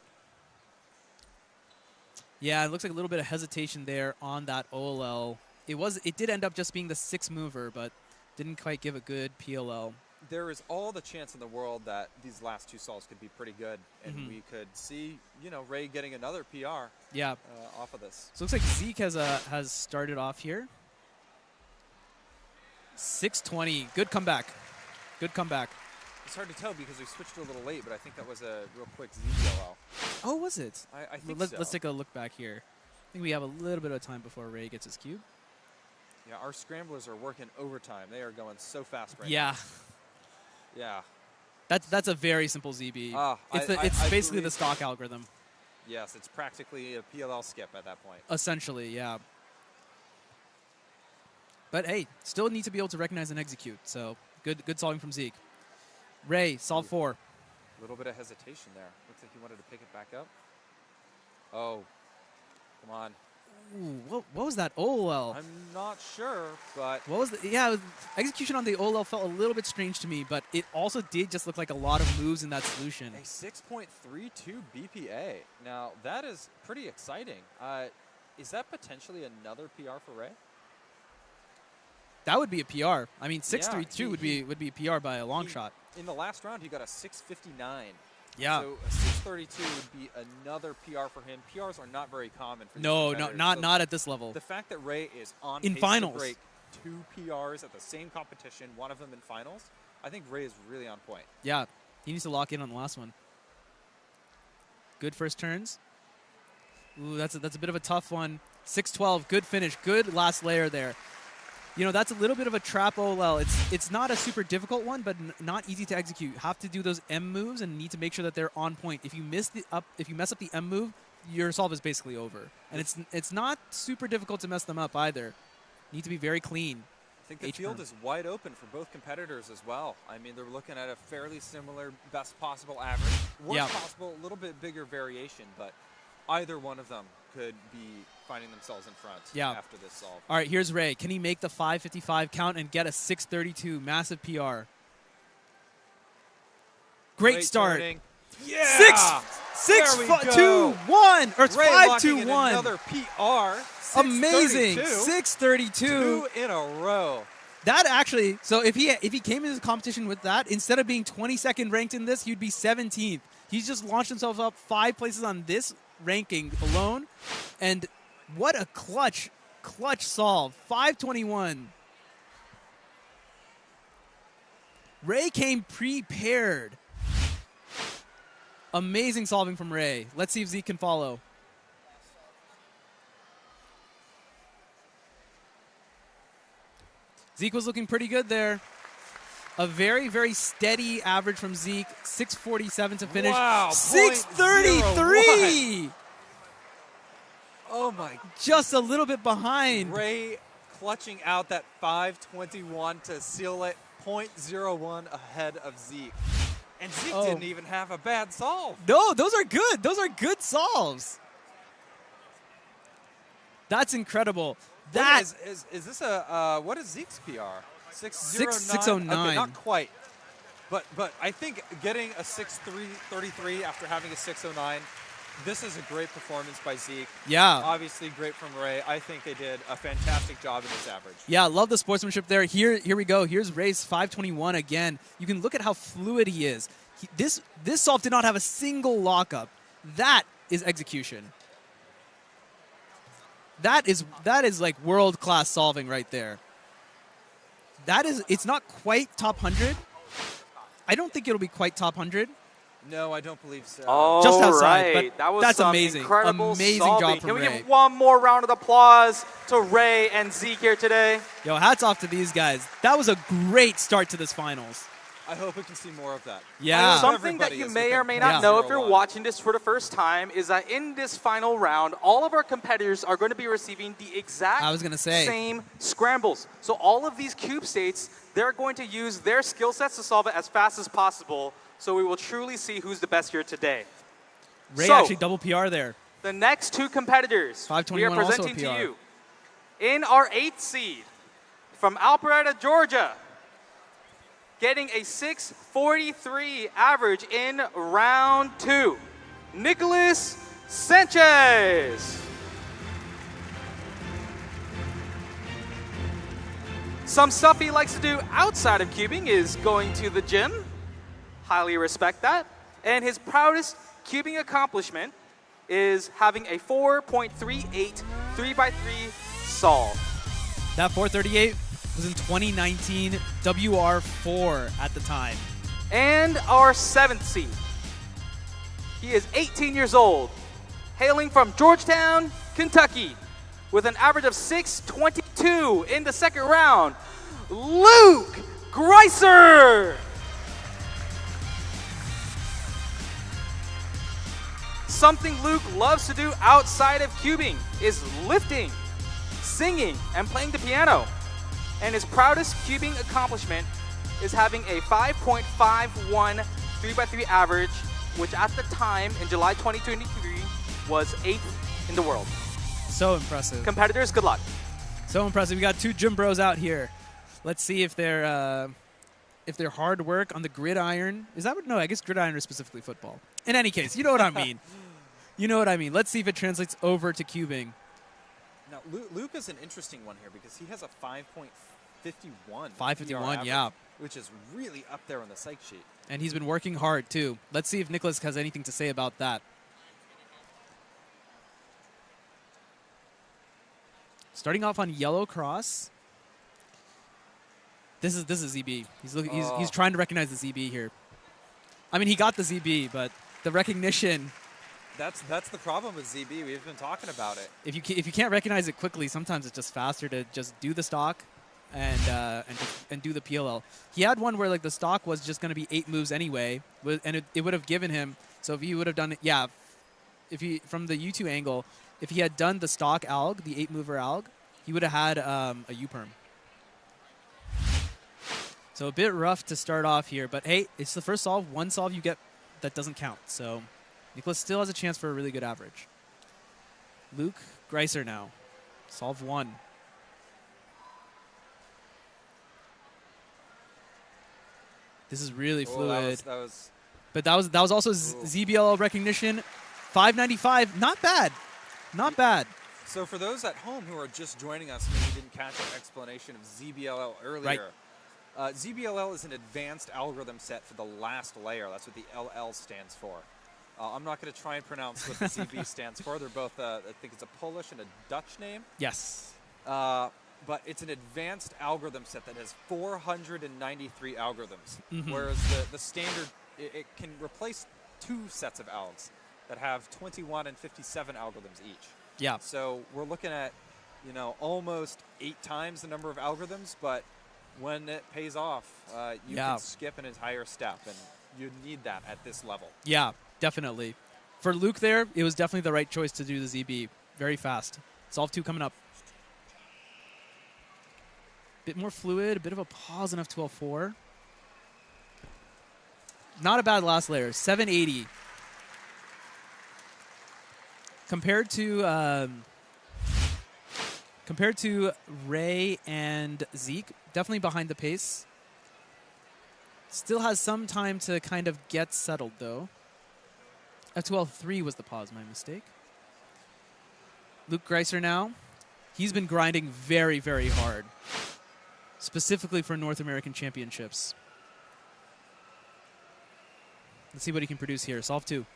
Yeah, it looks like a little bit of hesitation there on that OLL. It did end up just being the 6 mover, but didn't quite give a good PLL. There is all the chance in the world that these last 2 solves could be pretty good, and we could see, Ray getting another PR. Yeah. Off of this. So it looks like Zeke has started off here. 620. Good comeback. Good comeback. It's hard to tell because we switched a little late, but I think that was a real quick ZPLL. Oh, was it? I think so. Let's take a look back here. I think we have a little bit of time before Ray gets his cube. Yeah, our scramblers are working overtime. They are going so fast right Yeah. now. Yeah. That's a very simple ZB. It's I basically the believe- stock algorithm. Yes, it's practically a PLL skip at that point. Essentially, yeah. But hey, still need to be able to recognize and execute. So good solving from Zeke. Ray, solve 4. A little bit of hesitation there. Looks like he wanted to pick it back up. Oh, come on. Ooh, what was that OLL? I'm not sure, but What was execution on the OLL felt a little bit strange to me, but it also did just look like a lot of moves in that solution. a 6.32 BPA. Now, that is pretty exciting. Is that potentially another PR for Ray? That would be a PR. I mean, 632 he- would be a PR by a long he- shot. In the last round, he got a 659. Yeah. So a 632 would be another PR for him. PRs are not very common for these No, competitors. not So not at this level. the fact that Ray is on In pace finals. to break 2 PRs at the same competition, one of them in finals, I think Ray is really on point. Yeah, he needs to lock in on the last one. Good first turns. Ooh, that's a bit of a tough one. 612, good finish, good last layer there. That's a little bit of a trap OLL. It's not a super difficult one, but not easy to execute. You have to do those M moves and need to make sure that they're on point. If you mess up the M move, your solve is basically over. And it's not super difficult to mess them up either. Need to be very clean. I think the field is wide open for both competitors as well. I mean, they're looking at a fairly similar best possible average. Worst possible, a little bit bigger variation, but either one of them could be finding themselves in front after this solve. All right, here's Ray. Can he make the 555 count and get a 632 massive PR? Great start. Turning. Yeah! 6-2-1 or it's Ray 5-2-1. another PR. Amazing. 632. 632. 2 in a row. That actually, so if he came into the competition with that, instead of being 22nd ranked in this, he'd be 17th. He's just launched himself up 5 places on this ranking alone. And what a clutch solve. 521. Ray came prepared. Amazing solving from Ray. Let's see if Zeke can follow. Zeke was looking pretty good there. A very, very steady average from Zeke. 647 to finish. Wow, 633. Oh my. Just a little bit behind. Ray clutching out that 521 to seal it 0.01 ahead of Zeke. And Zeke didn't even have a bad solve. No, those are good. Those are good solves. That's incredible. Is this a what is Zeke's PR? 609. Okay, not quite. But I think getting a 6.33 after having a 609, this is a great performance by Zeke. Yeah. Obviously great from Ray. I think they did a fantastic job in this average. Yeah, love the sportsmanship there. Here we go. Here's Ray's 521 again. You can look at how fluid he is. This solve did not have a single lockup. That is execution. That is like world-class solving right there. It's not quite top 100. I don't think it'll be quite top 100. No, I don't believe so. Oh, Just outside, right. but That was that's some amazing. Incredible Amazing solving. job from Can we Ray. give one more round of applause to Ray and Zeke here today? Yo, hats off to these guys. That was a great start to this finals. I hope we can see more of that. Yeah. Something that you may or may not know if you're watching this for the first time is that in this final round, all of our competitors are going to be receiving the exact same scrambles. So all of these cube states, they're going to use their skill sets to solve it as fast as possible. So we will truly see who's the best here today. Ray actually double PR there. The next two competitors we are 521 also a presenting to PR. you. In our 8th seed, from Alpharetta, Georgia, getting a 643 average in round 2, Nicholas Sanchez. Some stuff he likes to do outside of cubing is going to the gym. Highly respect that. And his proudest cubing accomplishment is having a 4.38 3x3 solve. That 438 was in 2019 WR4 at the time. And our 7th seed. He is 18 years old, hailing from Georgetown, Kentucky, with an average of 622 in the second round, Luke Greiser. Something Luke loves to do outside of cubing is lifting, singing, and playing the piano. And his proudest cubing accomplishment is having a 5.51 3x3 average, which at the time in July 2023 was 8th in the world. So impressive. Competitors, good luck. So impressive. We got two gym bros out here. Let's see if their hard work on the gridiron is that what, no, I guess gridiron is specifically football. In any case, you know what I mean. You know what I mean. Let's see if it translates over to cubing. Now, Luke is an interesting one here because he has a 5.51. 551, yeah. Which is really up there on the psych sheet. And he's been working hard, too. Let's see if Nicholas has anything to say about that. Starting off on yellow cross. This is ZB. He's trying to recognize the ZB here. I mean, he got the ZB, but the recognition. That's the problem with ZB. We've been talking about it. If you can't recognize it quickly, sometimes it's just faster to just do the stock and do the PLL. He had one where like the stock was just going to be 8 moves anyway, and it would have given him. So if he would have done it, yeah. If he from the U2 angle, if he had done the stock alg, the 8-mover alg, he would have had a U-perm. So a bit rough to start off here, but hey, it's the first solve. One solve you get that doesn't count. So Nicholas still has a chance for a really good average. Luke Greiser now. Solve 1. This is really fluid. But that was also ZBLL recognition. 595, not bad. Not bad. So for those at home who are just joining us, maybe didn't catch our explanation of ZBLL earlier. Right. ZBLL is an advanced algorithm set for the last layer. That's what the LL stands for. I'm not going to try and pronounce what the ZB stands for. They're both, I think it's a Polish and a Dutch name. Yes. But it's an advanced algorithm set that has 493 algorithms, whereas the standard, it can replace 2 sets of algs that have 21 and 57 algorithms each. Yeah. So we're looking at, almost 8 times the number of algorithms, but when it pays off, you can skip an entire step, and you need that at this level. Yeah, definitely. For Luke there, it was definitely the right choice to do the ZB. Very fast. Solve 2 coming up. Bit more fluid, a bit of a pause in F12-4. Not a bad last layer, 780. Compared to Ray and Zeke, definitely behind the pace. Still has some time to kind of get settled, though. F12-3 was the pause, my mistake. Luke Greiser now. He's been grinding very, very hard, specifically for North American Championships. Let's see what he can produce here. Solve 2.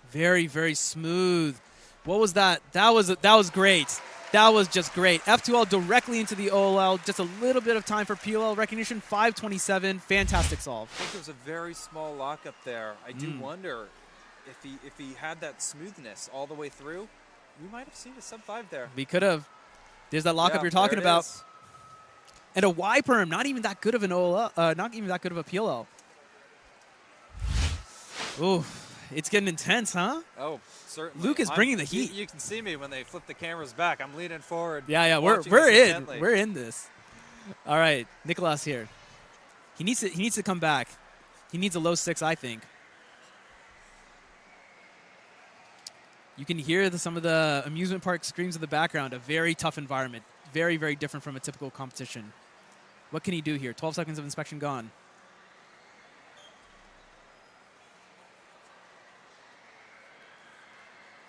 Very, very smooth. What was that? That was great. That was just great. F2L directly into the OLL. Just a little bit of time for PLL recognition. 527. Fantastic solve. I think there was a very small lockup there. I do wonder if he had that smoothness all the way through, we might have seen a sub-5 there. We could have. There's that lockup you're talking about. And a Y perm, not even that good of an OLL, not even that good of a PLL. Ooh, it's getting intense, huh? Oh, certainly. Luke is bringing the heat. You can see me when they flip the cameras back. I'm leaning forward. Yeah, we're in. We're in this. All right, Nicholas here. He needs to come back. He needs a low 6, I think. You can hear some of the amusement park screams in the background. A very tough environment. Very, very different from a typical competition. What can he do here? 12 seconds of inspection gone.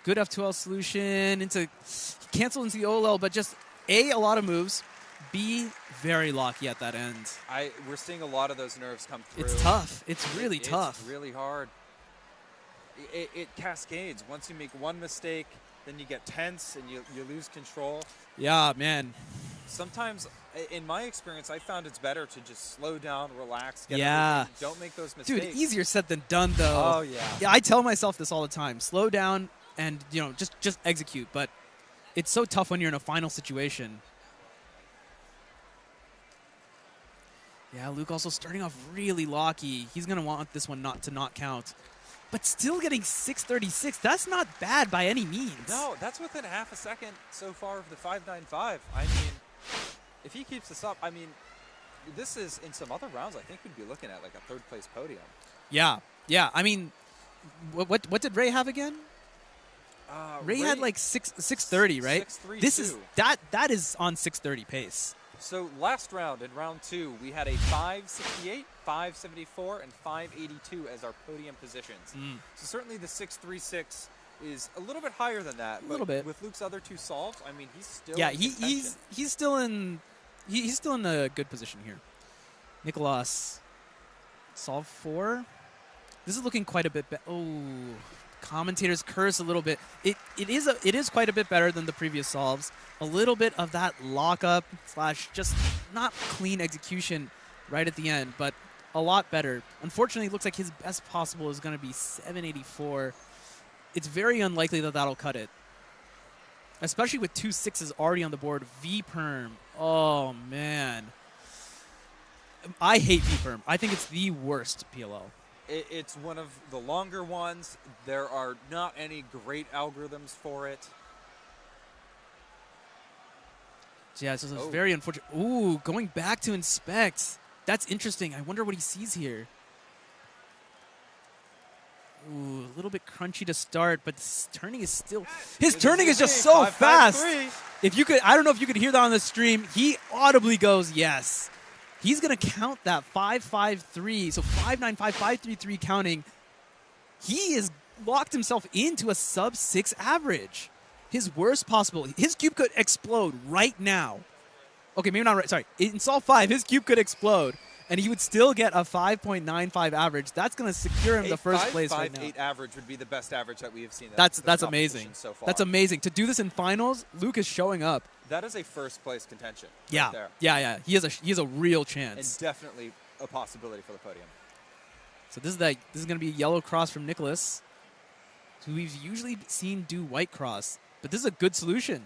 Good F2L solution into cancel into the OLL, but just A, a lot of moves. B, very locky at that end. We're seeing a lot of those nerves come through. It's tough. It's really tough. It's really hard. It cascades. Once you make one mistake, then you get tense and you lose control. Yeah, man. Sometimes, in my experience, I found it's better to just slow down, relax, get Yeah. don't make those mistakes. Dude, easier said than done, though. Oh, yeah. Yeah, I tell myself this all the time. Slow down and, just execute. But it's so tough when you're in a final situation. Yeah, Luke also starting off really locky. He's going to want this one not count. But still getting 636, that's not bad by any means. No, that's within half a second so far of the 595. I mean, if he keeps this up, I mean, this is, in some other rounds, I think we'd be looking at like a third-place podium. Yeah. I mean, what did Ray have again? Ray had like 630, right? 632. This is that is on 630 pace. So last round, in round 2, we had a 568, 574, and 582 as our podium positions. So certainly the 636 is a little bit higher than that. A little bit. With Luke's other 2 solves, I mean, he's still Yeah, in he's still in a good position here. Nicolas, solve 4. This is looking quite a bit better. Oh, commentators curse a little bit. It is quite a bit better than the previous solves. A little bit of that lockup / just not clean execution right at the end, but a lot better. Unfortunately, it looks like his best possible is going to be 784. It's very unlikely that that'll cut it, especially with 2 6s already on the board. V-perm. Oh, man. I hate V-perm. I think it's the worst PLL. It's one of the longer ones. There are not any great algorithms for it. Yeah, it's very unfortunate. Ooh, going back to inspect. That's interesting. I wonder what he sees here. Ooh, a little bit crunchy to start, but his turning is still... His turning is just so fast. 553. I don't know if you could hear that on the stream. He audibly goes, yes. He's going to count that 553. So 595, 533 counting. He has locked himself into a sub-6 average. His worst possible. His cube could explode right now. Okay, maybe not right. Sorry. In Solve 5, his cube could explode, and he would still get a 5.95 average. That's going to secure him the first place right now. 5.8 average would be the best average that we have seen. That's amazing. So far. That's amazing. To do this in finals, Luke is showing up. That is a first-place contention. Yeah. Right there. Yeah. He has a real chance. And definitely a possibility for the podium. So this is going to be a yellow cross from Nicholas, who we've usually seen do white cross. But this is a good solution.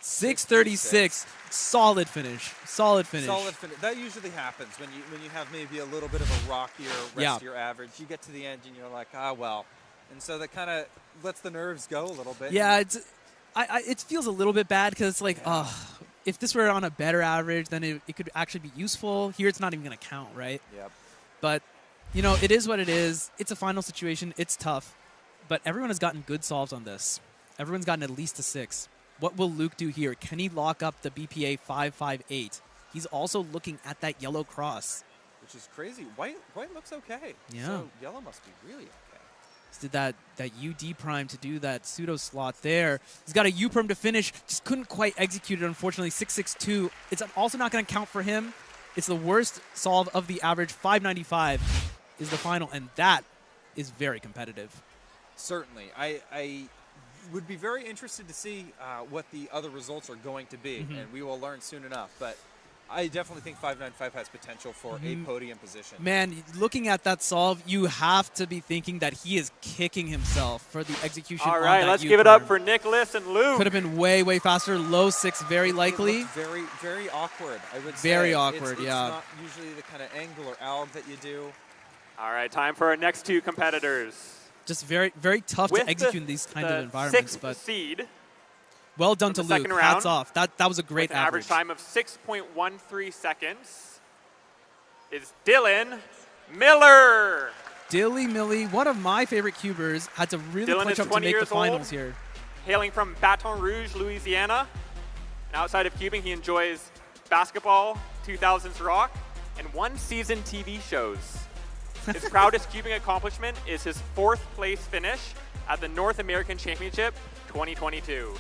636, solid finish. That usually happens when you have maybe a little bit of a rockier rest of your average. You get to the end and you're like, well. And so that kind of lets the nerves go a little bit. Yeah, it feels a little bit bad because it's like, if this were on a better average, then it could actually be useful. Here it's not even going to count, right? Yep. But, it is what it is. It's a final situation. It's tough. But everyone has gotten good solves on this. Everyone's gotten at least a 6. What will Luke do here? Can he lock up the BPA 558? He's also looking at that yellow cross. Which is crazy. White looks okay. Yeah. So yellow must be really okay. He did that UD prime to do that pseudo slot there. He's got a U perm to finish. Just couldn't quite execute it, unfortunately. 662. It's also not going to count for him. It's the worst solve of the average. 595 is the final, and that is very competitive. Certainly. I would be very interested to see what the other results are going to be, and we will learn soon enough. But I definitely think 595 has potential for a podium position. Man, looking at that solve, you have to be thinking that he is kicking himself for the execution. All right, let's give it up for Nicholas and Luke. Could have been way, way faster. Low 6, very likely. Very, very awkward, I would say. Very awkward, it's not usually the kind of angle or alg that you do. All right, time for our next 2 competitors. Just very, very tough to execute in these kind of environments. But seed. Well done to Luke. Hats off. That was a great average time of 6.13 seconds is Dylan Miller. Dilly Millie, one of my favorite cubers, had to really Dylan punch is up to 20 make the years old. finals here. Hailing from Baton Rouge, Louisiana. And outside of cubing, he enjoys basketball, 2000s rock, and one-season TV shows. His proudest cubing accomplishment is his 4th place finish at the North American Championship 2022.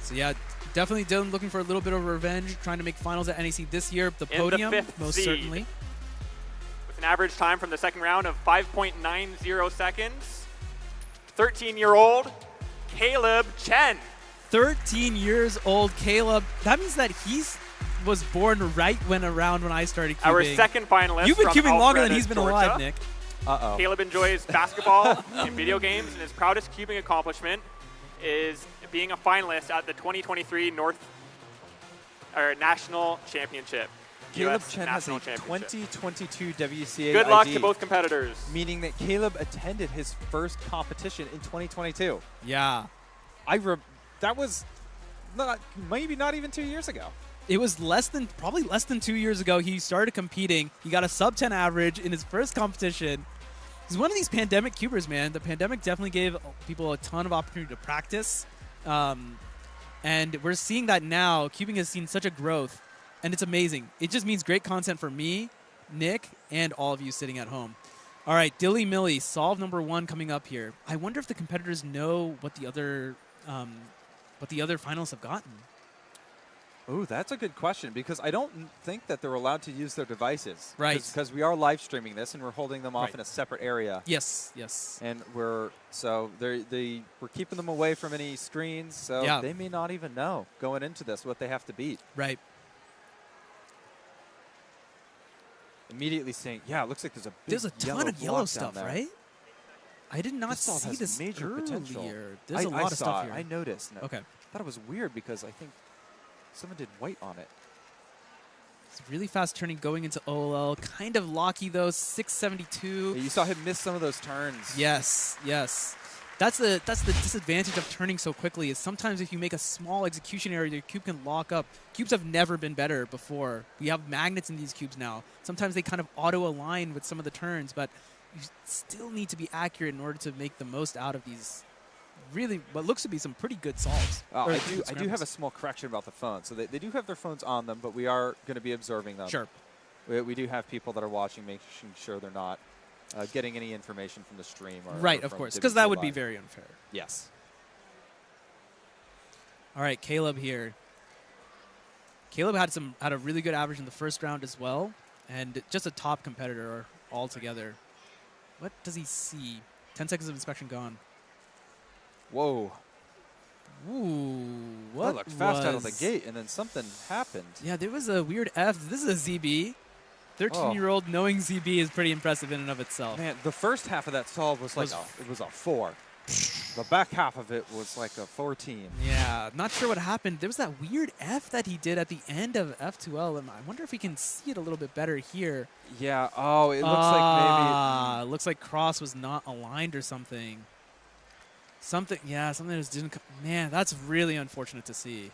So yeah, definitely Dylan looking for a little bit of revenge, trying to make finals at NEC this year. The podium, In the 5th most seed. certainly. With an average time from the second round of 5.90 seconds. 13-year-old Caleb Chen. 13 years old Caleb. That means that was born right when I started cubing. Our second finalist. You've been from cubing longer than Alpharetta, he's been Georgia. alive, Nick. Uh-oh. Caleb enjoys basketball and video games, and his proudest cubing accomplishment is being a finalist at the 2023 National Championship. Caleb US Chen has a National Championship. 2022 WCA Good luck ID, to both competitors. meaning that Caleb attended his first competition in 2022. Yeah. That was maybe not even 2 years ago. It was probably less than 2 years ago he started competing. He got a sub-10 average in his first competition. He's one of these pandemic cubers, man. The pandemic definitely gave people a ton of opportunity to practice. And we're seeing that now. Cubing has seen such a growth, and it's amazing. It just means great content for me, Nick, and all of you sitting at home. All right, Dilly Millie, solve number 1 coming up here. I wonder if the competitors know what the other finalists have gotten. Oh, that's a good question, because I don't think that they're allowed to use their devices. Right. Because we are live streaming this, and we're holding them off Right. in a separate area. Yes. And we're keeping them away from any screens, so Yeah. they may not even know going into this what they have to beat. Right. Immediately saying, yeah, it looks like there's a big There's a ton of yellow block down stuff, there. right? I did not This solve see has this major earlier. potential. There's a lot of stuff here. I noticed. And Okay. I thought it was weird because I think someone did white on it. It's really fast turning going into OLL. Kind of locky, though. 672. Yeah, you saw him miss some of those turns. Yes. That's the disadvantage of turning so quickly is sometimes if you make a small execution error, your cube can lock up. Cubes have never been better before. We have magnets in these cubes now. Sometimes they kind of auto-align with some of the turns, but you still need to be accurate in order to make the most out of these really what looks to be some pretty good solves. I do have a small correction about the phone. So they do have their phones on them, but we are going to be observing them. Sure. We do have people that are watching, making sure they're not getting any information from the stream. Right, or of from course, because WC that would be Live. very unfair. Yes. All right, Caleb here. Caleb had a really good average in the first round as well, and just a top competitor altogether. What does he see? 10 seconds of inspection gone. Whoa. Ooh, That what looked fast out of the was- gate, and then something happened. Yeah, there was a weird F. This is a ZB. 13-year-old knowing ZB is pretty impressive in and of itself. Man, the first half of that solve was like it was a 4. The back half of it was like a 14. Yeah, not sure what happened. There was that weird F that he did at the end of F2L. And I wonder if we can see it a little bit better here. Yeah. Oh, it looks like maybe. Looks like cross was not aligned or something. Something that just didn't. Man, that's really unfortunate to see.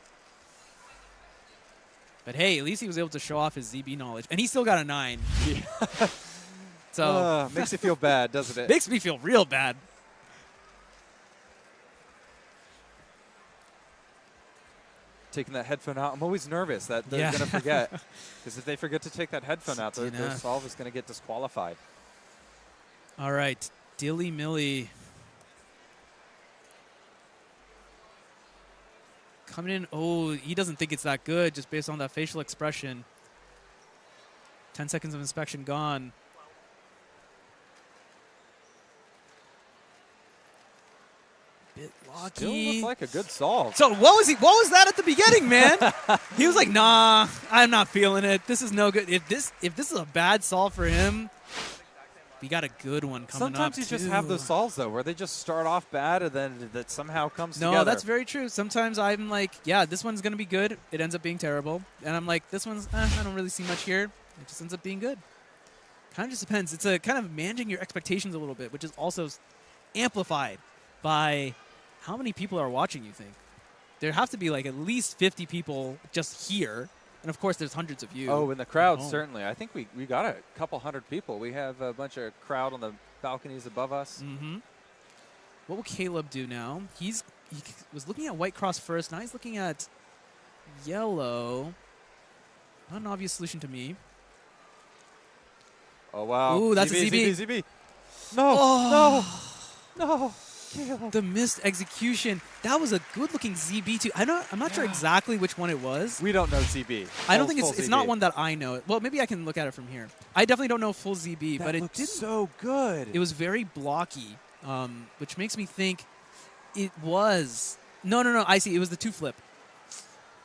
But hey, at least he was able to show off his ZB knowledge, and he still got a 9. Yeah. So makes you feel bad, doesn't it? makes me feel real bad. Taking that headphone out, I'm always nervous that they're going to forget. Because if they forget to take that headphone out, their solve is going to get disqualified. All right, Dilly Millie. Coming in, oh, he doesn't think it's that good just based on that facial expression. 10 seconds of inspection gone. Bit locky. Still looks like a good solve. So what was that at the beginning, man? He was like, nah, I'm not feeling it. This is no good. If this is a bad solve for him, we got a good one coming up. Sometimes you just have those solves, though, where they just start off bad and then that somehow comes together. No, that's very true. Sometimes I'm like, yeah, this one's going to be good. It ends up being terrible. And I'm like, this one's, I don't really see much here. It just ends up being good. Kind of just depends. It's a kind of managing your expectations a little bit, which is also amplified by how many people are watching, you think. There have to be like at least 50 people just here And of course, there's hundreds of you. Oh, in the crowd, Oh. certainly. I think we got a couple hundred people. We have a bunch of crowd on the balconies above us. Mm-hmm. What will Caleb do now? He was looking at white cross first. Now he's looking at yellow. Not an obvious solution to me. Oh, wow. Ooh, that's ZB, a ZB. ZB. No, no. Caleb. The missed execution. That was a good-looking ZB too. I'm not sure exactly which one it was. We don't know ZB. I don't think Full it's ZB. not one that I know. Well, maybe I can look at it from here. I definitely don't know full ZB, That but it looked did. so good. It was very blocky, which makes me think it was. No. I see. It was the 2-flip.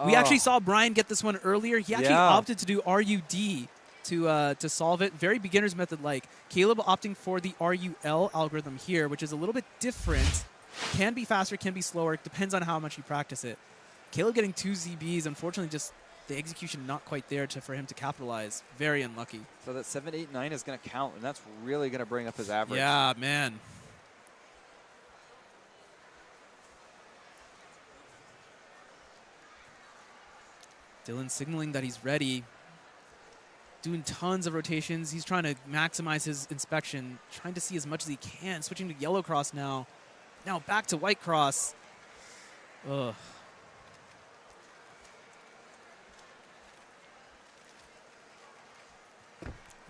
We actually saw Brian get this one earlier. He actually opted to do RUD to solve it. Very beginner's method like. Caleb opting for the RUL algorithm here, which is a little bit different. Can be faster, can be slower. Depends on how much you practice it. Caleb getting 2 ZBs, unfortunately just the execution not quite there for him to capitalize. Very unlucky. So that 789 is going to count, and that's really going to bring up his average. Yeah, man. Dylan signaling that he's ready. Doing tons of rotations. He's trying to maximize his inspection, trying to see as much as he can. Switching to yellow cross now. Now back to white cross. Ugh.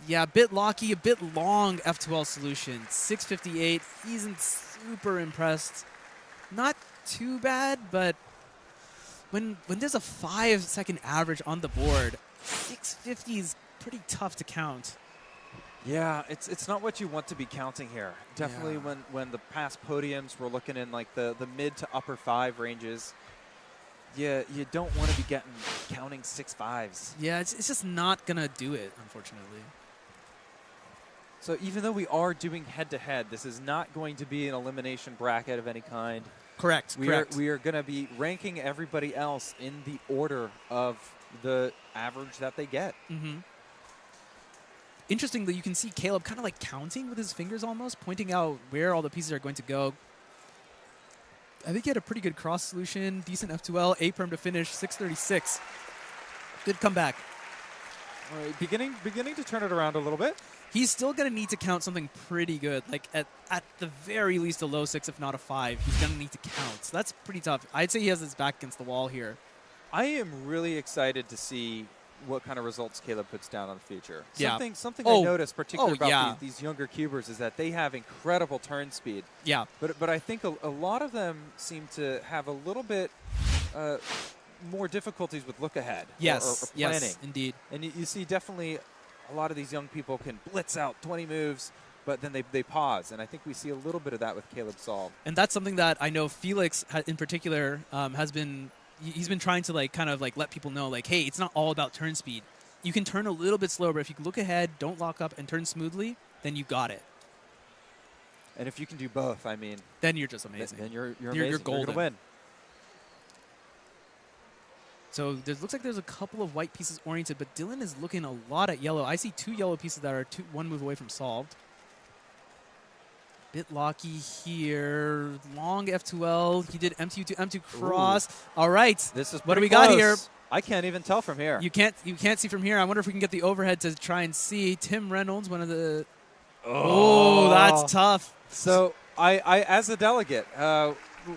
Yeah, a bit locky, a bit long F2L solution. 658. He isn't super impressed. Not too bad, but when there's a 5-second average on the board, 650 is pretty tough to count. Yeah, it's not what you want to be counting here. Definitely Yeah. when the past podiums were looking in like the mid to upper 5 ranges, you don't want to be counting 6 5s. Yeah, it's just not going to do it, unfortunately. So even though we are doing head-to-head, this is not going to be an elimination bracket of any kind. Correct. We are going to be ranking everybody else in the order of the average that they get. Mm-hmm. Interestingly, you can see Caleb kind of like counting with his fingers almost, pointing out where all the pieces are going to go. I think he had a pretty good cross solution, decent F2L, A-perm to finish, 636. Good comeback. All right, beginning to turn it around a little bit. He's still going to need to count something pretty good, like at the very least a low 6, if not a 5. He's going to need to count. So that's pretty tough. I'd say he has his back against the wall here. I am really excited to see what kind of results Caleb puts down on the future. Yeah. Something I noticed particularly about yeah. these younger cubers is that they have incredible turn speed. Yeah. But I think a lot of them seem to have a little bit more difficulties with look ahead Yes. or planning. Yes, indeed. And you see definitely a lot of these young people can blitz out 20 moves, but then they pause. And I think we see a little bit of that with Caleb Solve. And that's something that I know Felix in particular has been he's been trying to kind of let people know, hey, it's not all about turn speed. You can turn a little bit slower, but if you can look ahead, don't lock up, and turn smoothly, then you got it. And if you can do both, I mean, then you're just amazing. Then you're amazing. You're golden. You're gonna win. So there looks like there's a couple of white pieces oriented, but Dylan is looking a lot at yellow. I see 2 yellow pieces that are one move away from solved. Bit locky here. Long F2L. He did M2 to M2 cross. Ooh. All right. This is what do pretty we got close. here? I can't even tell from here. You can't see from here. I wonder if we can get the overhead to try and see. Tim Reynolds, one of the. Oh, that's tough. So I as a delegate,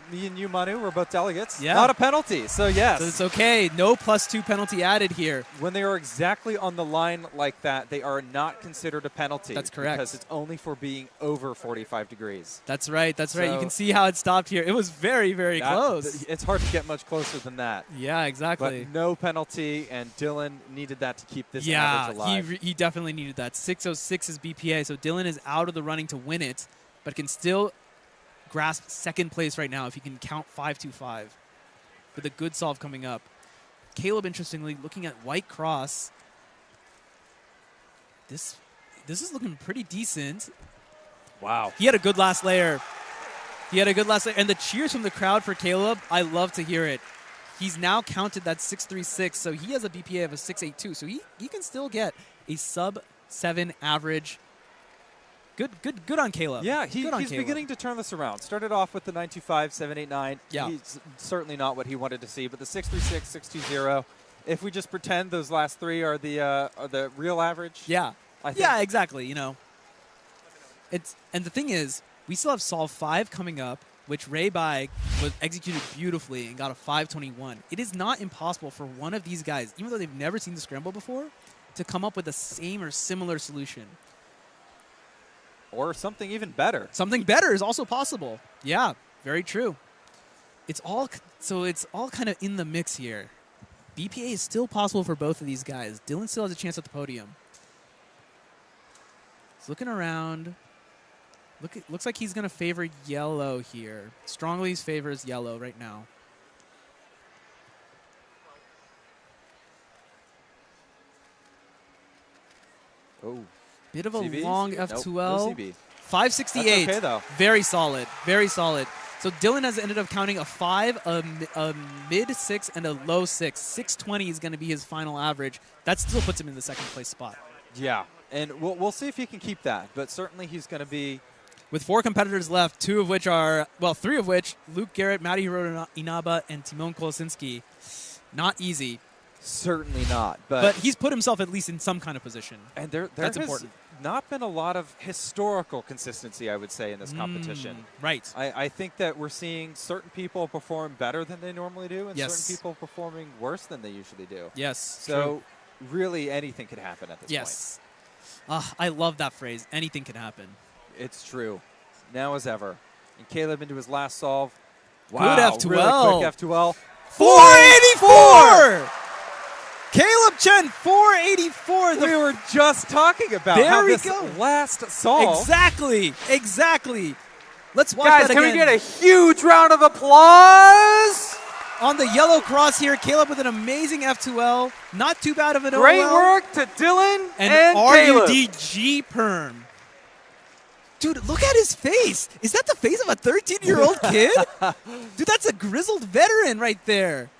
me and you, Manu, we're both delegates. Yeah. Not a penalty. So yes. So it's okay. No +2 penalty added here. When they are exactly on the line like that, they are not considered a penalty. That's correct. Because it's only for being over 45 degrees. That's right. That's right. You So can see how it stopped here. It was very, very close. It's hard to get much closer than that. Yeah, exactly. But no penalty, and Dylan needed that to keep this average alive. He definitely needed that. 606 is BPA, so Dylan is out of the running to win it, but can still grasp second place right now if he can count 525 with a good solve coming up. Caleb, interestingly, looking at white cross. This is looking pretty decent. Wow. He had a good last layer. And the cheers from the crowd for Caleb, I love to hear it. He's now counted that 636, so he has a BPA of a 682, so he can still get a sub-7 average. Good on Caleb. Yeah, he's beginning to turn this around. Started off with the 925, 789. Yeah. He's certainly not what he wanted to see, but the 636, 620, if we just pretend those last 3 are the real average. Yeah. I think Yeah, exactly. You know, and the thing is, we still have Solve 5 coming up, which Ray Bai was executed beautifully and got a 521. It is not impossible for one of these guys, even though they've never seen the scramble before, to come up with the same or similar solution. or something even better. Something better is also possible. Yeah, very true. It's all kind of in the mix here. BPA is still possible for both of these guys. Dylan still has a chance at the podium. He's looking around. Looks like he's going to favor yellow here. Strongly favors yellow right now. Oh, Bit of a CBs? long Nope, F2L. no CB. 568. That's okay, though. Very solid. Very solid. So Dylan has ended up counting a 5, a mid 6, and a low 6. 620 is going to be his final average. That still puts him in the second place spot. Yeah, and we'll see if he can keep that. But certainly he's going to be. With 4 competitors left, 3 of which, Luke Garrett, Matty Hirota Inaba, and Timon Kolosinski. Not easy. Certainly not. But he's put himself at least in some kind of position. And there That's has important. not been a lot of historical consistency, I would say, in this competition. Right. I think that we're seeing certain people perform better than they normally do, and Yes. certain people performing worse than they usually do. Yes. So really anything could happen at this yes. I love that phrase. Anything can happen. point. It's true. Now as ever. And Caleb into his last solve. Good Wow, F2L. really quick F2L. 484! Caleb Chen, 484. We were just talking about There how we this go. last solve. Exactly. Let's watch Guys, that can again. we get a huge round of applause? On the yellow cross here, Caleb with an amazing F2L. Not too bad of an Great OL. work to Dylan And and Caleb. RUDG perm. Dude, look at his face. Is that the face of a 13-year-old kid? Dude, that's a grizzled veteran right there.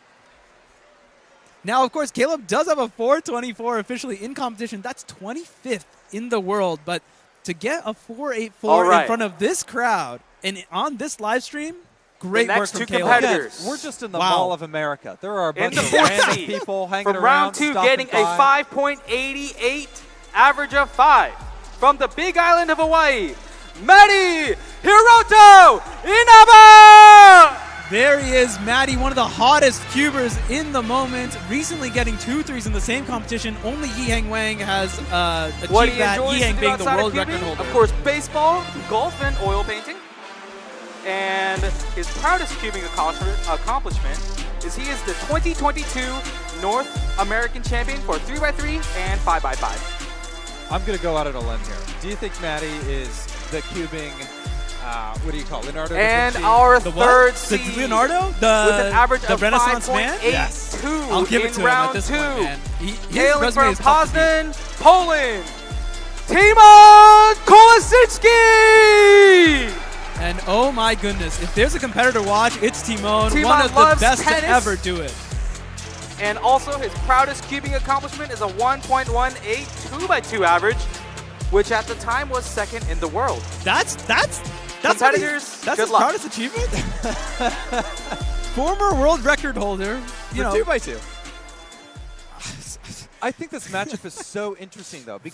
Now, of course, Caleb does have a 424 officially in competition. That's 25th in the world. But to get a 484 in front of this crowd and on this live stream, great The work next from two Caleb. competitors. Again, we're just in the Wow. Mall of America. There are a bunch In the of fourth random seed. people hanging From around. round 2, stopping getting a by. 5.88 average of 5. From the big island of Hawaii, Matty Hirota Inaba! There he is, Matty, one of the hottest cubers in the moment, recently getting 2 threes in the same competition. Only Yihang Wang has What achieved he that, enjoys to Yihang do being the outside world of record cubing, holder. of course, baseball, golf, and oil painting. And his proudest cubing accomplishment is he is the 2022 North American champion for 3x3 and 5x5. I'm going to go out on a limb here. Do you think Matty is the cubing, what do you call it, Leonardo da And Vinci? The our what? third The seed Leonardo? with an average the of Renaissance man? 5.82 Yes. I'll give it in to him at round this 2. point, man. His Hailing resume from is tough to beat. Poznan, Poland, Timon Kolosinski! And oh my goodness, if there's a competitor to watch, it's Timon, Timon one of the loves best tennis. to ever do it. And also his proudest cubing accomplishment is a 1.18 2x2 average, which at the time was second in the world. That's Competitors, that's good his luck. proudest achievement. Former world record holder, you know, 2x2. I think this matchup is so interesting, though, because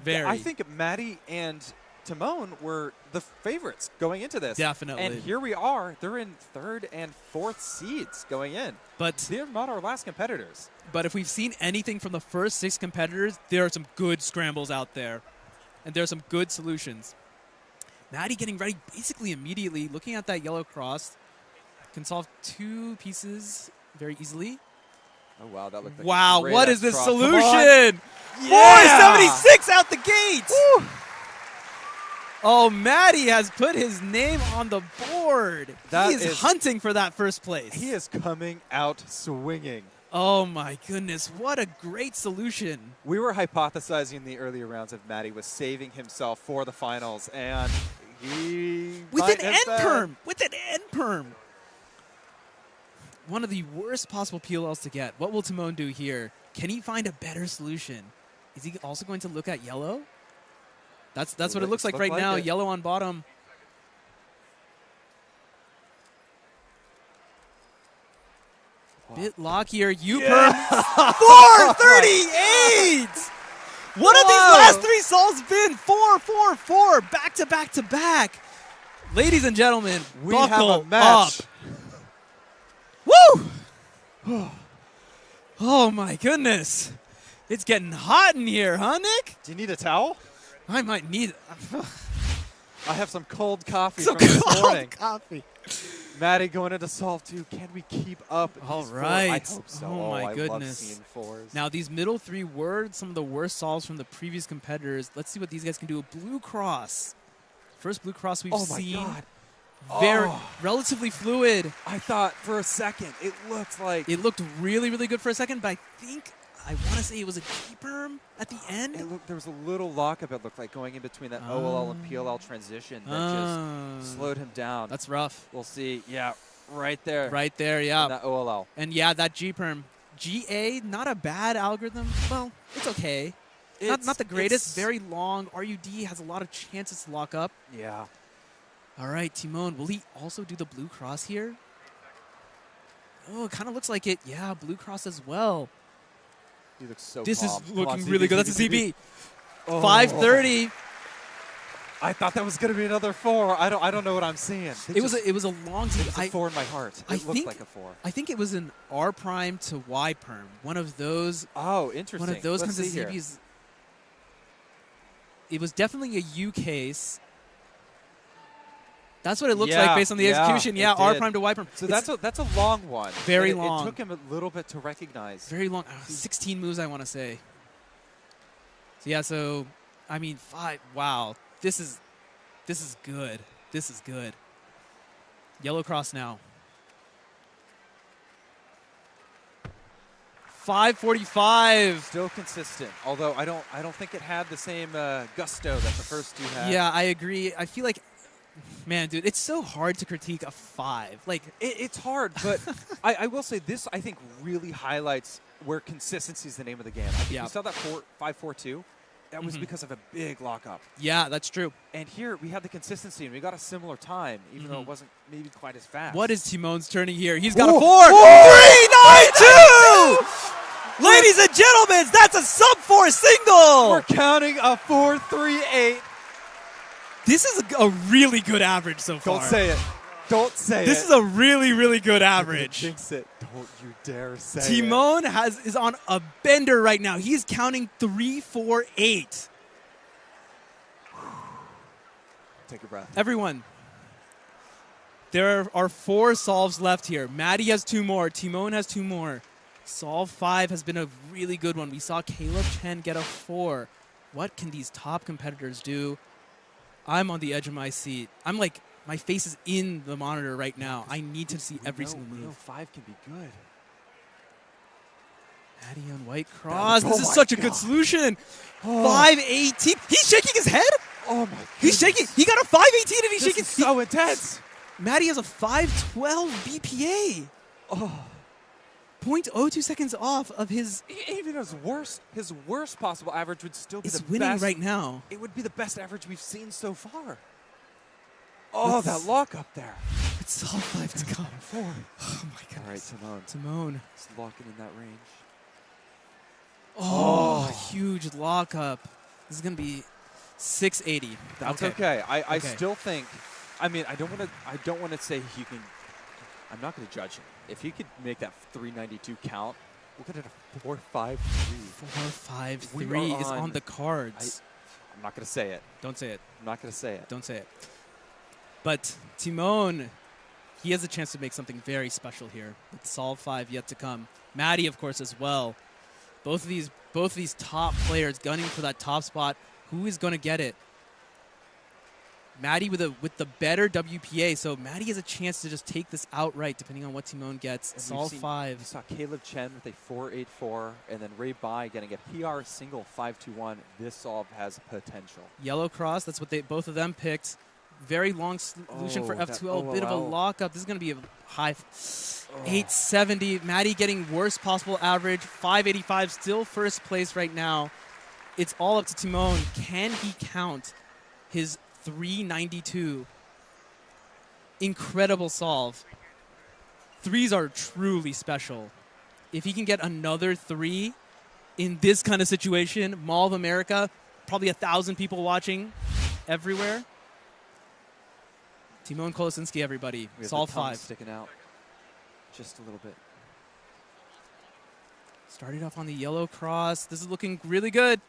very. I think Matty and Timon were the favorites going into this. Definitely. And here we are. They're in 3rd and 4th seeds going in. But They're not our last competitors. if we've seen anything from the first 6 competitors, there are some good scrambles out there, and there are some good solutions. Matty getting ready basically immediately, looking at that yellow cross, can solve 2 pieces very easily. Oh, wow. That looked like Wow, a great what is this cross. Come on. solution? Yeah. 476 out the gate. Oh, Matty has put his name on the board. That He is hunting for that first place. He is coming out swinging. Oh, my goodness. What a great solution. We were hypothesizing in the earlier rounds if Matty was saving himself for the finals, and he With might an have end been. perm. With an end perm. One of the worst possible PLLs to get. What will Timon do here? Can he find a better solution? Is he also going to look at yellow? That's what it looks like right now. it. Yellow on bottom. Bit lockier. U-perm. 438! What have these last 3 solves been? 4, 4, 4. Back to back to back. Ladies and gentlemen, We have buckle a match. up. Woo! Oh my goodness. It's getting hot in here, huh, Nick? Do you need a towel? I might need I have some cold coffee some from this cold morning. coffee. Maddie going into solve 2. Can we keep up? All these 4? right. I hope so. Oh, my I love goodness. seeing 4s. Now, these middle 3 were some of the worst solves from the previous competitors. Let's see what these guys can do. Blue cross. First blue cross we've oh my seen. God. Very Oh. relatively fluid. I thought for a second it looked like It looked really, really good for a second, but I think I want to say it was a G-perm at the end. there was a little lockup. It looked like going in between that OLL and PLL transition that just slowed him down. That's rough. We'll see. Yeah, right there. Right there, in yeah. that OLL. And yeah, that G-perm. GA, not a bad algorithm. Well, it's okay. Not the greatest. It's- Very long. RUD has a lot of chances to lock up. Yeah. All right, Timon, will he also do the blue cross here? Oh, it kind of looks like it. Yeah, blue cross as well. He looks so This calm. is Come on, looking really good. That's a CB. CB. Oh. 530. I thought that was going to be another 4. I don't know what I'm seeing. It was a long It was CB. a 4 in my heart. I It looked think- like a 4. I think it was an R prime to Y perm. One of those. Oh, interesting. One of those Let's kinds of see here. CBs. It was definitely a U case. That's what it looks like Yeah, based on the yeah, execution. it Yeah, R did. prime to Y prime. So It's that's a long one. Very And long. It took him a little bit to recognize. very long. 16 moves, I want to say. So yeah, so I mean 5. Wow, this is good. This is good. Yellow cross now. 545. Still consistent, although I don't think it had the same gusto that the first 2 had. Yeah, I agree. I feel like, man, dude, it's so hard to critique a 5. Like, It's hard, but I will say this. I think really highlights where consistency is the name of the game. I think Yeah. we saw that 5-4-2. That was because of a big lockup. yeah, that's true. And here we had the consistency, and we got a similar time, even though it wasn't maybe quite as fast. What is Timon's turning here? He's got a Whoa. 4. Whoa. 392! Ladies and gentlemen, that's a sub 4 single. We're counting a 4-3-8. This is a really good average so far. Don't say it. Don't say This it. is a really, really good average. Jinx it. Don't you dare say it. Timon is on a bender right now. He's counting 3-4-8. Take a breath. Everyone, there are 4 solves left here. Maddie has 2 more. Timon has 2 more. Solve 5 has been a really good one. We saw Caleb Chen get a 4. What can these top competitors do? I'm on the edge of my seat. I'm like, my face is in the monitor right now. I need to see every single We know move. 5 can be good. Maddie on white cross. Oh This is my such a God. good solution. Oh. 518. He's shaking his head. Oh my He's shaking. He got a 518 and he's This shaking. is so intense. Maddie has a 512 BPA. Oh. 0.02 seconds off of his. Even his worst possible average would still be Is the winning best. right now. It would be the best average we've seen so far. Oh, that lock up there. It's all 5 to come. 4. Oh my All right, goodness. Simone. Timon. Just locking in that range. Oh, huge lockup. This is gonna be 680. That's okay. I Okay. still think. I mean, I don't want to say he can. I'm not going to judge him. If he could make that 392 count, we're going to a 4-5-3. 4-5-3 We are is on- on the cards. I'm not going to say it. Don't say it. I'm not going to say it. Don't say it. But Timon, he has a chance to make something very special here. With Solve 5 yet to come. Maddie, of course, as well. Both of these top players gunning for that top spot. Who is going to get it? Maddie with the better WPA, so Maddie has a chance to just take this outright, depending on what Timon gets. And we've Solve seen- 5. We saw Caleb Chen with a 4.84, and then Ray Bai getting a PR single 5.21. This solve has potential. Yellow cross, that's what both of them picked. Very long solution for Oh, that F2L. Bit of a OLL. lockup. This is going to be a high 870. Maddie getting worst possible average. 585, still first place right now. It's all up to Timon. Can he count his 392? Incredible solve. Threes are truly special. if he can get another 3 in this kind of situation, Mall of America, probably 1,000 people watching everywhere. Timon Kolosinski, everybody. We have Solve the tongue 5. sticking out just a little bit. Started off on the yellow cross. This is looking really good.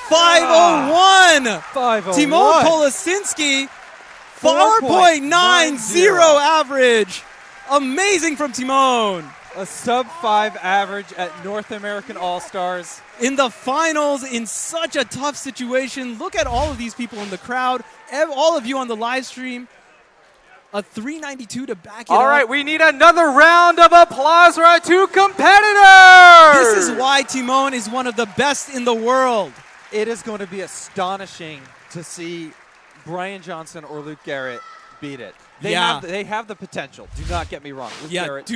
501! 501. Timon Kolosinski, 4.90 average. Amazing from Timon. A sub-5 average at North American All-Stars. In the finals, in such a tough situation. Look at all of these people in the crowd. All of you on the live stream. A 392 to back it up. All right, we need another round of applause for our 2 competitors. This is why Timon is one of the best in the world. It is going to be astonishing to see Brian Johnson or Luke Garrett beat it. They have the potential. Do not get me wrong. Luke Garrett,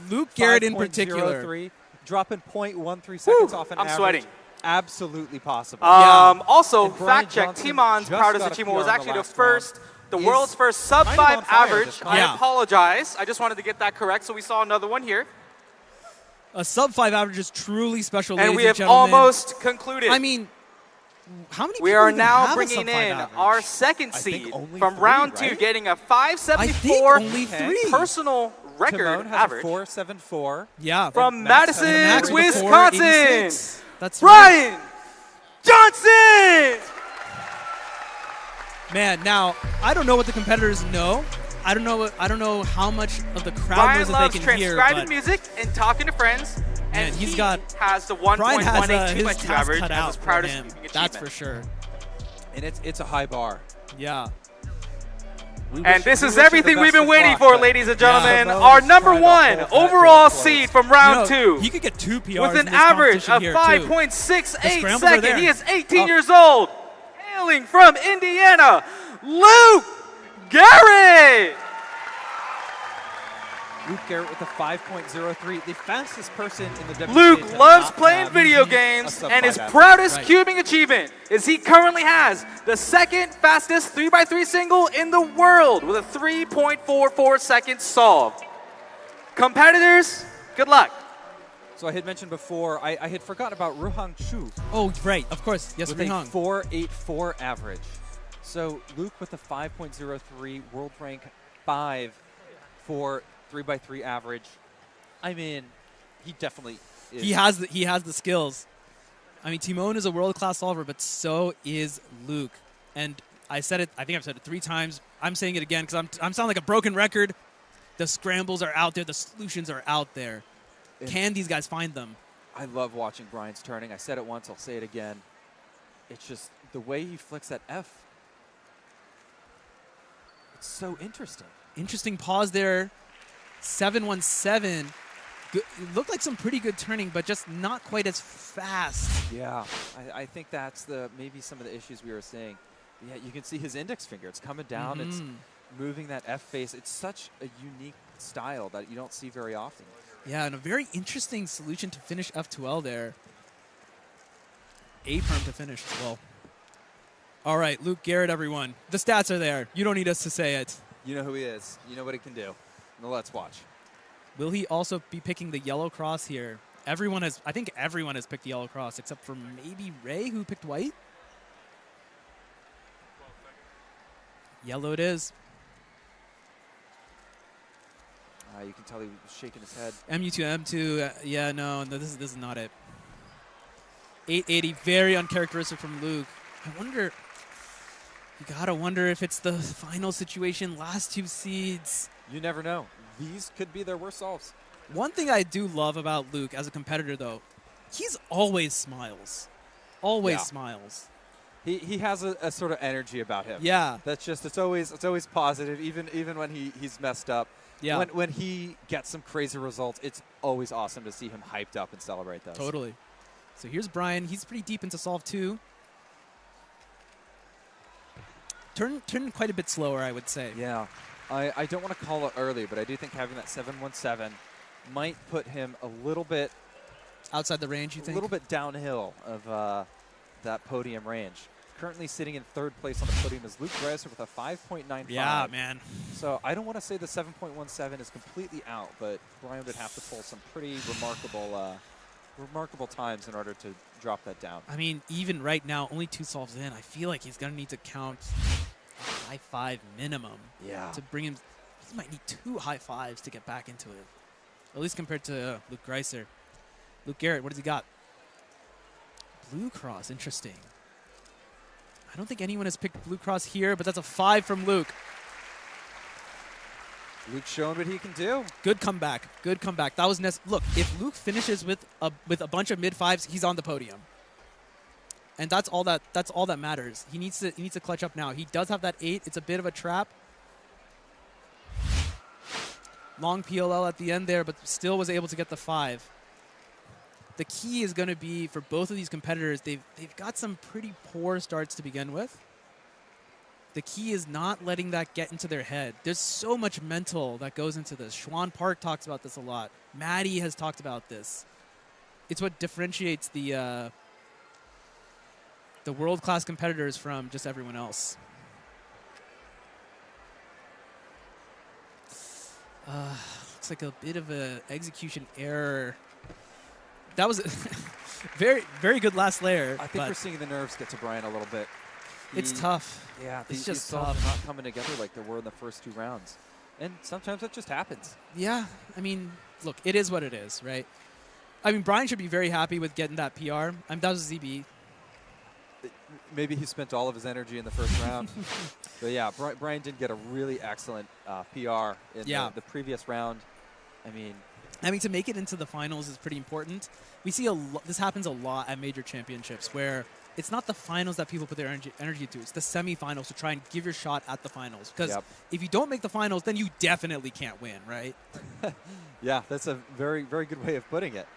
Luke Garrett in particular. 5.03, dropping 0.13 seconds off an I'm average. sweating. Absolutely possible. Also, And Brian fact check, Johnson Timon's just proudest got a achievement was PR in actually the the last first, the He's world's first sub-5 kind of on fire average. this I time. apologize. I just wanted to get that correct, so we saw another one here. A sub-5 average is truly special, And ladies we have gentlemen. almost concluded. I mean, how many we people are even now have a bringing sub-5 in average? our second I think seed only from 3, round 2, right? getting a I 574 think only 3. personal record Timon has average a 4.74. Yeah. from Max has a Madison, Max with a Wisconsin. 486. That's right. Brian Johnson! Man, now, I don't know what the competitors know. I don't know how much of the crowd Brian knows that loves they can hear. transcribing But music and talking to friends. Man, And he's he got- has the Brian has 1.182 his IQ task average cut as out his for proudest him. achievement. That's for sure. And it's a high bar. Yeah. And this is everything we've been waiting for, ladies and gentlemen. Yeah. Our number Trying to 1 hold that overall door seed closed. from round 2. He could get 2 PRs With in an this average competition of here, too. 5.68 The scrambles are seconds. there. He is 18 years old. Hailing from Indiana, Luke Garrett. Luke Garrett with a 5.03, the fastest person in the WTA. Luke to loves not playing have video a games, sub-5 and his average. proudest Right. cubing achievement is he currently has the second fastest 3x3 single in the world with a 3.44 second solve. Competitors, good luck. So I had mentioned before, I had forgotten about Ruhang Chu Oh, right. Of course. Yes, with a Rihang. 4.84 average. So Luke with a 5.03, world rank 5 for 3x3 average. I mean, he definitely is. He has the skills. I mean, Timon is a world-class solver, but so is Luke. And I said it. I think I've said it 3 times. I'm saying it again because I'm sounding like a broken record. The scrambles are out there. The solutions are out there. Can these guys find them? I love watching Brian's turning. I said it once, I'll say it again. It's just the way he flicks that F. It's so interesting. Interesting pause there. 717. Good, it looked like some pretty good turning, but just not quite as fast. Yeah, I think that's maybe some of the issues we were seeing. Yeah, you can see his index finger. It's coming down. It's moving that F face. It's such a unique style that you don't see very often. Yeah, and a very interesting solution to finish F2L there. A-perm to finish as well. All right, Luke Garrett, everyone. The stats are there. You don't need us to say it. You know who he is. You know what he can do. Now let's watch. Will he also be picking the yellow cross here? I think everyone has picked the yellow cross except for maybe Ray, who picked white. Yellow it is. You can tell he was shaking his head. MU2, M2, yeah, no, this is not it. 880, very uncharacteristic from Luke. You gotta wonder if it's the final situation, last 2 seeds. You never know. These could be their worst solves. One thing I do love about Luke as a competitor, though, he's always smiles. Always smiles. He has a sort of energy about him. Yeah. That's just it's always positive, even when he's messed up. Yeah. When he gets some crazy results, it's always awesome to see him hyped up and celebrate those. Totally. So here's Brian. He's pretty deep into solve 2. Turn quite a bit slower, I would say. Yeah. I don't want to call it early, but I do think having that 717 might put him a little bit outside the range, you think? A little bit downhill of that podium range. Currently sitting in third place on the podium is Luke Greiser with a 5.95. Yeah, man. So I don't want to say the 7.17 is completely out, but Brian would have to pull some pretty remarkable times in order to drop that down. I mean, even right now, only 2 solves in, I feel like he's going to need to count a high 5 minimum to bring him. He might need 2 high 5s to get back into it, at least compared to Luke Greiser. Luke Garrett, what does he got? Blue Cross, interesting. I don't think anyone has picked Blue Cross here, but that's a 5 from Luke. Luke's showing what he can do. Good comeback. Good comeback. That was look, if Luke finishes with a bunch of mid-5s, he's on the podium. And that's all that matters. He needs to clutch up now. He does have that 8. It's a bit of a trap. Long PLL at the end there, but still was able to get the 5. The key is going to be for both of these competitors, they've got some pretty poor starts to begin with. The key is not letting that get into their head. There's so much mental that goes into this. Schwan Park talks about this a lot. Maddie has talked about this. It's what differentiates the world-class competitors from just everyone else. Looks like a bit of an execution error. That was very, very good last layer. I think we're seeing the nerves get to Brian a little bit. It's tough. Yeah, it's just tough. tough. Not coming together like they were in the first 2 rounds. And sometimes that just happens. Yeah, I mean, look, it is what it is, right? I mean, Brian should be very happy with getting that PR. I mean, that was ZB. Maybe he spent all of his energy in the first round. But yeah, Brian did get a really excellent PR in the previous round. I mean, to make it into the finals is pretty important. We see this happens a lot at major championships where it's not the finals that people put their energy into. It's the semifinals to try and give your shot at the finals. Because if you don't make the finals, then you definitely can't win, right? Yeah, that's a very, very good way of putting it.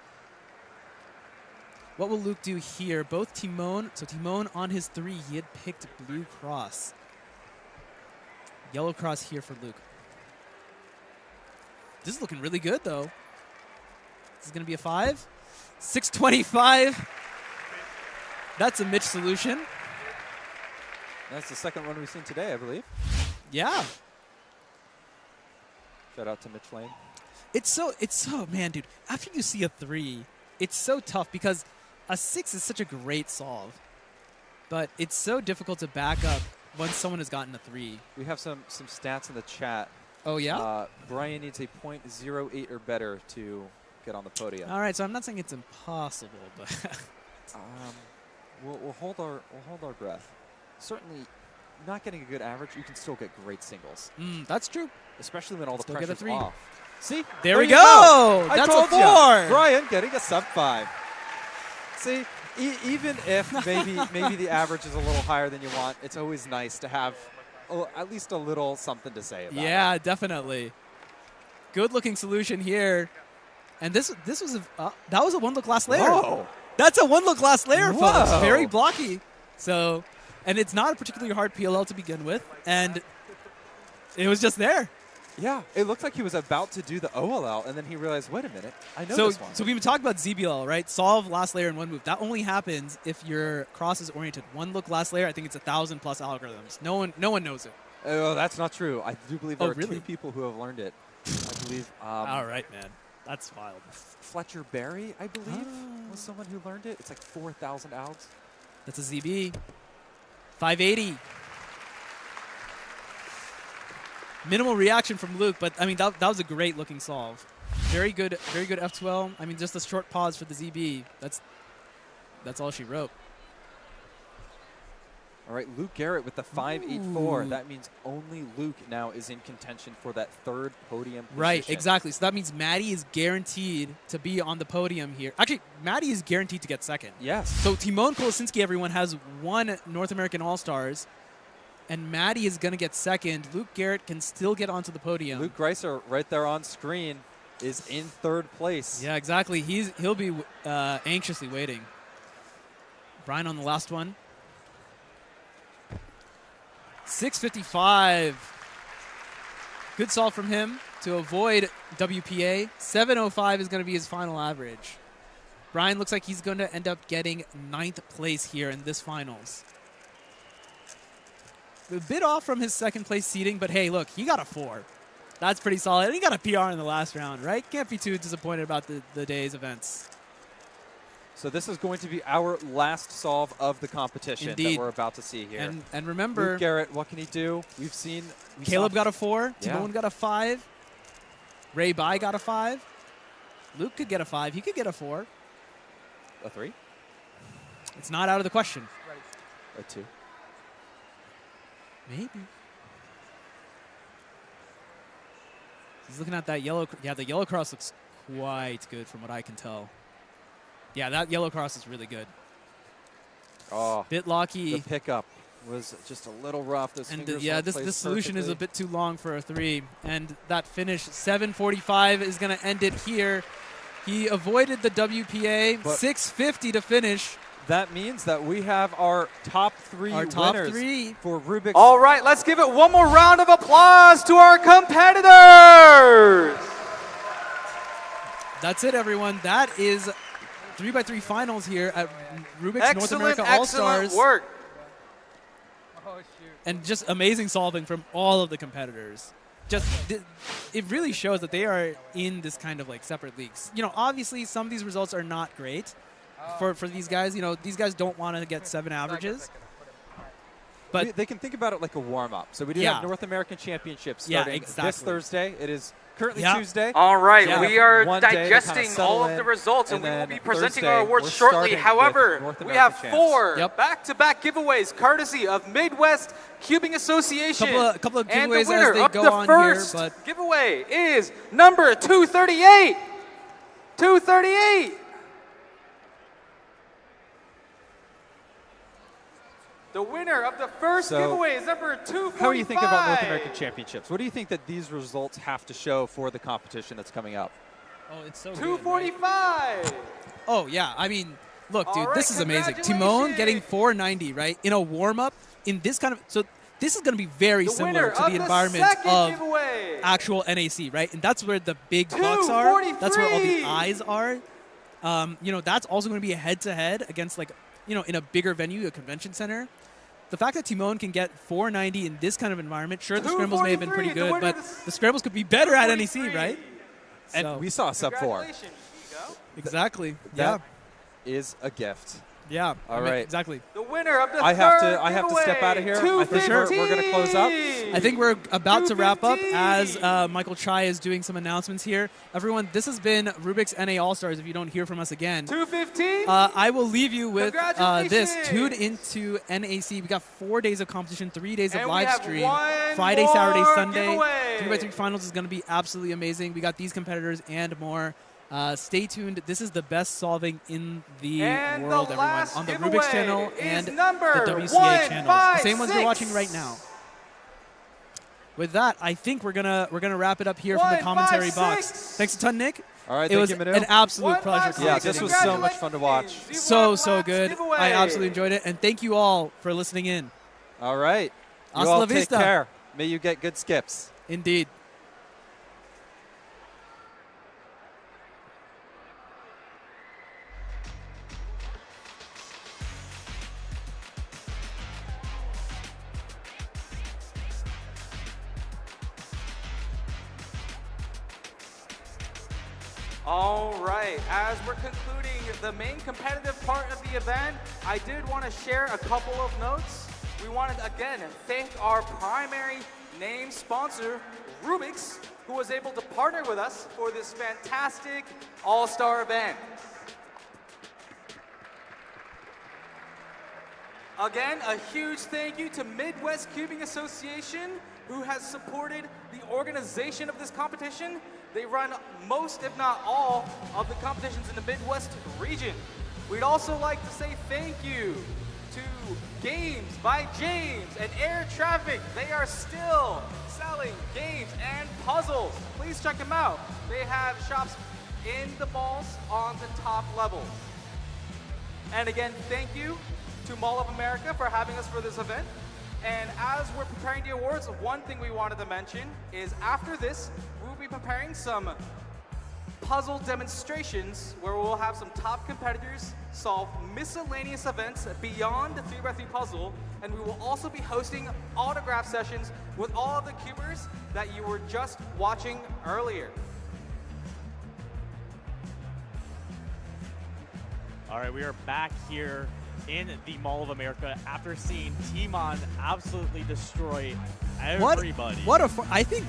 What will Luke do here? Both Timon. So Timon on his 3, he had picked Blue Cross. Yellow Cross here for Luke. This is looking really good, though. This is going to be a 5. 625. That's a Mitch solution. That's the second one we've seen today, I believe. Yeah. Shout out to Mitch Lane. It's so, man, dude, after you see a 3, it's so tough because a 6 is such a great solve. But it's so difficult to back up once someone has gotten a 3. We have some stats in the chat. Oh, yeah? Brian needs a .08 or better to get on the podium. All right, so I'm not saying it's impossible, but we'll hold our breath. Certainly, not getting a good average, you can still get great singles. That's true. Especially when all the still pressure's get a 3. off. See? There we go. I That's told a 4. Ya. Brian getting a sub 5. See, even if maybe the average is a little higher than you want, it's always nice to have at least a little something to say about it. Yeah, definitely. Good-looking solution here. And this was that was a one-look last layer. Whoa. That's a one-look last layer, Whoa. folks. Very blocky. So, and it's not a particularly hard PLL to begin with, and it was just there. Yeah, it looked like he was about to do the OLL, and then he realized, wait a minute, I know this one. So we've been talking about ZBL, right? Solve last layer in one move. That only happens if your cross is oriented. One look last layer, I think it's 1,000+ algorithms. No one knows it. Oh, that's not true. I do believe there are really? 2 people who have learned it. I believe. All right, man. That's wild. Fletcher Berry, I believe, was someone who learned it. It's like 4,000 algs. That's a ZB. 580. Minimal reaction from Luke, but I mean that was a great looking solve. Very good F2L. I mean, just a short pause for the ZB. That's all she wrote. All right, Luke Garrett with the 584. That means only Luke now is in contention for that 3rd podium position. Right, exactly. So that means Maddie is guaranteed to be on the podium here. Actually, Maddie is guaranteed to get 2nd. Yes. So Timon Kolosinski, everyone, has 1 North American All-Stars, and Maddie is going to get 2nd. Luke Garrett can still get onto the podium. Luke Greiser, right there on screen, is in 3rd place. Yeah, exactly. He'll be anxiously waiting. Brian on the last one. 655. Good solve from him to avoid WPA. 705 is going to be his final average. Brian looks like he's going to end up getting 9th place here in this finals. a bit off from his second place seeding, but hey, look, he got a 4. That's pretty solid. And he got a PR in the last round, right? Can't be too disappointed about the day's events. So this is going to be our last solve of the competition Indeed. that we're about to see here. And remember, Luke Garrett, what can he do? We Caleb got a 4. Yeah. Timon got a 5. Ray Bai got a 5. Luke could get a 5. He could get a 4. A 3? It's not out of the question. A 2? Maybe. He's looking at that yellow. Yeah, the yellow cross looks quite good from what I can tell. Yeah, that yellow cross is really good. Oh, Bit locky. the pickup was just a little rough. Those And fingers yeah, weren't this placed solution is a perfectly. bit too long for a 3. And that finish, 7:45, is going to end it here. He avoided the WPA, But 6:50 to finish. That means that we have our top 3 Our top winners 3. for Rubik's. All right, let's give it one more round of applause to our competitors. That's it, everyone. That is 3x3 finals here at Rubik's North America Excellent All-Stars. work. Oh, shoot. And just amazing solving from all of the competitors. It really shows that they are in this kind of like separate leagues. You know, obviously some of these results are not great for these guys. You know, these guys don't want to get 7 averages. But They can think about it like a warm-up. So we do Yeah. have North American Championships Yeah, starting this exactly. Thursday. It is currently Yeah. Tuesday. All right, Yeah. we are One day to kinda digesting settle all of in, the results, and we will then be presenting Thursday, our awards we're shortly. starting with However, North we American have champs. 4 Yep. back-to-back giveaways courtesy of Midwest Cubing Association. couple of And the giveaways winner as they of go the on here, first but giveaway is number 238. 238. The winner of the first So, giveaway is number 245. How are you thinking about North American Championships? What do you think that these results have to show for the competition that's coming up? oh, it's so 245. Oh, yeah. I mean, look, All dude, right, this is amazing. Timon congratulations. getting 490, right, in a warm-up in this kind of – so this is going to be very The similar winner to of the the environment second of giveaway. actual NAC, right? And that's where the big bucks are. That's where all the 243. eyes are. You know, that's also going to be a head-to-head against, like, you know, in a bigger venue, a convention center. The fact that Timon can get 490 in this kind of environment, sure, the scrambles may have been pretty 243, the good, winner but of the scrambles could be better at NEC, 243. right? And So, we saw a sub 4. Congratulations. Here you go. exactly. That is a gift. Yeah. All right. Exactly. The winner of the I have third to step out of here. I think we're going to close up. I think we're about to wrap up 215. as Michael Chai is doing some announcements here. Everyone, this has been Rubik's NA All-Stars if you don't hear from us again. 215. I will leave you with this. Congratulations. Tune into NAC. We got 4 days of competition, 3 days of And we live have stream. one Friday, Saturday, more Sunday. giveaway. 3x3 finals is going to be absolutely amazing. We got these competitors and more. Stay tuned. This is the best solving in the And world, the everyone, last on the giveaway Rubik's channel is and the number WCA channels, the same ones you're 156. watching right now. With that, I think we're gonna wrap it up here from the commentary box. 156. Thanks a ton, Nick. All right, It was thank you, Manu. an absolute pleasure. 156. Yeah, commentating this was with so you. much fun to watch. You So won last good. giveaway. I absolutely enjoyed it, and thank you all for listening in. All right. You Hasta all la take vista. care. May you get good skips. Indeed. All right, as we're concluding the main competitive part of the event, I did want to share a couple of notes. We wanted to, again, thank our primary name sponsor, Rubik's, who was able to partner with us for this fantastic all-star event. Again, a huge thank you to Midwest Cubing Association, who has supported the organization of this competition. They run most, if not all, of the competitions in the Midwest region. We'd also like to say thank you to Games by James and Air Traffic. They are still selling games and puzzles. Please check them out. They have shops in the malls on the top levels. And again, thank you to Mall of America for having us for this event. And as we're preparing the awards, one thing we wanted to mention is after this, we'll be preparing some puzzle demonstrations where we'll have some top competitors solve miscellaneous events beyond the 3x3 puzzle, and we will also be hosting autograph sessions with all of the cubers that you were just watching earlier. All right, we are back here in the Mall of America after seeing Timon absolutely destroy everybody. I think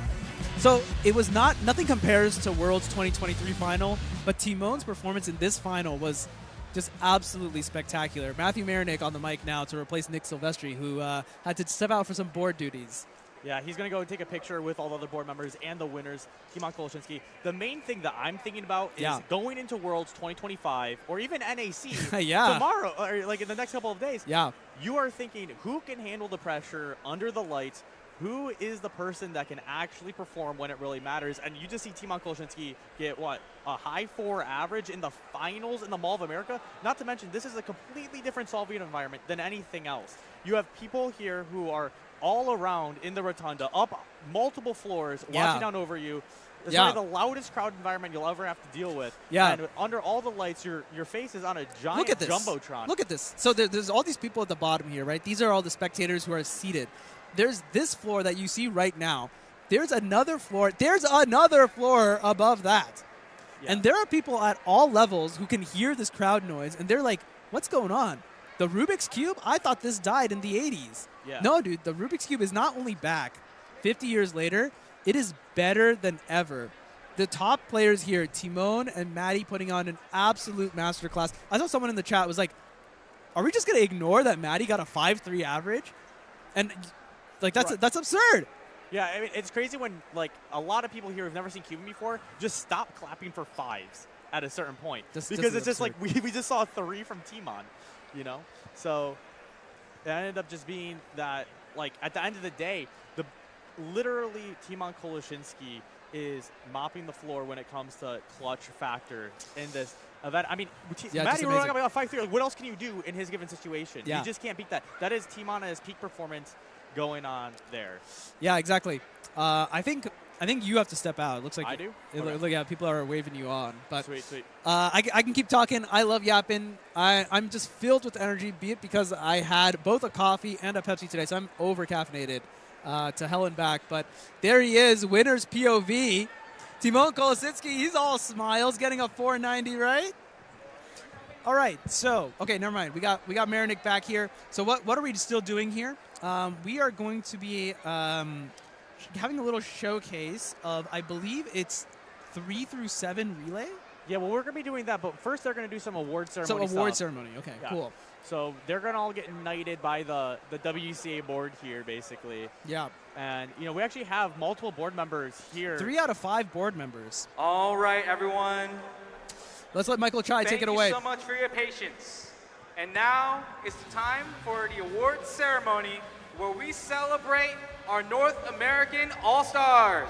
so. It was nothing compares to World's 2023 final, but Timon's performance in this final was just absolutely spectacular. Matthew Marinick on the mic now to replace Nick Silvestri, who had to step out for some board duties. Yeah, he's going to go take a picture with all the other board members and the winners, Timon Koloshinsky. The main thing that I'm thinking about is going into Worlds 2025 or even NAC tomorrow, or like in the next couple of days. Yeah. You are thinking, who can handle the pressure under the lights? Who is the person that can actually perform when it really matters? And you just see Timon Koloshinsky get, what, a high 4 average in the finals in the Mall of America? Not to mention, this is a completely different solving environment than anything else. You have people here who are all around in the rotunda, up multiple floors, watching down over you. It's probably the loudest crowd environment you'll ever have to deal with. Yeah. And under all the lights, your face is on a giant Look at this. jumbotron. Look at this. So there's all these people at the bottom here, right? These are all the spectators who are seated. There's this floor that you see right now. There's another floor. There's another floor above that. Yeah. And there are people at all levels who can hear this crowd noise, and they're like, what's going on? The Rubik's Cube? I thought this died in the 80s. Yeah. No, dude, the Rubik's Cube is not only back 50 years later, it is better than ever. The top players here, Timon and Maddie, putting on an absolute masterclass. I saw someone in the chat was like, are we just going to ignore that Maddie got a 5.3 average? And like that's absurd. Yeah, I mean, it's crazy when like a lot of people here who've never seen cubing before just stop clapping for 5s at a certain point. Because it's just like we just saw a 3 from Timon, you know? So it ended up just being that, like, at the end of the day, literally Timon Koloshinsky is mopping the floor when it comes to clutch factor in this event. I mean, Matty running up about 5-3. Like, what else can you do in his given situation? Yeah. You just can't beat that. That is Timon at his peak performance going on there. Yeah, exactly. I think you have to step out. It looks like I do. Look, yeah, people are waving you on. But sweet. I can keep talking. I love yapping. I'm just filled with energy, be it because I had both a coffee and a Pepsi today, so I'm over caffeinated to hell and back. But there he is, winner's POV. Timon Koloshinsky, he's all smiles, getting a 490, right? All right, so okay, never mind. We got Marinick back here. So what are we still doing here? We are going to be having a little showcase of, I believe it's 3 through 7 relay. Yeah, well, we're going to be doing that, but first they're going to do some award ceremony ceremony. Okay, yeah. Cool. So they're going to all get knighted by the WCA board here, basically. Yeah. And, you know, we actually have multiple board members here. 3 out of 5 board members. All right, everyone. Let's let Michael Chai take it away. Thank you so much for your patience. And now it's time for the award ceremony where we celebrate our North American All-Stars.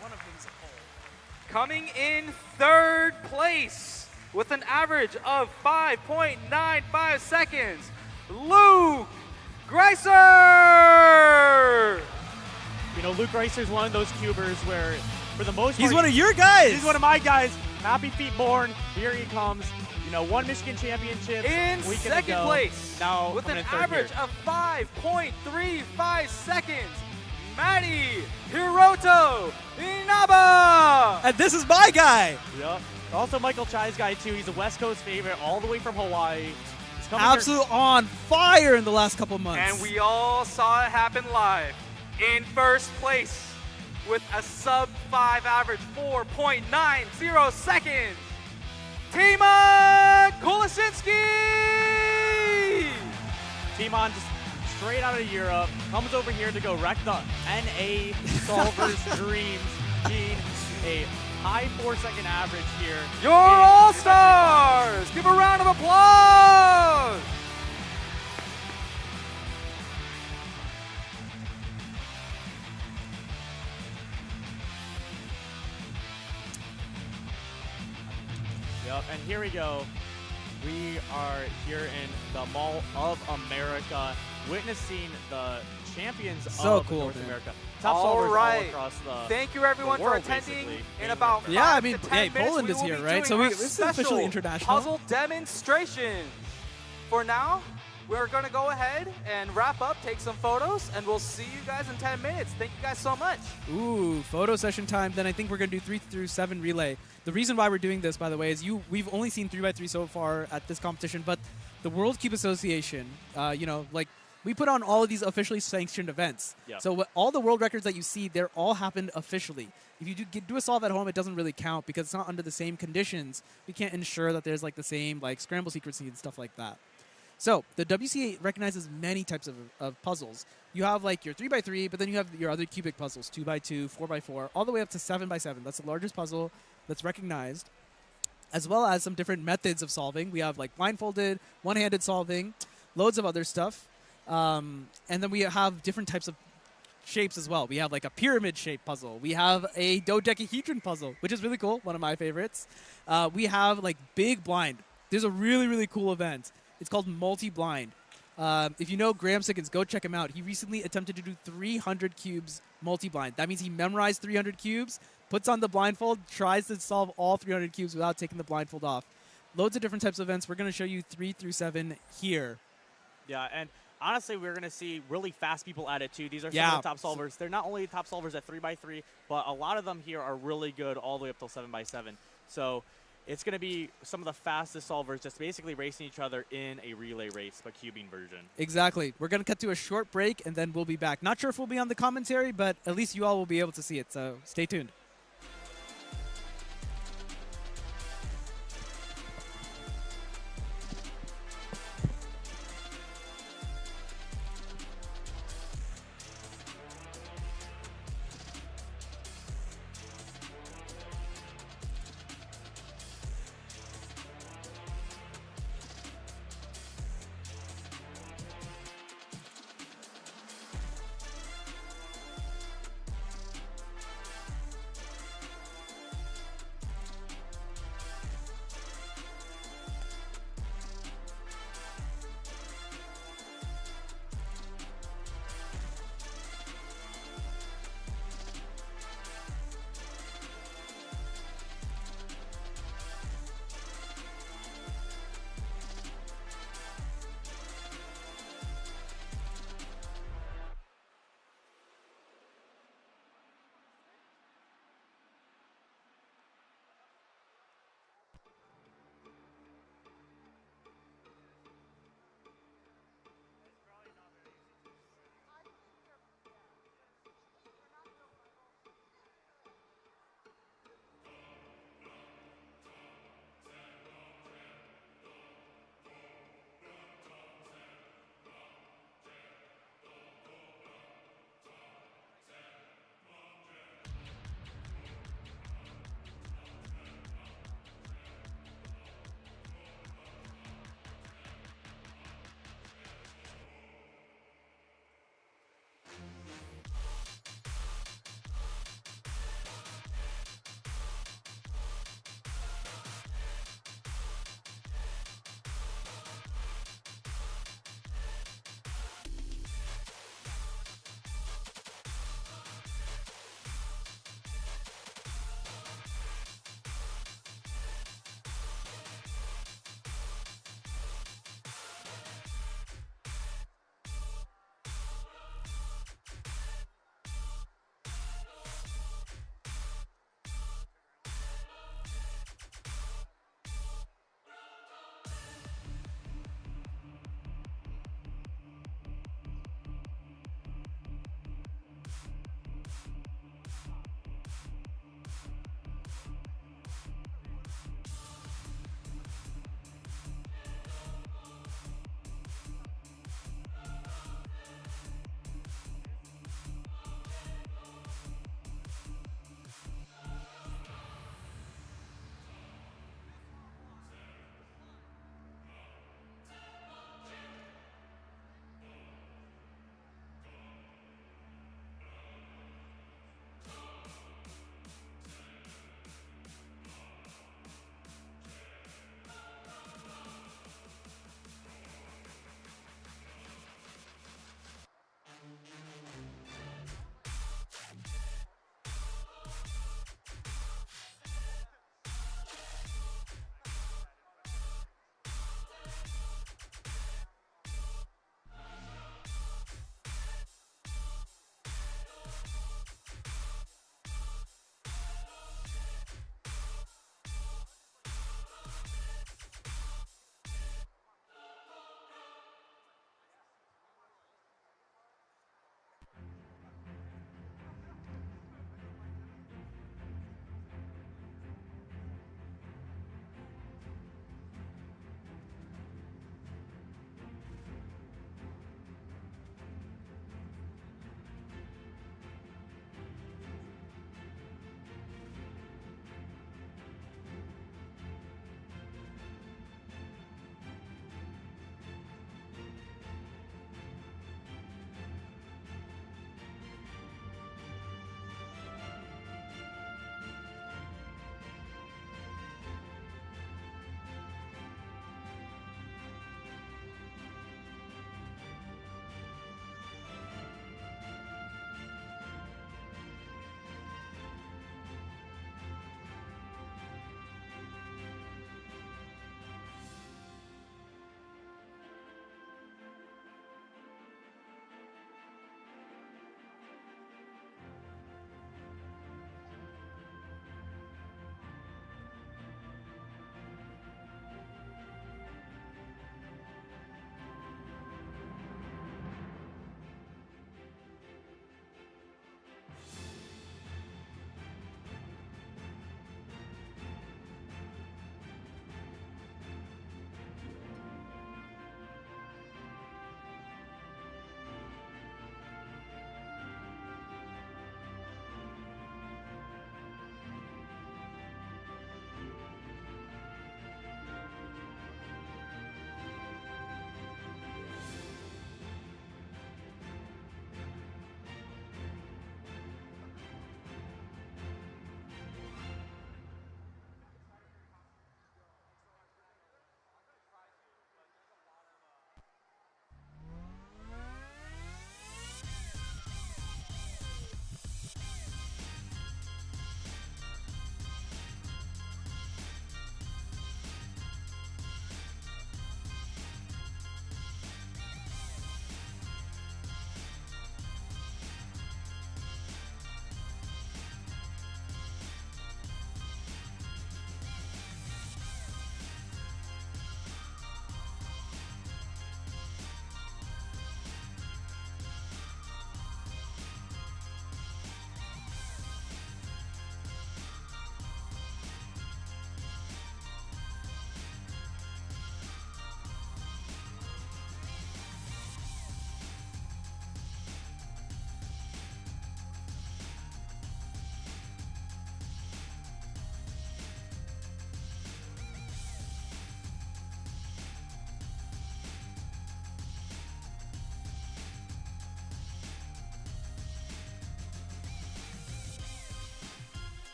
One of them's a poll. Coming in 3rd place with an average of 5.95 seconds, Luke Greiser! You know, Luke Greiser is one of those cubers where, for the most part, he's one of your guys. He's one of my guys. Happy feet born. Here he comes. You know, won Michigan Championship. In 2nd place, now with an average of 5.35 seconds, Matty Hiroto Inaba! And this is my guy. Yep. Also Michael Chai's guy, too. He's a West Coast favorite all the way from Hawaii. Absolute on fire in the last couple months. And we all saw it happen live. In 1st place, with a sub-5 average, 4.90 seconds, Timon Koloshinsky! Timon just straight out of Europe, comes over here to go wreck the NA solvers' dreams, being a high 4-second average here. Your All-Stars! Give a round of applause! Yep, and here we go. We are here in the Mall of America, witnessing the champions So of cool, North man. America. Top All solvers right. all across the Thank you everyone the world, for attending. basically, In being about here. Yeah, I 5 mean, to 10 hey, minutes, Poland we is will here, be right? doing So our this is officially special international. puzzle demonstration. For now, we're going to go ahead and wrap up, take some photos, and we'll see you guys in 10 minutes. Thank you guys so much. Ooh, photo session time. Then I think we're going to do 3 through 7 relay. The reason why we're doing this, by the way, is we've only seen 3x3 so far at this competition, but the World Cube Association, we put on all of these officially sanctioned events. Yeah. So all the world records that you see, they're all happened officially. If you do a solve at home, it doesn't really count because it's not under the same conditions. We can't ensure that there's like the same like scramble secrecy and stuff like that. So the WCA recognizes many types of puzzles. You have like your 3x3, but then you have your other cubic puzzles, 2x2, 4x4, all the way up to 7x7. That's the largest puzzle that's recognized, as well as some different methods of solving. We have like blindfolded, one-handed solving, loads of other stuff. And then we have different types of shapes as well. We have like a pyramid-shaped puzzle. We have a dodecahedron puzzle, which is really cool, one of my favorites. We have like big blind. There's a really, really cool event. It's called multi-blind. If you know Graham Sickens, go check him out. He recently attempted to do 300 cubes multi-blind. That means he memorized 300 cubes, puts on the blindfold, tries to solve all 300 cubes without taking the blindfold off. Loads of different types of events. We're going to show you 3 through 7 here. Yeah, and honestly, we're going to see really fast people at it, too. These are some Yeah. of the top solvers. They're not only top solvers at 3x3, but a lot of them here are really good all the way up till 7x7. So it's going to be some of the fastest solvers just basically racing each other in a relay race, but cubing version. Exactly. We're going to cut to a short break, and then we'll be back. Not sure if we'll be on the commentary, but at least you all will be able to see it, so stay tuned.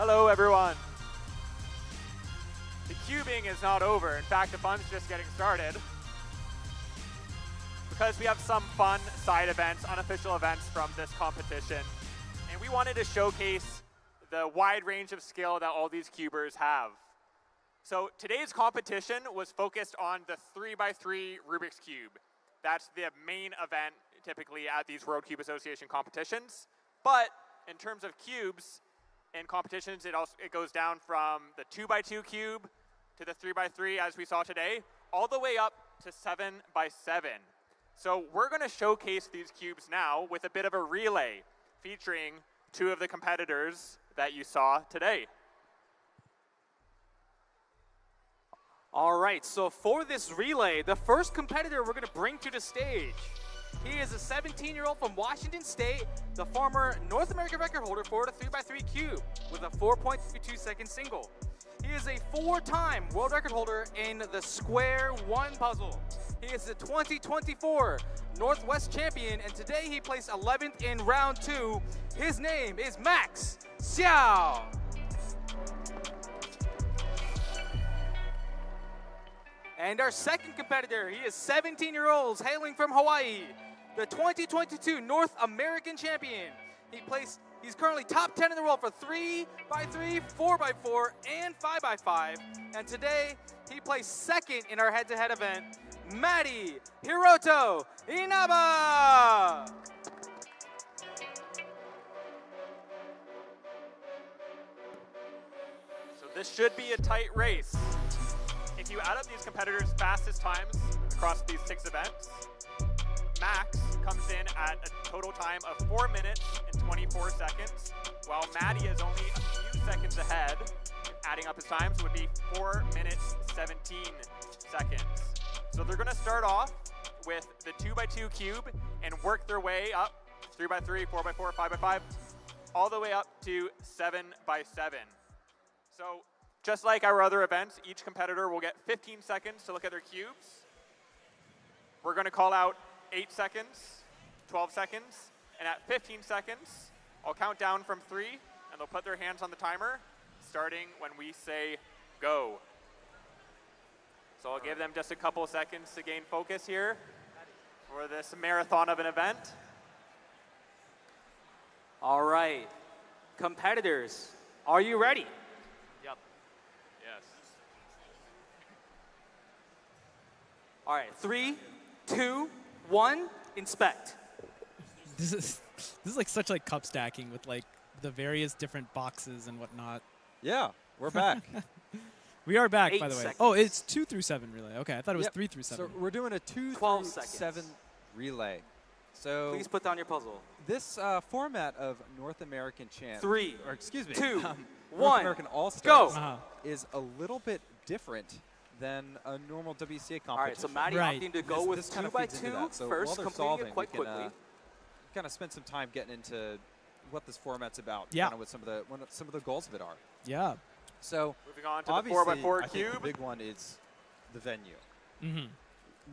Hello, everyone. The cubing is not over. In fact, the fun's just getting started. Because we have some fun side events, unofficial events from this competition. And we wanted to showcase the wide range of skill that all these cubers have. So today's competition was focused on the 3x3 Rubik's Cube. That's the main event typically at these World Cube Association competitions. But in terms of cubes in competitions, it goes down from the 2x2 cube to the 3x3 as we saw today, all the way up to 7x7. So we're going to showcase these cubes now with a bit of a relay featuring two of the competitors that you saw today. All right, so for this relay, the first competitor we're going to bring to the stage. He is a 17-year-old from Washington State, the former North American record holder for the 3x3 cube with a 4.52-second single. He is a 4-time world record holder in the Square One puzzle. He is the 2024 Northwest champion, and today he placed 11th in round 2. His name is Max Xiao. And our second competitor, he is 17-year-old, hailing from Hawaii, the 2022 North American champion. He's currently top 10 in the world for 3x3, 4x4, and 5x5. And today, he placed second in our head-to-head event, Matti Hiroto Inaba. So this should be a tight race. If you add up these competitors' fastest times across these 6 events, Max comes in at a total time of 4 minutes and 24 seconds, while Matti is only a few seconds ahead. Adding up his times would be 4 minutes, 17 seconds. So they're gonna start off with the 2x2 cube and work their way up 3x3, 4x4, 5x5, all the way up to 7x7. So just like our other events, each competitor will get 15 seconds to look at their cubes. We're going to call out 8 seconds, 12 seconds, and at 15 seconds, I'll count down from 3, and they'll put their hands on the timer, starting when we say go. So I'll give them just a couple seconds to gain focus here for this marathon of an event. All right, competitors, are you ready? Yep. Yes. All right, 3, 2, 1, inspect. This is like such like cup stacking with like the various different boxes and whatnot. Yeah, we're back. We are back, 8 by the way. seconds. Oh, it's 2 through 7 relay. Okay, I thought it was Yep. 3 through 7. So we're doing a 2 12 through seconds. 7 relay. So Please put down your puzzle. this format of North American Champ, 3, or excuse me, 2, North 1, American All-Stars go. is a little bit different than a normal WCA competition. All right, so Matti Right. opting to go This with kind 2 of by feeds into 2 that. So first, while they're completing solving, it quite we can, quickly. kind of spend some time getting into what this format's about. Yeah. Kind of what some of the goals of it are. Yeah. So Moving on to the obviously, 4x4 I think the cube. big one is the venue. Mm-hmm.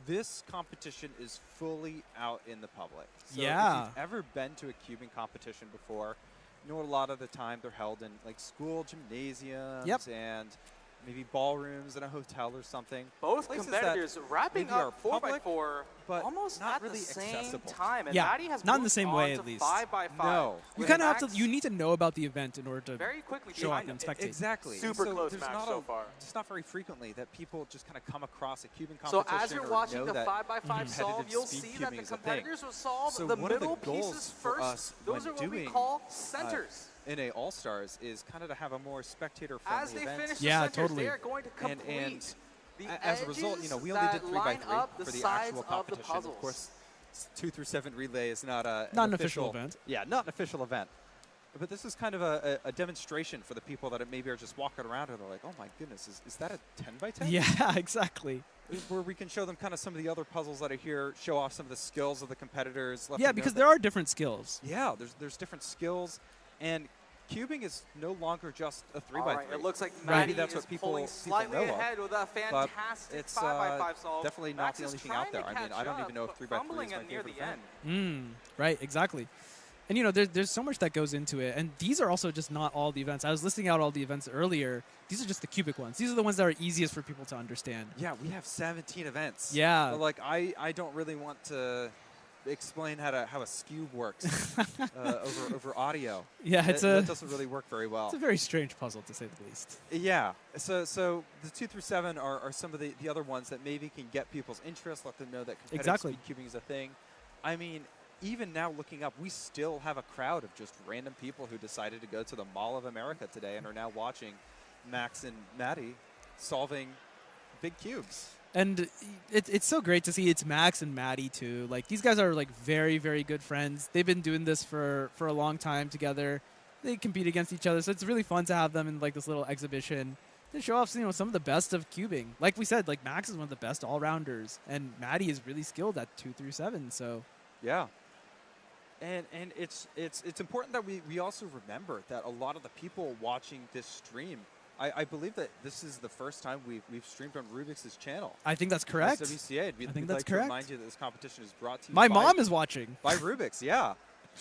This competition is fully out in the public. So Yeah. if you've ever been to a cubing competition before, you know a lot of the time they're held in like school gymnasiums and maybe ballrooms in a hotel or something. Both Places competitors wrapping maybe are up 4x4 public, but almost not at really the same accessible. time. And Yeah, Matti has not in the moved same on way, to at least. 5x5. No. You with kind of have Max to. You need to know about the event in order to very quickly show up behind and him. spectate. Exactly. Super And so close there's match not so far. It's not very frequently that people just kind of come across a cubing So competition. as you're or watching know the that 5x5 solve, competitive you'll speed see that cubing the is a thing. competitors will solve So the one of the middle goals pieces for first. us Those when are what we doing, call centers. in a All-Stars is kind of to have a more As spectator-friendly they event. finish Yeah, the centers, totally. they are going to And- complete and the As a result, you know, we only edges did that 3 by line 3 up for the sides actual of the competition. puzzles. Of course, 2 through 7 relay is not Not an official event. Yeah, not an official event. But this is kind of a demonstration for the people that maybe are just walking around and they're like, oh my goodness, is that a 10 by 10? Yeah, exactly. Where we can show them kind of some of the other puzzles that are here, show off some of the skills of the competitors. let Yeah, them know because that- there are different skills. Yeah, there's different skills, and cubing is no longer just a 3 All by right, 3. it looks like Right. Matti That's is what people- pulling people slightly know of, ahead with a but fantastic it's 5x5 solve. definitely not Max the is only thing trying out there. to I mean, catch I don't up, even know if but 3 by 3 fumbling is my at near favorite the event. end. Right, exactly. And, there's so much that goes into it. And these are also just not all the events. I was listing out all the events earlier. These are just the cubic ones. These are the ones that are easiest for people to understand. Yeah, we have 17 events. Yeah. But, like, I don't really want to explain how a cube works over audio. Yeah, that doesn't really work very well. It's a very strange puzzle, to say the least. Yeah. So the 2 through 7 are some of the other ones that maybe can get people's interest, let them know that competitive speed cubing is a thing. I mean, even now looking up, we still have a crowd of just random people who decided to go to the Mall of America today and are now watching Max and Maddie solving big cubes. And it's so great to see it's Max and Maddie, too. Like, these guys are, like, very, very good friends. They've been doing this for a long time together. They compete against each other, so it's really fun to have them in, like, this little exhibition to show off, some of the best of cubing. Like we said, like, Max is one of the best all-rounders, and Maddie is really skilled at 2 through 7, so. Yeah. And it's important that we also remember that a lot of the people watching this stream, I believe that this is the first time we've streamed on Rubik's channel. I think that's correct. WCA. I think that's like correct. To remind you that this competition is brought to you My mom is watching. By Rubik's, yeah.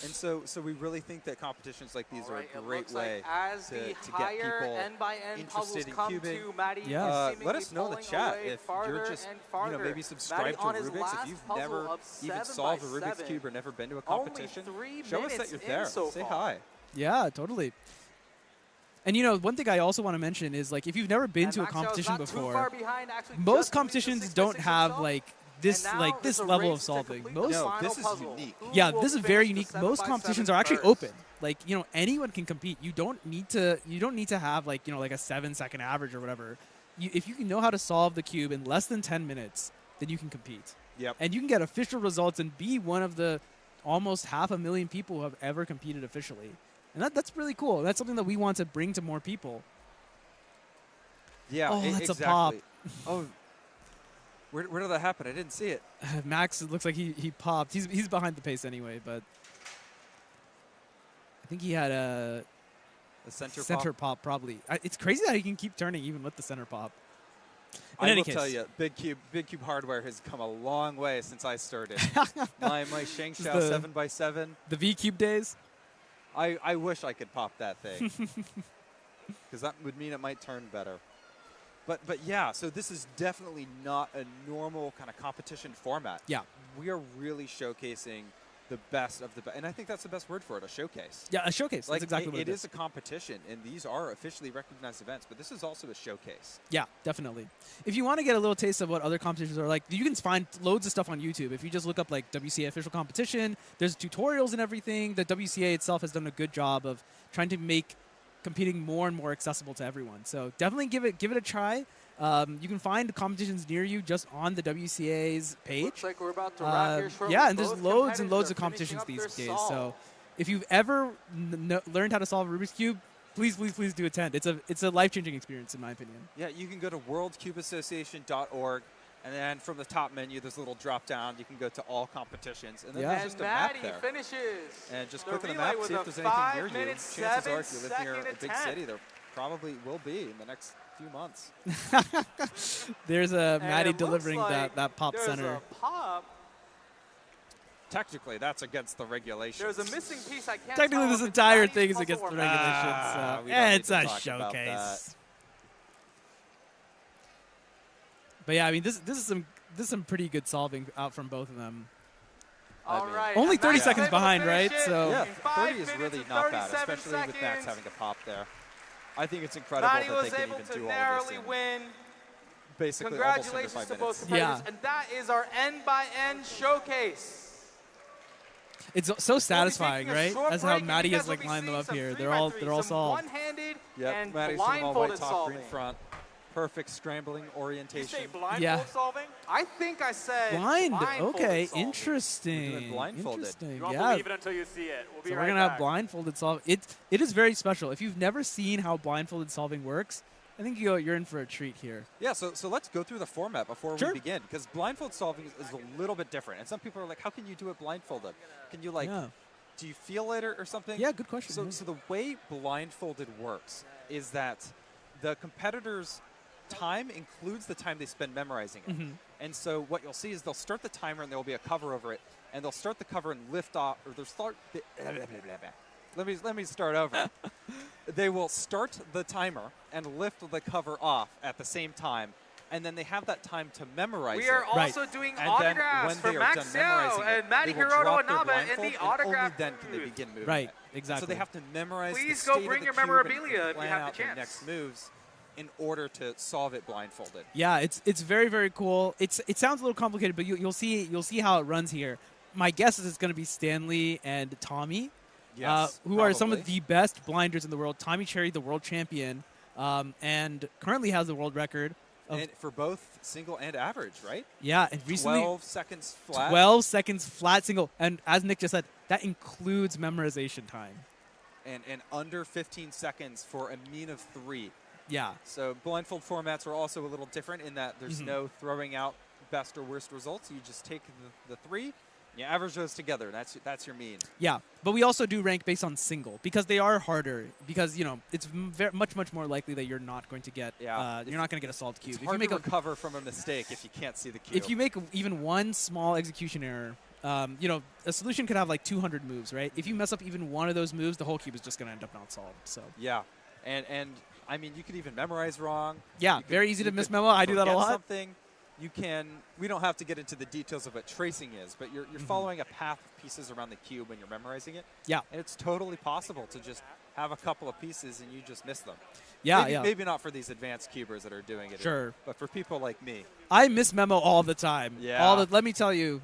And so we really think that competitions like these are a great way as to the get people end-by-end puzzles interested in come cubing. to Maddie, Let us know in the chat if you're just maybe subscribed to Rubik's. If you've never even solved a Rubik's Cube or never been to a competition, show us that you're there. Say hi. Yeah, totally. And one thing I also want to mention is, like, if you've never been to a competition before, most competitions don't have this level of solving. This is unique. Yeah, this is very unique. Most competitions are actually open. Like, anyone can compete. You don't need to have like a 7-second average or whatever. If you can know how to solve the cube in less than 10 minutes, then you can compete. Yep. And you can get official results and be one of the almost 500,000 people who have ever competed officially. And that's really cool. That's something that we want to bring to more people. Yeah, that's exactly. a pop. Oh, where did that happen? I didn't see it. Max, it looks like he popped. He's behind the pace anyway, but I think he had a center pop probably. It's crazy that he can keep turning even with the center pop. I will tell you, Big Cube hardware has come a long way since I started. my Shangxiao 7x7. The V Cube days. I wish I could pop that thing, because that would mean it might turn better. But yeah, so this is definitely not a normal kind of competition format. Yeah. We are really showcasing the best of the best. And I think that's the best word for it, a showcase. Yeah, a showcase. That's exactly what it is. It is a competition, and these are officially recognized events, but this is also a showcase. Yeah, definitely. If you want to get a little taste of what other competitions are like, you can find loads of stuff on YouTube. If you just look up like WCA official competition, there's tutorials and everything. The WCA itself has done a good job of trying to make competing more and more accessible to everyone. So definitely give it a try. You can find competitions near you just on the WCA's page. Looks like we're about to wrap here shortly. Yeah, and there's Both loads and loads of competitors competitions are these finishing days. up their So solve. if you've ever learned how to solve a Rubik's Cube, please do attend. It's a life-changing experience, in my opinion. Yeah, you can go to worldcubeassociation.org, and then from the top menu, there's a little drop-down. You can go to all competitions, and then there's just a map Maddie there. finishes. And just the click on the relay map, with see if a there's anything near you. 5-minute, Chances are, if you live near a 7-second big attempt. city, there probably will be in the next few months. There's a And Maddie it looks delivering like that pop there's center. a pop. Technically, that's against the regulations. There's a missing piece. I can't Technically, tell this if it's entire Maddie's thing is puzzle against or the Maddie's. regulations. So we don't need it's to a talk about showcase. that. But yeah, I mean, this is some pretty good solving out from both of them. All right. Only and 30 Max seconds is able to behind, finish right? it So Yeah, in 5 30 is minutes really and not bad, 37 especially with Max seconds. having a pop there. I think it's incredible Maddie that they was can able even to do all of narrowly this in win. basically almost under Congratulations 5 to minutes. both competitors. Yeah. And that is our end-by-end showcase. it's so We'll be satisfying, taking a right? short That's how break, and Maddie you has guys will like be lined them seeing up some here. 3x3, They're all some solved. One-handed Yep, and Maddie's doing all white blindfolded top, solving. green front. Perfect scrambling You say orientation. blindfold Yeah. solving? I think I said Okay, solving. interesting. We're doing blindfolded. Interesting. You won't Yeah. believe it until you see it. We'll be So right we're gonna back. have blindfolded solve. It is very special. If you've never seen how blindfolded solving works, I think you're in for a treat here. Yeah, so let's go through the format before Sure. we begin, because blindfold solving is a little bit different. And some people are like, how can you do it blindfolded? Can you Yeah. do you feel it or something? Yeah, good question. So the way blindfolded works is that the competitor's time includes the time they spend memorizing it. And so what you'll see is they'll start the timer and there will be a cover over it, and they'll start the cover and lift off, or they'll start. Let me start over. They will start the timer and lift the cover off at the same time, and then they have that time to memorize We are it. also doing And autographs then for when they are Max done memorizing Xiao it, and Matty they will Hiroto drop their Inaba in blindfold, the and autograph only then can they booth. begin moving Right, it. exactly. So they have to memorize Please the go state of bring the your cube and memorabilia if you plan have the out their chance. next moves in order to solve it blindfolded. Yeah, it's very, very cool. It sounds a little complicated, but you'll see how it runs here. My guess is it's going to be Stanley and Tommy, Yes, who are some of probably. the best blinders in the world. Tommy Cherry, the world champion, and currently has the world record. And for both single and average, right? Yeah, and recently 12 seconds flat. 12 seconds flat single. And as Nick just said, that includes memorization time. And under 15 seconds for a mean of 3. Yeah. So blindfold formats are also a little different in that there's no throwing out best or worst results. You just take the 3, you average those together. That's your mean. Yeah, but we also do rank based on single because they are harder. Because it's much more likely that you're not going to get you're not going to get a solved cube. It's hard to recover from a mistake if you can't see the cube. If you make even one small execution error, a solution could have like 200 moves, right? If you mess up even one of those moves, the whole cube is just going to end up not solved. So yeah, and I mean you could even memorize wrong. Yeah, very easy to miss memo. I do that a lot. Something. You can. We don't have to get into the details of what tracing is, but you're following a path of pieces around the cube when you're memorizing it. Yeah, and it's totally possible to just have a couple of pieces and you just miss them. Yeah, maybe not for these advanced cubers that are doing it. Sure, but for people like me, I miss memo all the time. Yeah, let me tell you.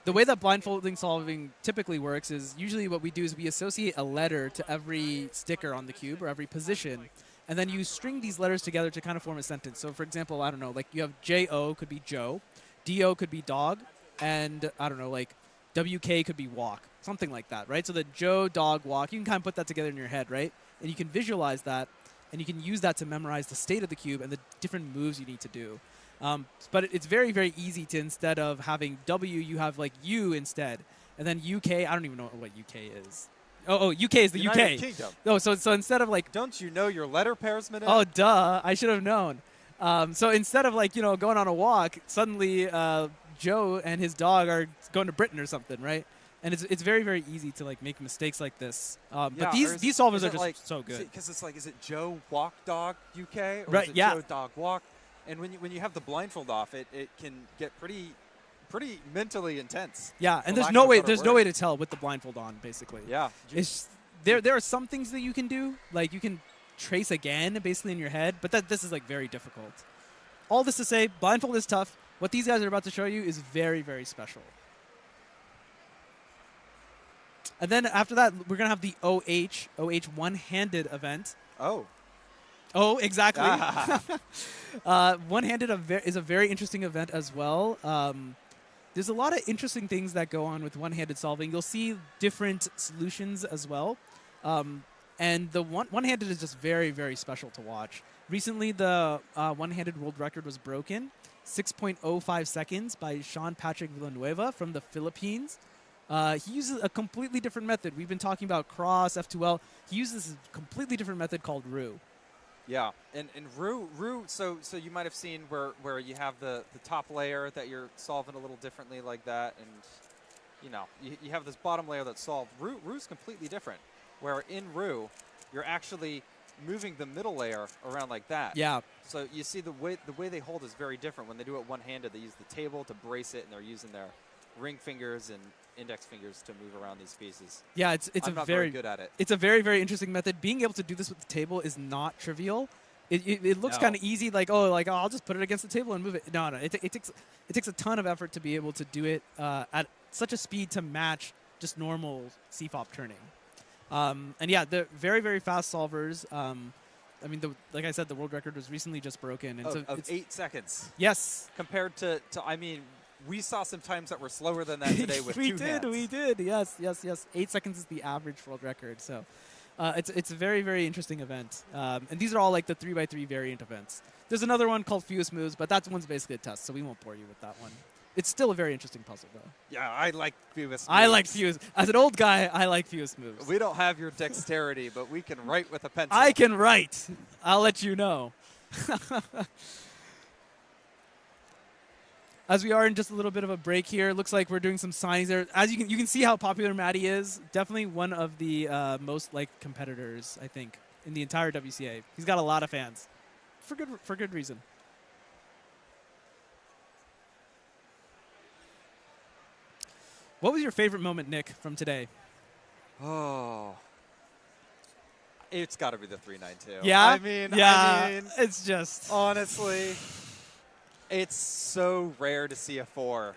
The way that blindfolding solving typically works is usually what we do is we associate a letter to every sticker on the cube or every position. And then you string these letters together to kind of form a sentence. So, for example, I don't know, like you have J-O could be Joe, D-O could be dog, and I don't know, like W-K could be walk, something like that, right? So the Joe, dog, walk, you can kind of put that together in your head, right? And you can visualize that, and you can use that to memorize the state of the cube and the different moves you need to do. But it's very, very easy to, instead of having W, you have like U instead. And then UK, I don't even know what UK is. Oh, UK is the United UK. Kingdom. Oh, so instead of like... Don't you know your letter pairs, Minute? Oh, duh. I should have known. So instead of like, going on a walk, suddenly Joe and his dog are going to Britain or something, right? And it's very, very easy to like make mistakes like this. But these solvers are just like, so good. Because it's like, is it Joe Walk Dog UK? Or right, is it yeah. Joe Dog Walk? And when you have the blindfold off, it can get pretty mentally intense. Yeah, and there's no way to tell with the blindfold on, basically. Yeah. It's there are some things that you can do, like you can trace again basically in your head, but this is like very difficult. All this to say, blindfold is tough. What these guys are about to show you is very, very special. And then after that, we're going to have the OH one-handed event. Oh, exactly. One-handed is a very interesting event as well. There's a lot of interesting things that go on with one-handed solving. You'll see different solutions as well. And the one-handed is just very, very special to watch. Recently, the one-handed world record was broken, 6.05 seconds by Sean Patrick Villanueva from the Philippines. He uses a completely different method. We've been talking about cross, F2L. He uses a completely different method called Ru. Yeah, and Ru, so you might have seen where you have the top layer that you're solving a little differently like that, and you have this bottom layer that's solved. Ru's completely different, where in Ru, you're actually moving the middle layer around like that. Yeah. So you see the way they hold is very different. When they do it one-handed, they use the table to brace it, and they're using their ring fingers and index fingers to move around these pieces. Yeah, it's I'm not very good at it. It's a very, very interesting method. Being able to do this with the table is not trivial. It looks kind of easy, like I'll just put it against the table and move it. No, it takes a ton of effort to be able to do it at such a speed to match just normal CFOP turning. And yeah, they're very, very fast solvers. I mean, like I said, the world record was recently just broken. And so it's 8 seconds. Yes. Compared to I mean, we saw some times that were slower than that today with two hands. We did. Yes. 8 seconds is the average world record. So it's a very, very interesting event. And these are all like the 3x3 variant events. There's another one called Fewest Moves, but that one's basically a test, so we won't bore you with that one. It's still a very interesting puzzle, though. Yeah, I like Fewest Moves. I like Fewest. As an old guy, I like Fewest Moves. We don't have your dexterity, but we can write with a pencil. I can write. I'll let you know. as we are in just a little bit of a break here, it looks like we're doing some signings there. As you can see how popular Matty is. Definitely one of the most liked competitors, I think, in the entire WCA. He's got a lot of fans, for good reason. What was your favorite moment, Nick, from today? Oh, it's got to be the 392. Yeah, I mean, it's just honestly, it's so rare to see a 4.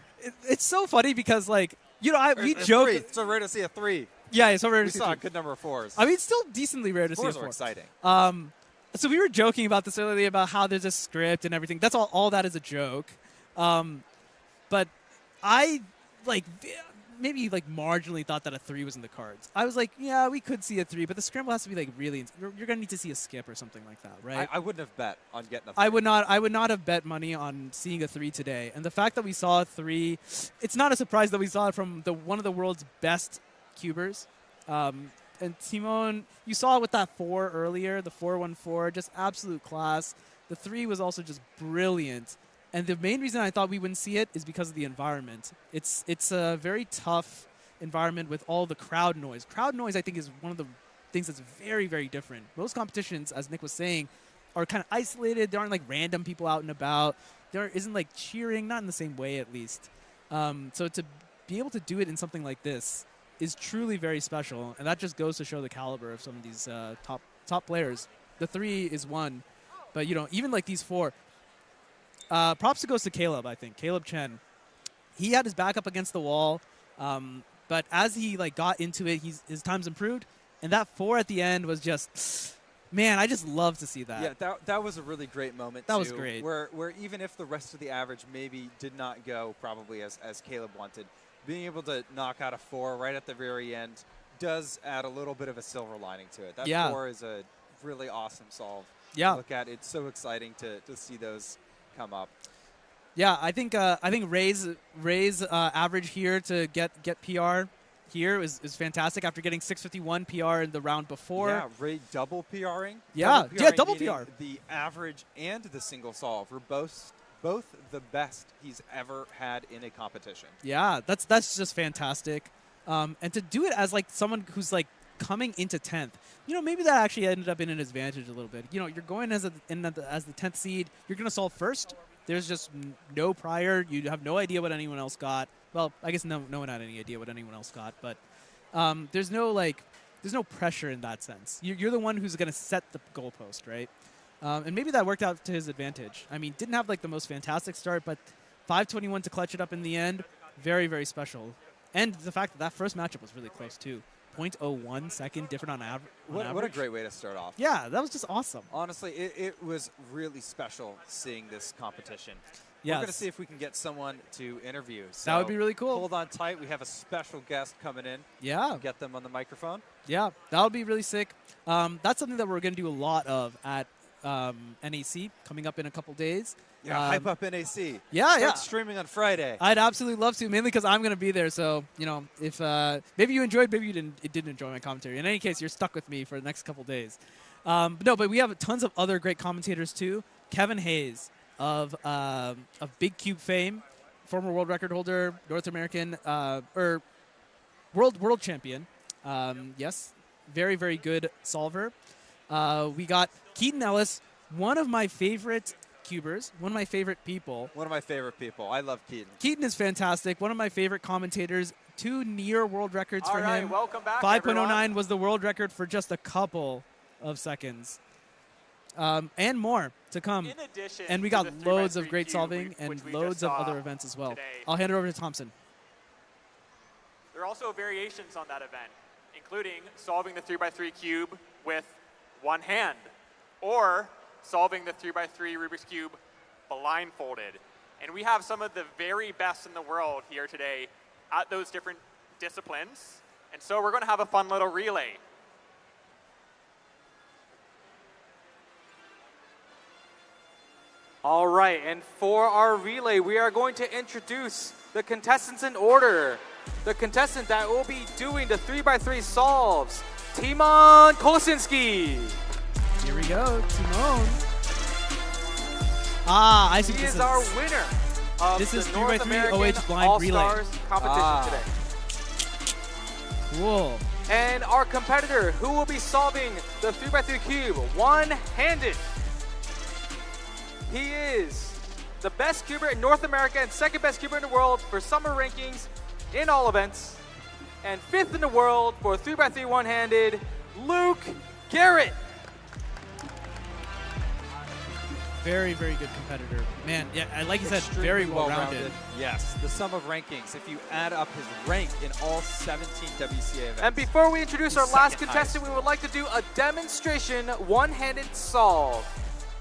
It's so funny because, like, you know, we joke. It's so rare to see a 3. Yeah, it's so rare to We see saw a a good number of 4s. I mean, it's still decently rare to see a 4s 4. are exciting. So we were joking about this earlier about how there's a script and everything. That's all that is a joke. But I, like, maybe like marginally thought that a 3 was in the cards. I was like, yeah, we could see a 3, but the scramble has to be like really. You're gonna need to see a skip or something like that, right? I wouldn't have bet on getting a 3. I would not have bet money on seeing a 3 today. And the fact that we saw a 3, it's not a surprise that we saw it from one of the world's best cubers. And Timon, you saw it with that 4 earlier, the 414, just absolute class. The 3 was also just brilliant. And the main reason I thought we wouldn't see it is because of the environment. It's a very tough environment with all the crowd noise. Crowd noise, I think, is one of the things that's very, very different. Most competitions, as Nick was saying, are kind of isolated. There aren't like random people out and about. There isn't like cheering, not in the same way at least. So to be able to do it in something like this is truly very special, and that just goes to show the caliber of some of these top players. The 3 is one, but you know, even like these 4. Props goes to Caleb, I think. Caleb Chen. He had his back up against the wall, but as he like got into it, his times improved, and that 4 at the end was just, man, I just love to see that. Yeah, that was a really great moment. That was great. Where even if the rest of the average maybe did not go probably as Caleb wanted, being able to knock out a 4 right at the very end does add a little bit of a silver lining to it. That 4 is a really awesome solve. Yeah. Look at it's so exciting to see those come up. Yeah, I think Ray's average here to get PR here is fantastic after getting 651 PR in the round before. Yeah, Ray double PRing. Double PR. The average and the single solve were both the best he's ever had in a competition. Yeah, that's just fantastic. And to do it as like someone who's like coming into 10th, you know, maybe that actually ended up in an advantage a little bit. You know, you're going as the 10th seed. You're going to solve first. There's just no prior. You have no idea what anyone else got. Well, I guess no one had any idea what anyone else got. But there's no pressure in that sense. You're the one who's going to set the goalpost, right? And maybe that worked out to his advantage. I mean, didn't have like the most fantastic start, but 521 to clutch it up in the end, very, very special. And the fact that first matchup was really close too. 0.01 second different on average. What a great way to start off. Yeah, that was just awesome. Honestly, it was really special seeing this competition. Yes. We're going to see if we can get someone to interview. So that would be really cool. Hold on tight. We have a special guest coming in. Yeah. Get them on the microphone. Yeah, that would be really sick. That's something that we're going to do a lot of at NAC coming up in a couple days. Yeah, hype up NAC. Start streaming on Friday. I'd absolutely love to, mainly because I'm going to be there. So, you know, if maybe you enjoyed, maybe you didn't enjoy my commentary. In any case, you're stuck with me for the next couple days. But we have tons of other great commentators too. Kevin Hayes of Big Cube fame, former world record holder, North American or world champion. Yes, very, very good solver. We got Keaton Ellis, one of my favorite cubers, one of my favorite people. One of my favorite people. I love Keaton. Keaton is fantastic. One of my favorite commentators. 2 near world records for him. Welcome back, 5.09 was the world record for just a couple of seconds. And more to come. In addition, and we got loads of great solving and loads of other events as well. Today. I'll hand it over to Thompson. There are also variations on that event, including solving the 3x3 cube with one hand, or solving the 3x3 Rubik's Cube blindfolded. And we have some of the very best in the world here today at those different disciplines. And so we're going to have a fun little relay. All right, and for our relay, we are going to introduce the contestants in order. The contestant that will be doing the 3x3 solves, Timon Kolosinski. Here we go, Timon. I see. He is our winner. of This the is North 3x3 American OH blind relay. All-Stars competition today. Cool. And our competitor who will be solving the 3x3 cube one-handed. He is the best cuber in North America and second best cuber in the world for summer rankings in all events. And 5th in the world for 3x3 one-handed, Luke Garrett. Very, very good competitor. Man, yeah, like you said, Extremely very well-rounded. Yes, the sum of rankings. If you add up his rank in all 17 WCA events. And before we introduce our He's last second contestant, we would like to do a demonstration one-handed solve.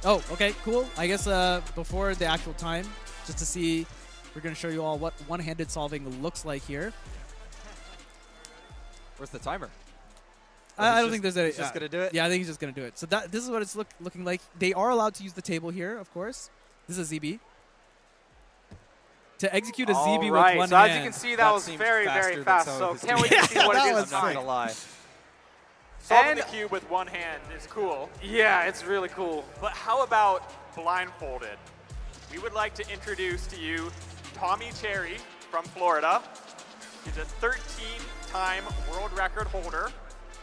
Oh, okay, cool. I guess before the actual time, just to see, we're going to show you all what one-handed solving looks like here. Where's the timer? I don't think there's any. He's just going to do it? Yeah, I think he's just going to do it. So this is what it's looking like. They are allowed to use the table here, of course. This is a ZB. To execute a ZB with one so hand. as you can see, that was very, very fast. So can't wait to see what it is. I'm not going to lie. Solving the cube with one hand is cool. Yeah, it's really cool. But how about blindfolded? We would like to introduce to you Tommy Cherry from Florida. He's a 13-time world record holder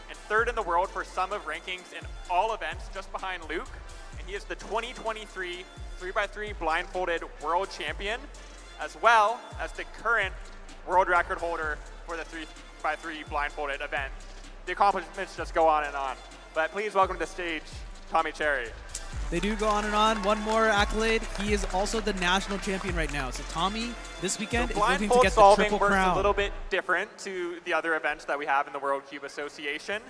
and 3rd in the world for sum of rankings in all events, just behind Luke. And he is the 2023 3x3 blindfolded world champion, as well as the current world record holder for the 3x3 blindfolded event. The accomplishments just go on and on. But please welcome to the stage, Tommy Cherry. They do go on and on. One more accolade. He is also the national champion right now. So Tommy, this weekend, is looking to get the triple works crown. a little bit different to the other events that we have in the World Cube Association.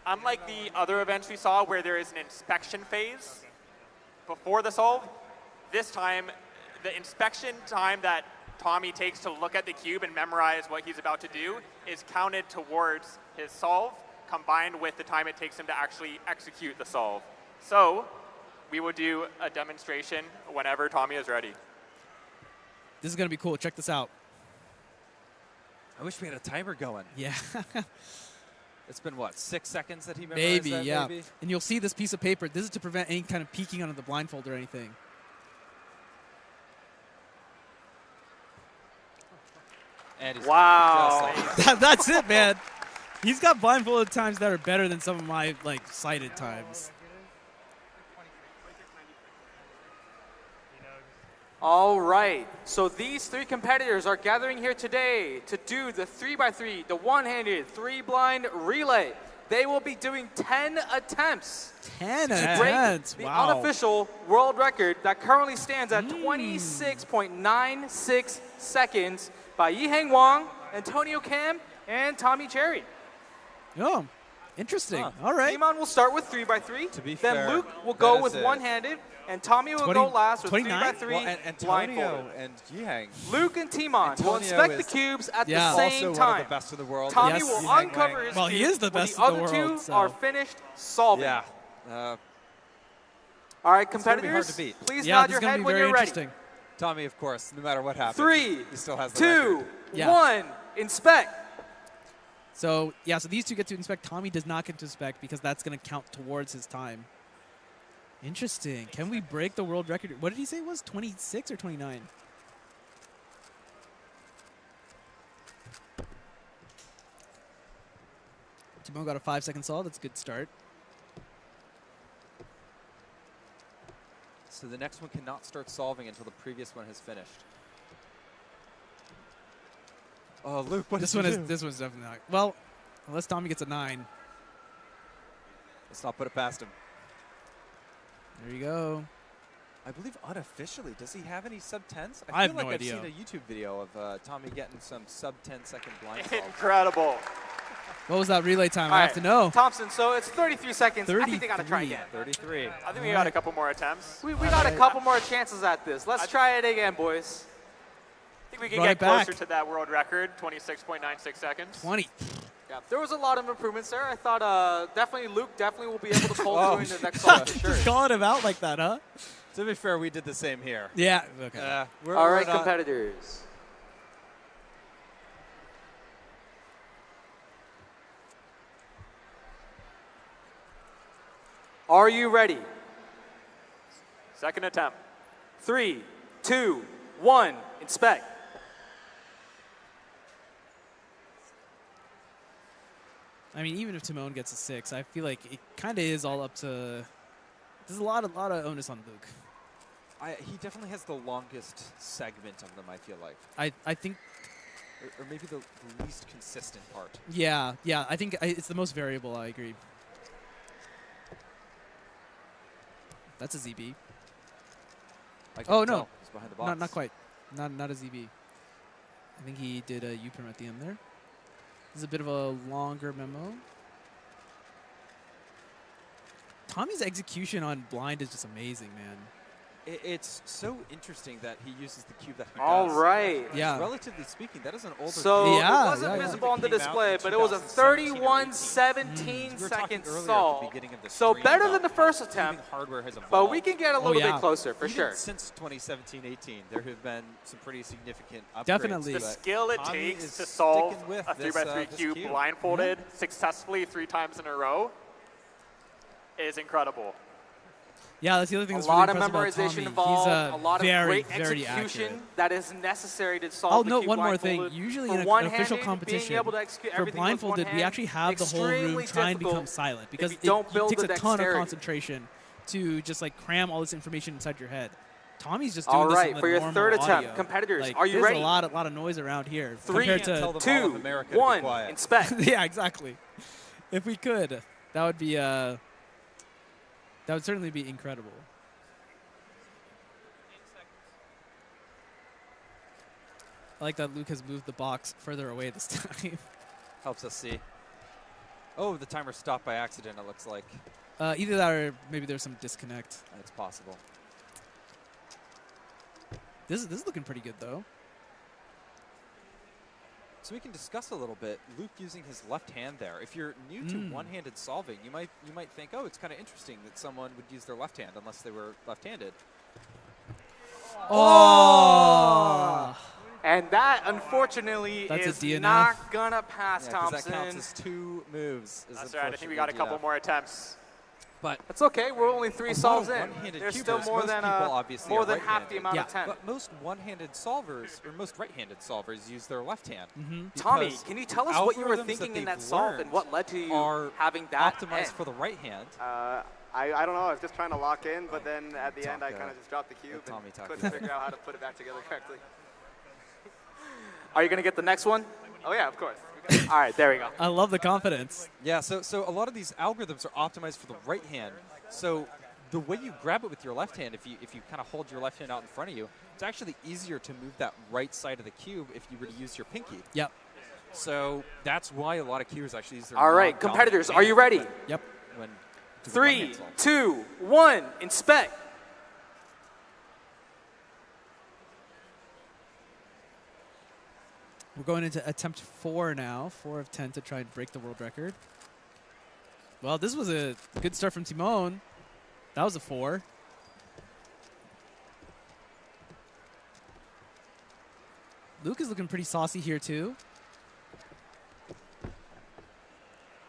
Unlike the other events we saw where there is an inspection phase before the solve, this time, the inspection time that Tommy takes to look at the cube and memorize what he's about to do is counted towards his solve, combined with the time it takes him to actually execute the solve. So we will do a demonstration whenever Tommy is ready. This is going to be cool. Check this out. I wish we had a timer going. Yeah. It's been, what, 6 seconds that he memorized Maybe, that, yeah. maybe? And you'll see this piece of paper. This is to prevent any kind of peeking onto the blindfold or anything. And he's Wow. just like, That's it, man. He's got blindfolded times that are better than some of my sighted times. All right, so these 3 competitors are gathering here today to do the 3x3, the one-handed 3-blind relay. They will be doing 10 attempts. 10 to attempts, break the wow. unofficial world record that currently stands at 26.96 seconds by Yiheng Wang, Antonio Kam, and Tommy Cherry. Oh, interesting. All right. Simon will start with 3x3. To be then fair, Luke will that go is with it. one-handed, and Tommy will 20 go last with 29? 3x3 well, and blindfolded. Antonio and Yiheng. Luke and Timon will Antonio inspect the is cubes at Yeah. the same Also time. one of the best in the world. Tommy Yes. will Yiheng uncover Wang. his Well, he cube is the when best the in other the world, two so. are finished solving. Yeah. All right, It's gonna be hard competitors, to beat. please Yeah, nod this your is going to head be when very you're ready. interesting. Tommy, of course, no matter what happens, 3, he still has the 2, record. Yeah. 1, inspect. So, yeah, so these two get to inspect. Tommy does not get to inspect because that's going to count towards his time. Interesting. Can we break the world record? What did he say it was? 26 or 29? Timon got a 5-second solve. That's a good start. So the next one cannot start solving until the previous one has finished. Oh, Luke, what This did one you is do? this one's definitely not. Well, unless Tommy gets a 9. Let's not put it past him. There you go. I believe unofficially, does he have any sub-10s? I have feel like no idea. I've seen a YouTube video of Tommy getting some sub-10-second blind solves. Incredible. What was that relay time? All I right, have to know. Thompson, so it's 33 seconds. I think they got to try 33. again. 33. I think we got a couple more attempts. We got a couple more chances at this. Let's try it again, boys. I think we can Run get it back. closer to that world record, 26.96 seconds. 20. Yeah, there was a lot of improvements there. I thought definitely Luke will be able to pull through in the next song for sure. Just calling him out like that, huh? To be fair, we did the same here. Yeah. Okay. All right, competitors. Are you ready? Second attempt. 3, 2, 1, inspect. I mean, even if Timon gets a 6, I feel like it kind of is all up to. There's a lot of onus on Luke. He definitely has the longest segment of them, I feel like. I think. Or maybe the least consistent part. Yeah, I think it's the most variable. I agree. That's a ZB. Oh no, he's behind the box. not quite. Not a ZB. I think he did a U-perm at the end there. This is a bit of a longer memo. Tommy's execution on blind is just amazing, man. It's so interesting that he uses the cube that he All does. right. Yeah. Relatively speaking, that is an older So cube. it Yeah, wasn't yeah. visible on the It came out display, in but it was a 2017 or 31-17 We were talking second earlier at the solve. beginning of the So stream better about than the how first cubing attempt, hardware has evolved. but we can get a little yeah. bit closer for Even sure. Since 2017-18, there have been some pretty significant upgrades. Definitely. The but skill it Tommy takes is to solve sticking with a this, 3x3 this cube blindfolded successfully 3 times in a row is incredible. Yeah, that's the other thing A that's lot of really impressive about memorization Tommy. involved, He's a lot of very, great very execution accurate. that is necessary to solve I'll the note cube one more thing. blindfolded. Usually For in an one-handed, official being competition, able to execute for everything with one blindfolded, we hand, actually have the whole room extremely trying to become difficult silent because if you don't it build takes the a ton of dexterity. concentration to just like cram all this information inside your head. Tommy's just doing All this right, in for your normal third audio. attempt, competitors, Like, are you there's ready? a lot of noise around here 3, compared Can't tell to the Mall of 2, America to be 1, quiet. inspect. yeah, exactly. If we could, that would be that would certainly be incredible. I like that Luke has moved the box further away this time. Helps us see. Oh, the timer stopped by accident, it looks like. Either that or maybe there's some disconnect. It's possible. This is looking pretty good though. So we can discuss a little bit Luke using his left hand there. If you're new to one-handed solving, you might think, oh, it's kind of interesting that someone would use their left hand unless they were left-handed. Oh! And that, unfortunately, That's a is DNF. not going to pass Yeah, 'cause Thompson. that counts as 2 moves. That's right. I think we got a couple more attempts. But That's okay. We're only 3 solves in. one-handed There's cubers, still more most than people obviously more are than half the right-handed. amount Yeah. of 10. But most one-handed solvers, or most right-handed solvers, use their left hand. Tommy, because can you tell us what you were algorithms thinking that in that they've solve and learned what led to you are having that optimized end? for the right hand. I don't know. I was just trying to lock in, but then at the end, I Talk, kind of just dropped the cube Tommy and talk couldn't about it. figure out how to put it back together correctly. Are you going to get the next one? Oh yeah, of course. All right, there we go. I love the confidence. Yeah, so a lot of these algorithms are optimized for the right hand. So the way you grab it with your left hand, if you kind of hold your left hand out in front of you, it's actually easier to move that right side of the cube if you were to use your pinky. Yep. So that's why a lot of cubers actually use their All right, non-dominant competitors, hand are you ready? Yep. when doing 3, one-hand solve. 2, 1, inspect. We're going into attempt 4 now. 4 of 10 to try and break the world record. Well, this was a good start from Timon. That was a 4. Luke is looking pretty saucy here too.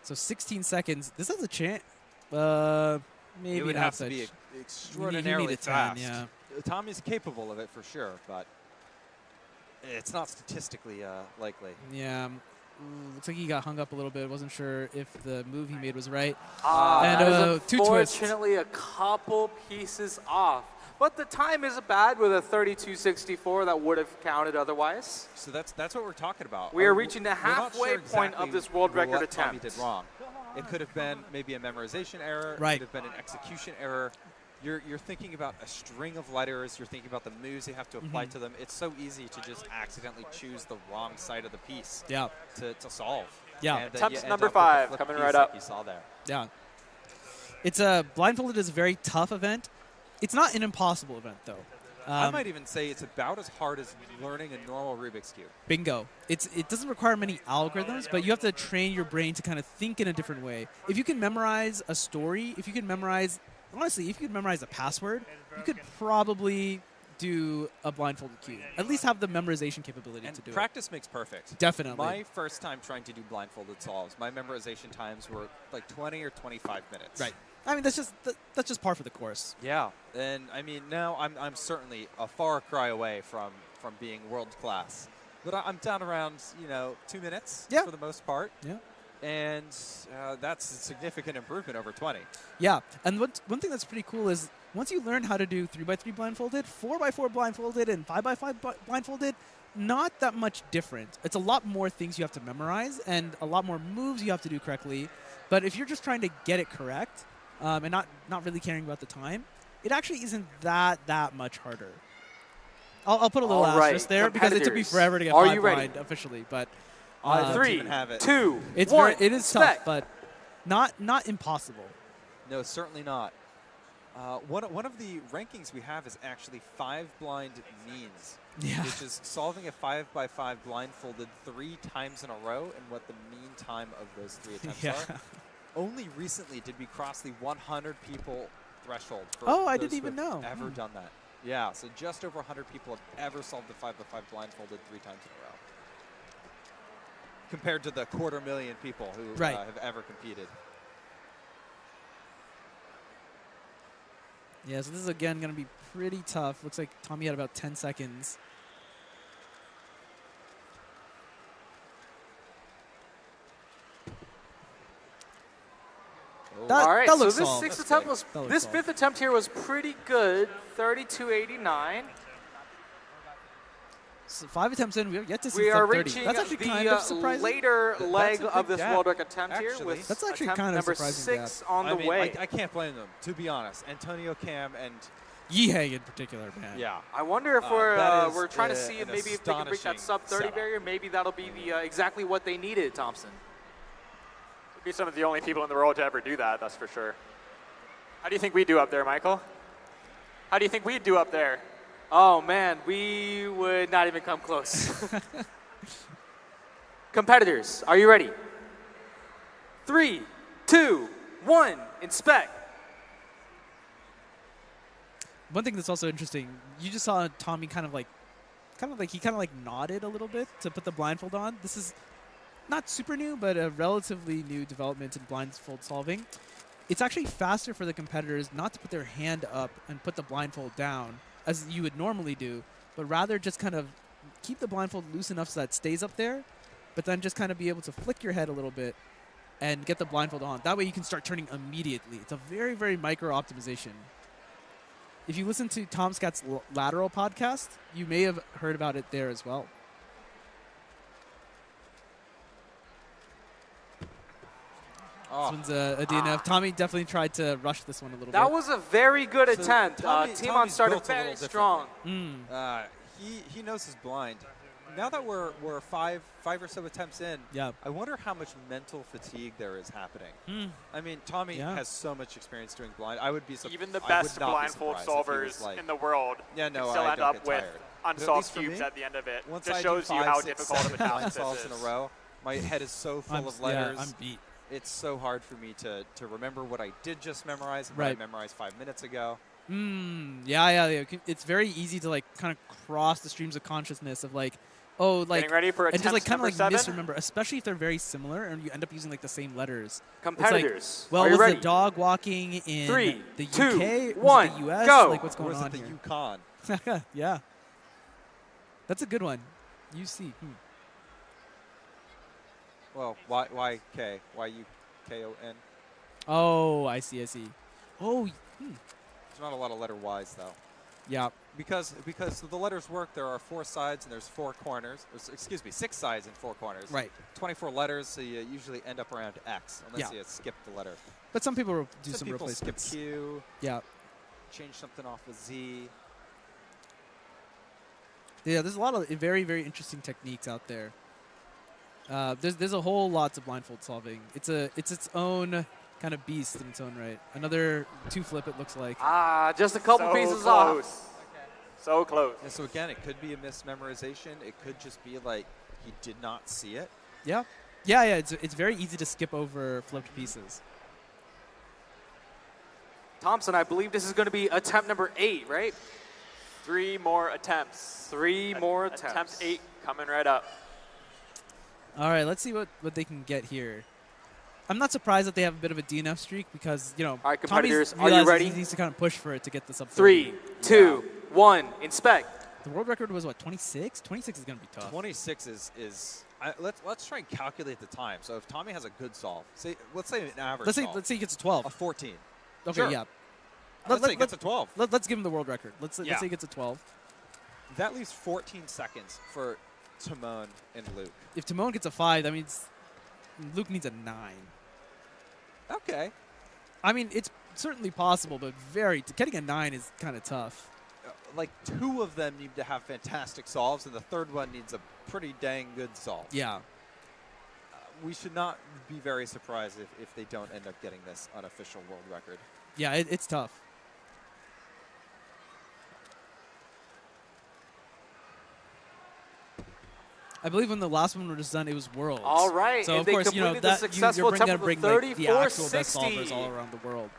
So 16 seconds. This has a chance. Maybe It would not have to such. be You extraordinarily need a 10, fast. yeah. Tommy's capable of it for sure, but it's not statistically likely. Yeah. Looks like he got hung up a little bit. Wasn't sure if the move he made was right. And And, 2 twists. unfortunately a couple pieces off. But the time isn't bad with a 32.64 that would have counted otherwise. So that's what we're talking about. We are reaching the We're not halfway sure point exactly of this world record what Tommy attempt. did wrong. It could have been maybe a memorization error. Right. It could have been an execution error. You're thinking about a string of letters. You're thinking about the moves you have to apply to them. It's so easy to just accidentally choose the wrong side of the piece Yeah. to solve. Yeah. And then Attempt you end number up with the 5 flipped coming piece right like up. you saw there. Yeah. It's blindfolded is a very tough event. It's not an impossible event though. I might even say it's about as hard as learning a normal Rubik's Cube. Bingo. It doesn't require many algorithms, but you have to train your brain to kind of think in a different way. If you can memorize a story, if you can memorize, honestly, if you could memorize a password, you could probably do a blindfolded cube. At least have the memorization capability And to do practice makes perfect. Definitely. My first time trying to do blindfolded solves, my memorization times were like 20 or 25 minutes. Right. I mean, that's just par for the course. Yeah, and I mean now I'm certainly a far cry away from being world class, but I'm down around 2 minutes for the most part. Yeah. And that's a significant improvement over 20. Yeah, and one thing that's pretty cool is once you learn how to do 3x3 blindfolded, 4x4 blindfolded, and 5x5 blindfolded, not that much different. It's a lot more things you have to memorize and a lot more moves you have to do correctly. But if you're just trying to get it correct and not really caring about the time, it actually isn't that much harder. I'll put a little asterisk there because it took me forever to get 5 blind officially, but. I don't 3, even have it. 2, It's 1. it is tough, but not impossible. No, certainly not. One of the rankings we have is actually 5 blind means, which is solving a 5x5 blindfolded 3 times in a row and what the mean time of those 3 attempts are. Only recently did we cross the 100 people threshold. For I those didn't even who have know. ever done that. Yeah, so just over 100 people have ever solved the 5x5 blindfolded 3 times in a row, compared to the 250,000 people who have ever competed. Yeah, so this is, again, going to be pretty tough. Looks like Tommy had about 10 seconds. All right, that so looks this solved. sixth attempt was this fifth attempt here was pretty good, 32.89. So 5 attempts in, we have yet to see We are 30. reaching That's actually kind of the surprising. later leg a of big this gap, world record attempt here actually. with That's actually attempt kind of number surprising 6 on the way. I can't blame them, to be honest. Antonio Cam and Yihang in particular, man. yeah. I wonder if we're trying to see an maybe if they can break that sub 30 setup. barrier. Maybe that'll be the exactly what they needed, Thompson. We'd be some of the only people in the world to ever do that, that's for sure. How do you think we do up there, Michael? How do you think we'd do up there? Oh man, we would not even come close. Competitors, are you ready? 3, 2, 1, inspect. One thing that's also interesting, you just saw Tommy kind of like nodded a little bit to put the blindfold on. This is not super new, but a relatively new development in blindfold solving. It's actually faster for the competitors not to put their hand up and put the blindfold down as you would normally do, but rather just kind of keep the blindfold loose enough so that it stays up there, but then just kind of be able to flick your head a little bit and get the blindfold on. That way you can start turning immediately. It's a very, very micro optimization. If you listen to Tom Scott's Lateral podcast, you may have heard about it there as well. Oh. This one's a DNF. Tommy definitely tried to rush this one a little bit. That was a very good attempt. Tommy- Timon Tommy's started built a little very differently. strong. He knows his blind. Now that we're five or so attempts in, I wonder how much mental fatigue there is happening. I mean, Tommy has so much experience doing blind. I would be surprised. Even the best blindfold solvers in the world can still end up with unsolved cubes at the end of it. Once Just I shows do you 5, how 6, difficult of a 7 challenge solves this in is. a row. My head is so full of letters. Yeah, I'm beat. It's so hard for me to remember what I did just memorize and what I memorized 5 minutes ago. Yeah. It's very easy to like kind of cross the streams of consciousness of like, getting ready for and just like kind of like 7? misremember, especially if they're very similar and you end up using like the same letters. Competitors, well, are you was ready? the dog walking in 3, the 2, UK? 1, was it the US? go. Like what's going Or was on it the here? Yukon? Yeah, that's a good one. UC. Well, Y-K? Y-U-K-O-N? Oh, I see. Oh, There's not a lot of letter Y's, though. yeah. Because the letters work, there are 4 sides and there's 4 corners. Excuse me, 6 sides and 4 corners. Right. 24 letters, so you usually end up around X, unless you skip the letter. But some people do some people skip replacements. Q. Yeah. Change something off with Z. Yeah, there's a lot of very, very interesting techniques out there. There's a whole lot to blindfold solving. It's its own kind of beast in its own right. Another 2 flip, it looks like. Just a couple So pieces close. off. So close. Yeah, so again, it could be a mismemorization. It could just be like he did not see it. Yeah. It's very easy to skip over flipped pieces. Thompson, I believe this is going to be attempt number 8, right? 3 more attempts. 3 more attempts. Attempt 8 coming right up. All right, let's see what they can get here. I'm not surprised that they have a bit of a DNF streak because, you know, All right, Tommy's competitors, are you realized ready? He needs to kind of push for it to get this up. 3, 2, 1, inspect. The world record was what, 26? 26 is going to be tough. 26 is let's try and calculate the time. So if Tommy has a good solve, let's say an average solve. Let's say he gets a 12. A 14. Okay, Sure. yeah. Let's say he gets a 12. Let's give him the world record. Let's say he gets a 12. That leaves 14 seconds for Timon and Luke. If Timon gets a 5, that means Luke needs a 9. Okay. I mean, it's certainly possible, but getting a 9 is kind of tough. Like 2 of them need to have fantastic solves, and the third one needs a pretty dang good solve. Yeah. We should not be very surprised if they don't end up getting this unofficial world record. Yeah, it's tough. I believe when the last one was done, it was Worlds. All right, So and of they course, you know completed the that successful you're going to attempt bring of like, the actual best 3460. solvers all around the world.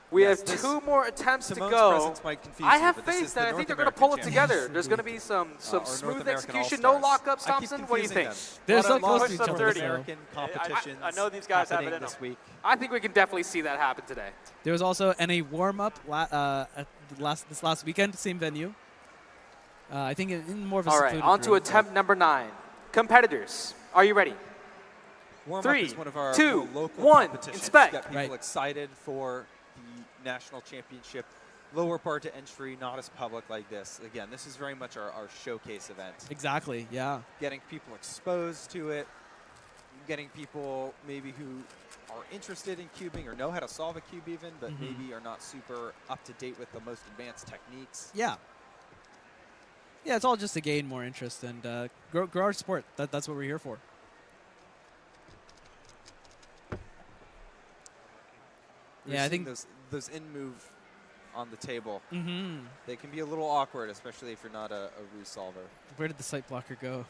We Yes, have this- 2 more attempts to Timon's go. presence might confuse I you, have but this faith is that the I think North they're going to American pull it together. Championship. There's going to be some Or North smooth American execution, no All-Stars. lockup, I keep Thompson. What do you confusing think? them. They're so Lot of close to North each other. American competitions I know these guys have it happening in this them. week. I think we can definitely see that happen today. There was also a warm-up at this last weekend, same venue. I think in more of a All right, secluded on to room. attempt number 9. Competitors, are you ready? Warm-up 3, is one of our 2, local 1, competitions. inspect. Get people Right. excited for the national championship. Lower part to entry, not as public like this. Again, this is very much our showcase event. Exactly, yeah. Getting people exposed to it, getting people maybe who are interested in cubing or know how to solve a cube even, but maybe are not super up to date with the most advanced techniques. Yeah. Yeah, it's all just to gain more interest and grow our support. That's what we're here for. We're Yeah, I seeing think those in-move on the table. Mm-hmm. They can be a little awkward, especially if you're not a ruse solver. Where did the sight blocker go?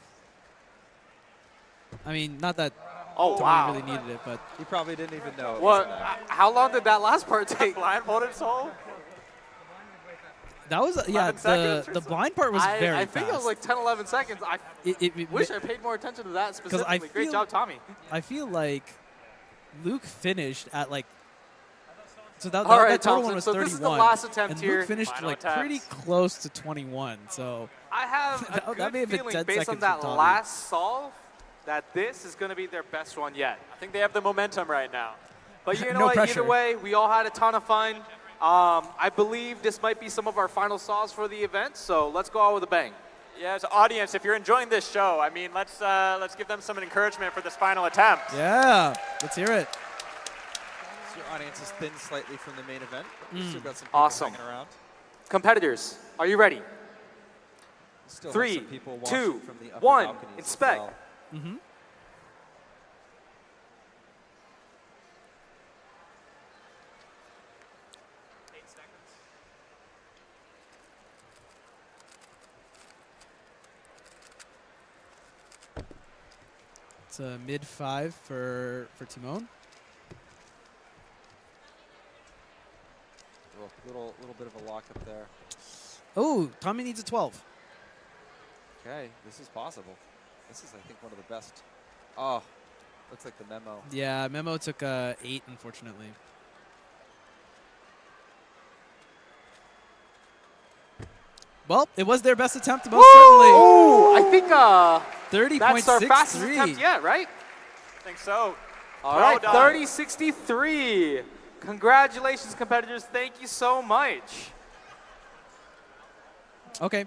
I mean, not that Oh, Tommy wow. really needed it, but He probably didn't even know. It What? was there. How long did that last part take? Blindfolded soul? that was 11 seconds or the so? blind part was very I fast. think it was like 10, 11 seconds. I wish I paid more attention to that specifically. Great feel- job, Tommy. I feel like Luke finished at like. So that, All that, right, that total Thompson, one was so 31. this is the last attempt and here. Luke finished Final like attempts. pretty close to 21. So I have That- a that may good have been feeling 10 based on seconds that for Tommy. last solve that this is going to be their best one yet. I think they have the momentum right now. But you know No what? pressure. Either way, we all had a ton of fun. I believe this might be some of our final solves for the event, so let's go out with a bang. Yeah, as an audience, if you're enjoying this show, I mean, let's give them some encouragement for this final attempt. yeah, let's hear it. So your audience is thin slightly from the main event. But we've still got some people Awesome. hanging around. Competitors, are you ready? Still have 3, some people watching 2, from the upper 1, balconies as inspect. well. Mm-hmm. It's a mid-5 for Timon. Little bit of a lockup there. Oh, Tommy needs a 12. Okay, this is possible. This is, I think, one of the best. Oh, looks like the memo. Yeah, Memo took 8, unfortunately. Well, it was their best attempt, most certainly. Ooh, I think 30.63. that's our fastest attempt yet, right? I think so. All Well right, done. 30.63. Congratulations, competitors. Thank you so much. Okay.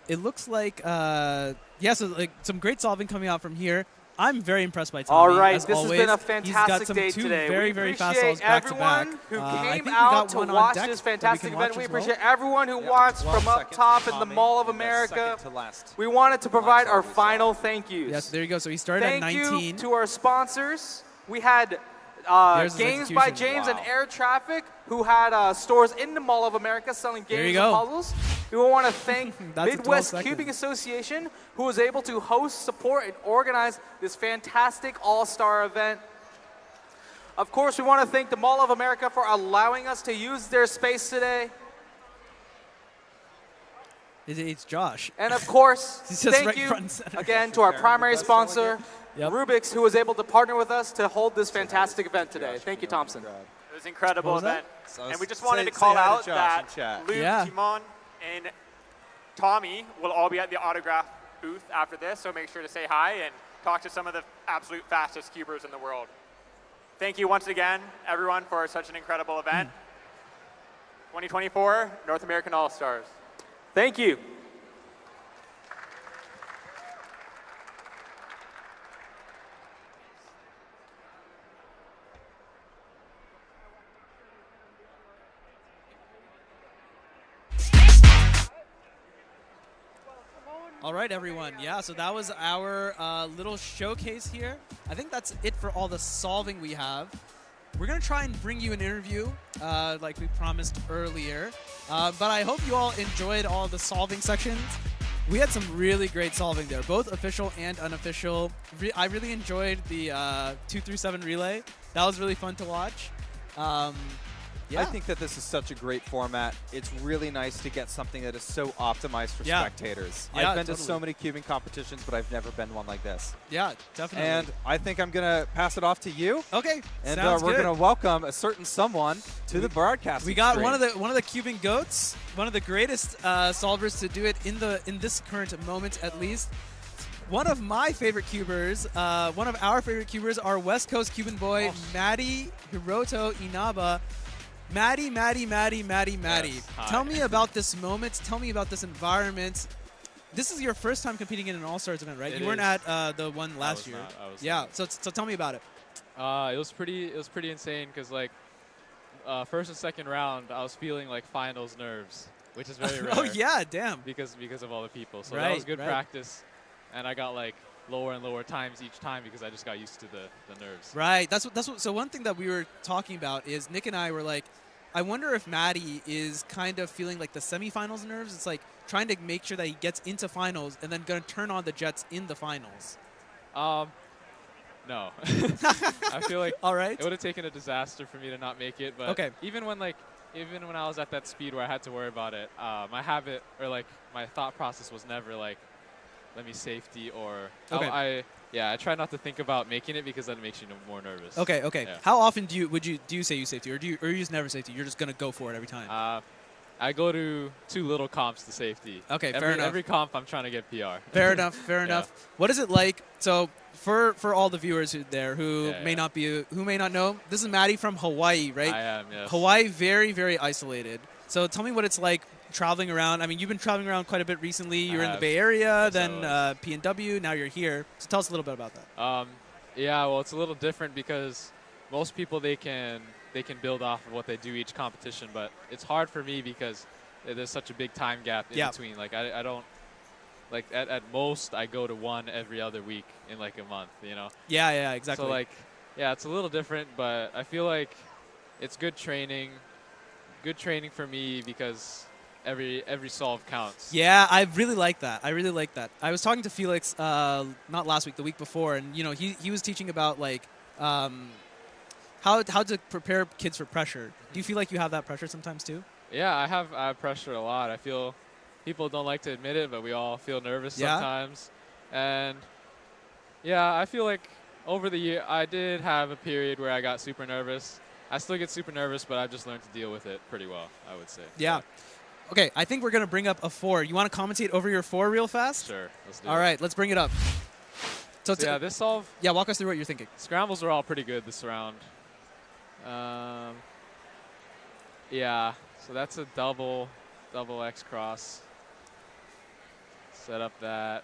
It looks like, so like some great solving coming out from here. I'm very impressed by Tommy. All right, as this always. has been a He's got fantastic some day two today. very, We very fast appreciate solves back to back. everyone who I came think we out got to one on watch deck this that we fantastic can event. watch We as well. appreciate everyone who Yeah, watched 12 from up seconds top for in the Tommy, Mall of and the America. second to last. We wanted to provide our solve final thank yous. Yes, there you go. So he started at Thank 19. you to our sponsors. We had There's his Games by execution. James and Wow. Air Traffic, who had stores in the Mall of America selling There you games and go. puzzles. We want to thank That's a 12 Midwest seconds. Cubing Association, who was able to host, support, and organize this fantastic all-star event. Of course, we want to thank the Mall of America for allowing us to use their space today. It's Josh. And of course, He's just thank right you front and center. again to our Sharing primary with us, sponsor, Yep. Rubik's, who was able to partner with us to hold this fantastic event today. Thank you, Thompson. It was an incredible What was event. So And we just say- wanted to say call hi to out Josh that in chat. Luke, Yeah. Timon, and Tommy will all be at the autograph booth after this, so make sure to say hi and talk to some of the absolute fastest cubers in the world. Thank you once again, everyone, for such an incredible event. 2024 North American All-Stars. Thank you. All right, everyone. Yeah, so that was our little showcase here. I think that's it for all the solving we have. We're going to try and bring you an interview like we promised earlier. But I hope you all enjoyed all the solving sections. We had some really great solving there, both official and unofficial. I really enjoyed the 2-through-7 relay. That was really fun to watch. Yeah. I think that this is such a great format. It's really nice to get something that is so optimized for Yeah. spectators. Yeah, I've been to totally. so many cubing competitions, but I've never been one like this. Yeah, definitely. And I think I'm going to pass it off to you. okay, And sounds we're good. going to welcome a certain someone to the broadcast. We got one of the cubing goats, one of the greatest solvers to do it in this current moment, at least. One of my favorite cubers, one of our favorite cubers, our West Coast Cuban boy, Maddie Hiroto Inaba. Maddie. Yes, hi. Tell me about this moment. Tell me about this environment. This is your first time competing in an All-Stars event, right? It you weren't is. at the one last year. I was Yeah. So tell me about it. not. It was pretty insane because like first and second round, I was feeling like finals nerves, which is very rare. Oh yeah, damn. Because of all the people. So Right, that was good right. practice, and I got like lower and lower times each time because I just got used to the nerves. Right. That's what. So one thing that we were talking about is Nick and I were like, I wonder if Maddie is kind of feeling like the semifinals nerves. It's like trying to make sure that he gets into finals and then going to turn on the Jets in the finals. No. I feel like All right. it would have taken a disaster for me to not make it. But Okay. even when I was at that speed where I had to worry about it, my habit or like my thought process was never like, let me safety or Okay. I try not to think about making it because that makes you more nervous. Okay. Yeah. How often do you say you safety, or you just never safety? You're just gonna go for it every time. I go to 2 little comps to safety. Okay, fair enough. Every comp I'm trying to get PR. Fair enough. Fair enough. What is it like? So for all the viewers who Yeah, may yeah. not know, this is Maddie from Hawaii, right? I am, yes. Hawaii, very, very isolated. So tell me what it's like traveling around. I mean, you've been traveling around quite a bit recently. You were in the have. Bay Area, Yes, I then was. P&W, now you're here. So tell us a little bit about that. Yeah, well, it's a little different because most people they can build off of what they do each competition, but it's hard for me because there's such a big time gap in Yeah. between. Like I don't like at most I go to one every other week in like a month, you know. Yeah, exactly. So like yeah, it's a little different, but I feel like it's good training for me because every solve counts. Yeah, I really like that. I was talking to Felix not last week, the week before, and you know he was teaching about like how to prepare kids for pressure. Do you feel like you have that pressure sometimes too? Yeah, I have pressure a lot. I feel people don't like to admit it, but we all feel nervous Yeah. sometimes. And yeah, I feel like over the year I did have a period where I got super nervous. I still get super nervous, but I've just learned to deal with it pretty well, I would say. Yeah. Okay, I think we're gonna bring up a 4. You want to commentate over your 4 real fast? Sure, let's do All it. right, let's bring it up. So So yeah, this solve, yeah, walk us through what you're thinking. scrambles are all pretty good this round. Yeah, so that's a double X cross. Set up that.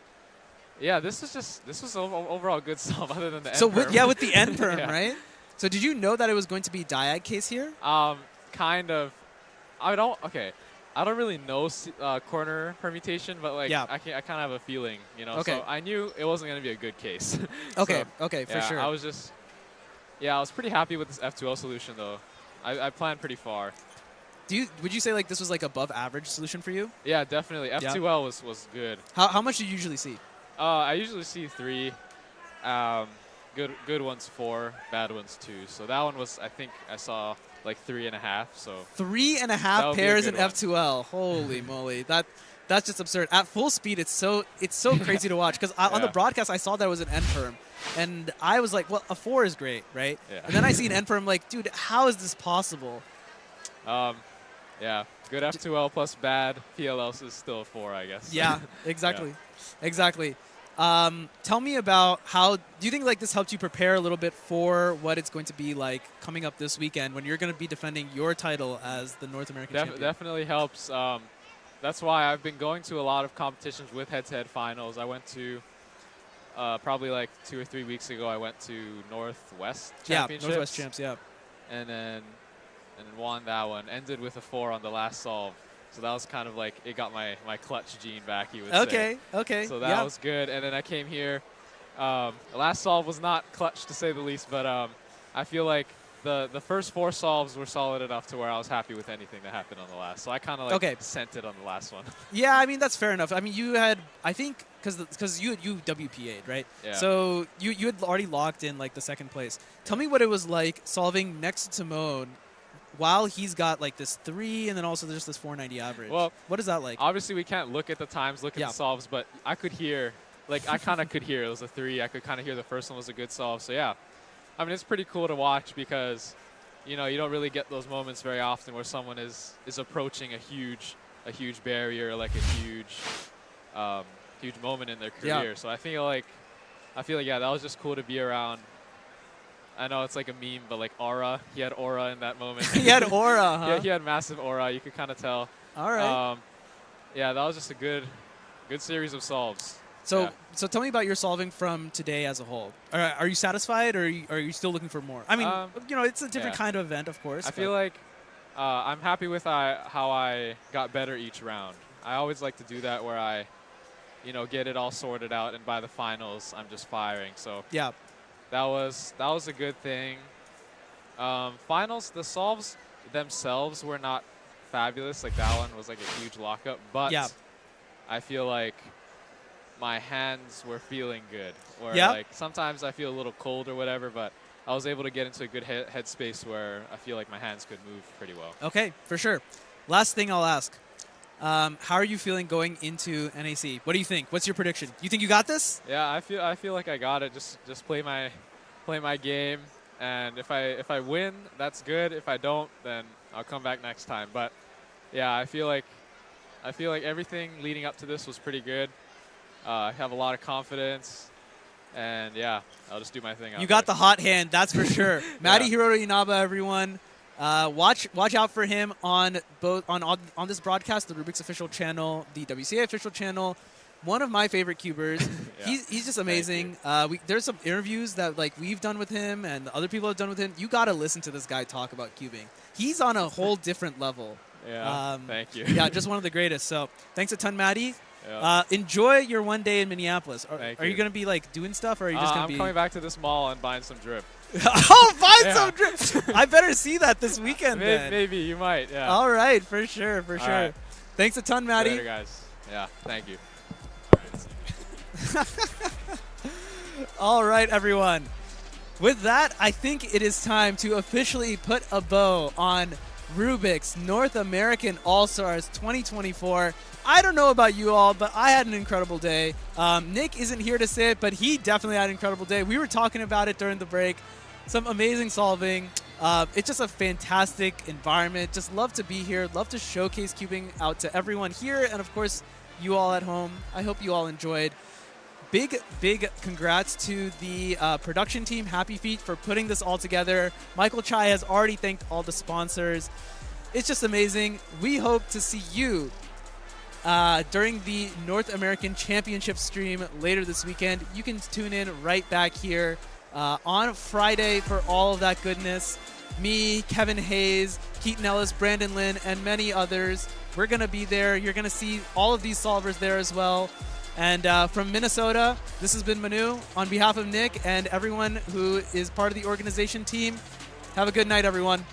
Yeah, this was overall good solve other than the So end with perm. with the end perm, Yeah. right? So did you know that it was going to be diag case here? Kind of. I don't really know corner permutation, but like Yeah. I kind of have a feeling, you know. Okay. So I knew it wasn't going to be a good case. Okay, So, okay, for yeah, sure. I was pretty happy with this F2L solution though. I planned pretty far. Would you say like this was like above average solution for you? Yeah, definitely. F2L was good. How much do you usually see? I usually see 3. Good ones 4, bad ones 2. So that one was, I think I saw like 3.5. So 3.5 That would be a pairs in good one. F2L. Holy moly, That's just absurd. At full speed, it's so crazy to watch because on the broadcast I saw that it was an end perm, and I was like, well, a 4 is great, right? Yeah. And then I see an end perm, like, dude, how is this possible? Yeah, good F2L plus bad PLLs is still a 4, I guess. Yeah, exactly, exactly. Tell me about how do you think like this helped you prepare a little bit for what it's going to be like coming up this weekend when you're going to be defending your title as the North American champion? Definitely helps. That's why I've been going to a lot of competitions with head-to-head finals. I went to probably like 2 or 3 weeks ago. I went to Northwest Championships. Yeah, Northwest Champs. Yeah. And then won that one. Ended with a 4 on the last solve. So that was kind of like, it got my clutch gene back, you would say. Okay. So that was good. And then I came here. The last solve was not clutch, to say the least, but I feel like the first 4 solves were solid enough to where I was happy with anything that happened on the last. So I kind of like sent it on the last one. Yeah, I mean, that's fair enough. I mean, you had, I think, because you WPA'd, right? Yeah. So you had already locked in like the second place. Tell me what it was like solving next to Timon while he's got like this 3 and then also there's this 490 average. Well, what is that like? Obviously, we can't look at the times, look at the solves, but I could hear, like I kind of could hear it was a 3. I could kind of hear the first one was a good solve. So yeah, I mean, it's pretty cool to watch because, you know, you don't really get those moments very often where someone is approaching a huge barrier, like a huge moment in their career. So I feel like yeah, that was just cool to be around. I know it's like a meme, but like aura. He had aura in that moment. He had aura, huh? Yeah, he had massive aura. You could kind of tell. All right. Yeah, that was just a good series of solves. So tell me about your solving from today as a whole. Are you satisfied, or are you still looking for more? I mean, you know, it's a different kind of event, of course. I feel like I'm happy with how I got better each round. I always like to do that where I, you know, get it all sorted out, and by the finals, I'm just firing. So yeah. That was a good thing. Finals, the solves themselves were not fabulous. Like that one was like a huge lockup, but I feel like my hands were feeling good. Where like sometimes I feel a little cold or whatever, but I was able to get into a good headspace where I feel like my hands could move pretty well. Okay, for sure. Last thing I'll ask. How are you feeling going into NAC? What do you think? What's your prediction? You think you got this? Yeah, I feel like I got it. Just play my game, and if I win, that's good. If I don't, then I'll come back next time. But yeah, I feel like everything leading up to this was pretty good. I have a lot of confidence, and yeah, I'll just do my thing. You got the hot hand, that's for sure. Madi Hiroto Inaba, everyone. Watch out for him on this broadcast, the Rubik's official channel, the WCA official channel. One of my favorite cubers. He's just amazing. There's some interviews that like we've done with him and other people have done with him. You got to listen to this guy talk about cubing. He's on a whole different level. Yeah. Thank you. Yeah, just one of the greatest. So thanks a ton, Maddie. Yeah. Enjoy your one day in Minneapolis. Are you going to be like doing stuff, or are you just going to be? I'm coming back to this mall and buying some drip. Find some drip. I better see that this weekend. Maybe you might. Yeah. All right, for sure. Right. Thanks a ton, Maddie. Later, guys. Yeah. Thank you. All right, everyone. With that, I think it is time to officially put a bow on Rubik's North American All-Stars 2024. I don't know about you all, but I had an incredible day. Nick isn't here to say it, but he definitely had an incredible day. We were talking about it during the break. Some amazing solving. It's just a fantastic environment. Just love to be here. Love to showcase cubing out to everyone here and, of course, you all at home. I hope you all enjoyed. Big congrats to the production team, Happy Feet, for putting this all together. Michael Chai has already thanked all the sponsors. It's just amazing. We hope to see you during the North American Championship stream later this weekend. You can tune in right back here on Friday for all of that goodness. Me, Kevin Hayes, Keaton Ellis, Brandon Lin, and many others. We're going to be there. You're going to see all of these solvers there as well. And from Minnesota, this has been Manu. On behalf of Nick and everyone who is part of the organization team, have a good night, everyone.